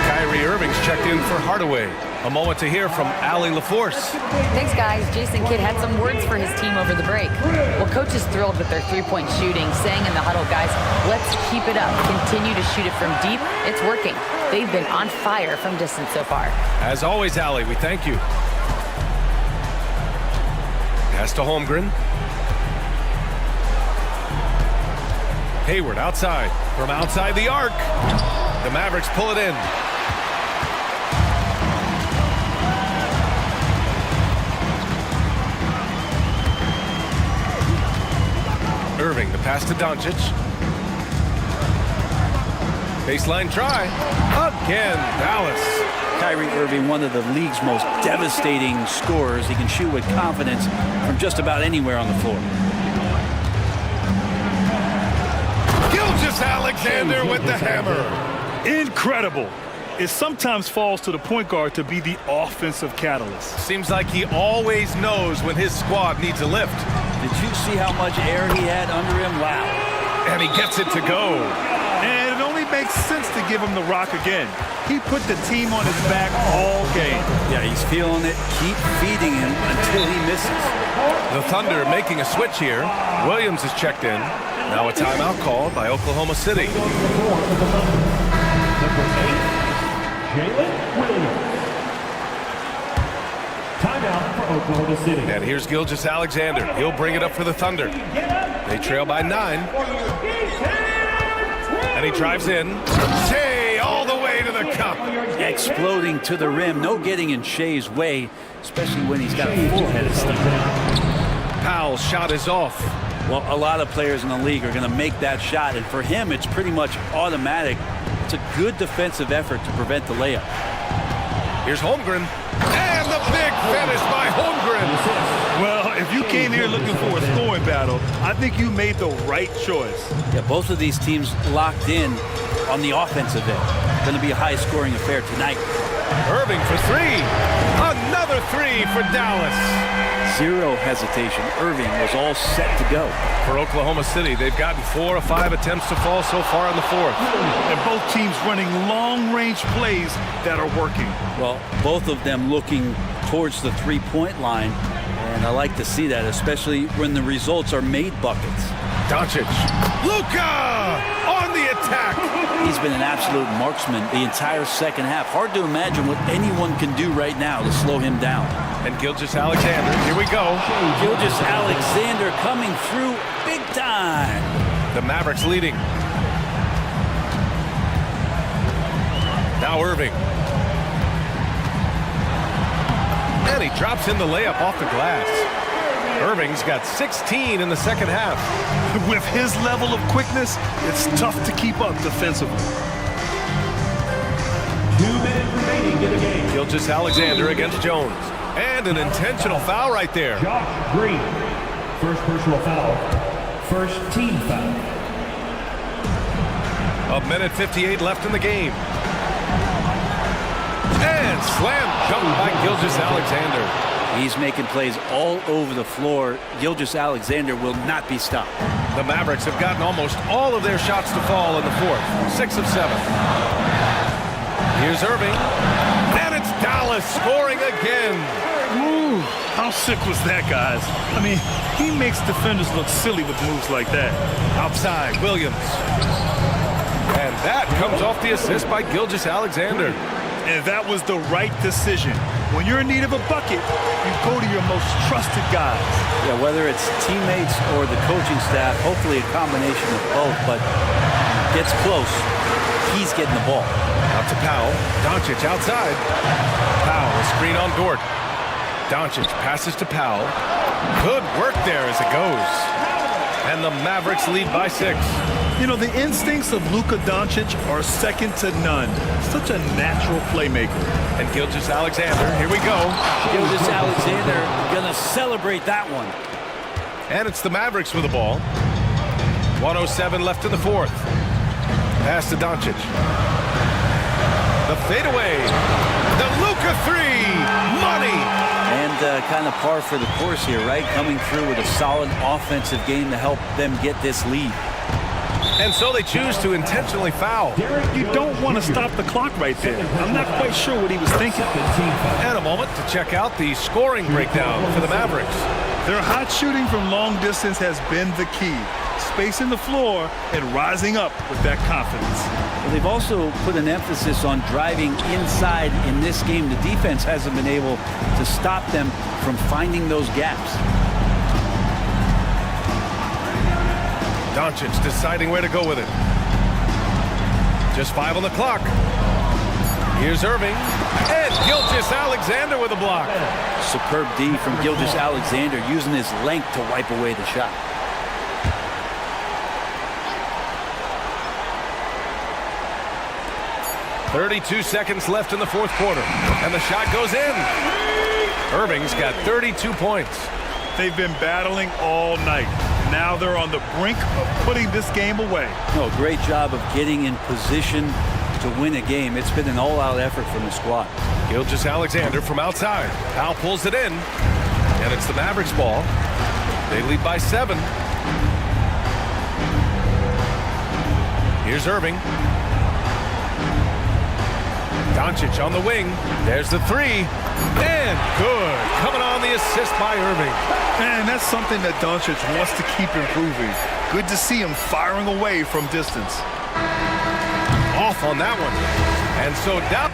Kyrie Irving's checked in for Hardaway. A moment to hear from Allie LaForce. Thanks, guys. Jason Kidd had some words for his team over the break. Well, coach is thrilled with their three-point shooting, saying in the huddle, guys, let's keep it up. Continue to shoot it from deep. It's working. They've been on fire from distance so far. As always, Allie, we thank you. Pass to Holmgren. Hayward outside. From outside the arc. The Mavericks pull it in. Irving, the pass to Doncic. Baseline try. Again, Dallas. Kyrie Irving, one of the league's most devastating scorers. He can shoot with confidence from just about anywhere on the floor. Gilgeous-Alexander with the hammer. Incredible. It sometimes falls to the point guard to be the offensive catalyst. Seems like he always knows when his squad needs a lift. Did you see how much air he had under him? Wow. And he gets it to go. And it only makes sense to give him the rock again. He put the team on his back all game. Yeah, he's feeling it. Keep feeding him until he misses. The Thunder making a switch here. Williams is checked in. Now a timeout called by Oklahoma City. Timeout for Oklahoma City. And here's Gilgeous-Alexander. He'll bring it up for the Thunder. They trail by 9. And he drives in. Shea all the way to the cup. Exploding to the rim. No getting in Shea's way, especially when he's got a full head of steam. Powell's shot is off. Well, a lot of players in the league are going to make that shot, and for him, it's pretty much automatic. It's a good defensive effort to prevent the layup. Here's Holmgren. And the big finish by Holmgren. Well, if you came here looking for a scoring battle, I think you made the right choice. Yeah, both of these teams locked in on the offensive end. Going to be a high-scoring affair tonight. Irving for 3. Another Another three for Dallas. Zero hesitation. Irving was all set to go. For Oklahoma City, they've gotten 4 of 5 attempts to fall so far in the fourth. And both teams running long-range plays that are working. Well, both of them looking towards the three-point line, and I like to see that, especially when the results are made buckets. Doncic. Luka on the attack. He's been an absolute marksman the entire second half. Hard to imagine what anyone can do right now to slow him down. And Gilgeous-Alexander, here we go. Gilgeous-Alexander coming through big time. The Mavericks leading. Now Irving. And he drops in the layup off the glass. Irving's got 16 in the second half. With his level of quickness, it's tough to keep up defensively. 2 minutes remaining in the game. Gilgeous-Alexander against Jones. And an intentional foul right there. Josh Green. First personal foul. First team foul. 1:58 left in the game. And slam dunk by Gilgeous-Alexander. He's making plays all over the floor. Gilgeous-Alexander will not be stopped. The Mavericks have gotten almost all of their shots to fall in the fourth. 6 of 7. Here's Irving. And it's Dallas scoring again. Ooh, how sick was that, guys? I mean, he makes defenders look silly with moves like that. Outside, Williams. And that comes off the assist by Gilgeous-Alexander. And that was the right decision. When you're in need of a bucket, you go to your most trusted guys. Yeah, whether it's teammates or the coaching staff, hopefully a combination of both, but gets close, he's getting the ball. Out to Powell. Doncic outside. Powell, a screen on Dort. Doncic passes to Powell. Good work there as it goes. And the Mavericks lead by 6. You know, the instincts of Luka Doncic are second to none. Such a natural playmaker. And Gilgeous-Alexander, here we go. Gilgeous-Alexander gonna celebrate that one. And it's the Mavericks with the ball. 1:07 left in the fourth. Pass to Doncic. The fadeaway. The Luka three. Money. And kind of par for the course here, right? Coming through with a solid offensive game to help them get this lead. And so they choose to intentionally foul. You don't want to stop the clock right there. I'm not quite sure what he was thinking. And a moment to check out the scoring breakdown for the Mavericks. Their hot shooting from long distance has been the key. Spacing the floor and rising up with that confidence. Well, they've also put an emphasis on driving inside in this game. The defense hasn't been able to stop them from finding those gaps. Doncic deciding where to go with it. Just 5 on the clock. Here's Irving. And Gilgeous-Alexander with a block. Superb D from Gilgeous-Alexander, using his length to wipe away the shot. .32 seconds left in the fourth quarter. And the shot goes in. Irving's got 32 points. They've been battling all night. Now they're on the brink of putting this game away. No, great job of getting in position to win a game. It's been an all-out effort from the squad. Gilgeous-Alexander from outside. Powell pulls it in. And it's the Mavericks ball. They lead by 7. Here's Irving. Doncic on the wing. There's the three. And good. Coming on the assist by Irving. And that's something that Doncic wants to keep improving. Good to see him firing away from distance. Off on that one. And so down.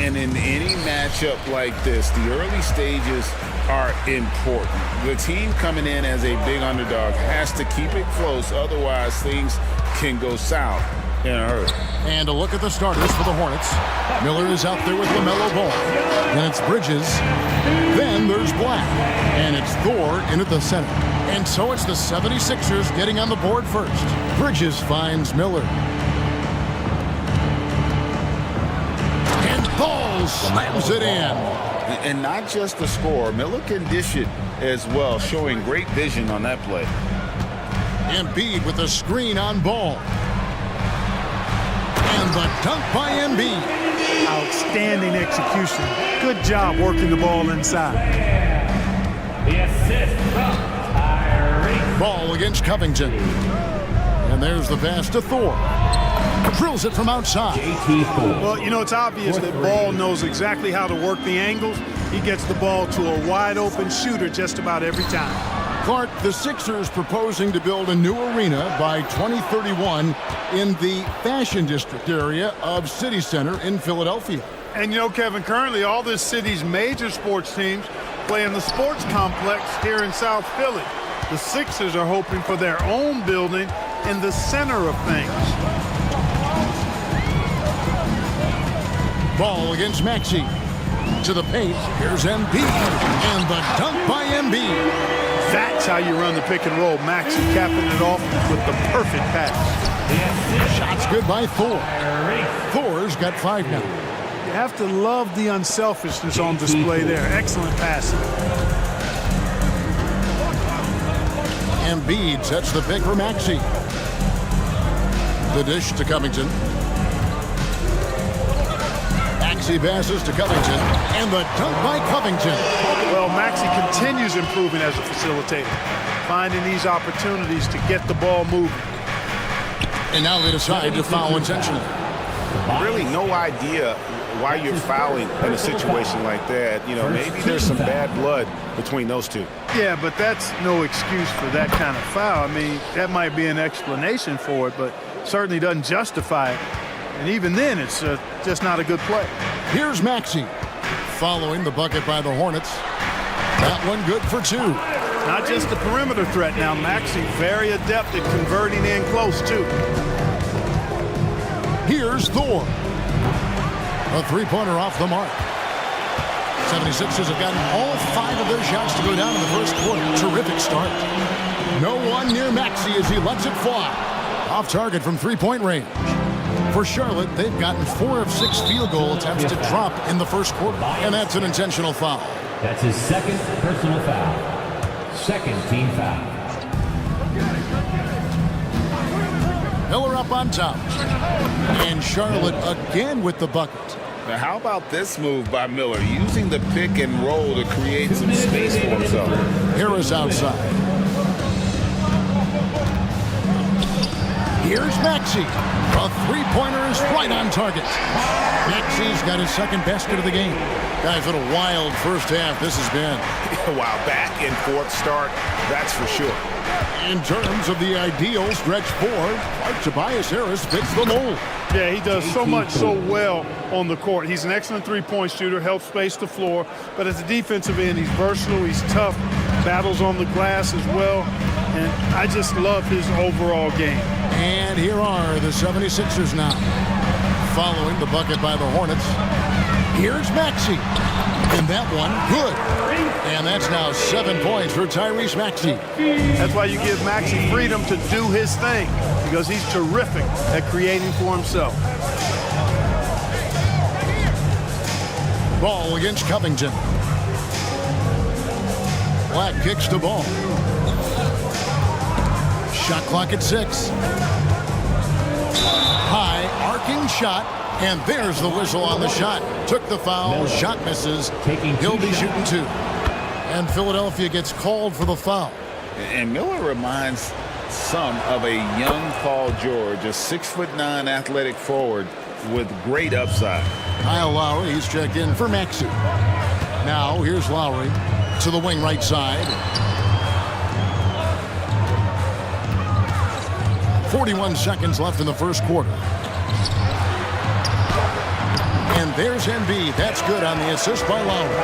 And in any matchup like this, the early stages are important. The team coming in as a big underdog has to keep it close, otherwise things can go south in a hurry. And a look at the starters for the Hornets. Miller is out there with LaMelo Ball. Then it's Bridges. Then there's Black. And it's Thor in at the center. And so it's the 76ers getting on the board first. Bridges finds Miller. And Ball slams it in. And not just the score, Miller can dish it as well, showing great vision on that play. Embiid with a screen on Ball. And the dunk by Embiid. Outstanding execution. Good job working the ball inside. The assist from Tyrese. Ball against Covington. And there's the pass to Thor. Drills it from outside. Well, you know, it's obvious that Ball knows exactly how to work the angles. He gets the ball to a wide-open shooter just about every time. Clark, the Sixers proposing to build a new arena by 2031 in the Fashion District area of City Center in Philadelphia. And you know, Kevin, currently all this city's major sports teams play in the sports complex here in South Philly. The Sixers are hoping for their own building in the center of things. Ball against Maxey. To the paint. Here's Embiid. And the dunk by Embiid. That's how you run the pick and roll. Maxey capping it off with the perfect pass. Shots good by Thor. Thor's got 5 now. You have to love the unselfishness on display there. Excellent passing. Embiid sets the pick for Maxey. The dish to Covington. Maxey passes to Covington, and the dunk by Covington. Well, Maxey continues improving as a facilitator, finding these opportunities to get the ball moving. And now they decide to foul intentionally. Really no idea why you're fouling in a situation like that. You know, maybe there's some bad blood between those two. Yeah, but that's no excuse for that kind of foul. I mean, that might be an explanation for it, but certainly doesn't justify it. And even then, it's just not a good play. Here's Maxey following the bucket by the Hornets. That one good for 2. Not just a perimeter threat now. Maxey very adept at converting in close, too. Here's Thor. A 3-pointer off the mark. 76ers have gotten all 5 of their shots to go down in the first quarter. Terrific start. No one near Maxey as he lets it fly. Off target from 3-point range. For Charlotte, they've gotten 4 of 6 field goal attempts to drop in the first quarter. And that's an intentional foul. That's his second personal foul. Second team foul. Miller up on top. And Charlotte again with the bucket. Now, how about this move by Miller, using the pick and roll to create some space for himself? Harris outside. Here's Maxey. A 3-pointer is right on target. Maxey's got his second basket of the game. Guys, what a wild first half this has been. Wow, back and forth start, that's for sure. In terms of the ideal stretch forward, Tobias Harris fits the mold. Yeah, he does so much so well on the court. He's an excellent three-point shooter, helps space the floor. But as a defensive end, he's versatile, he's tough, battles on the glass as well. And I just love his overall game. And here are the 76ers now. Following the bucket by the Hornets. Here's Maxey. And that one, good. And that's now 7 points for Tyrese Maxey. That's why you give Maxey freedom to do his thing, because he's terrific at creating for himself. Ball against Covington. Black kicks the ball. Shot clock at 6. High arcing shot, and there's the whistle on the shot. Took the foul, shot misses. He'll be shooting 2. And Philadelphia gets called for the foul. And Miller reminds some of a young Paul George, a 6'9" athletic forward with great upside. Kyle Lowry, he's checked in for Maxey. Now here's Lowry to the wing right side. 41 seconds left in the first quarter. And there's Embiid. That's good on the assist by Lowry.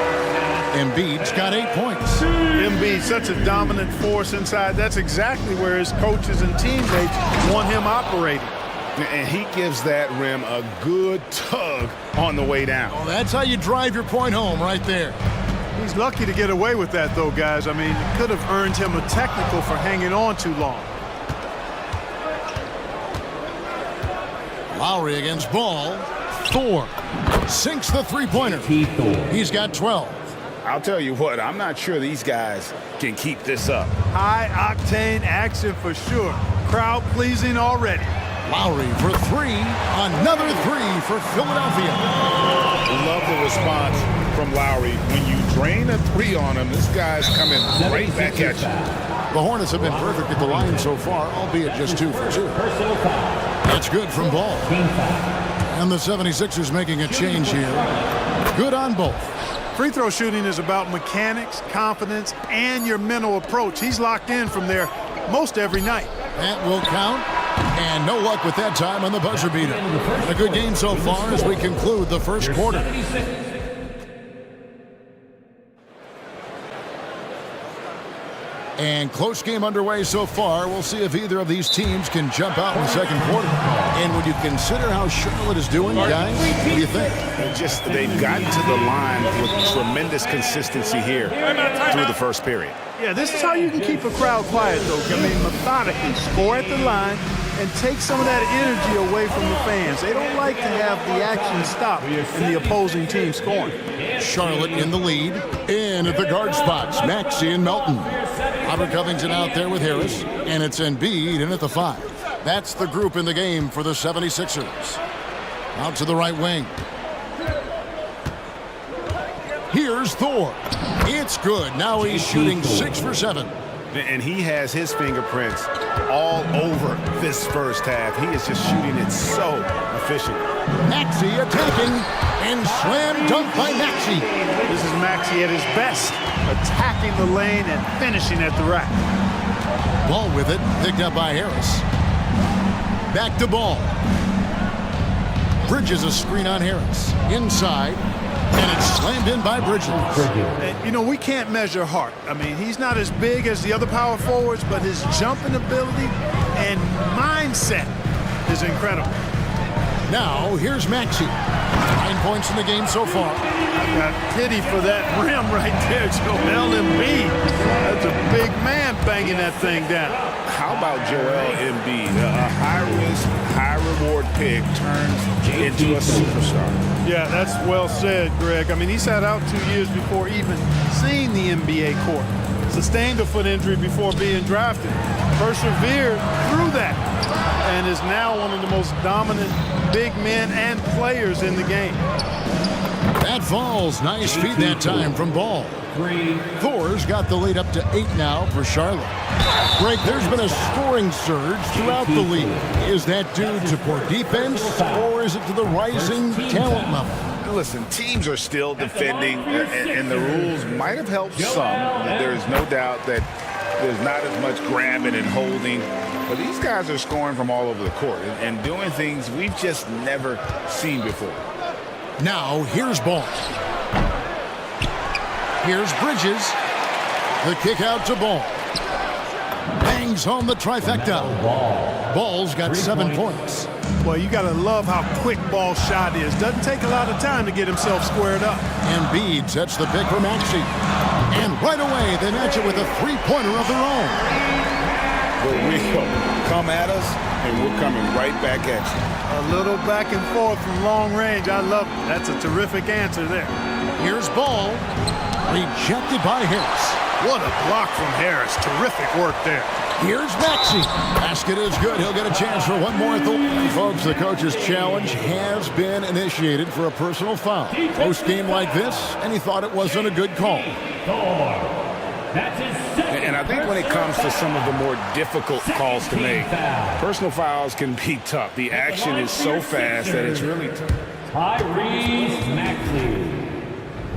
Embiid's got 8 points. Embiid, such a dominant force inside. That's exactly where his coaches and teammates want him operating. And he gives that rim a good tug on the way down. Well, that's how you drive your point home right there. He's lucky to get away with that, though, guys. I mean, it could have earned him a technical for hanging on too long. Lowry against Ball. Thor sinks the three-pointer. He's got 12. I'll tell you what, I'm not sure these guys can keep this up. High-octane action for sure. Crowd-pleasing already. Lowry for three. Another three for Philadelphia. Love the response from Lowry. When you drain a three on him, this guy's coming right back at you. The Hornets have been perfect at the line so far, albeit just 2 for 2. That's good from Ball. And the 76ers making a change here. Good on both. Free throw shooting is about mechanics, confidence, and your mental approach. He's locked in from there most every night. That will count. And no luck with that time on the buzzer beater. A good game so far as we conclude the first quarter. And close game underway so far. We'll see if either of these teams can jump out in the second quarter. And when you consider how Charlotte is doing, guys, what do you think? They've gotten to the line with tremendous consistency here through the first period. Yeah, this is how you can keep a crowd quiet, though. I mean, methodically score at the line and take some of that energy away from the fans. They don't like to have the action stop in the opposing team scoring. Charlotte in the lead. In at the guard spots, Maxey and Melton. Robert Covington out there with Harris. And it's Embiid in at the 5. That's the group in the game for the 76ers. Out to the right wing. Here's Thor. It's good. Now he's shooting 6 for 7. And he has his fingerprints all over this first half. He is just shooting it so efficient. Maxey attacking and slam dunk by Maxey. This is Maxey at his best, attacking the lane and finishing at the rack. Ball with it, picked up by Harris. Back to Ball. Bridges a screen on Harris. Inside. And it's slammed in by Bridges. And, you know, we can't measure heart. I mean, he's not as big as the other power forwards, but his jumping ability and mindset is incredible. Now, here's Maxey. 9 points in the game so far. I got pity for that rim right there, Joel Embiid. That's a big man banging that thing down. How about Joel Embiid? A high-risk, high-reward pick turns into a superstar. Yeah, that's well said, Greg. I mean, he sat out 2 years before even seeing the NBA court. Sustained a foot injury before being drafted. Persevered through that. And is now one of the most dominant big men and players in the game. That falls. Nice feed that time from Ball. Thor's got the lead up to 8 now for Charlotte. Greg, there's been a scoring surge throughout the league. Is that due to poor defense, or is it to the rising talent level? Listen, teams are still defending, and the rules might have helped some. There's no doubt that there's not as much grabbing and holding. But these guys are scoring from all over the court and doing things we've just never seen before. Now, here's Ball. Here's Bridges. The kick out to Ball. Bangs home the trifecta. Ball's got 7 points. Well, you got to love how quick Ball's shot is. Doesn't take a lot of time to get himself squared up. Embiid sets the pick for Maxey. And right away, they match it with a three-pointer of their own. The wheel come at us, and we're coming right back at you. A little back and forth from long range. I love it. That's a terrific answer there. Here's Ball. Rejected by Harris. What a block from Harris. Terrific work there. Here's Maxey. Basket is good. He'll get a chance for one more. Folks, the coach's challenge has been initiated for a personal foul. Post game like this, and he thought it wasn't a good call. And I think when it comes to some of the more difficult calls to make, personal fouls can be tough. The action is so fast that it's really tough. Tyrese Maxey.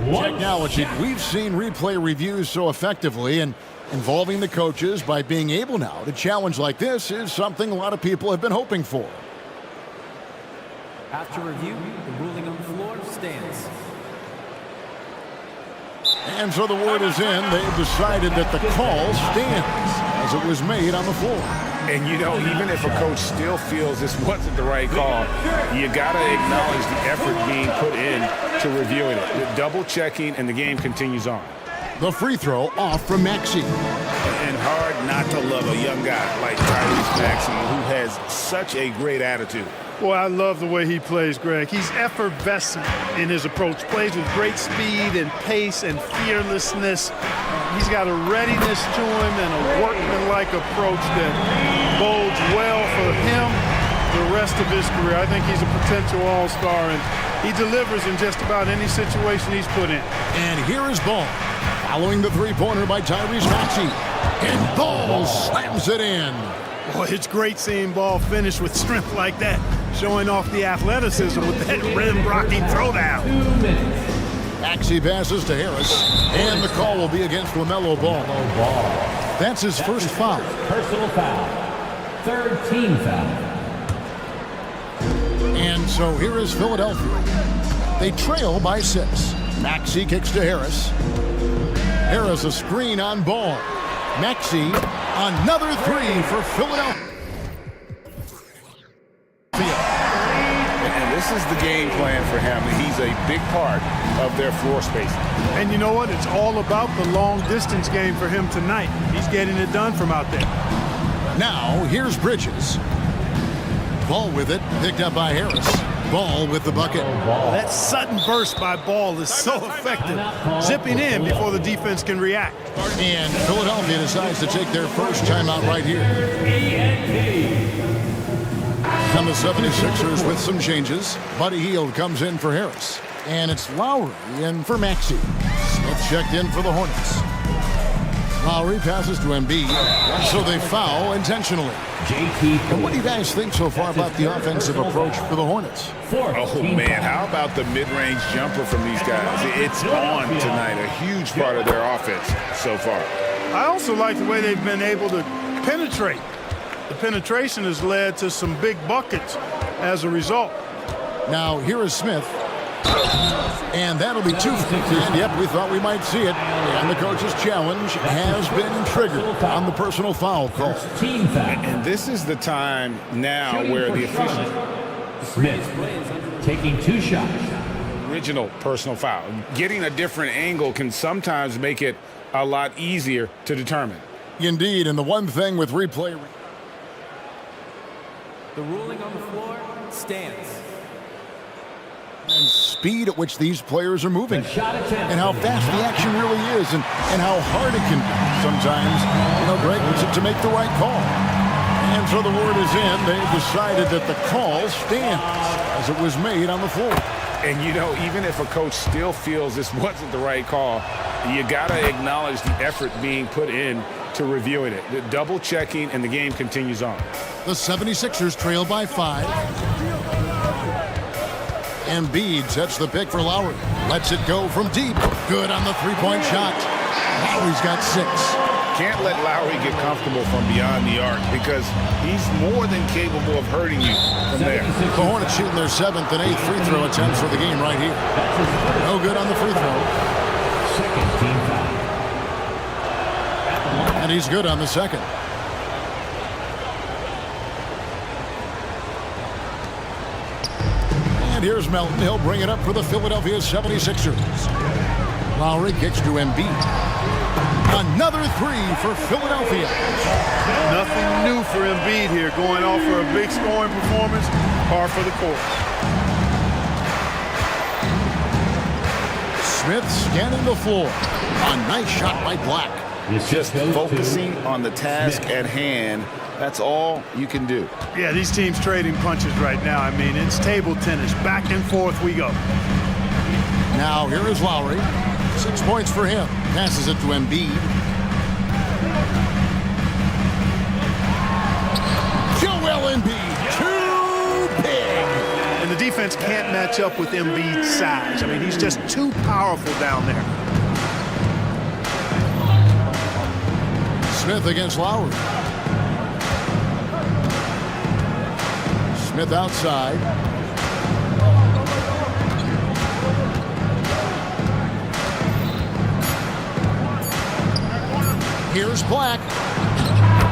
Technology. We've seen replay reviews so effectively, and involving the coaches by being able now to challenge like this is something a lot of people have been hoping for. After review, the ruling on the floor stance. And so the word is in. They've decided that the call stands as it was made on the floor. And you know, even if a coach still feels this wasn't the right call, you got to acknowledge the effort being put in to reviewing it. Double checking, and the game continues on. The free throw off from Maxey. And hard not to love a young guy like Tyrese Maxey, who has such a great attitude. Boy, I love the way he plays, Greg. He's effervescent in his approach. Plays with great speed and pace and fearlessness. He's got a readiness to him and a workmanlike approach that bodes well for him the rest of his career. I think he's a potential all-star, and he delivers in just about any situation he's put in. And here is Ball, following the three-pointer by Tyrese Maxey. And Ball slams it in. Boy, it's great seeing Ball finish with strength like that, showing off the athleticism with that rim-rocking throwdown. Maxey passes to Harris, and the call will be against LaMelo Ball. That's his first foul. Personal foul. Third team foul. And so here is Philadelphia. They trail by 6. Maxey kicks to Harris. Harris a screen on Ball. Maxey, another three for Philadelphia. And this is the game plan for him. He's a big part of their floor spacing. And you know what? It's all about the long-distance game for him tonight. He's getting it done from out there. Now, here's Bridges. Ball with it, picked up by Harris. Ball with the bucket. That sudden burst by Ball is so effective, zipping in before the defense can react. And Philadelphia decides to take their first timeout right here. And the 76ers with some changes. Buddy Hield comes in for Harris. And it's Lowry in for Maxey. Smith checked in for the Hornets. Lowry passes to Embiid, and so they foul intentionally. And what do you guys think so far about the offensive approach for the Hornets? Oh, man, how about the mid-range jumper from these guys? It's on tonight, a huge part of their offense so far. I also like the way they've been able to penetrate. The penetration has led to some big buckets as a result. Now, here is Smith. And that'll be 2. And yep, we thought we might see it. And the coach's challenge has been triggered on the personal foul call. And this is the time now where the official Smith taking 2 shots. Original personal foul. Getting a different angle can sometimes make it a lot easier to determine. Indeed, and the one thing with replay. The ruling on the floor stands. And speed at which these players are moving, and how fast the action really is, and how hard it can be sometimes, Greg, to make the right call. And so the word is in. They've decided that the call stands as it was made on the floor. And even if a coach still feels this wasn't the right call, you got to acknowledge the effort being put in to reviewing it. The double checking, and the game continues on. The 76ers trail by 5. Embiid sets the pick for Lowry. Lets it go from deep. Good on the three-point shot. Lowry's got 6. Can't let Lowry get comfortable from beyond the arc because he's more than capable of hurting you from there. The Hornets shooting their 7th and 8th free throw attempts for the game right here. No good on the free throw. Second team foul. And he's good on the second. Here's Melton. He'll bring it up for the Philadelphia 76ers. Lowry kicks to Embiid. Another 3 for Philadelphia. Nothing new for Embiid here. Going off for a big scoring performance. Par for the course. Smith scanning the floor. A nice shot by Black. Just focusing on the task at hand. That's all you can do. Yeah, these teams trading punches right now. I mean, it's table tennis. Back and forth we go. Now here is Lowry. 6 points for him. Passes it to Embiid. Joel Embiid. Too big. And the defense can't match up with Embiid's size. I mean, he's just too powerful down there. Smith against Lowry. Smith outside. Here's Black.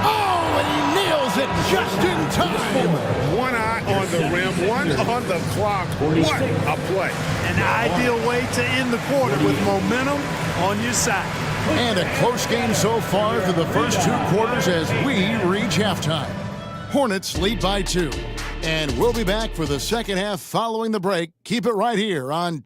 Oh, and he nails it just in time. One eye on the rim, one on the clock. What a play. An ideal way to end the quarter with momentum on your side. And a close game so far through the first 2 quarters as we reach halftime. Hornets lead by 2. And we'll be back for the second half following the break. Keep it right here on...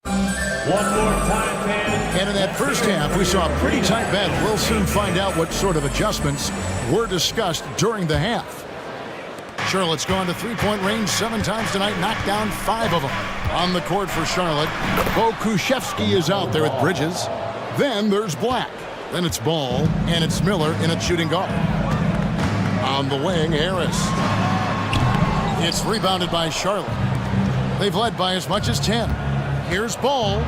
One more time, man. And in that first half, we saw a pretty tight battle. We'll soon find out what sort of adjustments were discussed during the half. Charlotte's gone to three-point range 7 times tonight, knocked down 5 of them. On the court for Charlotte, Bo Kushevsky is out there with Bridges. Then there's Black. Then it's Ball, and it's Miller in at shooting guard. On the wing, Harris. It's rebounded by Charlotte. They've led by as much as 10. Here's Ball.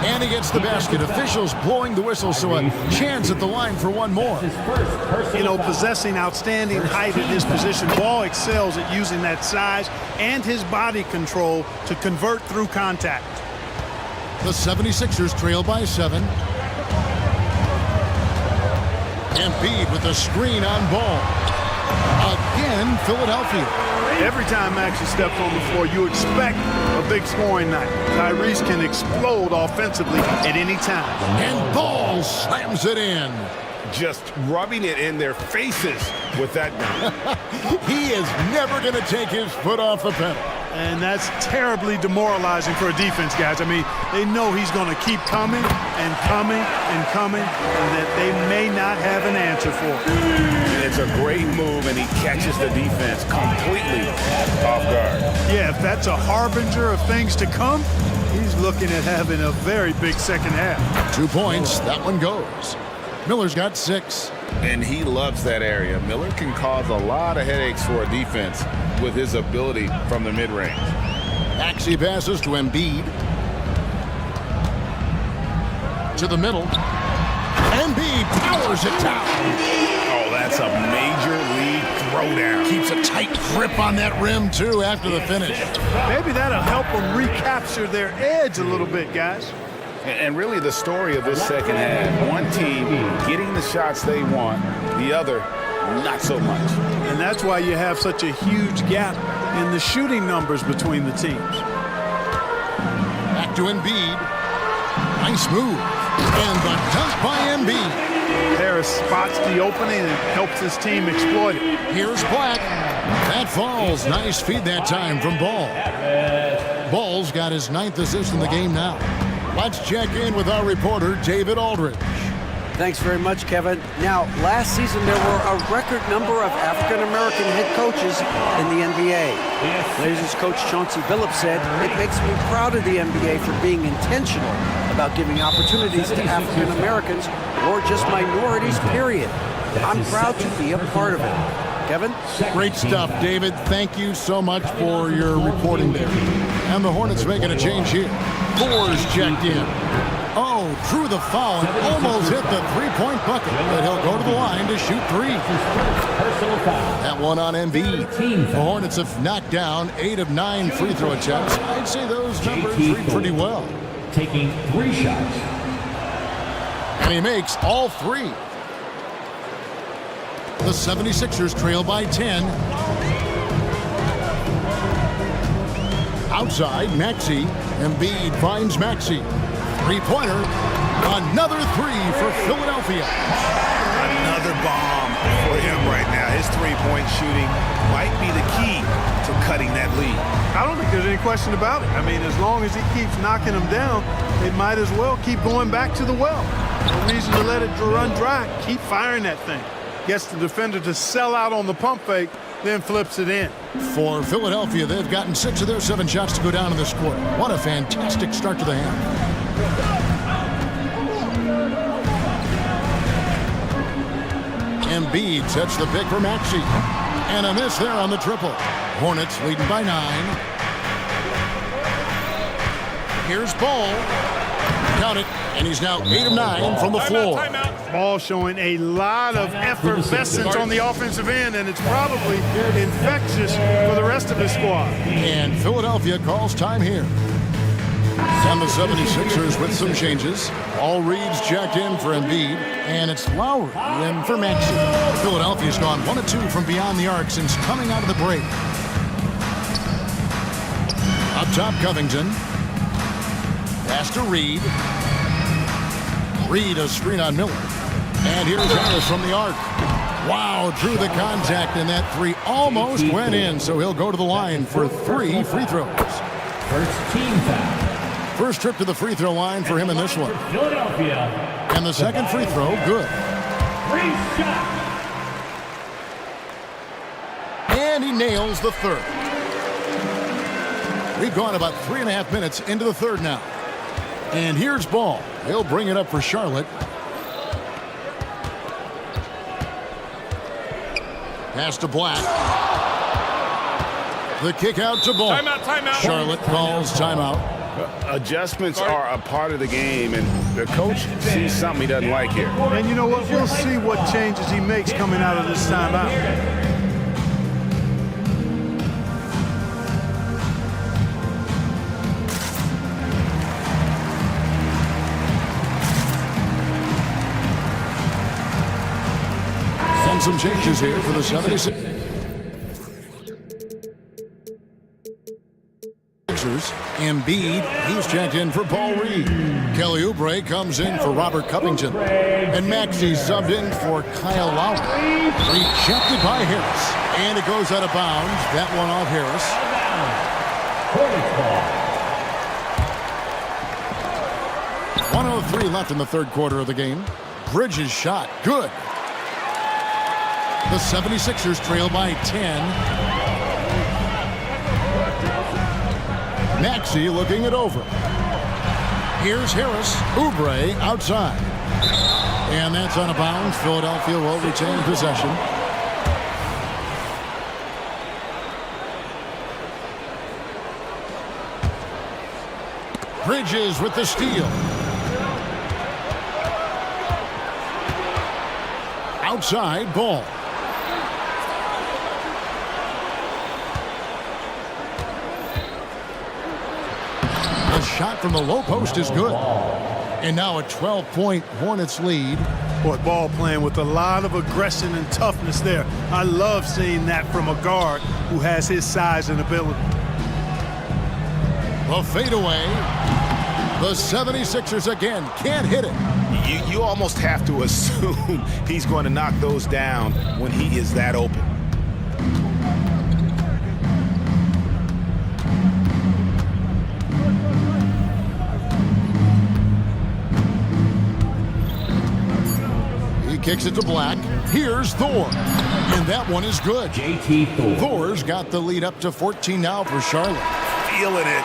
And he gets the basket. Officials blowing the whistle, so a chance at the line for one more. You know, possessing outstanding height at his position, Ball excels at using that size and his body control to convert through contact. The 76ers trail by 7. Embiid with the screen on Ball. Again, Philadelphia. Every time Maxey steps on the floor, you expect a big scoring night. Tyrese can explode offensively at any time. And Ball slams it in. Just rubbing it in their faces with that gun. He is never going to take his foot off the pedal. And that's terribly demoralizing for a defense, guys. I mean, they know he's going to keep coming and coming and coming, and that they may not have an answer for. It's a great move, and he catches the defense completely off guard. Yeah, if that's a harbinger of things to come, he's looking at having a very big second half. 2 points, that one goes. Miller's got 6. And he loves that area. Miller can cause a lot of headaches for a defense with his ability from the mid-range. Maxey passes to Embiid. To the middle. Embiid powers it down. Oh, that's a major league throwdown. Keeps a tight grip on that rim, too, after the finish. Maybe that'll help them recapture their edge a little bit, guys. And really the story of this second half, one team getting the shots they want, the other not so much. And that's why you have such a huge gap in the shooting numbers between the teams. Back to Embiid. Nice move. And the dunk by Embiid. Harris spots the opening and helps his team exploit it. Here's Black. That falls. Nice feed that time from Ball. Ball's got his 9th assist in the game now. Let's check in with our reporter, David Aldridge. Thanks very much, Kevin. Now, last season there were a record number of African-American head coaches in the NBA. Blazers coach Chauncey Billups said, "It makes me proud of the NBA for being intentional about giving opportunities to African-Americans or just minorities, period. I'm proud to be a part of it." Kevin? Great stuff, David. Thank you so much for your reporting there. And the Hornets making a change here. Fours checked in. Oh, drew the foul and almost hit the three-point bucket, but he'll go to the line to shoot 3. That one on Embiid. The Hornets have knocked down 8 of 9 free throw attempts. I'd say those numbers read pretty well. Taking 3 shots. And he makes all 3. The 76ers trail by 10. Outside, Maxey. Embiid finds Maxey. Three-pointer. Another 3 for Philadelphia. Another bomb for him right now. His three-point shooting might be the key to cutting that lead. I don't think there's any question about it. I mean, as long as he keeps knocking them down, they might as well keep going back to the well. No reason to let it run dry. Keep firing that thing. Gets the defender to sell out on the pump fake, then flips it in. For Philadelphia, they've gotten 6 of their 7 shots to go down in this quarter. What a fantastic start to the half. Embiid sets the pick for Maxey. And a miss there on the triple. Hornets leading by 9. Here's Ball. Count it. And he's now 8 of 9 from the floor. Ball showing a lot of effervescence on the offensive end, and it's probably infectious for the rest of his squad. And Philadelphia calls time here. And the 76ers with some changes. All Reed's checked in for Embiid, and it's Lowry in for Maxey. Philadelphia's gone 1 of 2 from beyond the arc since coming out of the break. Up top, Covington. Pass to Reed. Reed a screen on Miller. And here's Harris from the arc. Wow, drew the contact, and that three almost went in, so he'll go to the line for 3 free throws. First team foul. First trip to the free throw line for him in this one. Philadelphia. And the second free throw, good. Free shot. And he nails the third. We've gone about 3.5 minutes into the third now. And here's Ball. He'll bring it up for Charlotte. Pass to Black. The kick out to Ball. Timeout. Charlotte calls timeout. Adjustments are a part of the game, and the coach sees something he doesn't like here. And you know what? We'll see what changes he makes coming out of this timeout. And some changes here for the 76ers. Embiid, he's checked in for Paul Reed. Kelly Oubre comes in for Robert Covington. And Maxey subbed in for Kyle Lowry. Rejected by Harris. And it goes out of bounds. That one off Harris. 1:03 left in the third quarter of the game. Bridges shot. Good. The 76ers trail by 10. Maxey looking it over. Here's Harris. Oubre outside. And that's out of bounds. Philadelphia will retain possession. Bridges with the steal. Outside Ball. Shot from the low post is good. And now a 12-point Hornets lead. Boy, Ball playing with a lot of aggression and toughness there. I love seeing that from a guard who has his size and ability. The fadeaway. The 76ers again can't hit it. You almost have to assume he's going to knock those down when he is that open. Kicks it to Black. Here's Thor. And that one is good. JT Thor. Thor's got the lead up to 14 now for Charlotte. Feeling it.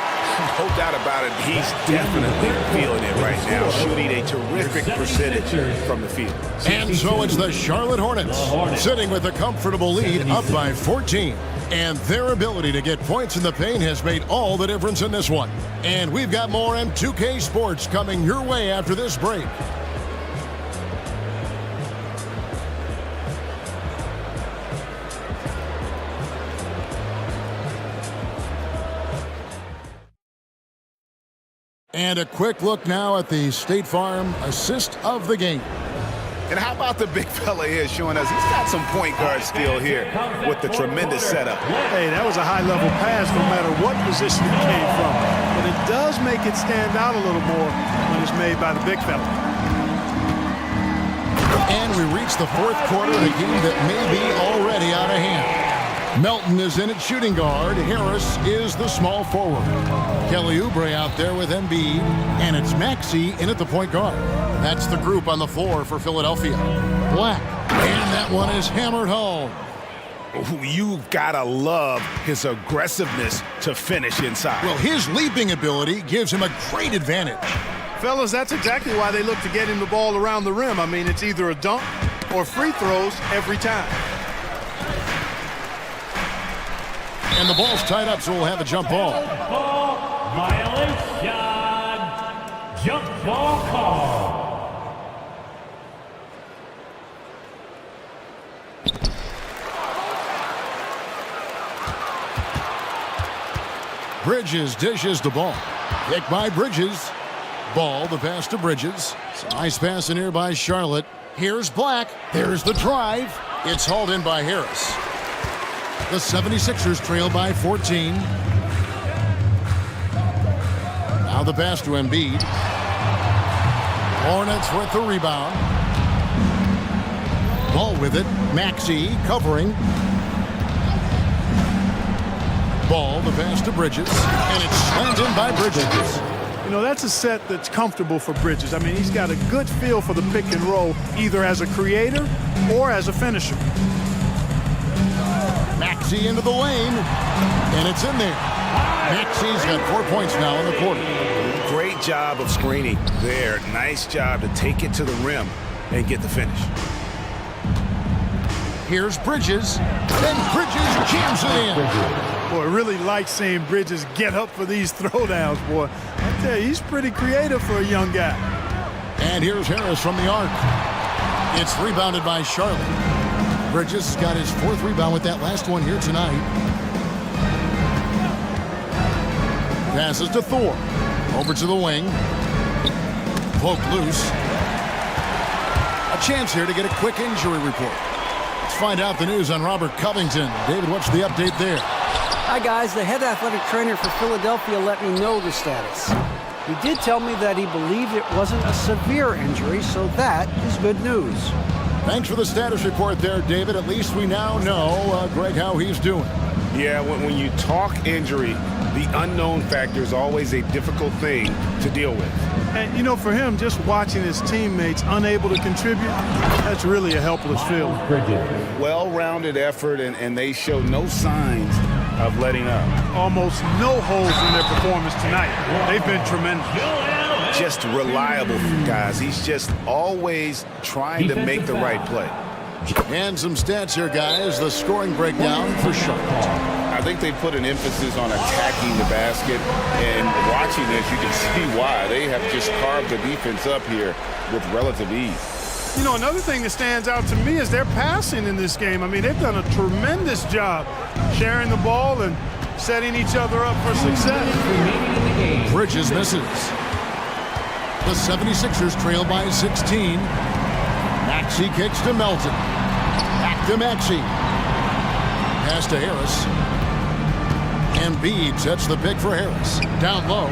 No doubt about it. He's definitely feeling it right now. Shooting a terrific percentage from the field. And so it's the Charlotte Hornets sitting with a comfortable lead up by 14. And their ability to get points in the paint has made all the difference in this one. And we've got more M2K Sports coming your way after this break. And a quick look now at the State Farm assist of the game. And how about the big fella here showing us he's got some point guard skill here with the tremendous setup. Hey, that was a high-level pass no matter what position it came from. But it does make it stand out a little more when it's made by the big fella. And we reach the fourth quarter of a game that may be already out of hand. Melton is in at shooting guard. Harris is the small forward. Kelly Oubre out there with Embiid. And it's Maxey in at the point guard. That's the group on the floor for Philadelphia. Black. And that one is hammered home. You've got to love his aggressiveness to finish inside. Well, his leaping ability gives him a great advantage. Fellas, that's exactly why they look to get him the ball around the rim. I mean, it's either a dunk or free throws every time. And the ball's tied up, so we'll have a jump ball. Violation. Jump ball call. Bridges dishes the ball. Pick by Bridges. Ball, the pass to Bridges. Nice pass in here by Charlotte. Here's Black. There's the drive. It's hauled in by Harris. The 76ers trail by 14. Now the pass to Embiid. Hornets with the rebound. Ball with it. Maxey covering. Ball, the pass to Bridges. And it's slammed in by Bridges. You know, that's a set that's comfortable for Bridges. I mean, he's got a good feel for the pick and roll, either as a creator or as a finisher. Maxey into the lane, and it's in there. Maxey's got 4 points now in the quarter. Great job of screening there. Nice job to take it to the rim and get the finish. Here's Bridges, and Bridges jams it in. Boy, I really like seeing Bridges get up for these throwdowns, boy. I tell you, he's pretty creative for a young guy. And here's Harris from the arc. It's rebounded by Charlotte. Bridges got his 4th rebound with that last one here tonight. Passes to Thor. Over to the wing. Poked loose. A chance here to get a quick injury report. Let's find out the news on Robert Covington. David, what's the update there? Hi, guys. The head athletic trainer for Philadelphia let me know the status. He did tell me that he believed it wasn't a severe injury, so that is good news. Thanks for the status report there, David. At least we now know, Greg, how he's doing. Yeah, when you talk injury, the unknown factor is always a difficult thing to deal with. And, you know, for him, just watching his teammates unable to contribute, that's really a helpless feeling. Well-rounded effort, and they show no signs of letting up. Almost no holes in their performance tonight. They've been tremendous. Just reliable guys. He's just always trying to make the right play. And some stats here, guys. The scoring breakdown for Charlotte. I think they put an emphasis on attacking the basket, and watching this, you can see why. They have just carved the defense up here with relative ease. You know, another thing that stands out to me is their passing in this game. I mean, they've done a tremendous job sharing the ball and setting each other up for success. Bridges misses. The 76ers trail by 16. Maxey kicks to Melton. Back to Maxey. Pass to Harris. Embiid sets the pick for Harris. Down low.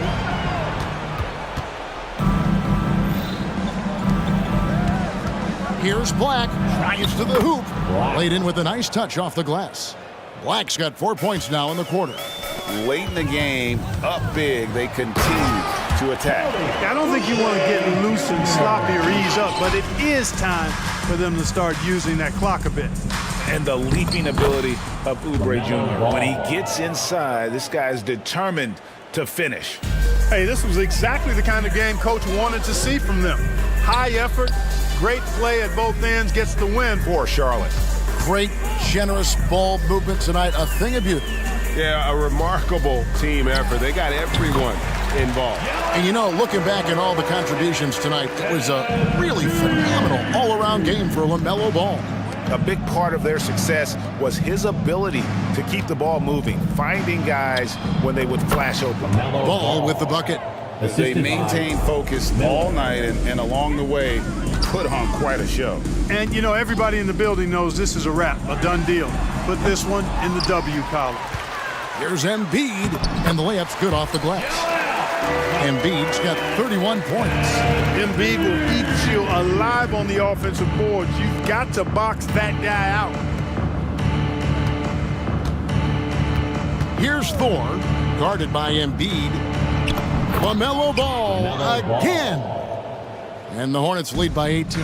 Here's Black. Drives to the hoop. Laid in with a nice touch off the glass. Black's got 4 points now in the quarter. Late in the game, up big, they continue to attack. I don't think you want to get loose and sloppy or ease up, but it is time for them to start using that clock a bit. And the leaping ability of Oubre Jr. When he gets inside, this guy's determined to finish. Hey, this was exactly the kind of game Coach wanted to see from them. High effort, great play at both ends, gets the win for Charlotte. Great, generous ball movement tonight, a thing of beauty. Yeah, a remarkable team effort. They got everyone involved. And you know, looking back at all the contributions tonight, it was a really phenomenal all-around game for LaMelo Ball. A big part of their success was his ability to keep the ball moving, finding guys when they would flash open. Ball with the bucket. They maintained focus all night and along the way put on quite a show. And, you know, everybody in the building knows this is a wrap, a done deal. Put this one in the W column. Here's Embiid, and the layup's good off the glass. Embiid's got 31 points. Embiid will eat you alive on the offensive boards. You've got to box that guy out. Here's Thor, guarded by Embiid. LaMelo Ball again. And the Hornets lead by 18.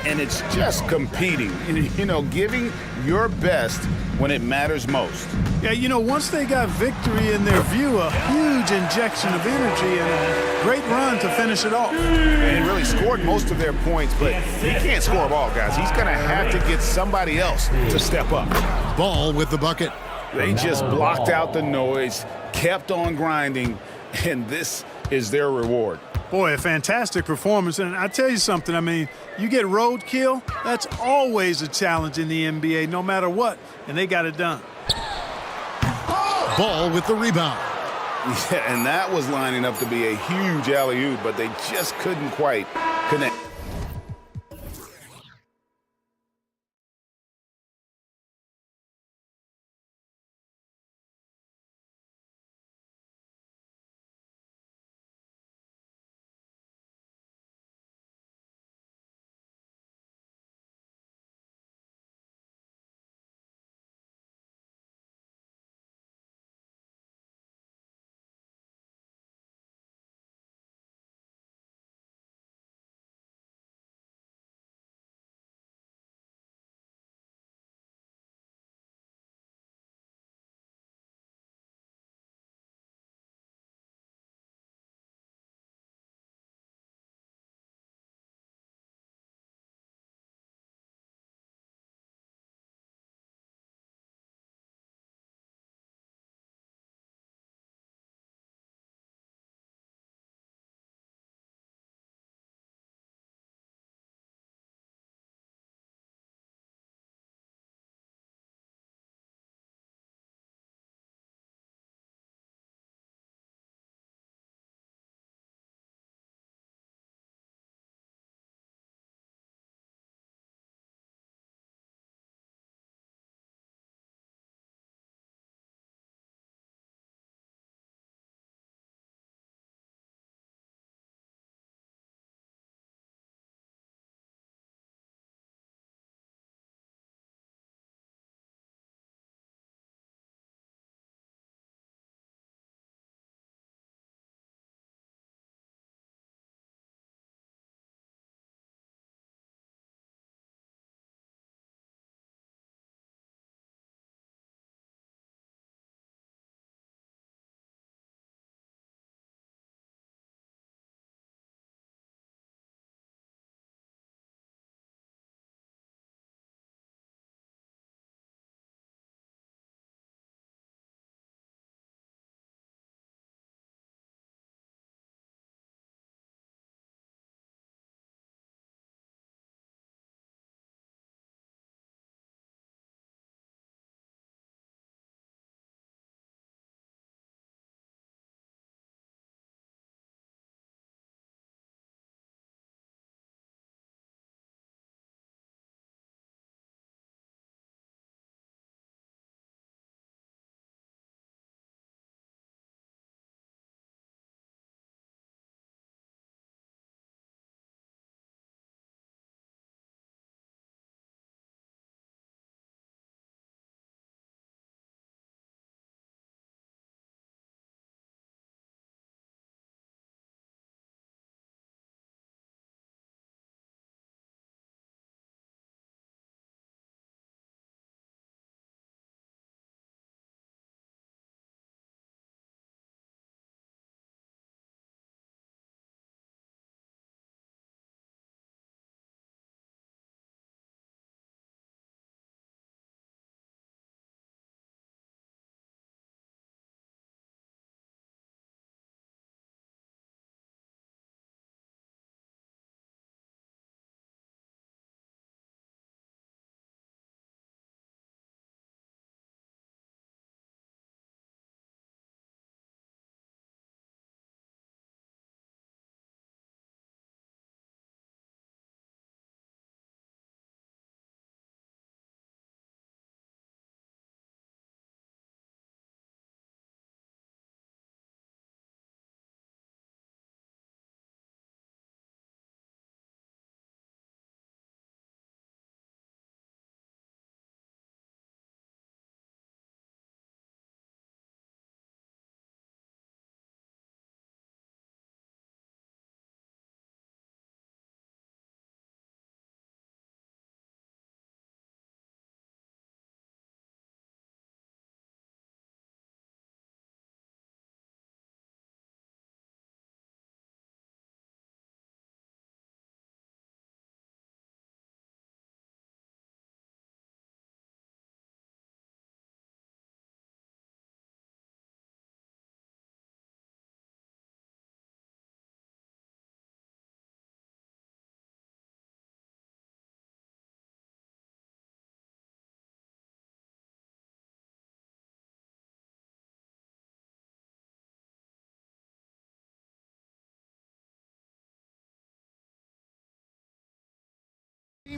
And it's just competing, you know, giving your best when it matters most. Yeah, you know, once they got victory in their view, a huge injection of energy and a great run to finish it off. And he really scored most of their points, but he can't score them all, guys. He's going to have to get somebody else to step up. Ball with the bucket. They just blocked out the noise, kept on grinding, and this is their reward. Boy, a fantastic performance. And I tell you something, I mean, you get roadkill, that's always a challenge in the NBA, no matter what, and they got it done. Ball with the rebound. Yeah, and that was lining up to be a huge alley-oop, but they just couldn't quite connect.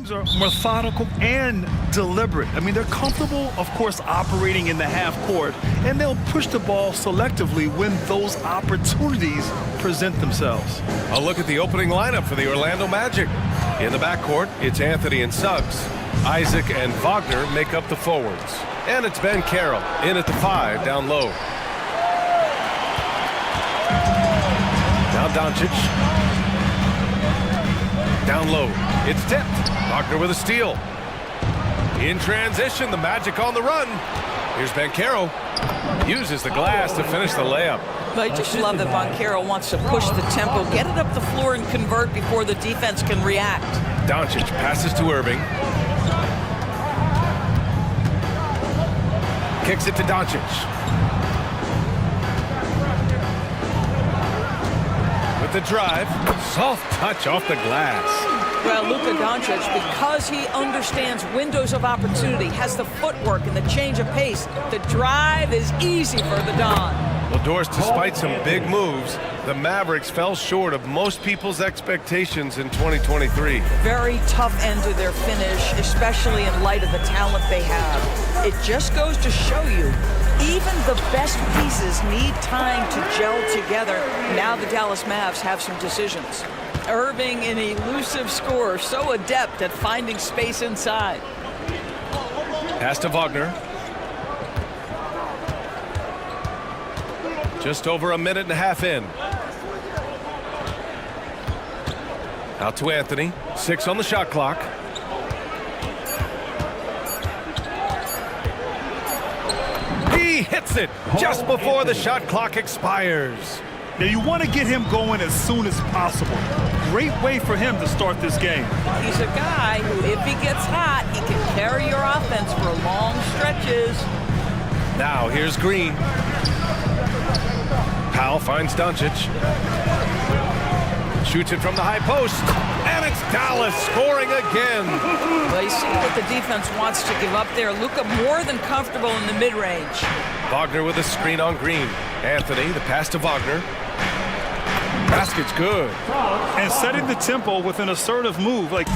teams are methodical and deliberate. I mean, they're comfortable, of course, operating in the half court, and they'll push the ball selectively when those opportunities present themselves. A look at the opening lineup for the Orlando Magic. In the backcourt, it's Anthony and Suggs. Isaac and Wagner make up the forwards. And it's Ben Carroll in at the 5 down low. Now Doncic. Down low. It's tipped. Wagner with a steal. In transition, the Magic on the run. Here's Ben Carroll. Uses the glass to finish the layup. I just love that Banchero wants to push the tempo, get it up the floor and convert before the defense can react. Doncic passes to Irving. Kicks it to Doncic. With the drive, soft touch off the glass. Well, Luka Doncic, because he understands windows of opportunity, has the footwork and the change of pace, the drive is easy for the Don. Well, Doris, despite some big moves, the Mavericks fell short of most people's expectations in 2023. Very tough end to their finish, especially in light of the talent they have. It just goes to show you, even the best pieces need time to gel together. Now the Dallas Mavs have some decisions. Irving, an elusive scorer, so adept at finding space inside. Pass to Wagner. Just over a minute and a half in. Out to Anthony. 6 on the shot clock. He hits it just before the shot clock expires. Now you want to get him going as soon as possible. Great way for him to start this game. He's a guy who, if he gets hot, he can carry your offense for long stretches. Now here's Green. Powell finds Doncic. Shoots it from the high post. And it's Dallas scoring again. Well, you see what the defense wants to give up there. Luka more than comfortable in the mid-range. Wagner with a screen on Green. Anthony, the pass to Wagner. Basket's good. And setting the tempo with an assertive move. Like,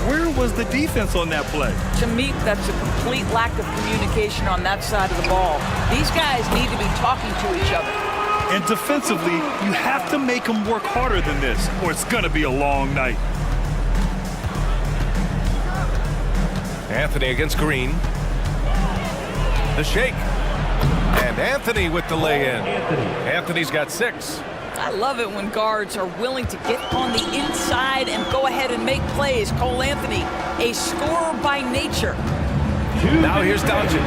where was the defense on that play? To me, that's a complete lack of communication on that side of the ball. These guys need to be talking to each other. And defensively, you have to make them work harder than this, or it's going to be a long night. Anthony against Green. The shake. And Anthony with the lay-in. Anthony's got 6. I love it when guards are willing to get on the inside and go ahead and make plays. Cole Anthony, a scorer by nature. Now here's Doncic.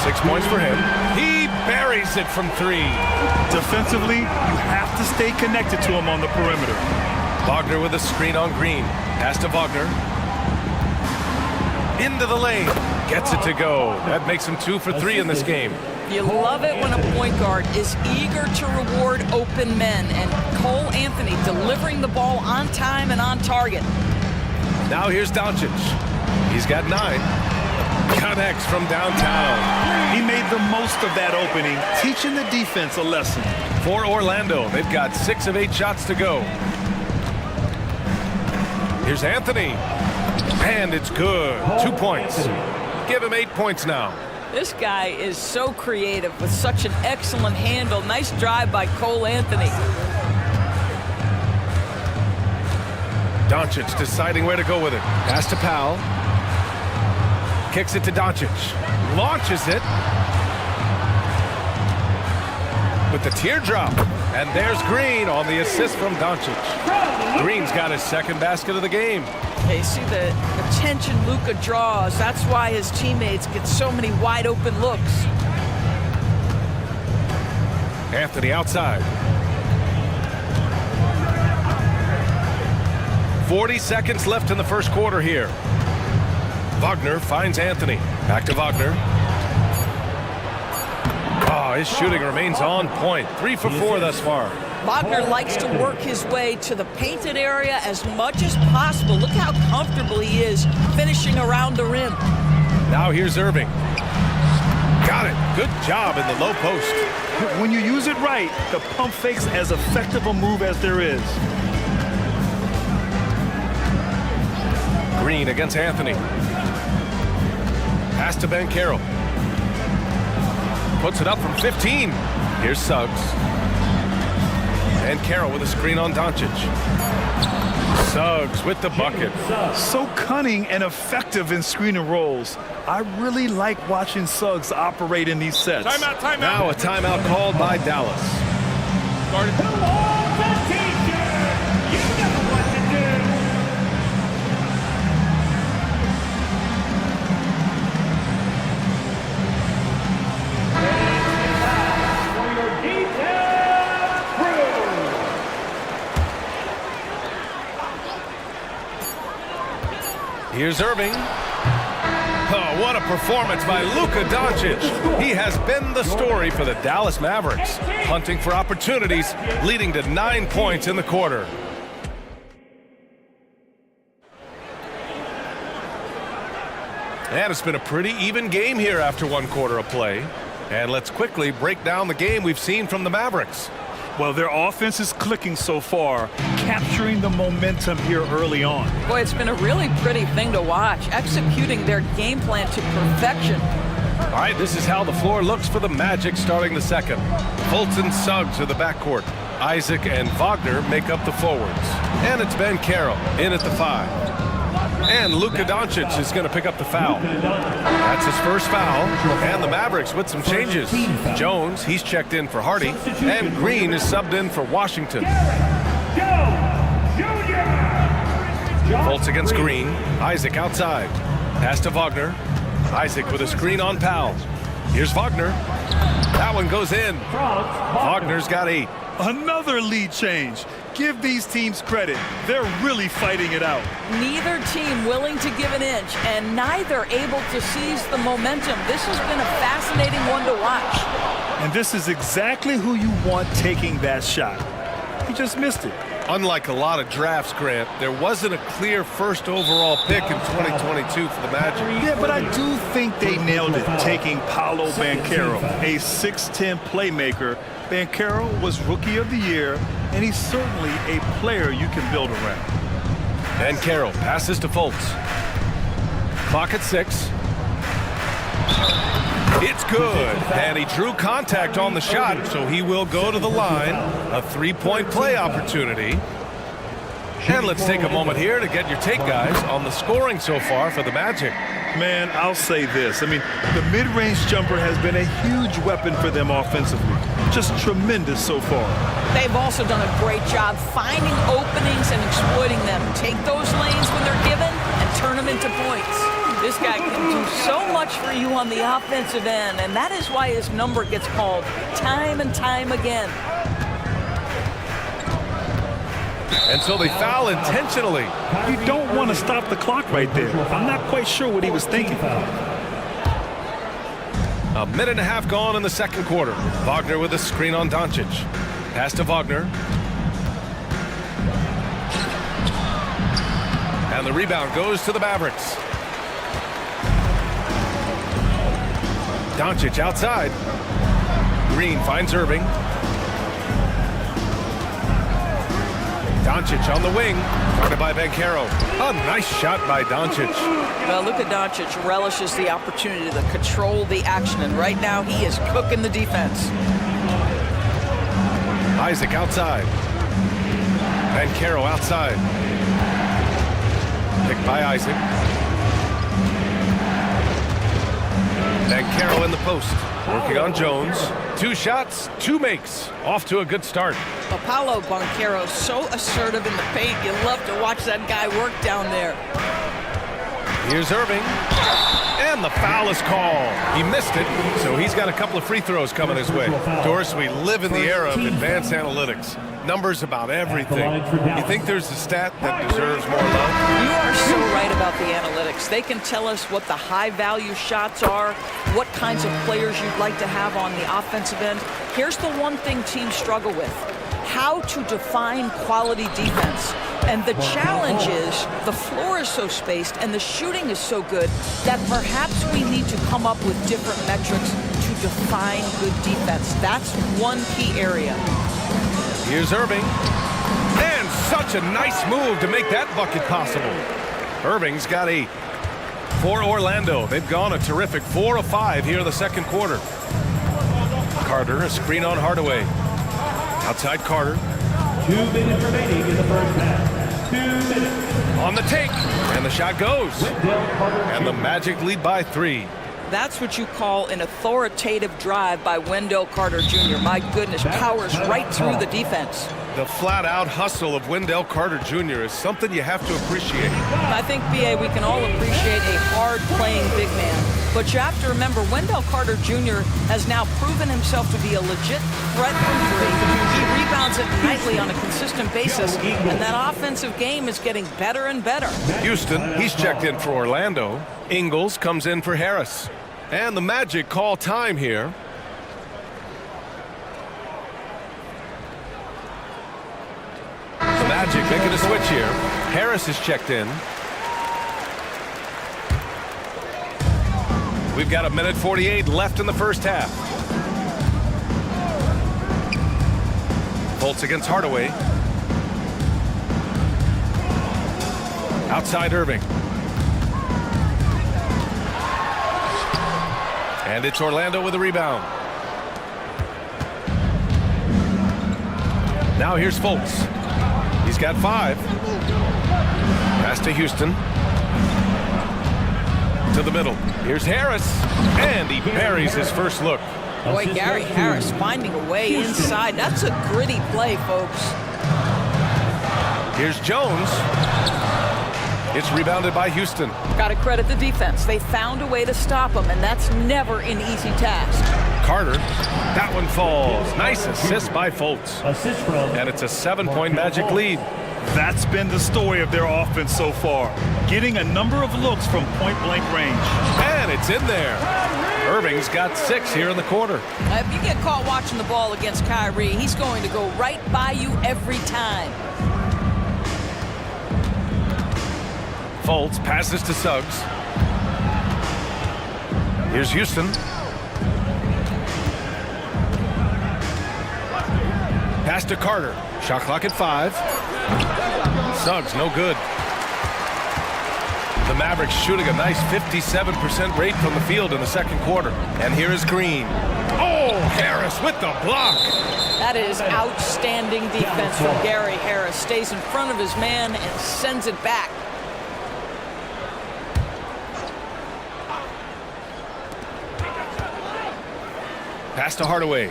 6 points for him. He buries it from 3. Defensively, you have to stay connected to him on the perimeter. Wagner with a screen on Green. Pass to Wagner. Into the lane. Gets it to go. That makes him 2 for 3 in this game. You love it when a point guard is eager to reward open men, and Cole Anthony delivering the ball on time and on target. Now here's Doncic. He's got 9. Connects from downtown. He made the most of that opening, teaching the defense a lesson. For Orlando, they've got 6 of 8 shots to go. Here's Anthony. And it's good. 2 points. Give him 8 points now. This guy is so creative with such an excellent handle. Nice drive by Cole Anthony. Doncic deciding where to go with it. Pass to Powell. Kicks it to Doncic. Launches it. With the teardrop. And there's Green on the assist from Doncic. Green's got his 2nd basket of the game. They see the attention Luka draws. That's why his teammates get so many wide open looks. Anthony outside. 40 seconds left in the first quarter here. Wagner finds Anthony. Back to Wagner. Oh, his shooting remains on point. 3 for 4 thus far. Wagner likes to work his way to the painted area as much as possible. Look how comfortable he is finishing around the rim. Now here's Irving. Got it. Good job in the low post. When you use it right, the pump fake's as effective a move as there is. Green against Anthony. Pass to Bankero. Puts it up from 15. Here's Suggs. Bankero with a screen on Doncic. Suggs with the bucket. So cunning and effective in screen and rolls. I really like watching Suggs operate in these sets. Timeout, timeout. Now a timeout called by Dallas. Here's Irving. Oh, what a performance by Luka Doncic. He has been the story for the Dallas Mavericks, hunting for opportunities, leading to 9 points in the quarter. And it's been a pretty even game here after 1 quarter of play. And let's quickly break down the game we've seen from the Mavericks. Well, their offense is clicking so far, capturing the momentum here early on. Boy, it's been a really pretty thing to watch, executing their game plan to perfection. All right, this is how the floor looks for the Magic starting the second. Fultz and Suggs are the backcourt. Isaac and Wagner make up the forwards. And it's Bankero in at the 5. And Luka Doncic is going to pick up the foul. That's his first foul. And the Mavericks with some changes. Jones, he's checked in for Hardy. And Green is subbed in for Washington. Fultz against Green. Isaac outside. Pass to Wagner. Isaac with a screen on Powell. Here's Wagner. That one goes in. Wagner's got 8. Another lead change. Give these teams credit. They're really fighting it out. Neither team willing to give an inch, and neither able to seize the momentum. This has been a fascinating one to watch. And this is exactly who you want taking that shot. He just missed it. Unlike a lot of drafts, Grant, there wasn't a clear first overall pick in 2022 for the Magic. Yeah, but I do think they nailed it, taking Paolo Bankero, a 6'10 playmaker. Bankero was Rookie of the Year, and he's certainly a player you can build around. Bankero passes to Fultz. Clock at 6. It's good, and he drew contact on the shot, so he will go to the line. A 3-point play opportunity. And let's take a moment here to get your take, guys, on the scoring so far for the Magic. Man, I'll say this. I mean, the mid-range jumper has been a huge weapon for them offensively. Just tremendous so far. They've also done a great job finding openings and exploiting them. Take those lanes when they're given and turn them into points. This guy can do so much for you on the offensive end, and that is why his number gets called time and time again. And so they foul intentionally. You don't want to stop the clock right there. I'm not quite sure what he was thinking. A minute and a half gone in the second quarter. Wagner with a screen on Doncic. Pass to Wagner. And the rebound goes to the Mavericks. Doncic outside. Green finds Irving. Doncic on the wing, guarded by Bankero. A nice shot by Doncic. Well, Luka Doncic relishes the opportunity to control the action, and right now he is cooking the defense. Isaac outside. Bankero outside. Picked by Isaac. Bankero in the post, working on Jones. 2 shots, 2 makes. Off to a good start. Paolo Bankero, so assertive in the paint. You love to watch that guy work down there. Here's Irving. And the foul is called. He missed it, so he's got a couple of free throws coming his way. Doris, we live in the era of advanced analytics. Numbers about everything. You think there's a stat that deserves more love? You are so right about the analytics. They can tell us what the high-value shots are, what kinds of players you'd like to have on the offensive end. Here's the one thing teams struggle with: how to define quality defense. And the challenge is the floor is so spaced and the shooting is so good that perhaps we need to come up with different metrics to define good defense. That's one key area. Here's Irving. And such a nice move to make that bucket possible. Irving's got 8. For Orlando, they've gone a terrific 4 of 5 here in the second quarter. Carter, a screen on Hardaway. Outside Carter. 2 minutes remaining in the first half. 2 minutes. On the take, and the shot goes. And the Magic lead by 3. That's what you call an authoritative drive by Wendell Carter Jr. My goodness, powers right through the defense. The flat-out hustle of Wendell Carter Jr. is something you have to appreciate. I think, B.A., we can all appreciate a hard-playing big man. But you have to remember, Wendell Carter Jr. has now proven himself to be a legit threat from 3. He rebounds it nightly on a consistent basis, and that offensive game is getting better and better. Houston, he's checked in for Orlando. Ingles comes in for Harris. And the Magic call time here. The Magic making a switch here. Harris is checked in. We've got 1:48 left in the first half. Fultz against Hardaway. Outside Irving. And it's Orlando with a rebound. Now here's Fultz. He's got 5. Pass to Houston. To the middle. Here's Harris. And he buries his first look. Boy, Gary Harris finding a way inside. That's a gritty play, folks. Here's Jones. It's rebounded by Houston. Got to credit the defense. They found a way to stop him, and that's never an easy task. Carter. That one falls. Nice assist by Fultz. And it's a 7-point Magic lead. That's been the story of their offense so far. Getting a number of looks from point-blank range. And it's in there. Irving's got 6 here in the quarter. If you get caught watching the ball against Kyrie, he's going to go right by you every time. Fultz passes to Suggs. Here's Houston. Pass to Carter. Shot clock at 5. Suggs, no good. The Mavericks shooting a nice 57% rate from the field in the second quarter. And here is Green. Oh, Harris with the block. That is outstanding defense from Gary Harris. Stays in front of his man and sends it back. Pass to Hardaway.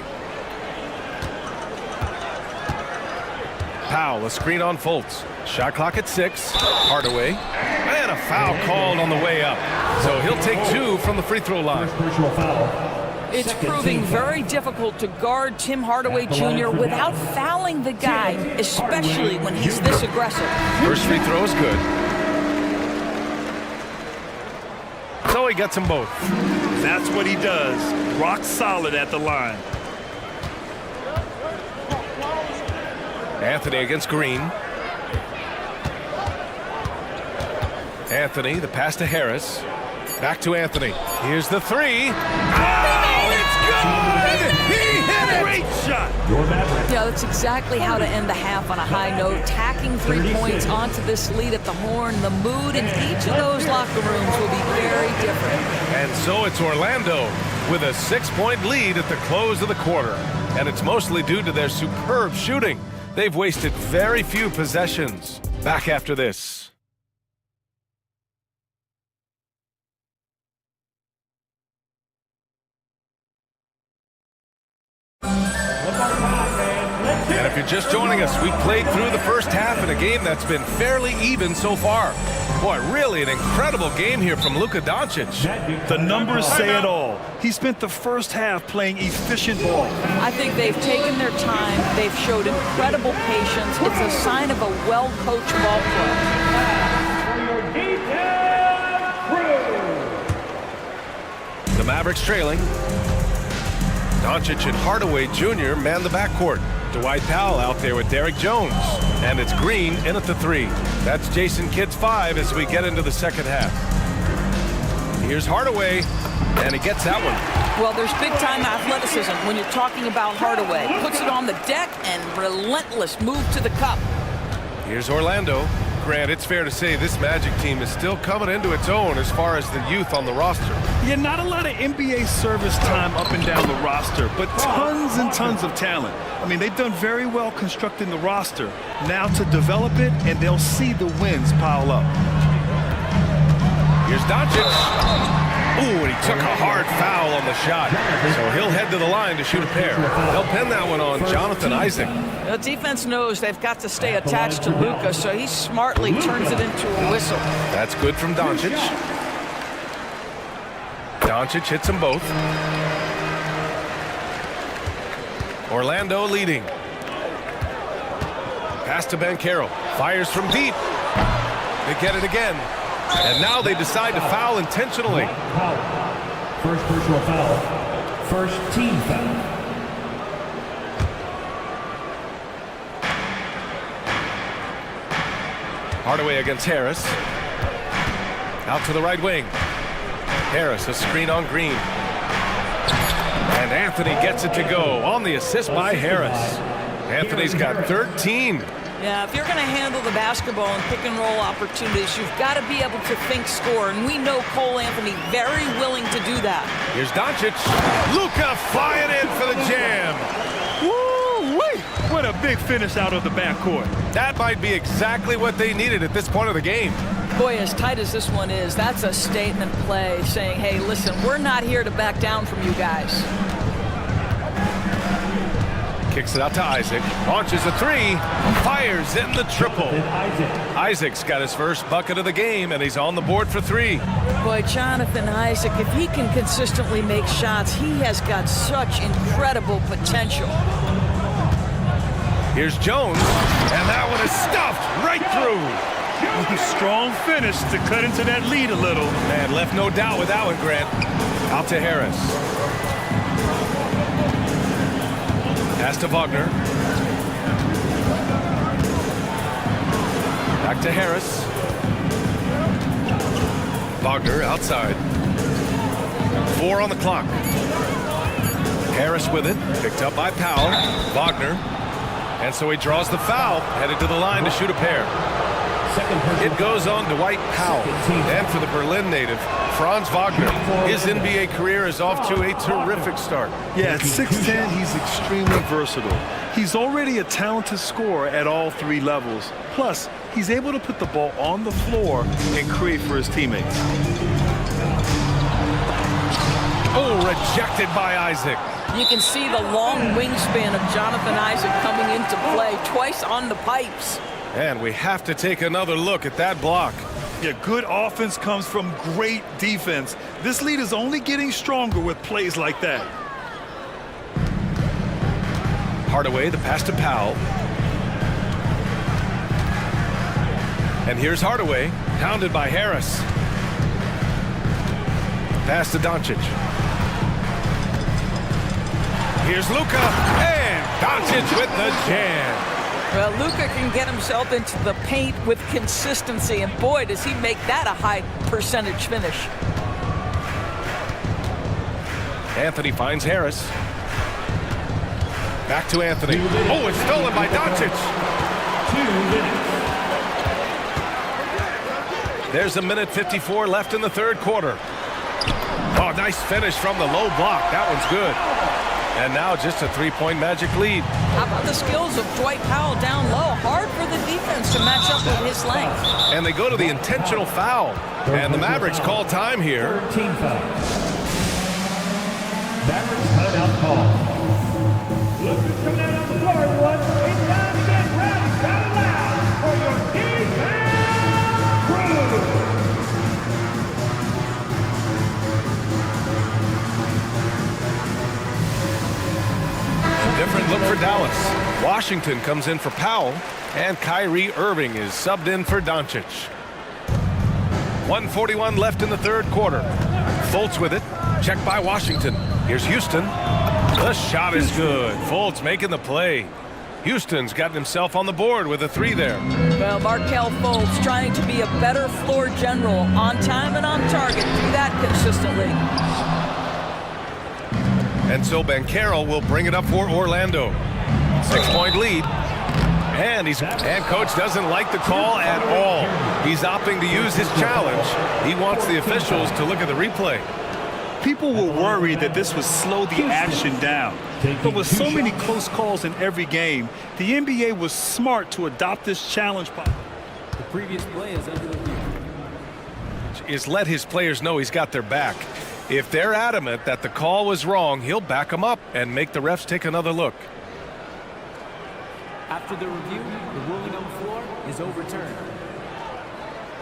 Powell, a screen on Fultz. Shot clock at 6. Hardaway. And a foul called on the way up. So he'll take 2 from the free throw line. It's proving very difficult to guard Tim Hardaway Jr. without fouling the guy, especially when he's this aggressive. First free throw is good. So he gets them both. That's what he does. Rock solid at the line. Anthony against Green. Anthony, the pass to Harris. Back to Anthony. Here's the 3. Oh, it's good! He hit it! Great shot! Yeah, that's exactly how to end the half on a high note. Tacking 3 points onto this lead at the horn. The mood in each of those locker rooms will be very different. And so it's Orlando with a 6-point lead at the close of the quarter. And it's mostly due to their superb shooting. They've wasted very few possessions. Back after this. And if you're just joining us, we played through the first half in a game that's been fairly even so far. Boy, really an incredible game here from Luka Doncic. The numbers say it all. He spent the first half playing efficient ball. I think they've taken their time. They've showed incredible patience. It's a sign of a well-coached ball club. The Mavericks trailing. Doncic and Hardaway Jr. man the backcourt. Dwight Powell out there with Derek Jones. And it's Green in at the 3. That's Jason Kidd's 5 as we get into the second half. Here's Hardaway, and he gets that one. Well, there's big-time athleticism when you're talking about Hardaway. Puts it on the deck and relentless move to the cup. Here's Orlando. Grant, it's fair to say this Magic team is still coming into its own as far as the youth on the roster. Yeah, not a lot of NBA service time up and down the roster, but tons and tons of talent. I mean, they've done very well constructing the roster. Now to develop it, and they'll see the wins pile up. Here's Doncic. Ooh, and he took a hard foul on the shot. So he'll head to the line to shoot a pair. They'll pin that one on Jonathan Isaac. The defense knows they've got to stay attached to Luka, so he smartly turns it into a whistle. That's good from Doncic. Doncic hits them both. Orlando leading. Pass to Banchero. Fires from deep. They get it again. And now they decide to foul intentionally. First personal foul. First team foul. Hardaway against Harris. Out to the right wing. Harris, a screen on Green. And Anthony gets it to go on the assist by Harris. Anthony's got 13. Yeah, if you're going to handle the basketball and pick and roll opportunities, you've got to be able to think score, and we know Cole Anthony very willing to do that. Here's Doncic. Luka flying in for the jam. Woo-wee! What a big finish out of the backcourt. That might be exactly what they needed at this point of the game. Boy, as tight as this one is, that's a statement play saying, hey, listen, we're not here to back down from you guys. Kicks it out to Isaac. Launches a three. Fires in the triple. Isaac's got his first bucket of the game, and he's on the board for three. Boy, Jonathan Isaac, if he can consistently make shots, he has got such incredible potential. Here's Jones, and that one is stuffed right through. Strong finish to cut into that lead a little. Man, left no doubt with that one, Grant. Out to Harris. Pass to Wagner. Back to Harris. Wagner outside. 4 on the clock. Harris with it. Picked up by Powell. Wagner. And so he draws the foul. Headed to the line to shoot a pair. It goes on Dwight Powell. And for the Berlin native, Franz Wagner. His NBA career is off to a terrific start. Yeah, at 6'10", he's extremely versatile. He's already a talented scorer at all three levels. Plus, he's able to put the ball on the floor and create for his teammates. Oh, rejected by Isaac. You can see the long wingspan of Jonathan Isaac coming into play twice on the pipes. And we have to take another look at that block. Yeah, good offense comes from great defense. This lead is only getting stronger with plays like that. Hardaway, the pass to Powell. And here's Hardaway, hounded by Harris. Pass to Doncic. Here's Luka, and Doncic with the jam. Well, Luka can get himself into the paint with consistency, and boy, does he make that a high percentage finish. Anthony finds Harris. Back to Anthony. Oh, it's stolen by Doncic. 2 minutes. There's 1:54 left in the third quarter. Oh, nice finish from the low block. That one's good. And now just a three-point Magic lead. How about the skills of Dwight Powell down low? Hard for the defense to match up with his length. And they go to the intentional foul. And the Mavericks call time here. 13 fouls. Mavericks timeout call. Look who's coming out on the floor, everyone. It's time to get ready. Shout loud for your defense crew. Different look for Dallas. Washington comes in for Powell, and Kyrie Irving is subbed in for Doncic. 1:41 left in the third quarter. Fultz with it. Checked by Washington. Here's Houston. The shot is good. Fultz making the play. Houston's gotten himself on the board with a three there. Well, Markelle Fultz trying to be a better floor general, on time and on target. Do that consistently. And so Banchero will bring it up for Orlando. 6-point lead. And coach doesn't like the call at all. He's opting to use his challenge. He wants the officials to look at the replay. People were worried that this would slow the action down. But with so many close calls in every game, the NBA was smart to adopt this challenge. The previous play is under review. Is let his players know he's got their back. If they're adamant that the call was wrong, he'll back them up and make the refs take another look. After the review, the ruling on the floor is overturned.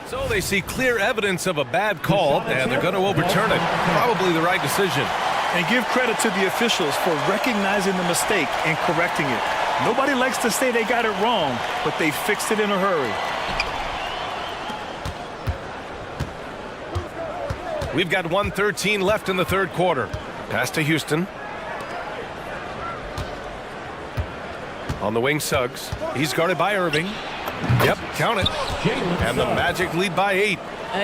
So they see clear evidence of a bad call, and they're going to overturn it. Probably the right decision. And give credit to the officials for recognizing the mistake and correcting it. Nobody likes to say they got it wrong, but they fixed it in a hurry. We've got 1:13 left in the third quarter. Pass to Houston. On the wing, Suggs. He's guarded by Irving. Yep, count it. And the Magic lead by 8.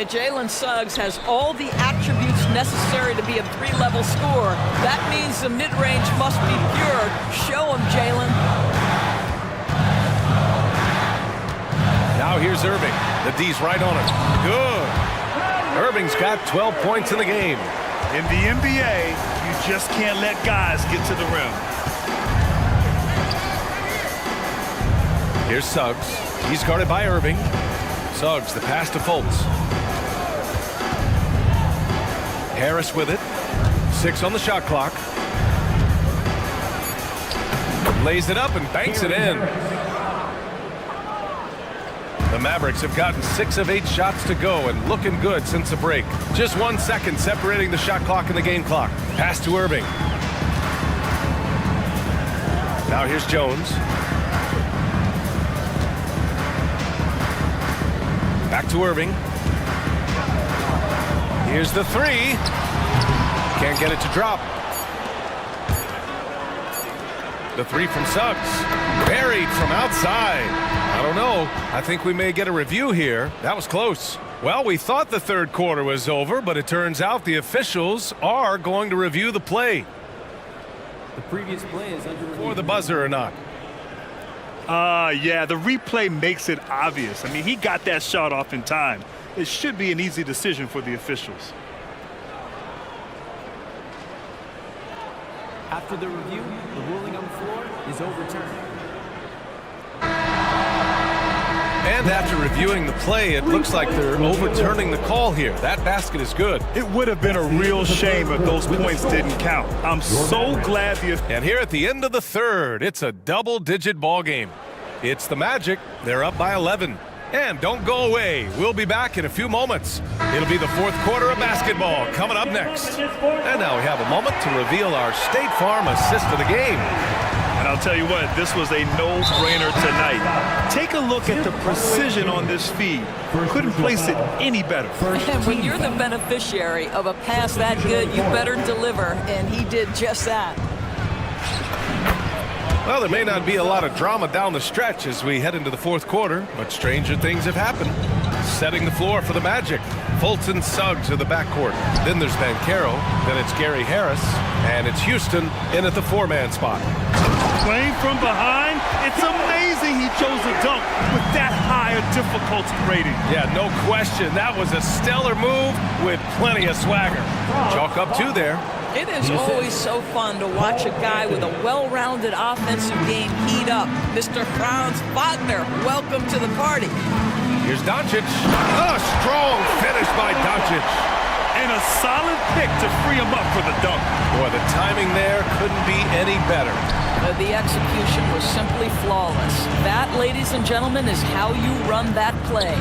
Jalen Suggs has all the attributes necessary to be a three-level scorer. That means the mid-range must be pure. Show him, Jalen. Now here's Irving. The D's right on him. Good. Irving's got 12 points in the game. In the NBA, you just can't let guys get to the rim. Here's Suggs. He's guarded by Irving. Suggs, the pass to Fultz. Harris with it. 6 on the shot clock. Lays it up and banks it in. The Mavericks have gotten 6 of 8 shots to go and looking good since the break. Just 1 second separating the shot clock and the game clock. Pass to Irving. Now here's Jones. Back to Irving. Here's the 3. Can't get it to drop. The 3 from Suggs. Buried from outside. I don't know. I think we may get a review here. That was close. Well, we thought the third quarter was over, but it turns out the officials are going to review the play. The previous play is under review. For the buzzer or not. Yeah, the replay makes it obvious. I mean, he got that shot off in time. It should be an easy decision for the officials. After the review, the ruling on the floor is overturned. And after reviewing the play, it looks like they're overturning the call here. That basket is good. It would have been a real shame if those points didn't count. I'm so glad the... And here at the end of the third, it's a double-digit ball game. It's the Magic. They're up by 11. And don't go away. We'll be back in a few moments. It'll be the fourth quarter of basketball coming up next. And now we have a moment to reveal our State Farm assist of the game. And I'll tell you what, this was a no-brainer tonight. Take a look at the precision on this feed. Couldn't place it any better. And when you're the beneficiary of a pass that good, you better deliver, and he did just that. Well, there may not be a lot of drama down the stretch as we head into the fourth quarter, but stranger things have happened. Setting the floor for the Magic. Fultz and Suggs are the backcourt. Then there's Banchero, then it's Gary Harris, and it's Houston in at the 4-man spot. Playing from behind, it's amazing he chose a dunk with that higher difficulty rating. Yeah, no question. That was a stellar move with plenty of swagger. Chalk up 2 there. It is always so fun to watch a guy with a well-rounded offensive game heat up. Mr. Franz Wagner, welcome to the party. Here's Doncic. A strong finish by Doncic. And a solid pick to free him up for the dunk. Boy, the timing there couldn't be any better. The execution was simply flawless. That, ladies and gentlemen, is how you run that play.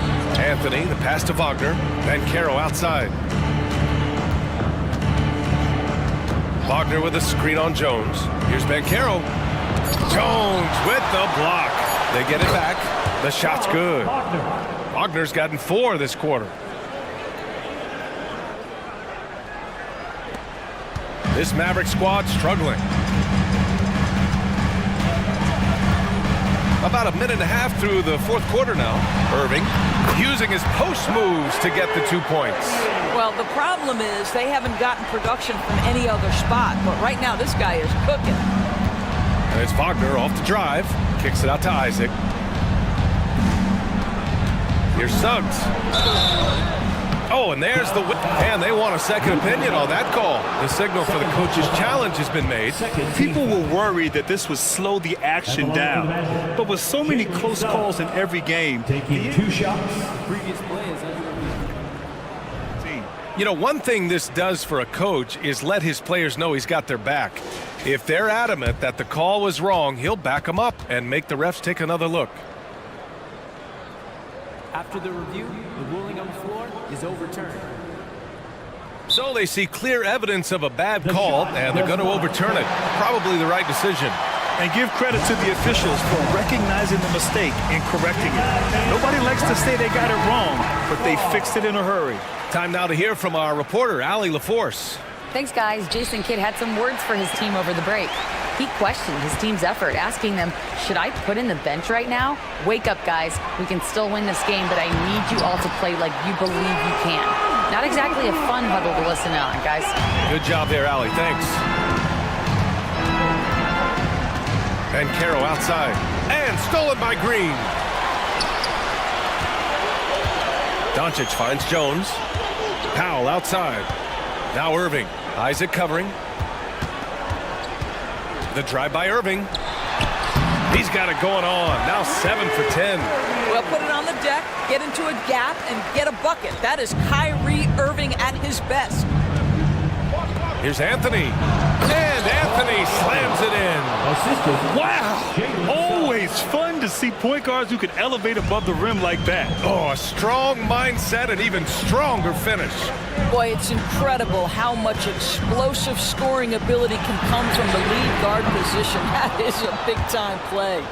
Anthony, the pass to Wagner. Banchero outside. Wagner with a screen on Jones. Here's Banchero. Jones with the block. They get it back. The shot's good. Wagner's gotten 4 this quarter. This Maverick squad struggling. About a minute and a half through the fourth quarter now. Irving using his post moves to get the 2 points. Well, the problem is they haven't gotten production from any other spot, but right now this guy is cooking. And it's Wagner off the drive. Kicks it out to Isaac. Here's Suggs. Oh, and there's the whip. And they want a second opinion on that call. The signal for the coach's challenge has been made. People were worried that this would slow the action down. But with so many close calls in every game, taking 2 shots. Previous play is under review. You know, one thing this does for a coach is let his players know he's got their back. If they're adamant that the call was wrong, he'll back them up and make the refs take another look. After the review, the ruling on the floor is overturned. So they see clear evidence of a bad call, and they're going to overturn it. Probably the right decision. And give credit to the officials for recognizing the mistake and correcting it. Nobody likes to say they got it wrong, but they fixed it in a hurry. Time now to hear from our reporter, Allie LaForce. Thanks, guys. Jason Kidd had some words for his team over the break. He questioned his team's effort, asking them, should I put in the bench right now? Wake up, guys. We can still win this game, but I need you all to play like you believe you can. Not exactly a fun huddle to listen on, guys. Good job there, Allie. Thanks. And Caro outside. And stolen by Green. Doncic finds Jones. Powell outside. Now Irving. Isaac covering. The drive by Irving. He's got it going on. Now 7 for 10. Well, put it on the deck, get into a gap, and get a bucket. That is Kyrie Irving at his best. Here's Anthony. And Anthony slams it in. Wow! Always fun to see point guards who can elevate above the rim like that. Oh, a strong mindset and even stronger finish. Boy, it's incredible how much explosive scoring ability can come from the lead guard position. That is a big-time play.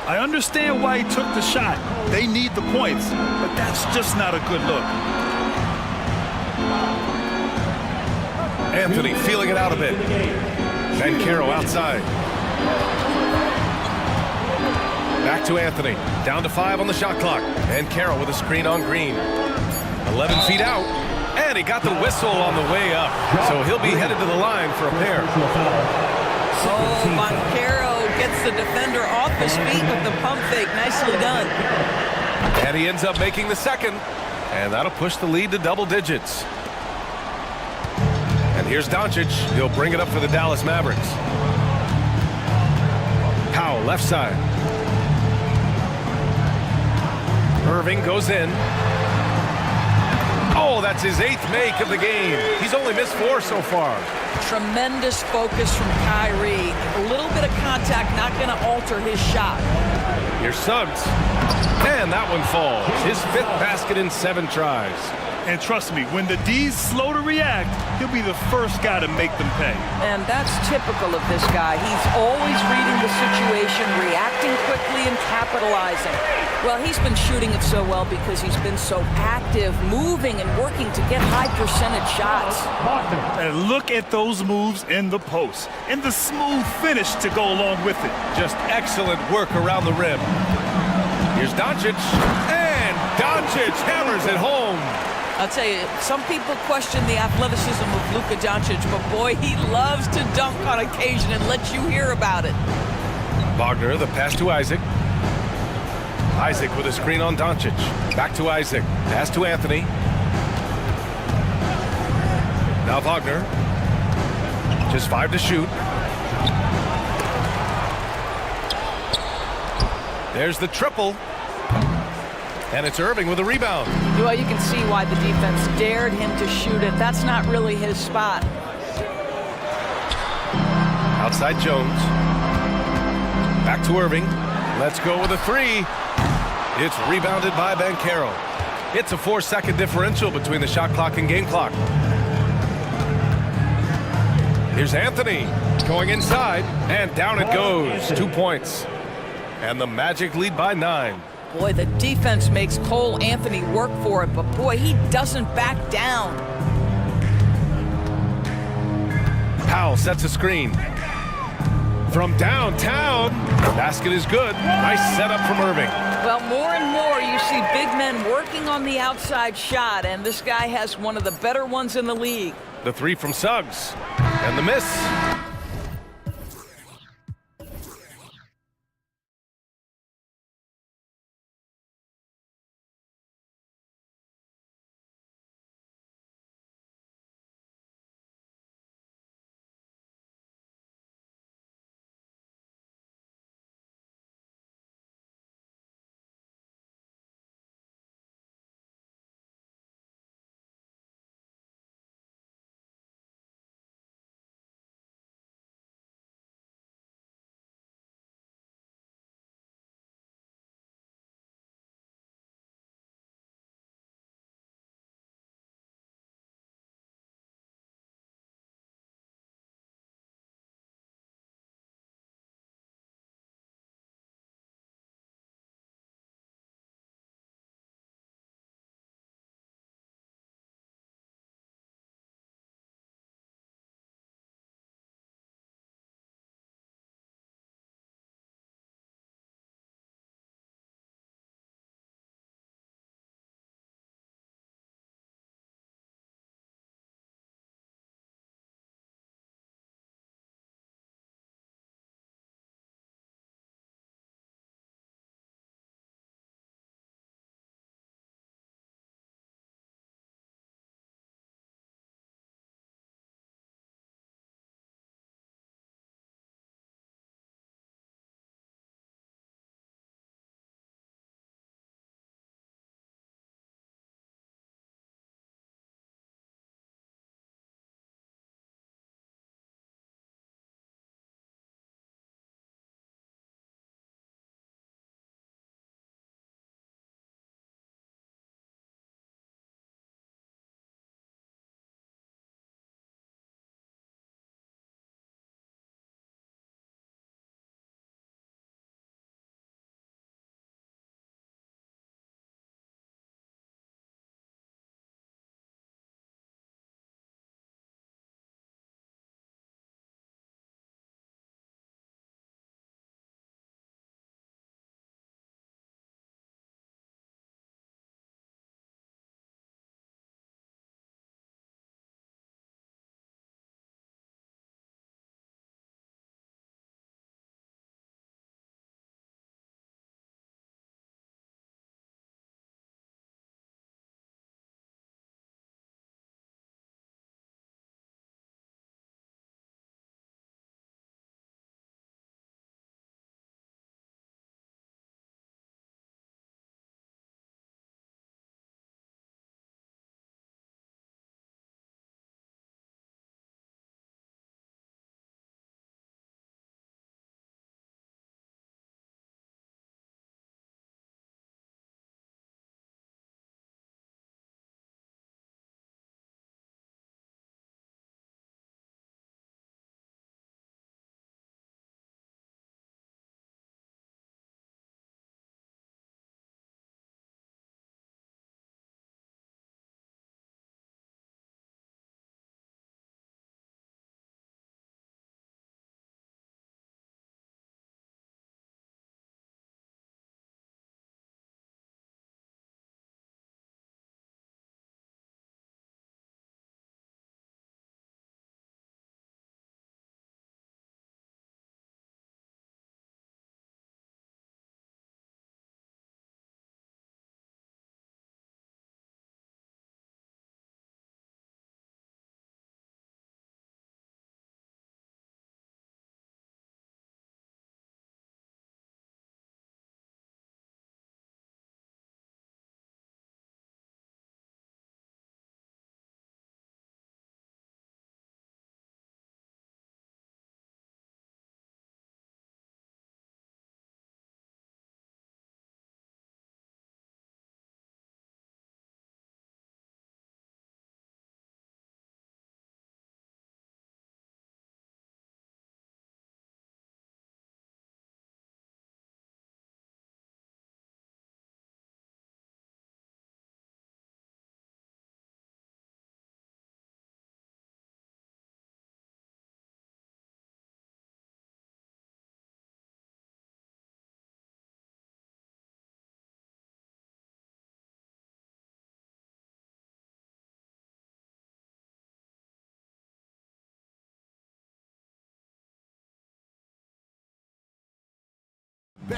I understand why he took the shot. They need the points, but that's just not a good look. Anthony feeling it out a bit. Ben Caro outside. Back to Anthony. Down to 5 on the shot clock. And Caro with a screen on Green. 11 feet out. And he got the whistle on the way up. So he'll be headed to the line for a pair. Oh, Moncaro gets the defender off his feet with the pump fake. Nicely done. And he ends up making the second. And that'll push the lead to double digits. And here's Doncic. He'll bring it up for the Dallas Mavericks. Powell, left side. Irving goes in. Oh, that's his 8th make of the game. He's only missed 4 so far. Tremendous focus from Kyrie. A little bit of contact not going to alter his shot. Here's Suggs. And that one falls. His 5th basket in 7 tries. And trust me, when the D's slow to react, he'll be the first guy to make them pay. And that's typical of this guy. He's always reading the situation, reacting quickly and capitalizing. Well, he's been shooting it so well because he's been so active, moving and working to get high percentage shots. And look at those moves in the post and the smooth finish to go along with it. Just excellent work around the rim. Here's Doncic. And Doncic hammers it home. I'll tell you, some people question the athleticism of Luka Doncic, but boy, he loves to dunk on occasion and let you hear about it. Wagner, the pass to Isaac. Isaac with a screen on Doncic. Back to Isaac. Pass to Anthony. Now Wagner. Just 5 to shoot. There's the triple. And it's Irving with a rebound. Well, you can see why the defense dared him to shoot it. That's not really his spot. Outside Jones. Back to Irving. Let's go with a 3. It's rebounded by Bancaro. It's a 4-second differential between the shot clock and game clock. Here's Anthony going inside, and down it goes. 2 points. And the Magic lead by 9. Boy, the defense makes Cole Anthony work for it, but boy, he doesn't back down. Powell sets a screen. From downtown, the basket is good. Nice setup from Irving. Well, more and more you see big men working on the outside shot, and this guy has one of the better ones in the league. The 3 from Suggs. And the miss.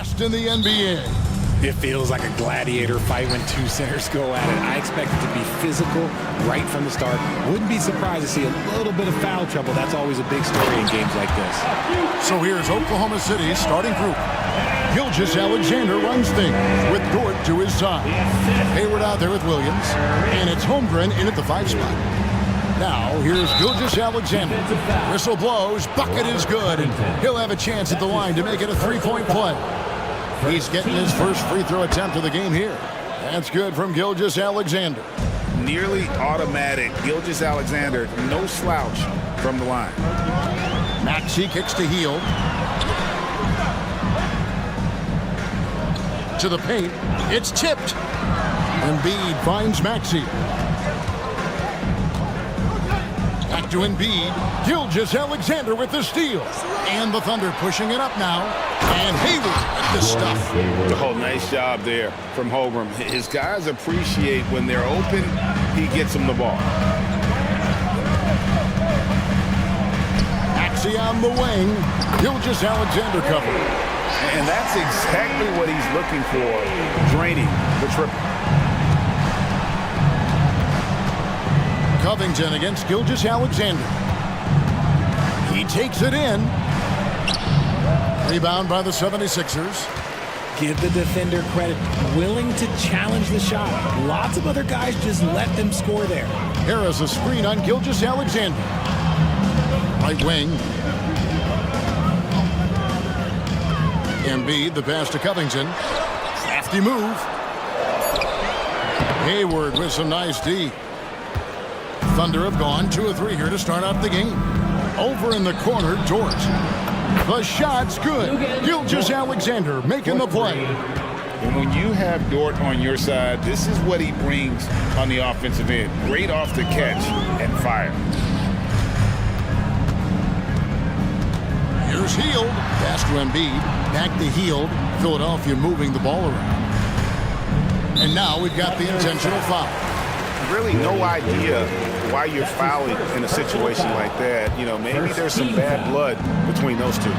best in the NBA. It feels like a gladiator fight when two centers go at it. I expect it to be physical right from the start. Wouldn't be surprised to see a little bit of foul trouble. That's always a big story in games like this. So here's Oklahoma City's starting group. Gilgeous-Alexander runs things with Dort to his side. Hayward out there with Williams, and it's Holmgren in at the 5 spot. Now, here's Gilgeous-Alexander. Whistle blows, bucket is good, and he'll have a chance at the line to make it a 3-point play. He's getting his first free throw attempt of the game here. That's good from Gilgeous-Alexander. Nearly automatic. Gilgeous-Alexander, no slouch from the line. Maxey kicks to Hield. To the paint. It's tipped. Embiid finds Maxey. Back to Embiid. Gilgeous-Alexander with the steal. And the Thunder pushing it up now. And Hayward with the stuff. Oh, nice job there from Holmgren. His guys appreciate when they're open, he gets them the ball. Maxey on the wing. Gilgeous-Alexander covered. And that's exactly what he's looking for, draining the triple. Covington against Gilgeous-Alexander. He takes it in. Rebound by the 76ers. Give the defender credit. Willing to challenge the shot. Lots of other guys just let them score there. Harris a screen on Gilgeous-Alexander. Right wing. Embiid, the pass to Covington. Crafty move. Hayward with some nice D. Thunder have gone 2 of 3 here to start out the game. Over in the corner, Dort. The shot's good. Gilgeous-Alexander making the play. And when you have Dort on your side, this is what he brings on the offensive end. Great off the catch and fire. Here's Hield. Pass to Embiid. Back to Hield. Philadelphia moving the ball around. And now we've got the intentional foul. Really no idea why you're fouling in a situation like that. You know, maybe there's some bad blood between those two.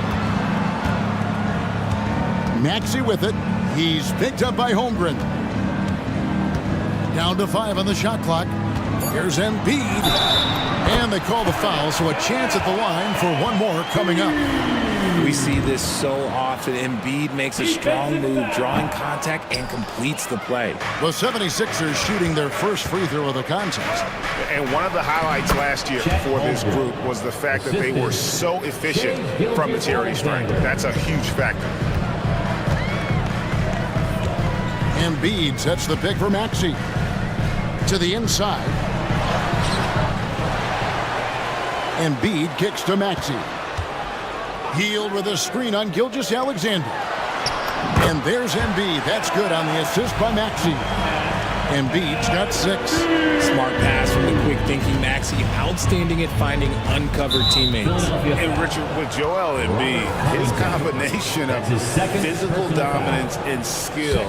Maxey with it. He's picked up by Holmgren. Down to 5 on the shot clock. Here's Embiid. And they call the foul, so a chance at the line for one more coming up. We see this so often. Embiid makes a strong move, drawing contact, and completes the play. The 76ers shooting their first free throw of the contest. And one of the highlights last year for this group was the fact that they were so efficient from the charity stripe. That's a huge factor. Embiid sets the pick for Maxey. To the inside. Embiid kicks to Maxey. Hield with a screen on Gilgeous-Alexander. And there's Embiid. That's good on the assist by Maxey. Embiid's got 6. Smart pass from the quick thinking Maxey. Outstanding at finding uncovered teammates. And Richard, with Joel Embiid, his combination of physical dominance and skill,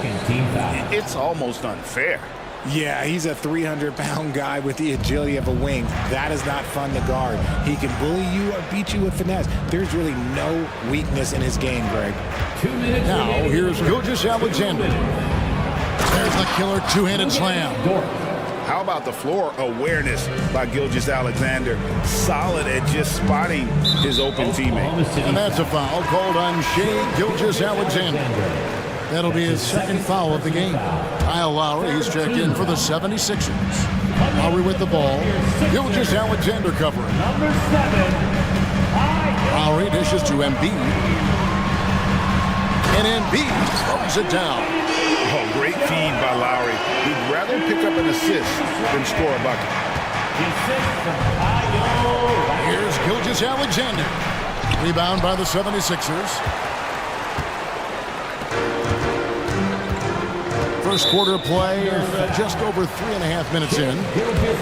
it's almost unfair. Yeah, he's a 300-pound guy with the agility of a wing. That is not fun to guard. He can bully you or beat you with finesse. There's really no weakness in his game, Greg. 2 minutes. Now, here's Gilgeous-Alexander. There's the killer two-handed slam. How about the floor awareness by Gilgeous-Alexander? Solid at just spotting his open teammate. And that's a foul called on Shai Gilgeous-Alexander. That'll be his second foul of the game. Kyle Lowry, he's checked in for the 76ers. Lowry with the ball. Gilgeous-Alexander covering. Lowry dishes to Embiid. And Embiid throws it down. Oh, great feed by Lowry. He'd rather pick up an assist than score a bucket. Here's Gilgeous-Alexander. Rebound by the 76ers. First quarter play, just over 3.5 minutes in.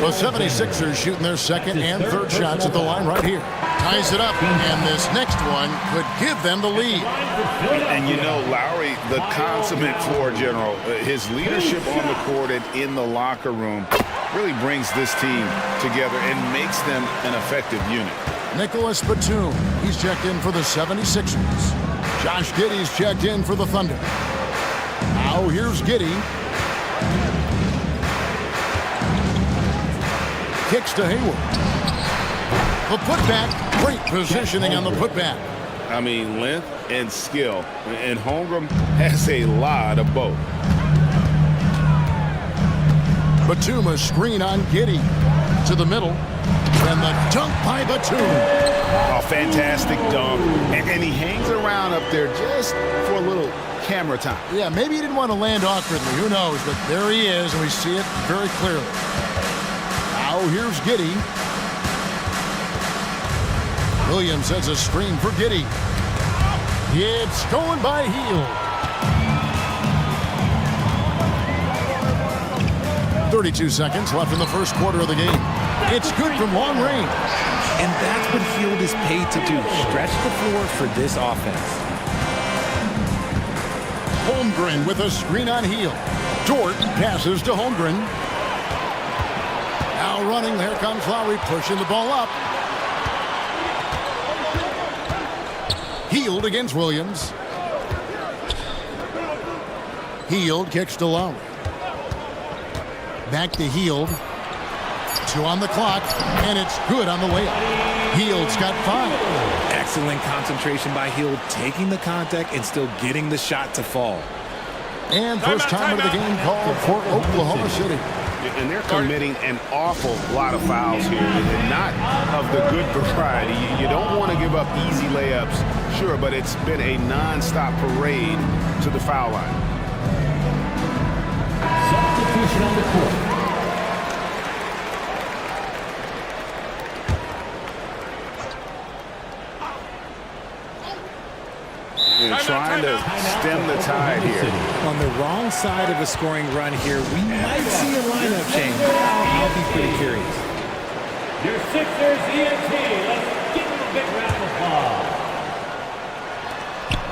The 76ers shooting their second and third shots at the line right here. Ties it up, and this next one could give them the lead. And you know, Lowry, the consummate floor general, his leadership on the court and in the locker room really brings this team together and makes them an effective unit. Nicholas Batum, he's checked in for the 76ers. Josh Giddey's checked in for the Thunder. Now here's Giddey. Kicks to Hayward. The putback. Great positioning on the putback. I mean, length and skill. And Holmgren has a lot of both. Batum screen on Giddey to the middle. And the dunk by Batum. A fantastic dunk. And he hangs around up there just for a little camera time. Yeah, maybe he didn't want to land awkwardly. Who knows? But there he is, and we see it very clearly. Now here's Giddey. Williams sets a screen for Giddey. It's going by Hield. 32 seconds left in the first quarter of the game. It's good from long range. And that's what Hield is paid to do, stretch the floor for this offense. Holmgren with a screen on Hield. Dort passes to Holmgren. Now running, there comes Lowry pushing the ball up. Hield against Williams. Hield kicks to Lowry. Back to Hield. 2 on the clock, and it's good on the layup. Hield's got 5. Excellent concentration by Hield, taking the contact and still getting the shot to fall. And first time of the game called for Oklahoma City. And they're committing an awful lot of fouls here, and not of the good variety. You don't want to give up easy layups, sure, but it's been a non-stop parade to the foul line. Substitution on the court. Trying to stem the tide here. On the wrong side of a scoring run here, we might see a lineup change. I'll be pretty curious. Your Sixers ENT. Let's give them a big round of applause.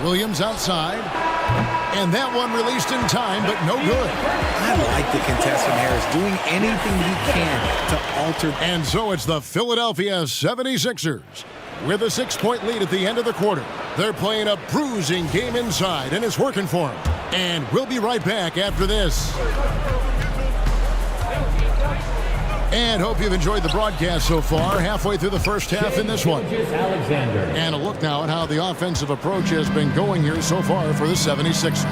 Williams outside. And that one released in time, but no good. I like the contestant Harris doing anything he can to alter. And so it's the Philadelphia 76ers with a 6-point lead at the end of the quarter. They're playing a bruising game inside, and it's working for them. And we'll be right back after this. And hope you've enjoyed the broadcast so far. Halfway through the first half in this one. And a look now at how the offensive approach has been going here so far for the 76ers.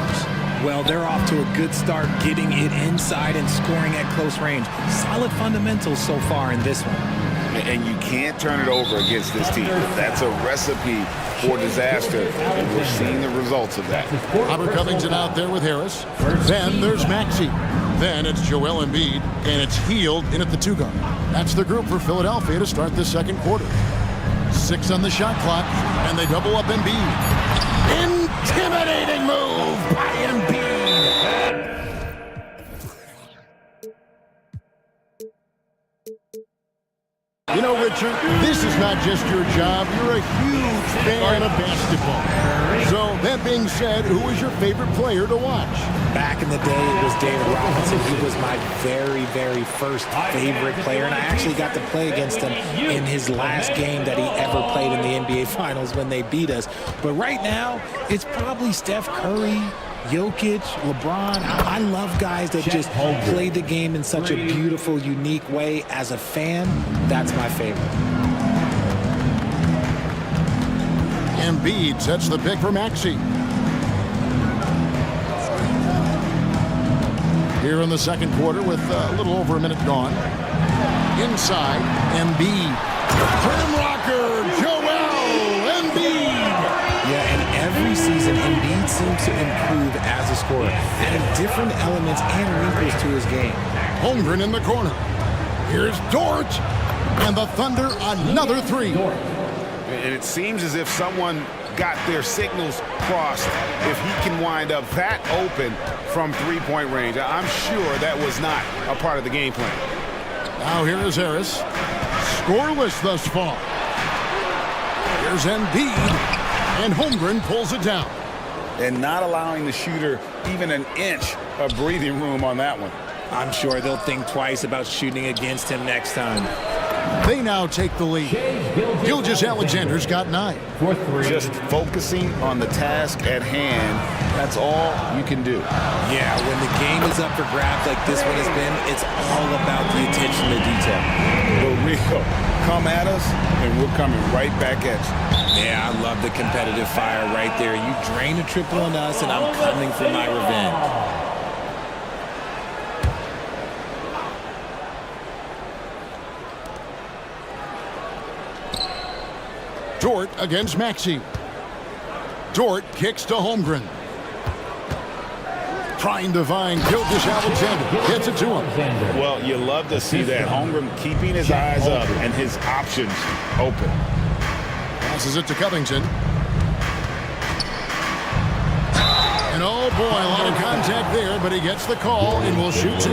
Well, they're off to a good start, getting it inside and scoring at close range. Solid fundamentals so far in this one. And you can't turn it over against this team. That's a recipe for disaster, and we're seeing the results of that. Robert Covington out there with Harris. Then there's Maxey. Then it's Joel Embiid, and it's Hield in at the 2-guard. That's the group for Philadelphia to start the second quarter. 6 on the shot clock, and they double up Embiid. Intimidating move by Embiid. You know, Richard, this is not just your job. You're a huge fan of basketball. So, that being said, who was your favorite player to watch? Back in the day, it was David Robinson. He was my very, very first favorite player, and I actually got to play against him in his last game that he ever played in the NBA Finals when they beat us. But right now, it's probably Steph Curry, Jokic, LeBron. I love guys that just play the game in such a beautiful, unique way. As a fan, that's my favorite. Embiid sets the pick for Maxey. Here in the second quarter with a little over a minute gone. Inside, Embiid. Rim rocker, Joel Embiid. Yeah, and every season, Embiid seems to improve as a scorer, adding different elements and wrinkles to his game. Holmgren in the corner. Here's Dort. And the Thunder, another 3. And it seems as if someone got their signals crossed if he can wind up that open from three-point range. I'm sure that was not a part of the game plan. Now here is Harris. Scoreless thus far. Here's Embiid. And Holmgren pulls it down. And not allowing the shooter even an inch of breathing room on that one. I'm sure they'll think twice about shooting against him next time. They now take the lead. Gilgeous-Alexander's got 9. Just focusing on the task at hand, that's all you can do. Yeah, when the game is up for grabs like this one has been, it's all about the attention to detail. But Rico, come at us, and we're coming right back at you. Yeah, I love the competitive fire right there. You drain a triple on us, and I'm coming for my revenge. Dort against Maxey. Dort kicks to Holmgren. Trying to find Gilgeous-Alexander. Gets it to him. Well, you love to see that. Holmgren keeping his eyes up and his options open. Passes it to Covington. And oh boy, a lot of contact there, but he gets the call and will shoot 2.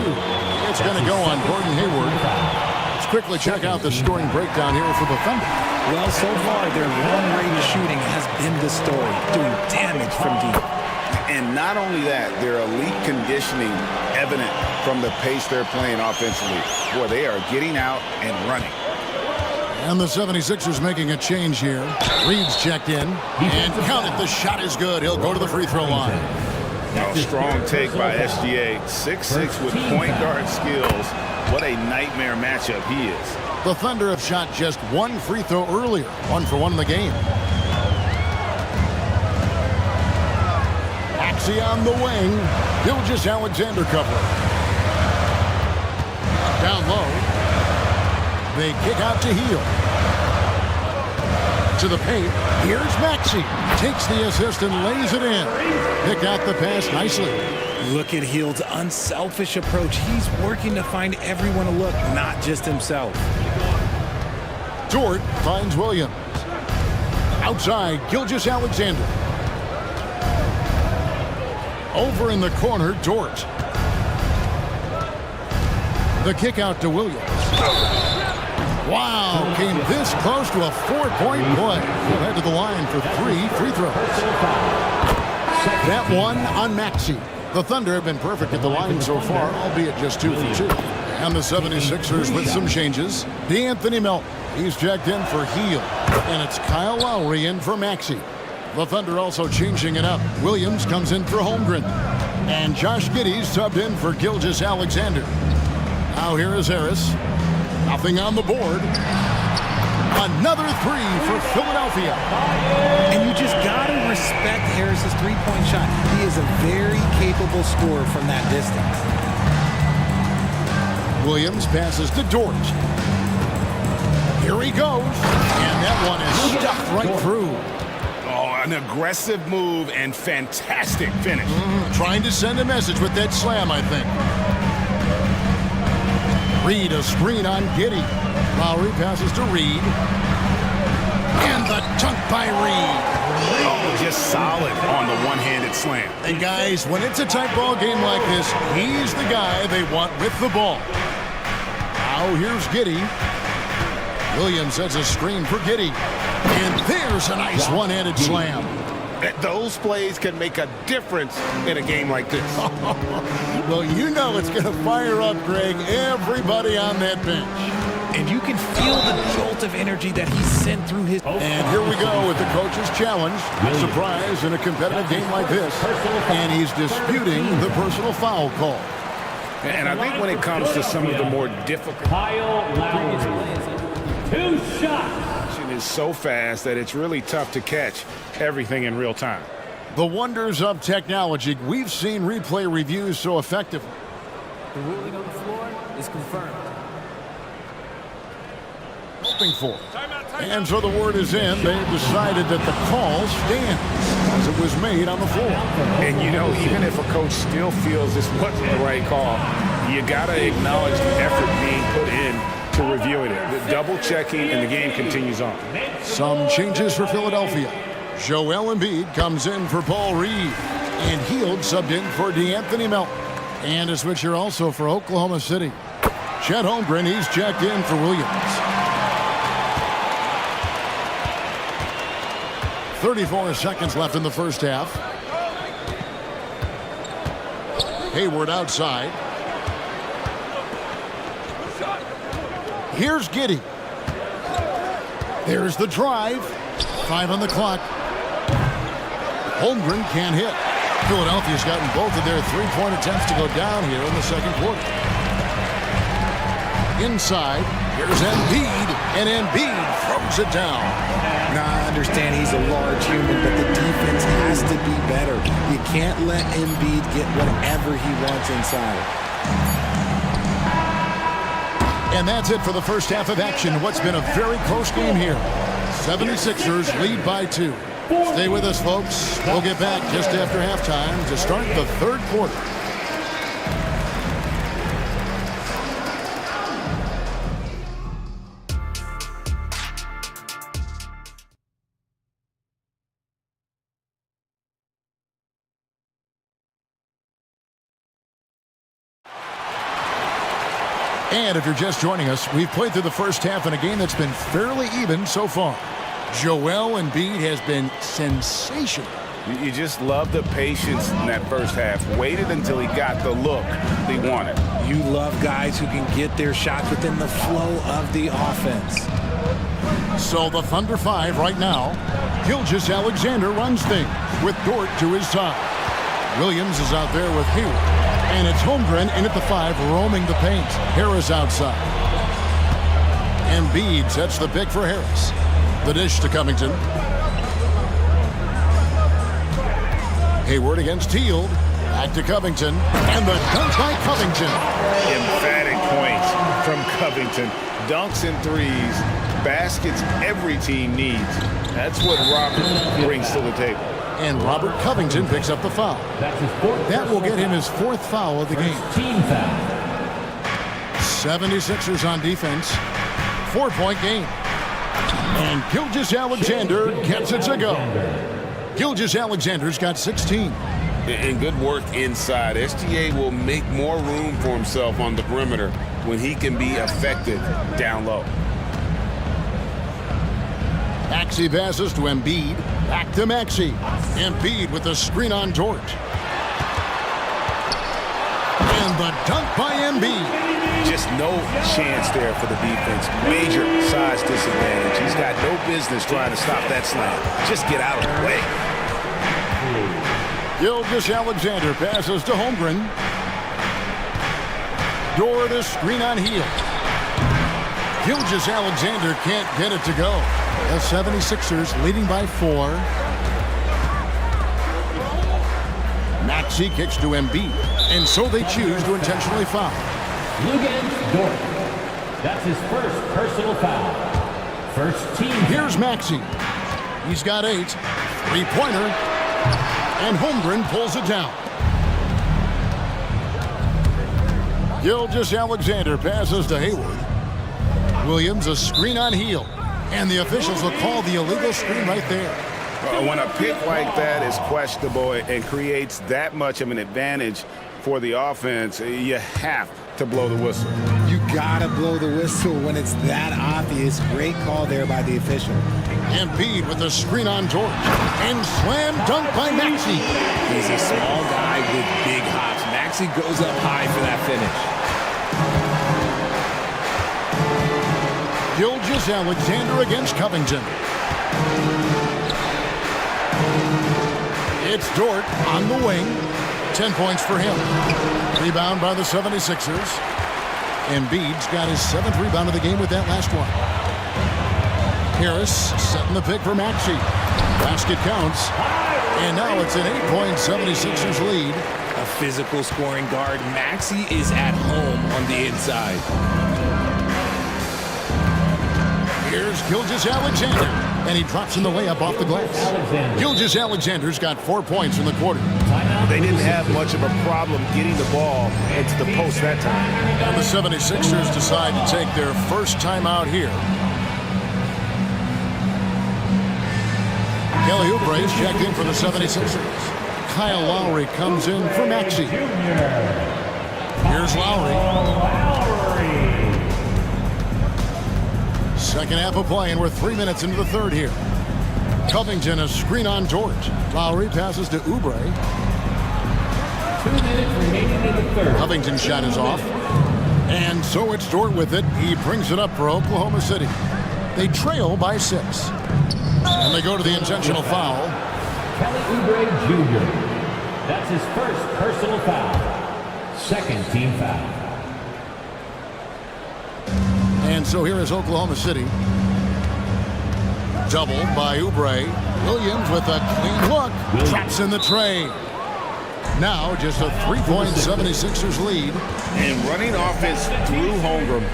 It's going to go on Gordon Hayward. Let's quickly check out the scoring breakdown here for the Thunder. Well, so far, their long-range shooting has been the story, doing damage from deep. And not only that, their elite conditioning evident from the pace they're playing offensively. Boy, they are getting out and running. And the 76ers making a change here. Reed's checked in. And count it, the shot is good. He'll go to the free throw line. Now, strong take by SGA. 6'6" with point guard skills. What a nightmare matchup he is. The Thunder have shot just 1 free throw earlier. 1 for 1 in the game. Maxey on the wing. Gilgeous-Alexander cover. Down low. They kick out to Heel. To the paint. Here's Maxey. Takes the assist and lays it in. Picked out the pass nicely. Look at Hield's unselfish approach. He's working to find everyone a look, not just himself. Dort finds Williams. Outside, Gilgeous-Alexander. Over in the corner, Dort. The kick out to Williams. Wow, came this close to a 4-point play. He'll head to the line for 3 free throws. That one on Maxey. The Thunder have been perfect at the line so far, albeit just 2 for 2. And the 76ers with some changes. D'Anthony Melton, he's checked in for Heel. And it's Kyle Lowry in for Maxey. The Thunder also changing it up. Williams comes in for Holmgren. And Josh Giddey's subbed in for Gilgeous-Alexander. Now here is Harris. Nothing on the board. Another 3 for Philadelphia. And you just got to respect Harris's three-point shot. He is a very capable scorer from that distance. Williams passes to Dort. Here he goes. And that one is stuffed right through. Oh, an aggressive move and fantastic finish. Trying to send a message with that slam, I think. Reed, a screen on Giddey. Lowry passes to Reed. And the dunk by Reed. Oh, just solid on the one-handed slam. And guys, when it's a tight ball game like this, he's the guy they want with the ball. Now here's Giddey. Williams sets a screen for Giddey. And there's a nice one-handed slam. Those plays can make a difference in a game like this. Well, you know it's going to fire up, Greg, everybody on that bench. And you can feel the jolt of energy that he sent through his... And here we go with the coach's challenge. A surprise in a competitive game like this. And he's disputing the personal foul call. And I think when it comes to some of the more difficult... Two shots. Is so fast that it's really tough to catch everything in real time. The wonders of technology. We've seen replay reviews so effective. The ruling on the floor is confirmed. Hoping for. And so the word is in. They've decided that the call stands as it was made on the floor. And you know, even if a coach still feels this wasn't the right call, you got to acknowledge the effort being put in to reviewing it. The double checking, and the game continues on. Some changes for Philadelphia. Joel Embiid comes in for Paul Reed. And Hield subbed in for D'Anthony Melton. And a switcher also for Oklahoma City. Chet Holmgren, he's checked in for Williams. 34 seconds left in the first half. Hayward outside. Here's Giddey. There's the drive. 5 on the clock. Holmgren can't hit. Philadelphia's gotten both of their three-point attempts to go down here in the second quarter. Inside, here's Embiid, and Embiid throws it down. Now, I understand he's a large human, but the defense has to be better. You can't let Embiid get whatever he wants inside. And that's it for the first half of action. What's been a very close game here. 76ers lead by 2. Stay with us, folks. We'll get back just after halftime to start the third quarter. And if you're just joining us, we've played through the first half in a game that's been fairly even so far. Joel Embiid has been sensational. You just love the patience in that first half. Waited until he got the look he wanted. You love guys who can get their shots within the flow of the offense. So the Thunder 5 right now. Gilgeous-Alexander runs things with Dort to his side. Williams is out there with Hayward. And it's Holmgren in at the 5, roaming the paint. Harris outside. Embiid sets the pick for Harris. The dish to Covington. Hayward against Teal. Back to Covington. And the dunk by Covington. Emphatic points from Covington. Dunks and threes. Baskets every team needs. That's what Robert brings to the table. And Robert Covington picks up the foul. That will get him his 4th foul of the game. 76ers on defense. 4-point game. And Gilgeous-Alexander gets it to go. Gilgeous-Alexander's got 16. And good work inside. SGA will make more room for himself on the perimeter when he can be effective down low. Maxey passes to Embiid. Back to Maxey. Embiid with the screen on Dort. And the dunk by Embiid. Just no chance there for the defense. Major size disadvantage. He's got no business trying to stop that slam. Just get out of the way. Gilgeous-Alexander passes to Holmgren. Dort a screen on heel. Gilgeous-Alexander can't get it to go. The 76ers leading by 4. Maxey kicks to Embiid, and so they choose to intentionally foul. Against Dort. That's his first personal foul. First team. Here's Maxey. He's got 8. 3-pointer. And Holmgren pulls it down. Gilgeous-Alexander passes to Hayward. Williams a screen on heel. And the officials will call the illegal screen right there. When a pick like that is questionable and creates that much of an advantage for the offense, you have to blow the whistle. You gotta blow the whistle when it's that obvious. Great call there by the official. Embiid with a screen on Dort. And slam dunk by Maxey. He's a small guy with big hops. Maxey goes up high for that finish. Gilgeous-Alexander against Covington. It's Dort on the wing. 10 points for him. Rebound by the 76ers. Embiid's got his 7th rebound of the game with that last one. Harris setting the pick for Maxey. Basket counts. And now it's an 8-point 76ers lead. A physical scoring guard. Maxey is at home on the inside. Here's Gilgeous-Alexander, and he drops in the layup off the glass. Gilgeous-Alexander's got 4 points in the quarter. They didn't have much of a problem getting the ball into the post that time. And the 76ers decide to take their first time out here. Kelly Oubre's checked in for the 76ers. Kyle Lowry comes in for Maxey. Here's Lowry. Second half of play, and we're 3 minutes into the third here. Covington a screen on Dort. Lowry passes to Oubre. 2 minutes remaining in the third. Covington's shot is off. And so it's Dort with it. He brings it up for Oklahoma City. They trail by 6. And they go to the intentional foul. Kelly Oubre Jr. That's his first personal foul. Second team foul. And so here is Oklahoma City. Double by Oubre. Williams with a clean look. Traps in the tray. Now just a 3-point 76ers lead. And running offense through Holmgren,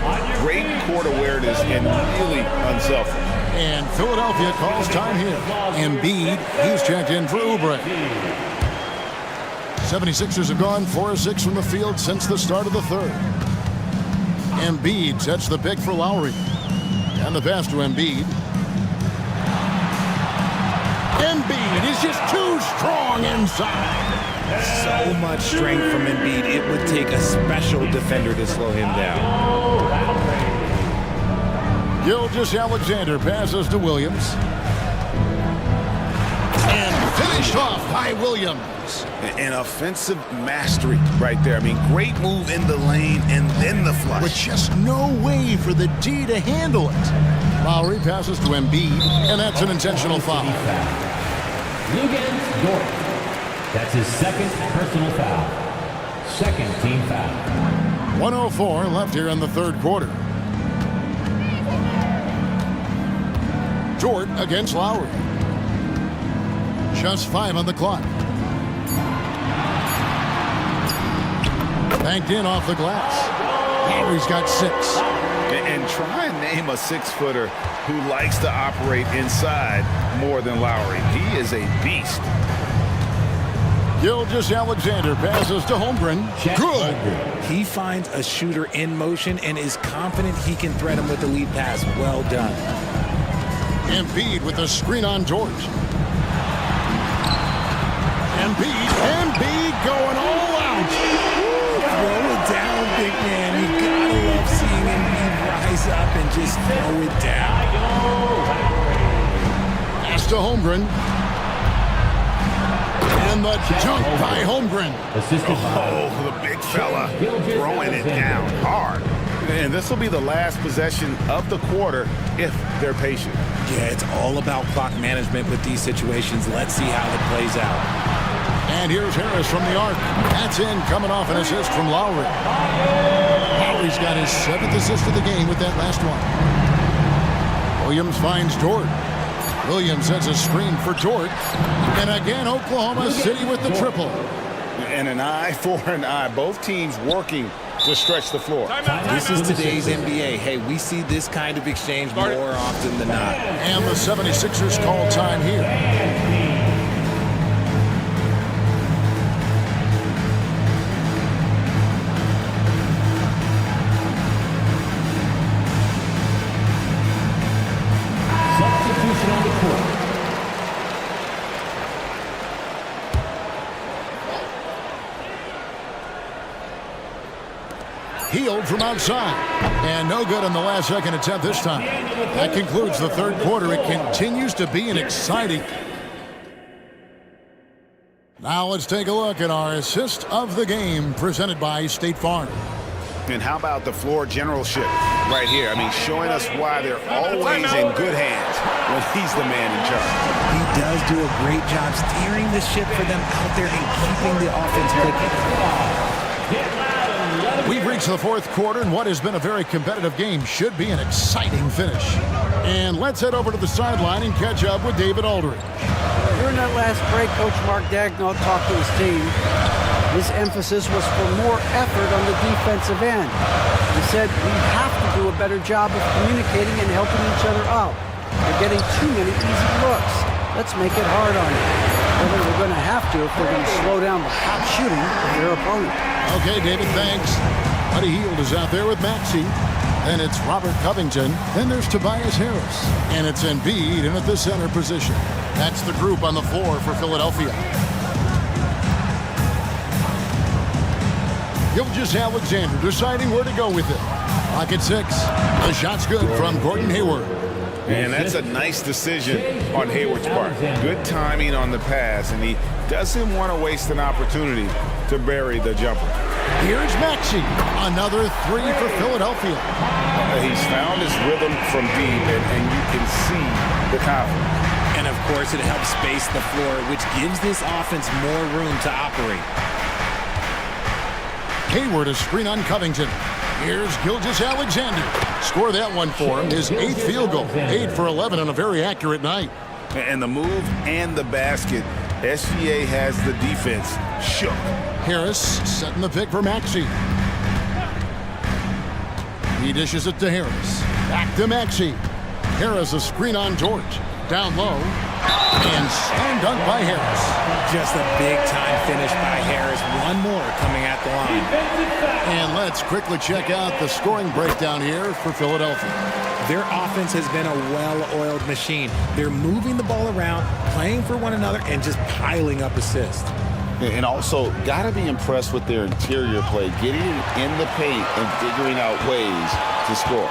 great court awareness and really unselfish. And Philadelphia calls time here. Embiid, he's checked in for Oubre. 76ers have gone 4 of 6 from the field since the start of the third. Embiid sets the pick for Lowry. And the pass to Embiid. Embiid is just too strong inside. So much strength from Embiid. It would take a special defender to slow him down. Gilgeous-Alexander passes to Williams. And finished off by Williams. An offensive mastery right there. I mean, great move in the lane and then the flush. With just no way for the D to handle it. Lowry passes to Embiid, and that's an intentional foul. Luguentz Dort. That's his second personal foul. Second team foul. 1:04 left here in the third quarter. Dort against Lowry. Just 5 on the clock. Banked in off the glass. Lowry's got 6. And try and name a 6-footer who likes to operate inside more than Lowry. He is a beast. Gilgeous-Alexander passes to Holmgren. Good. He finds a shooter in motion and is confident he can thread him with the lead pass. Well done. Embiid with a screen on Dort. Embiid going all out. Throw it down, big man. You gotta love seeing Embiid rise up and just throw it down. Pass to Holmgren. And the dunk by Holmgren. Oh, the big fella throwing it down hard. And this will be the last possession of the quarter if they're patient. Yeah, it's all about clock management with these situations. Let's see how it plays out. And here's Harris from the arc. That's in, coming off an assist from Lowry. Lowry's got his 7th assist of the game with that last one. Williams finds Dort. Williams sets a screen for Dort. And again, Oklahoma City with the triple. And an eye for an eye. Both teams working to stretch the floor. This is today's NBA. Hey, we see this kind of exchange more often than not. And the 76ers call time here. Healed from outside. And no good on the last second attempt this time. That concludes the third quarter. It continues to be an exciting. Now let's take a look at our assist of the game presented by State Farm. And how about the floor generalship right here? I mean, showing us why they're always in good hands when he's the man in charge. He does do a great job steering the ship for them out there and keeping the offense clicking. We've reached the fourth quarter, and what has been a very competitive game should be an exciting finish. And let's head over to the sideline and catch up with David Aldridge. During that last break, Coach Mark Daigneault talked to his team. His emphasis was for more effort on the defensive end. He said we have to do a better job of communicating and helping each other out. They're getting too many easy looks. Let's make it hard on them. They're going to have to if they're going to slow down the hot shooting of their opponent. Okay, David, thanks. Buddy Hield is out there with Maxey. Then it's Robert Covington. Then there's Tobias Harris. And it's Embiid in at the center position. That's the group on the floor for Philadelphia. Gilgeous-Alexander deciding where to go with it. Clock at 6. The shot's good from Gordon Hayward. And that's a nice decision on Hayward's part. Good timing on the pass, and he doesn't want to waste an opportunity to bury the jumper. Here's Maxey. Another three for Philadelphia. He's found his rhythm from deep, and you can see the confidence. And of course, it helps space the floor, which gives this offense more room to operate. Hayward a screen on Covington. Here's Gilgeous-Alexander. Score that one for him. His 8th field goal. 8 for 11 on a very accurate night. And the move and the basket, SGA has the defense shook. Harris setting the pick for Maxey. He dishes it to Harris. Back to Maxey. Harris a screen on George. Down low. And slam dunk by Harris. Just a big-time finish by Harris. One more coming at the line. And let's quickly check out the scoring breakdown here for Philadelphia. Their offense has been a well-oiled machine. They're moving the ball around, playing for one another, and just piling up assists. And also, got to be impressed with their interior play, getting in the paint and figuring out ways to score.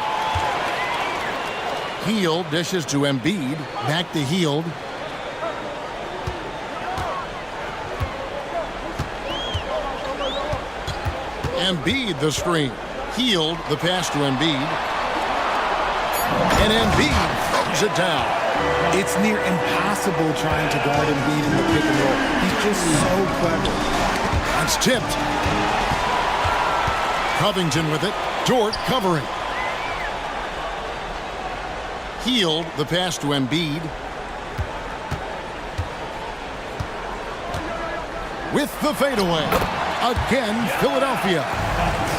Hield dishes to Embiid. Back to Hield. Embiid the screen. Hield the pass to Embiid. And Embiid throws it down. It's near impossible trying to guard Embiid in the pick and roll. He's just so clever. It's tipped. Covington with it. Dort covering. Hield the pass to Embiid. With the fadeaway. Again, Philadelphia.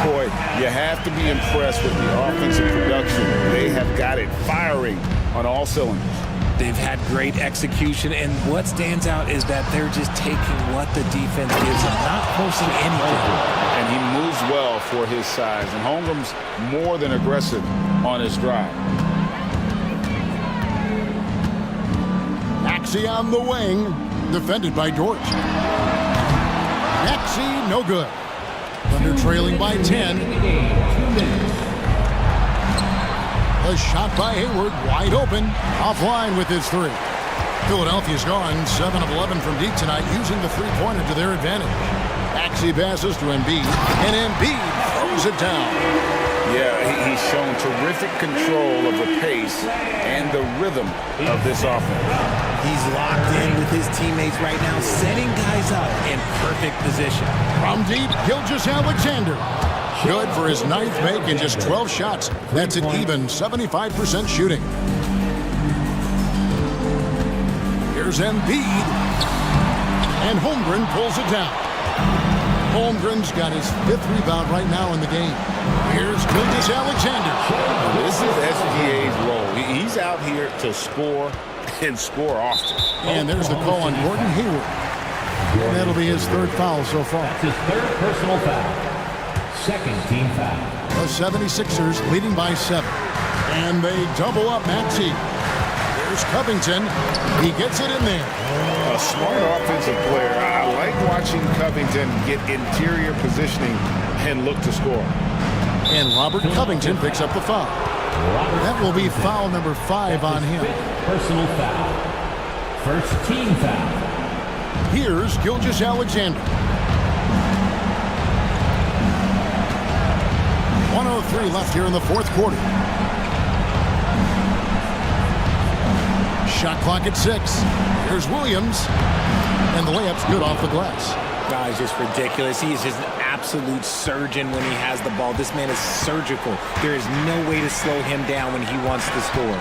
Boy, you have to be impressed with the offensive production. They have got it firing on all cylinders. They've had great execution, and what stands out is that they're just taking what the defense gives them, not forcing anything. And he moves well for his size, and Holmgren's more than aggressive on his drive. Maxey on the wing, defended by Dort. Maxey, no good. Thunder trailing by 10. A shot by Hayward, wide open, offline with his three. Philadelphia's gone 7 of 11 from deep tonight, using the three-pointer to their advantage. Maxey passes to Embiid, and Embiid throws it down. Yeah, he's shown terrific control of the pace and the rhythm of this offense. He's locked in with his teammates right now, setting guys up in perfect position. From deep, Gilgeous-Alexander. Good for his 9th make in just 12 shots. That's an even 75% shooting. Here's Embiid. And Holmgren pulls it down. Holmgren's got his 5th rebound right now in the game. Here's Gilgeous-Alexander. This is SGA's role. He's out here to score and score often. And there's the call on Gordon Hayward. And that'll be his 3rd foul so far. That's his 3rd personal foul. 2nd team foul. The 76ers leading by 7. And they double up Maxey. Here's Covington. He gets it in there. A smart offensive player. I like watching Covington get interior positioning and look to score. And Robert Covington picks up the foul. That will be foul number 5 on him. Personal foul. 1st team foul. Here's Gilgeous-Alexander. 1:03 left here in the 4th quarter. Shot clock at 6. Here's Williams. And the layup's good off the glass. Guys, just ridiculous. He is just an absolute surgeon when he has the ball. This man is surgical. There is no way to slow him down when he wants to score.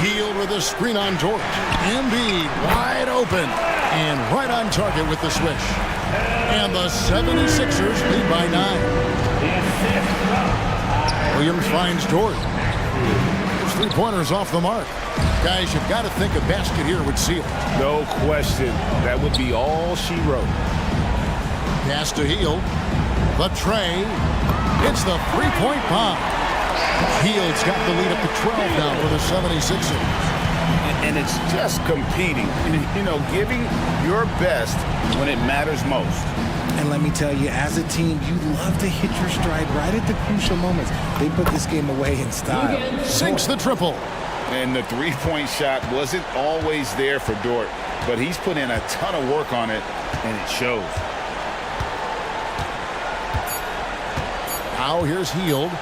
Hield with a screen on George. Embiid wide open. And right on target with the swish. And the 76ers lead by 9. Williams finds George. His three-pointers off the mark. Guys, you've got to think a basket here would seal it. No question. That would be all she wrote. Pass to Hield. The tray. It's the three-point bomb. Hield's got the lead up to 12 now for the 76ers. And it's just competing. You know, giving your best when it matters most. And let me tell you, as a team, you love to hit your stride right at the crucial moments. They put this game away in style. Sinks the triple. And the three-point shot wasn't always there for Dort, but he's put in a ton of work on it, and it shows. Now here's Heald.